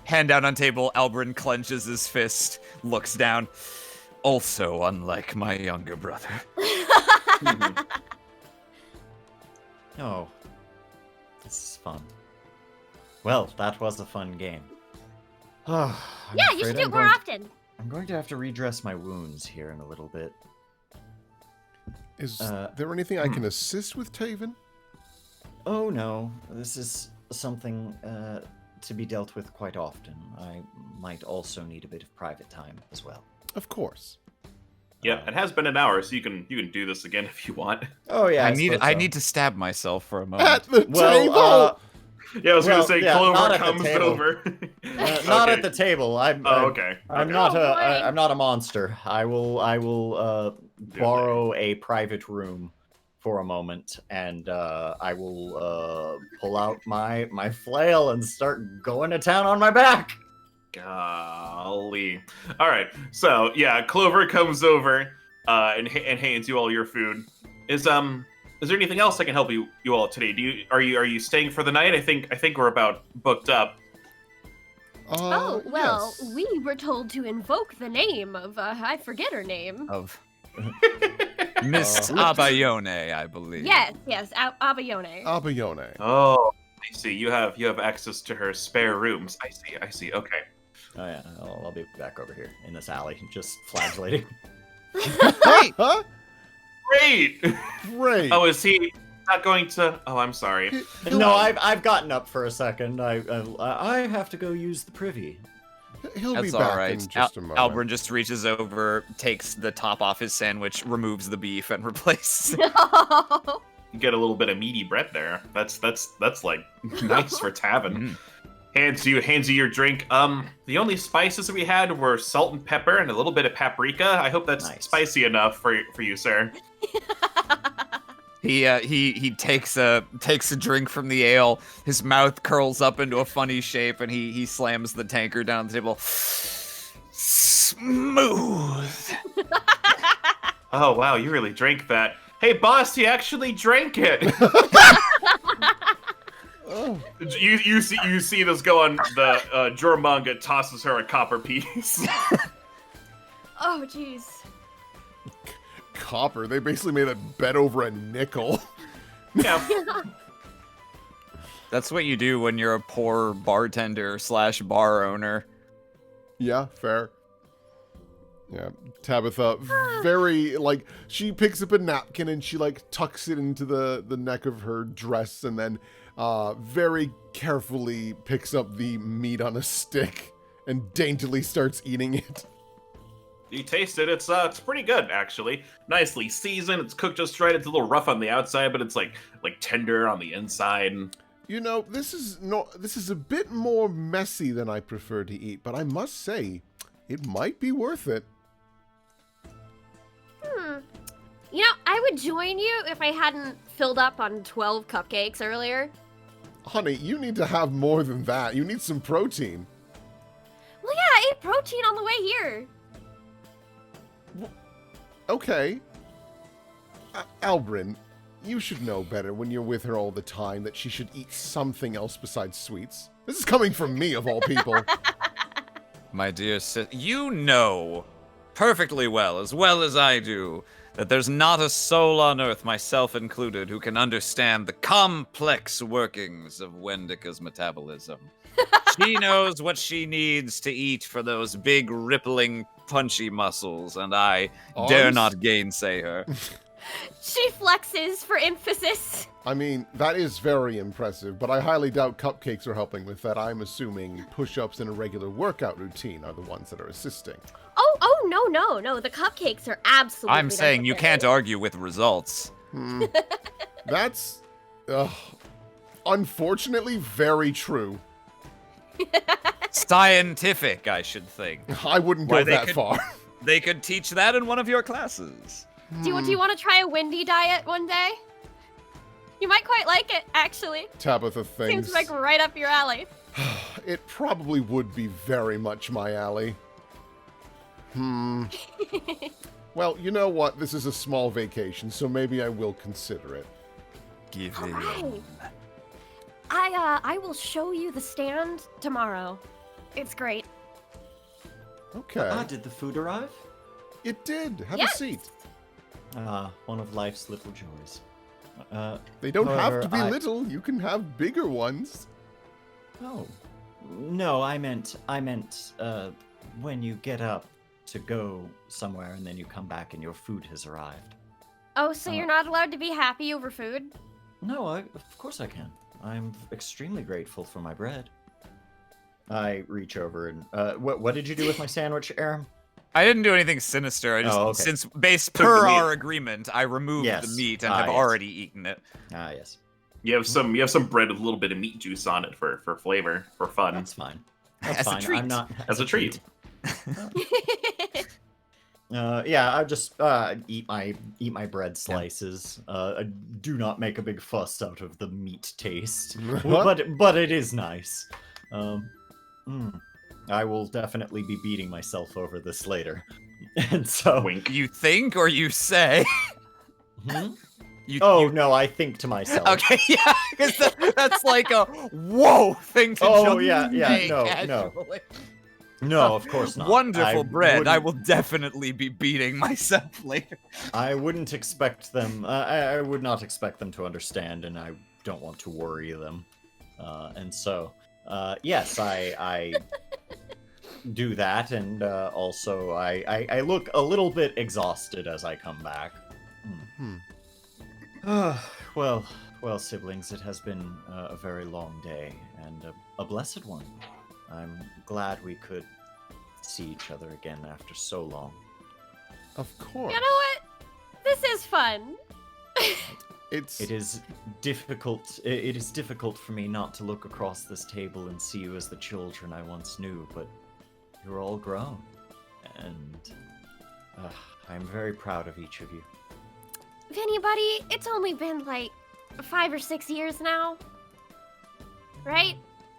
Hand down on table, Albrin clenches his fist, looks down. Also, unlike my younger brother. Oh, this is fun. Well, that was a fun game. I'm Yeah, you afraid should do I'm it more going- often. I'm going to have to redress my wounds here in a little bit. is there anything I can assist with, Tavin? Oh no, this is something to be dealt with quite often. I might also need a bit of private time as well. Of course. Yeah, it has been an hour, so you can do this again if you want. Oh yeah, I need to stab myself for a moment. At the Well, table! Yeah, I was Well, gonna say yeah, not Clover at the comes table. over. not Okay. at the table. Oh, okay. I'm Okay. not Oh, boy. I'm not a monster. I will borrow a private room for a moment, and I will pull out my flail and start going to town on my back. Golly. All right. So yeah, Clover comes over and hands you all your food. Is there anything else I can help you all today? Are you staying for the night? I think we're about booked up. Oh, well, yes. we were told to invoke the name of, I forget her name. Of Miss Abayone, I believe. Yes, Abayone. Abayone. Oh, I see. You have access to her spare rooms. I see. Okay. Oh yeah, I'll be back over here in this alley, just flagellating. Hey! Huh? Great. Great. Oh, is he not going to? Oh, I'm sorry. No, I've gotten up for a second. I have to go use the privy. He'll be That's back all right. in just a moment. Albrin just reaches over, takes the top off his sandwich, removes the beef, and replaces it. No. You get a little bit of meaty bread there. That's like nice for Tavin. Hands you your drink. The only spices that we had were salt and pepper and a little bit of paprika. I hope that's Nice. spicy enough for you, sir. He takes a drink from the ale. His mouth curls up into a funny shape, and he slams the tankard down the table. Smooth. Oh wow, you really drank that. Hey boss, he actually drank it. Oh. You see this go on. The Jormungand tosses her a copper piece. Oh, jeez. Copper. They basically made a bet over a nickel. Yeah. That's what you do when you're a poor bartender / bar owner. Yeah, fair. Yeah, Tabitha, very, like, she picks up a napkin and she, like, tucks it into the neck of her dress and then very carefully picks up the meat on a stick and daintily starts eating it. You taste it. It's pretty good actually. Nicely seasoned. It's cooked just right. It's a little rough on the outside, but it's like tender on the inside. You know, this is a bit more messy than I prefer to eat, but I must say, it might be worth it. You know, I would join you if I hadn't filled up on 12 cupcakes earlier. Honey, you need to have more than that. You need some protein. Well, yeah, I ate protein on the way here. Okay. Albrin, you should know better when you're with her all the time that she should eat something else besides sweets. This is coming from me, of all people. My dear sis, you know perfectly well as I do, that there's not a soul on earth, myself included, who can understand the complex workings of Wendica's metabolism. She knows what she needs to eat for those big, rippling, punchy muscles, and I dare not gainsay her. She flexes for emphasis. I mean, that is very impressive, but I highly doubt cupcakes are helping with that. I'm assuming push-ups and a regular workout routine are the ones that are assisting. Oh, no. The cupcakes are absolutely I'm saying you can't argue with results. That's, unfortunately, very true. Scientific, I should think. I wouldn't go that far. They could teach that in one of your classes. Do you want to try a windy diet one day? You might quite like it, actually. Tabitha thinks. Seems like right up your alley. It probably would be very much my alley. Well, you know what? This is a small vacation, so maybe I will consider it. Give All it. right. I will show you the stand tomorrow. It's great. Okay. Did the food arrive? It did. Have Yes. a seat. One of life's little joys. They don't have however, to be little. You can have bigger ones. Oh, no, I meant, when you get up to go somewhere and then you come back and your food has arrived. Oh, so you're not allowed to be happy over food? No, of course I can. I'm extremely grateful for my bread. I reach over and, what did you do with my sandwich, Aram? I didn't do anything sinister. I just, okay. since based Took per the meat. our agreement, I removed the meat and have yes. already eaten it. Ah, yes. You have some bread with a little bit of meat juice on it for flavor, for fun. That's fine. That's As a fine. treat. I'm not As a treat. Yeah, I just eat my bread slices. Do not make a big fuss out of the meat taste, but it is nice. I will definitely be beating myself over this later, and so. Wink. You think or you say? No, I think to myself. Okay, yeah, because that's like a whoa thing to Oh, just yeah, make no. casually. No, of course not. Wonderful bread. I wouldn't- will definitely be beating myself later. I wouldn't expect them. I would not expect them to understand, and I don't want to worry them. And so, yes, I do that, and also I look a little bit exhausted as I come back. Well, siblings, it has been a very long day and a blessed one. I'm glad we could see each other again after so long. Of course. You know what? This is fun. It is difficult. It is difficult for me not to look across this table and see you as the children I once knew, but you're all grown, and I'm very proud of each of you. Vinny, buddy, it's only been like 5 or 6 years now. Right?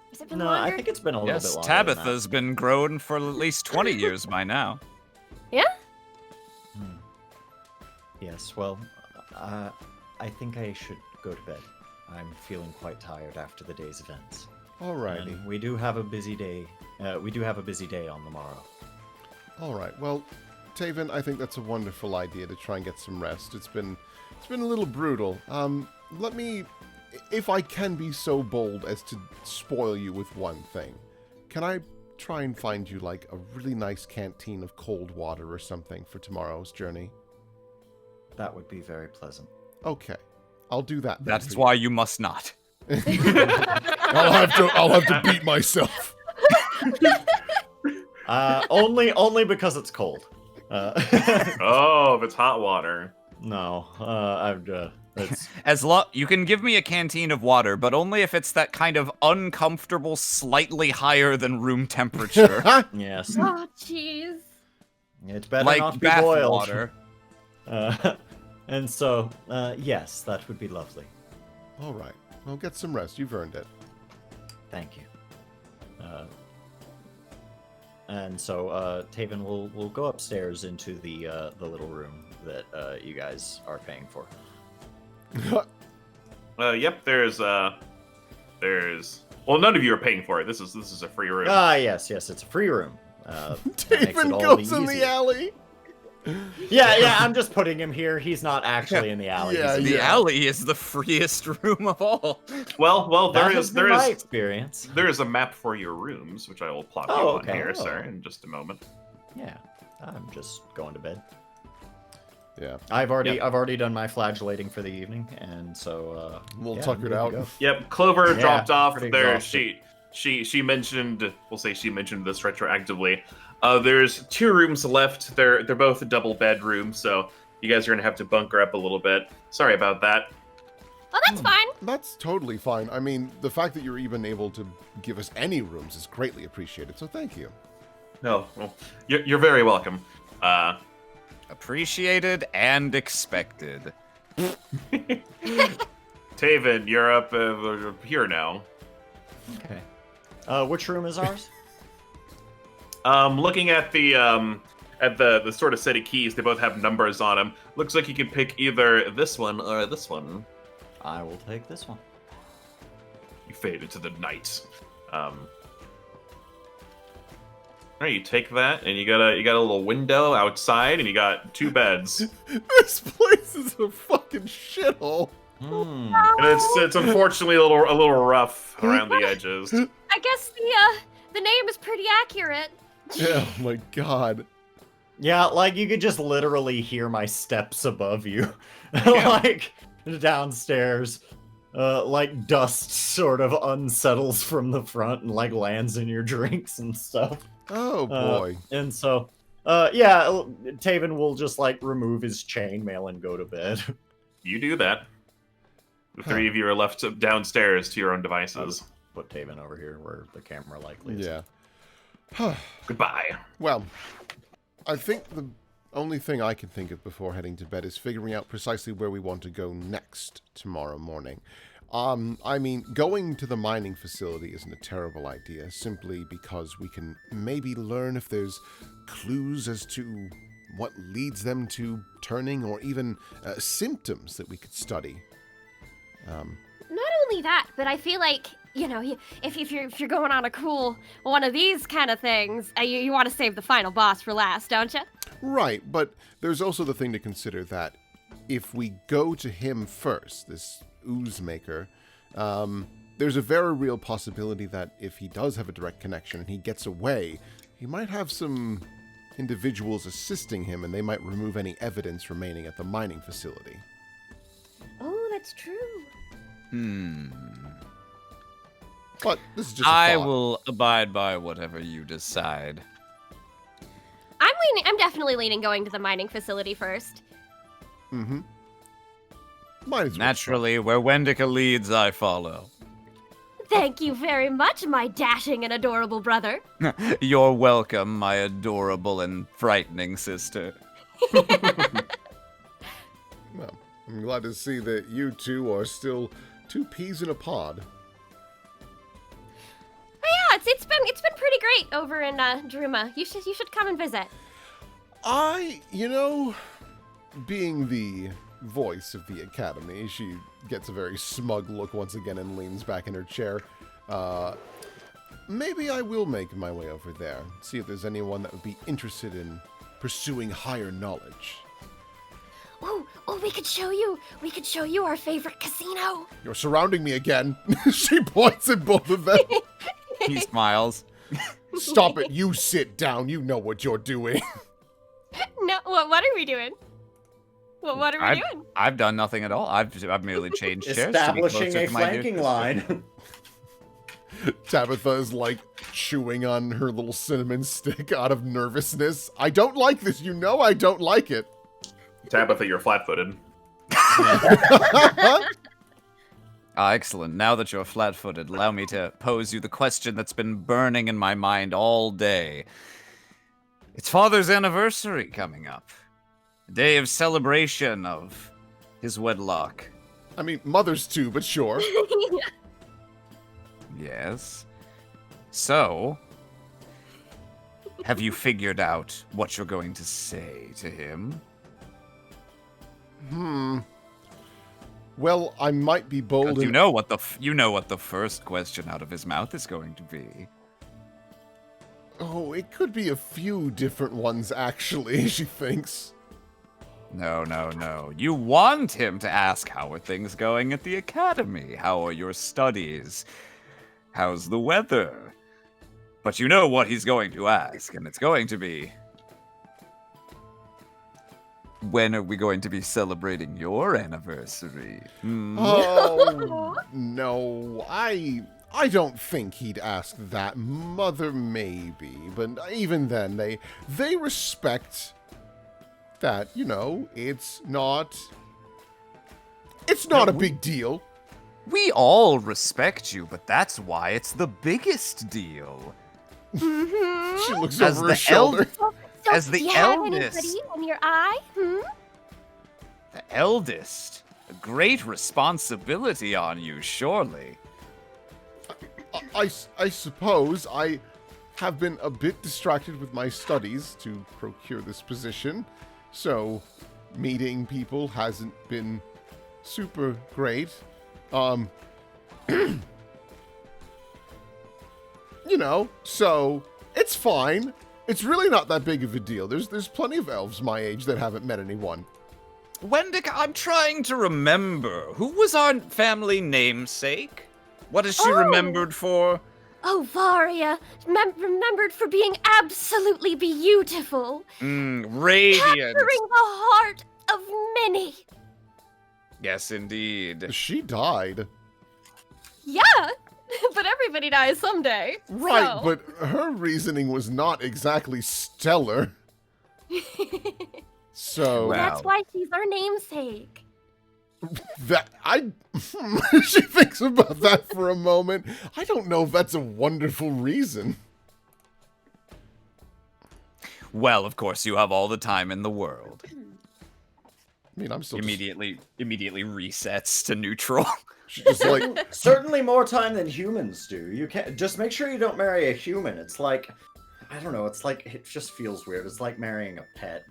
Has it been No, longer? I think it's been a little bit Yes, longer than that. Tabitha's been grown for at least 20 years by now. Yeah? Yes, well, I think I should go to bed. I'm feeling quite tired after the day's events. Alrighty. And we do have a busy day. We do have a busy day on the morrow. Alright, well, Tavin, I think that's a wonderful idea to try and get some rest. It's been a little brutal. Let me, if I can be so bold as to spoil you with one thing, can I try and find you, like, a really nice canteen of cold water or something for tomorrow's journey? That would be very pleasant. Okay. I'll do that. then That's for you. why you must not. I'll have to beat myself. Only because it's cold. Oh, if it's hot water. No, it's You can give me a canteen of water, but only if it's that kind of uncomfortable, slightly higher than room temperature. yes. Oh, jeez. It's better Like not to be bath boiled. water. And so, yes, that would be lovely. Alright. Well, get some rest. You've earned it. Thank you. And so, Tavin will go upstairs into the little room that you guys are paying for. Yep. There's. Well, none of you are paying for it. This is a free room. Yes, it's a free room. That makes it Tavin all goes in the easier. alley. Yeah, I'm just putting him here. He's not actually in the alley. Yeah, He's The in alley is the freest room of all. Well, That there has is been my experience. there is a map for your rooms, which I will plot you Oh, on okay. here, Oh. sir, in just a moment. Yeah, I'm just going to bed. Yeah. I've already done my flagellating for the evening, and so We'll yeah, tuck I'm it good to out. go. Yep, Clover Yeah, dropped off pretty there. exhausted. She mentioned. We'll say she mentioned this retroactively. There's 2 rooms left. They're both double bedrooms, so you guys are gonna have to bunker up a little bit. Sorry about that. Well, that's fine. That's totally fine. I mean, the fact that you're even able to give us any rooms is greatly appreciated, so thank you. No, well, you're very welcome. Appreciated and expected. Tavin, you're up here now. Okay. Which room is ours? Looking at the sort of set of keys, they both have numbers on them. Looks like you can pick either this one or this one. I will take this one. You fade into the night. Alright, you take that, and you got a little window outside, and you got 2 beds. This place is a fucking shithole. Hmm. And it's unfortunately a little rough around the edges. I guess the name is pretty accurate. Oh my god. Yeah, like you could just literally hear my steps above you, like downstairs. Like dust sort of unsettles from the front and like lands in your drinks and stuff. Oh boy. And so, yeah, Tavin will just like remove his chainmail and go to bed. You do that. The 3 of you are left downstairs to your own devices. Put Tavin over here where the camera likely is. Yeah. Goodbye. Well, I think the only thing I can think of before heading to bed is figuring out precisely where we want to go next tomorrow morning. I mean, going to the mining facility isn't a terrible idea, simply because we can maybe learn if there's clues as to what leads them to turning, or even symptoms that we could study. Not only that, but I feel like, you know, if you're going on a cool one of these kind of things, you want to save the final boss for last, don't you? Right, but there's also the thing to consider that if we go to him first, this ooze maker, there's a very real possibility that if he does have a direct connection and he gets away, he might have some individuals assisting him, and they might remove any evidence remaining at the mining facility. Oh, that's true. But this is just a I thought. will abide by whatever you decide. I'm definitely leaning going to the mining facility first. Mm-hmm. Might as well Naturally, where Wendica leads, I follow. Thank you very much, my dashing and adorable brother. You're welcome, my adorable and frightening sister. Well, I'm glad to see that you two are still two peas in a pod. Oh, yeah, it's been pretty great over in Druma. You should come and visit. Being the voice of the academy, she gets a very smug look once again and leans back in her chair. Maybe I will make my way over there, see if there's anyone that would be interested in pursuing higher knowledge. Oh, we could show you our favorite casino. You're surrounding me again. She points at both of them. He smiles. Stop it, you sit down, you know what you're doing. No, what are we doing? What are we doing? I've done nothing at all. I've merely changed chairs to be Establishing closer a to my dear flanking sister. line. Tabitha is like chewing on her little cinnamon stick out of nervousness. I don't like this, you know I don't like it. Tabitha, you're flat-footed. Excellent. Now that you're flat-footed, allow me to pose you the question that's been burning in my mind all day. It's Father's anniversary coming up. A day of celebration of his wedlock. I mean, mother's too, but sure. Yes. So, have you figured out what you're going to say to him? Well, I might be bold. 'Cause you know what the first question out of his mouth is going to be. Oh, it could be a few different ones, actually, she thinks. No. You want him to ask, how are things going at the academy? How are your studies? How's the weather? But you know what he's going to ask, and it's going to be, when are we going to be celebrating your anniversary? Oh, no, I don't think he'd ask that. Mother, maybe, but even then, they respect that, it's not a big deal. We all respect you, but that's why it's the biggest deal. She looks As over the her shoulder. So, As the do you have eldest. anybody in your eye? The eldest. A great responsibility on you, surely. I suppose I have been a bit distracted with my studies to procure this position, so meeting people hasn't been super great. So it's fine. It's really not that big of a deal. There's plenty of elves my age that haven't met anyone. Wendica, I'm trying to remember. Who was our family namesake? What is she remembered for? Oh, Varia, remembered for being absolutely beautiful. Radiant. Capturing the heart of many. Yes, indeed. She died. Yeah, but everybody dies someday. Right, so. but her reasoning was not exactly stellar. So Wow. That's why she's our namesake. she thinks about that for a moment. I don't know if that's a wonderful reason. Well, of course, you have all the time in the world. I mean, I'm still Immediately resets to neutral. She's just like, Certainly more time than humans do. You can't just make sure you don't marry a human. It's like, I don't know. It's like it just feels weird. It's like marrying a pet.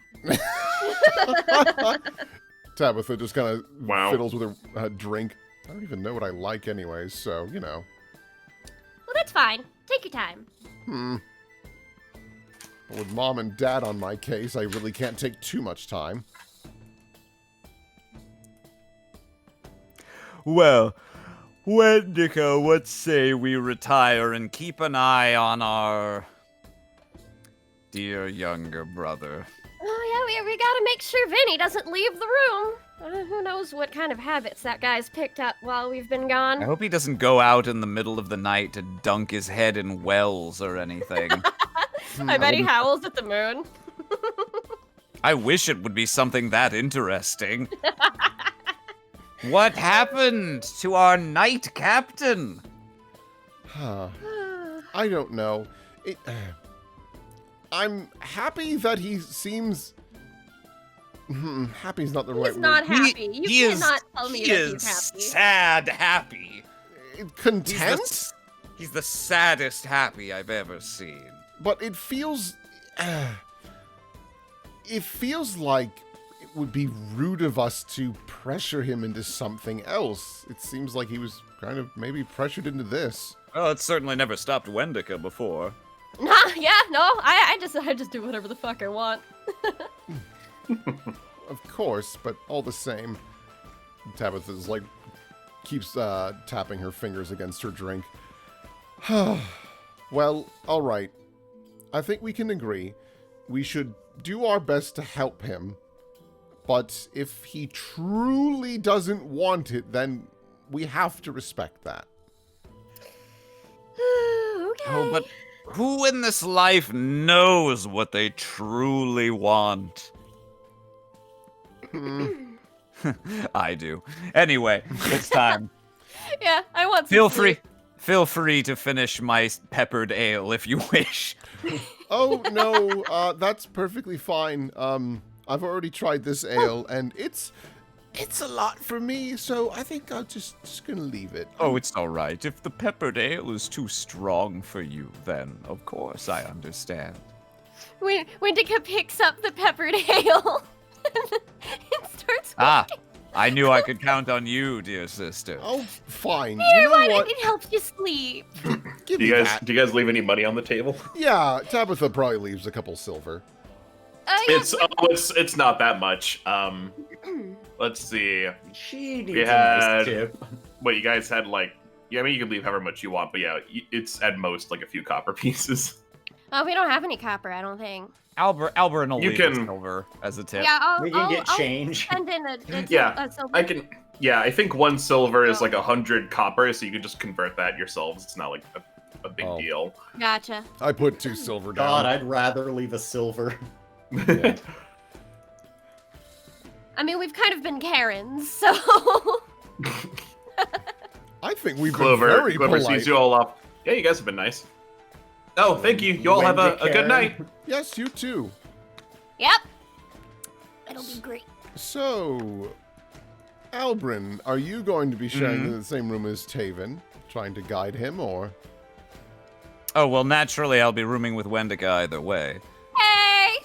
Tabitha just kind of Wow. fiddles with her drink. I don't even know what I like anyways, so, Well, that's fine. Take your time. But with Mom and Dad on my case, I really can't take too much time. Well, Wendica, what say we retire and keep an eye on our dear younger brother? Oh, yeah, we gotta make sure Vinny doesn't leave the room. Who knows what kind of habits that guy's picked up while we've been I gone. hope he doesn't go out in the middle of the night to dunk his head in wells or anything. I bet he howls at the moon. I wish it would be something that interesting. What happened to our knight captain? I don't know. I'm happy that he seems Happy's not the right He's not word. happy. You cannot tell me he that is he's happy. sad happy. Content? He's the saddest happy I've ever seen. But it feels like it would be rude of us to pressure him into something else. It seems like he was kind of maybe pressured into this. Well, it's certainly never stopped Wendica before. Nah, yeah, no, I just do whatever the fuck I want. Of course, but all the same, Tabitha's like keeps tapping her fingers against her drink. Well, all right. I think we can agree. We should do our best to help him. But if he truly doesn't want it, then we have to respect that. Okay. Oh, but who in this life knows what they truly want? I do. Anyway, it's time. Yeah, I want some sleep. Feel free to finish my peppered ale if you wish. Oh, no, that's perfectly fine. I've already tried this ale, and it's a lot for me, so I think I'll just gonna leave it. Oh, it's all right. If the peppered ale is too strong for you, then of course I understand. Wendica picks up the peppered ale and starts walking. I knew I could count on you, dear sister. Oh, fine. Here, You know why what? did it help you sleep? Give Do me you that. guys leave any money on the table? Yeah, Tabitha probably leaves a couple silver. It's not that much. Let's see. She needs We a had- nice tip. What you guys had like? Yeah, I mean you can leave however much you want, but yeah, it's at most like a few copper pieces. Oh, we don't have any copper, I don't think. Albrin will You leave can- a silver as a tip. Yeah, We can get change. I'll send in a Yeah, silver. I can. Yeah, I think 1 silver is like 100 copper, so you can just convert that yourselves. It's not like a big Oh. deal. Gotcha. I put 2 silver down. God, I'd rather leave a silver. Yeah. I mean, we've kind of been Karens, so... I think we've Clover been very polite. sees you all off. Yeah, you guys have been nice. Oh, thank you. You all have a good Wendica. night. Yes, you too. Yep. It'll be great. So, Albrin, are you going to be sharing in the same room as Tavin, trying to guide him, or? Oh, well, naturally I'll be rooming with Wendica either way. Hey!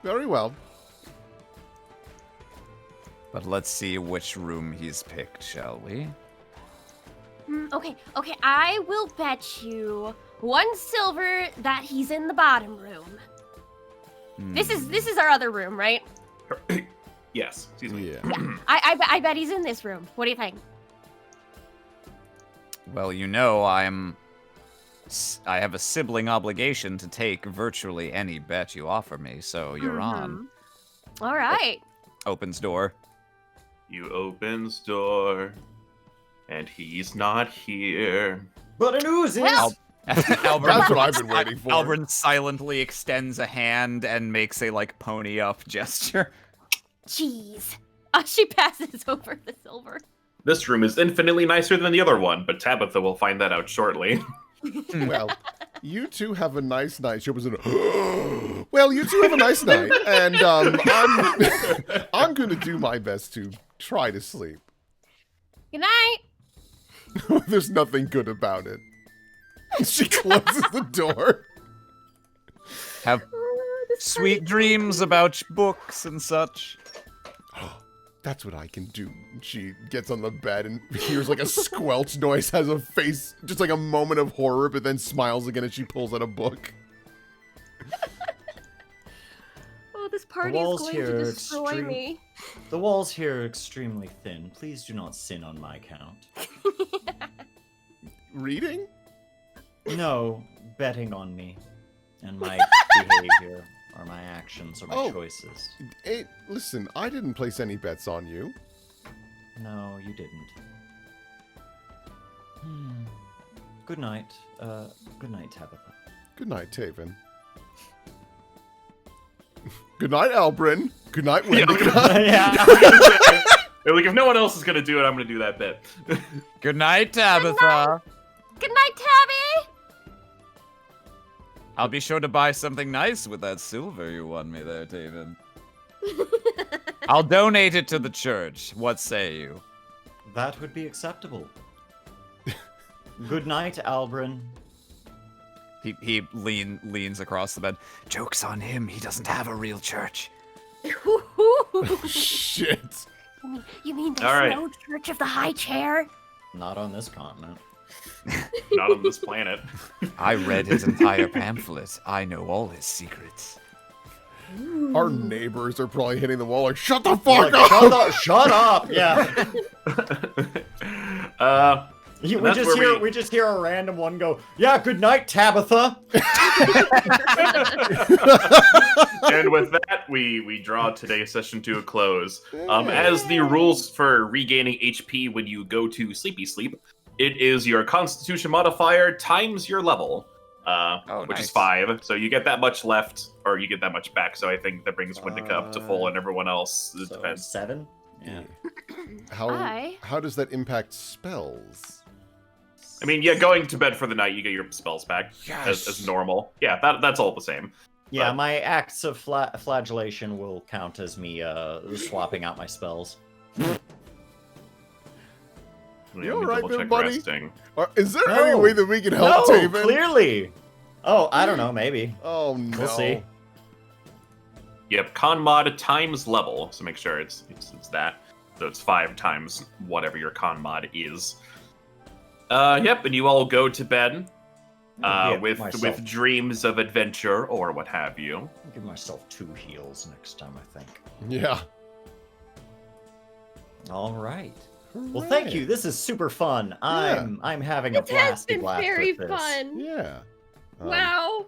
Very well. But let's see which room he's picked, shall we? Okay, I will bet you 1 silver that he's in the bottom room. This is our other room, right? Yes. Excuse me. Yeah. I bet he's in this room. What do you think? Well, you know, I have a sibling obligation to take virtually any bet you offer me, so you're on. All right. Opens door. You opens door, and he's not here. But an ooze is. Well- Albrin, That's what I've been waiting for. Albrin silently extends a hand and makes a, pony up gesture. Jeez. She passes over the silver. This room is infinitely nicer than the other one, but Tabitha will find that out shortly. Well, you two have a nice night. She opens it. Well, you two have a nice night, and I'm going to do my best to try to sleep. Good night. There's nothing good about it. She closes the door. Have sweet dreams about books and such. That's what I can do. She gets on the bed and hears like a squelch noise, has a face, just like a moment of horror, but then smiles again as she pulls out a book. Oh, this party is walls going here to are destroy extreme- me. The walls here are extremely thin. Please do not sin on my count. Reading? No, betting on me. And my behavior, or my actions, or my Oh. choices. Hey, listen, I didn't place any bets on you. No, you didn't. Good night. Good night, Tabitha. Good night, Tavin. Good night, Albrin. Good night, Wendica. Yeah. They're like, if no one else is gonna do it, I'm gonna do that bit. Good night, Tabitha. Good night, Tabby. I'll be sure to buy something nice with that silver you won me there, Tavin. I'll donate it to the church. What say you? That would be acceptable. Good night, Albrin. He leans across the bed. Joke's on him. He doesn't have a real church. Shit. You mean there's All right. no Church of the High Chair? Not on this continent. Not on this planet. I read his entire pamphlet. I know all his secrets. Our neighbors are probably hitting the wall like, shut the fuck Like, up! shut up! Yeah. We just hear a random one go, yeah, good night, Tabitha. And with that, we draw today's session to a close. As the rules for regaining HP when you go to sleepy sleep, it is your Constitution modifier times your level, which nice. is 5. So you get that much left, or you get that much back. So I think that brings Wendica up to full, and everyone else it So depends. 7? Yeah. How does that impact spells? I mean, yeah, going to bed for the night, you get your spells back as normal. Yeah, that's all the same. Yeah, But- my acts of flagellation will count as me swapping out my spells. You all let me right double there, check buddy? resting. Is there No. any way that we can help No, Tavin? clearly. Oh, I don't know, maybe. Oh no. We'll see. Yep, con mod times level. So make sure it's that. So it's 5 times whatever your con mod is. Yep, and you all go to bed I'll give with myself- dreams of adventure or what have you. I'll give myself 2 heals next time, I think. Yeah. All right. Well, thank you. This is super fun. I'm having a It has blasty been blast very with this. fun. Yeah. Wow.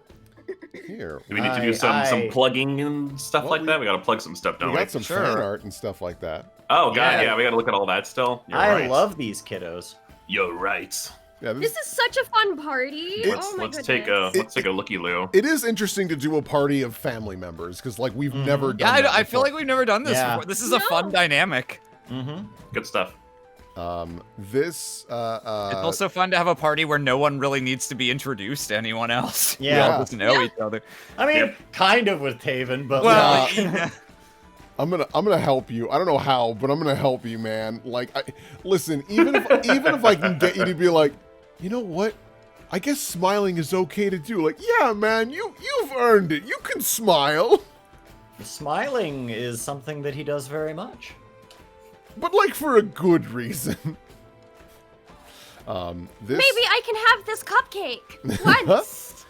Here. Do we need to do some plugging and stuff Well, like that? We gotta plug some stuff, We don't we? got some Sure. fan art and stuff like that. Oh god, Yeah. yeah, we gotta look at all that still. You're I right. love these kiddos. You're right. Yeah, This is such a fun party. It's- Oh my Let's goodness. take a looky loo. it is interesting to do a party of family members because like we've never done. Yeah, that I feel before. like we've never done this Yeah. before. This is a fun No. dynamic. Mm-hmm. Good stuff. This It's also fun to have a party where no one really needs to be introduced to anyone else. We Yeah. all just know each other. I mean, Yep. kind of with Tavin, but Well, like, I'm gonna help you. I don't know how, but I'm gonna help you, man. Like, listen, even if I can get you to be like, you know what? I guess smiling is okay to do. Like, yeah, man, you've earned it. You can smile, smiling is something that he does very much. but like for a good reason. This Maybe I can have this cupcake once.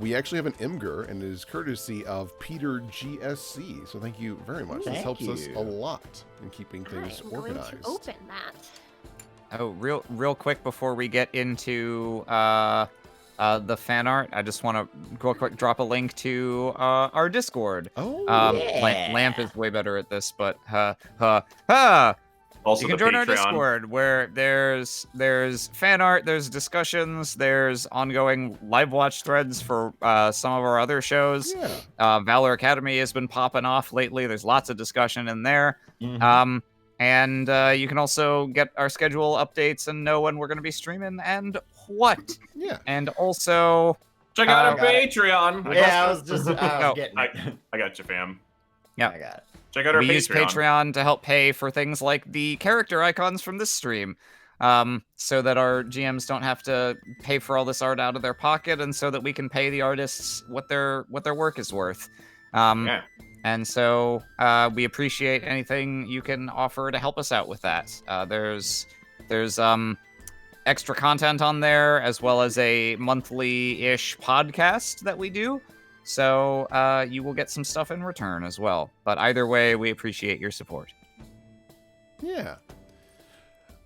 we actually have an Imgur, and it is courtesy of Peter GSC. So thank you very much. This Thank helps us you. a lot in keeping things I'm going organized. to open that. Oh, real quick before we get into the fan art, I just want to real quick drop a link to our Discord. Oh, Yeah. Lamp is way better at this, but Also you can the join our Patreon. Discord where there's fan art, there's discussions, there's ongoing live watch threads for some of our other shows. yeah. Valor Academy has been popping off lately. There's lots of discussion in there. Mhm. And you can also get our schedule updates and know when we're going to be streaming and what. Yeah. And also, Check out our got it. Patreon. Yeah, I was just No. getting I, it. I got you, fam. Yeah. I got it. Check out our we Patreon. use Patreon to help pay for things like the character icons from this stream, so that our GMs don't have to pay for all this art out of their pocket, and so that we can pay the artists what their work is worth. Yeah. And so we appreciate anything you can offer to help us out with that. There's extra content on there, as well as a monthly-ish podcast that we do. So you will get some stuff in return as well. But either way, we appreciate your support. Yeah.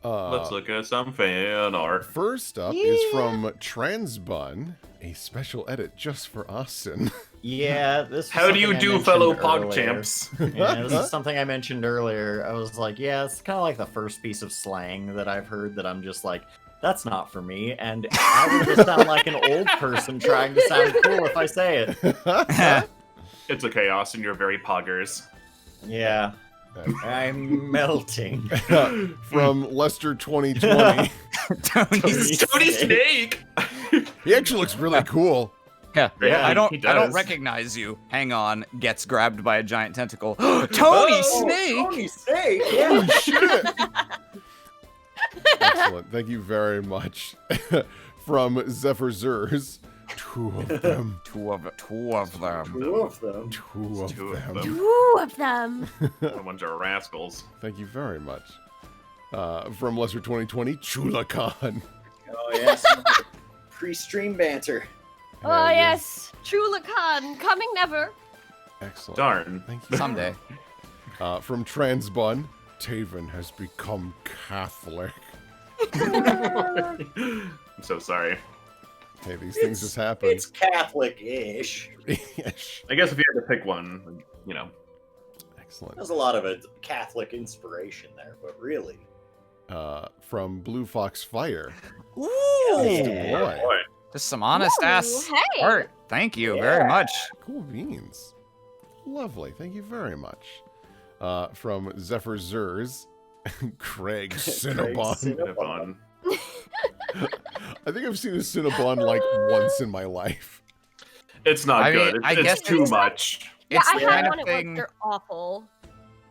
Let's look at some fan art. First up is from Transbun, a special edit just for Austin. Yeah, this. Was How do you something I do, mentioned fellow earlier. PogChamps? Yeah, this is something I mentioned earlier. I was like, yeah, it's kind of like the first piece of slang that I've heard that I'm just like, that's not for me, and I would just sound like an old person trying to sound cool if I say it. It's okay, Austin. You're very poggers. Yeah, I'm melting. From Lester 2020. Tony's Tony Snake. He actually looks really cool. Yeah, Yeah, I don't he does. recognize you. Hang on, gets grabbed by a giant tentacle. Tony Oh, Snake! Tony Snake! Yeah. Shit! Excellent. Thank you very much. From Zephyr Zers, 2 of them. Two of them. Two of them. 2 of Two of them. them. 2 of them. A bunch of rascals. Thank you very much. From Lesser 2020, Chulakan. Oh, yes. Pre-stream banter. Oh, Hell yeah. yes. Chulakan, coming never. Excellent. Darn. Thank you. Someday. From Transbun, Tavin has become Catholic. I'm so sorry. Hey, these things just happen. It's Catholic-ish. Yes. I guess if you had to pick one, you know. Excellent. There's a lot of a Catholic inspiration there, but really. From Blue Fox Fire. Ooh! Boy. Boy. Just some honest ass Ooh, hey. art. Thank you Yeah. very much. Cool beans. Lovely. Thank you very much. From Zephyr Zers, Craig Cinnabon. Cinnabon. I think I've seen a Cinnabon like once in my life. It's not I mean, good. I It's guess too it's- much. Yeah, It's I the had kind one of at work. thing. They're awful.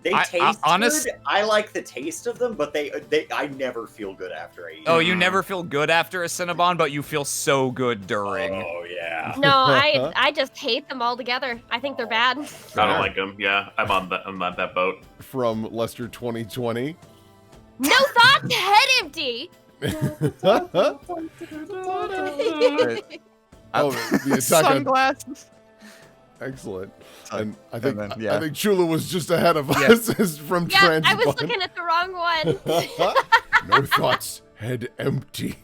They I- taste honest- good. I like the taste of them, but I never feel good after I eat Oh, them. you never feel good after a Cinnabon, but you feel so good during. Oh, yeah. No, I just hate them altogether. I think they're bad. I don't like them. Yeah, I'm on that boat. From Lester 2020. No thoughts, head empty. Oh, the attack on... Sunglasses. Excellent. And I And think then, yeah. I think Chula was just ahead of Yeah. us is from Yeah, Transbun. I was looking at the wrong one. No thoughts, head empty.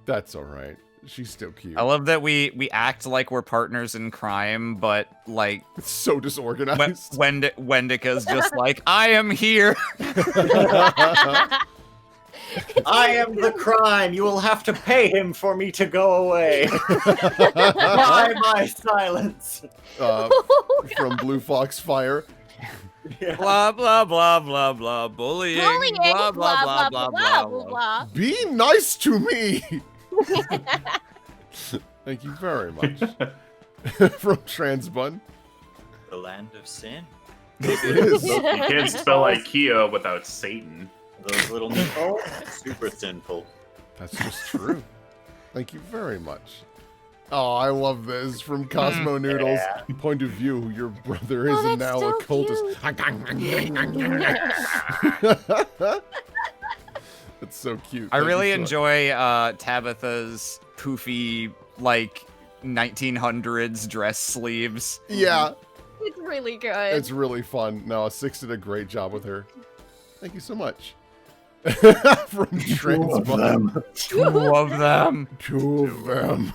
That's all right. She's still cute. I love that we act like we're partners in crime, but like It's so disorganized. Wendica's just like, I am here. I am the crime. You will have to pay him for me to go away. Buy my silence. From Blue Fox Fire. Yeah. Blah blah blah blah blah. Bullying. Bullying, Blah blah blah blah blah. blah. blah. Be nice to me. Thank you very much. From Transbun. The land of sin. It is. You can't spell IKEA without Satan. Those little nipples, super sinful. That's just true. Thank you very much. Oh, I love this. From Cosmo Noodles. Yeah. Point of view, your brother is Oh, that's now so a cultist. That's so cute. I Thank really you so much. enjoy Tabitha's poofy like 1900s dress sleeves. Yeah, It's really good. it's really fun. No, Six did a great job with her. Thank you so much. From Transbun. Two of them. Two of them.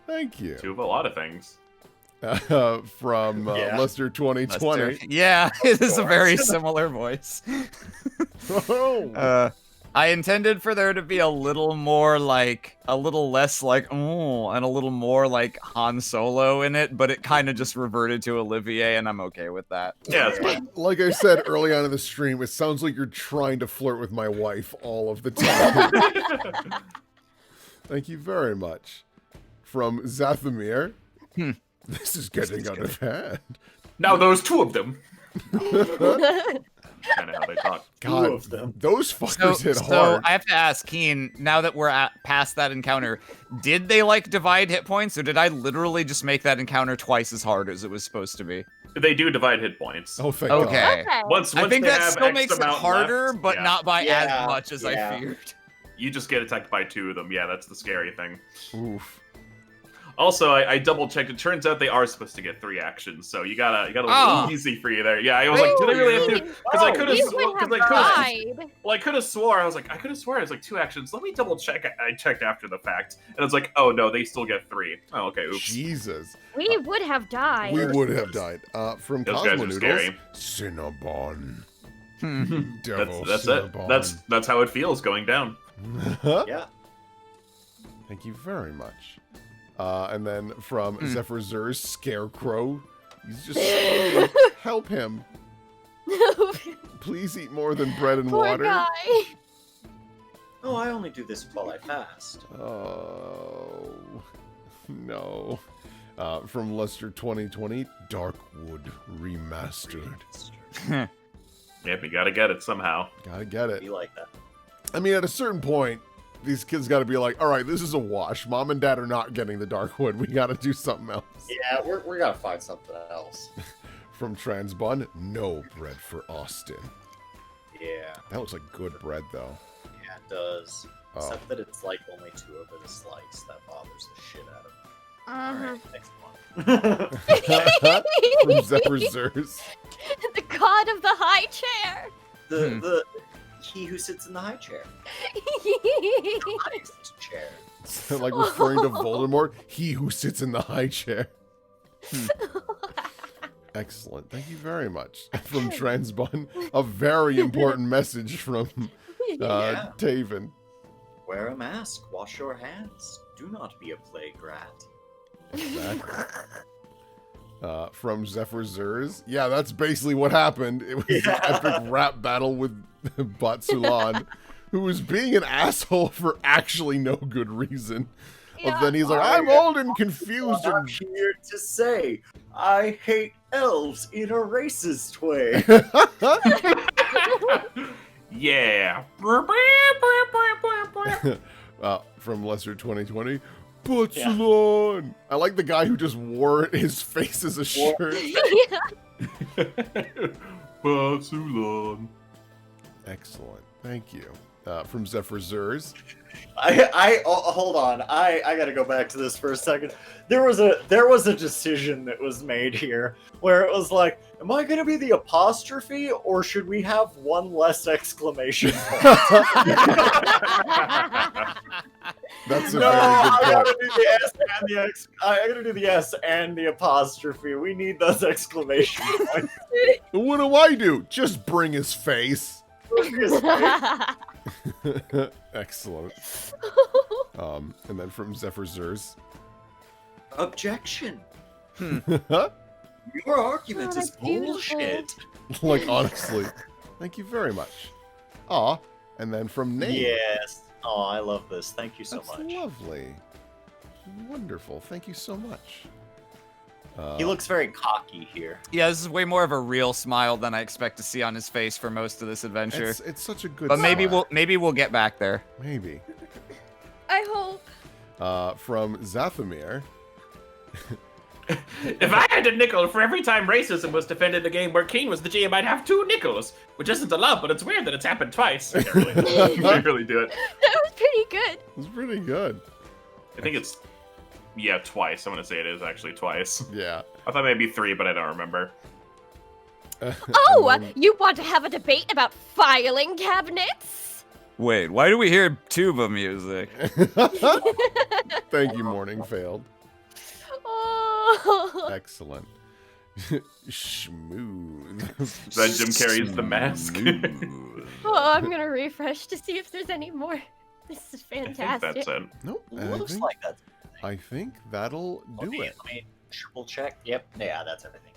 Thank you. Two of a lot of things. From Yeah. Lester 2020. Lester. Yeah, it is a very similar voice. Oh. I intended for there to be a little more like, a little less like, oh, and a little more like Han Solo in it, but it kind of just reverted to Olivier, and I'm okay with that. Yeah, it's fine. Like I said early on in the stream, it sounds like you're trying to flirt with my wife all of the time. Thank you very much. From Zathamir. This is getting out of hand. Now those two of them. Kind of how they talk. God, of them. those fuckers hit So hard. I have to ask, Keen, now that we're past that encounter, did they like divide hit points, or did I literally just make that encounter twice as hard as it was supposed to be? They do divide hit points. Oh, thank God. Okay. Okay. Once I think they that have still X makes it amount harder, left, but yeah, not by Yeah, as much as I yeah. feared. You just get attacked by two of them. Yeah, that's the scary thing. Oof. Also, I double checked. It turns out they are supposed to get 3 actions, so you gotta a Oh. little easy for you there. Yeah, I was like, do they really have to? Because I could have, We would have died. well, I could have swore. I was like, I could have swore it was like 2 actions. Let me double check. I checked after the fact, and it's like, oh no, they still get 3. Oh, okay, oops. Jesus. We would have died. We would have died. From Those Cosmo guys are Noodles. scary. Cinnabon. Hmm. Devil That's it. Cinnabon. That's how it feels going down. Yeah. Thank you very much. And then from Zephyr Zer's Scarecrow. He's just help him. Please eat more than bread and Poor water. guy. Oh, I only do this while I fast. Oh, no. From Lester 2020, Darkwood Remastered. Yep, you gotta get it somehow. Gotta get it. Be like that. I mean, at a certain point, these kids gotta be like, all right, this is a wash. Mom and Dad are not getting the Darkwood. We gotta do something else. Yeah, we're gonna find something else. From Transbun, no bread for Austin. Yeah, That looks like good bread, though. yeah, it does. Oh. Except that it's like only 2 of it a slice. That bothers the shit out of me. Uh-huh. Alright, next one. From Zephyr Zers. The god of the high chair. He who sits in the high chair. Highest chair. Like referring to Voldemort, he who sits in the high chair. Excellent. Thank you very much. From Transbun, a very important message from Yeah. Tavin. Wear a mask. Wash your hands. Do not be a plague rat. Exactly. From Zephyr Zers. Yeah, that's basically what happened. It was an epic rap battle with Batulan, who was being an asshole for actually no good reason. But then he's like, I'm old and confused I'm and here to say, I hate elves in a racist way. Yeah. From Lester 2020, Batulan. I like the guy who just wore his face as a shirt. Batulan. Excellent. Thank you. From Zephyr Zers. Hold on. I gotta go back to this for a second. There was a decision that was made here where it was like, am I gonna be the apostrophe or should we have one less exclamation point? That's a No, I very gotta good do the S and the X. I gotta do the S and the apostrophe. We need those exclamation points. point. What do I do? Just bring his face. Excellent. And then from Zephyr Zers. Objection. Like, Your argument Oh, is that's beautiful. bullshit. honestly. Thank you very much. Aw. And then from Nate. Yes. Oh, I love this. Thank you so That's much. lovely. Wonderful. Thank you so much. He looks very cocky here. Yeah, this is way more of a real smile than I expect to see on his face for most of this adventure. It's such a good But maybe smile. we'll get back there. Maybe. I hope. From Zathamir. If I had a nickel for every time racism was defended in a game where Kane was the GM, I'd have 2 nickels, which isn't a lot, but it's weird that it's happened twice. They really do it. That was pretty good. It's pretty good. I think it's, yeah, twice. I'm gonna say it is actually twice. Yeah. I thought maybe 3, but I don't remember. Oh, And then- you want to have a debate about filing cabinets? Wait, why do we hear tuba music? Thank you, Morning Failed. Oh. Excellent. Smooth. Then Jim Carrey's The Mask. Smooth. Oh, I'm gonna refresh to see if there's any more. This is I think fantastic. that's it. Nope. Looks like that's. I think that'll do it. Let me triple check. Yep. Yeah, that's everything.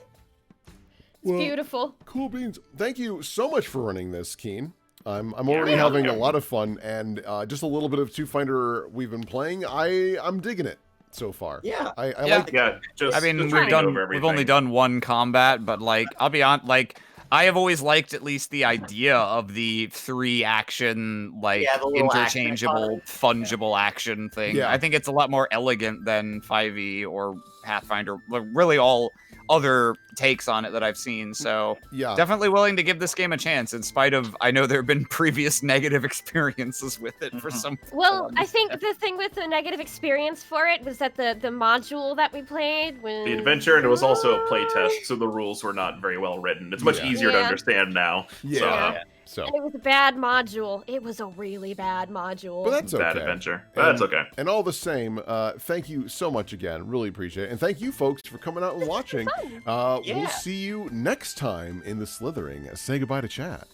It's beautiful. Cool beans. Thank you so much for running this, Keen. I'm already Yeah. having a lot of fun, and just a little bit of Two Finder we've been playing. I'm digging it so far. Yeah. I Yeah. like. Yeah, just I mean, just we've reading over we've only everything. done one combat, but like, I'll be on, like, I have always liked at least the idea of the 3 action, like, Yeah, the little action interchangeable, fungible action thing. Yeah. I think it's a lot more elegant than 5e or Pathfinder, like, really all other takes on it that I've seen. So Yeah. definitely willing to give this game a chance, in spite of, I know there have been previous negative experiences with it for some. Well, I think the thing with the negative experience for it was that the module that we played was The adventure, and it was also a playtest, so the rules were not very well written. It's much Yeah. easier to Yeah. understand now. Yeah. So, Yeah. So, And it was a bad module. It was a really bad module. but that's okay. bad adventure. But that's okay. And all the same, thank you so much again. Really appreciate it. And thank you, folks, for coming out and watching. We'll Yeah. see you next time in the Slithering. Say goodbye to chat.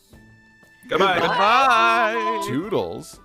Goodbye. Goodbye. Toodles.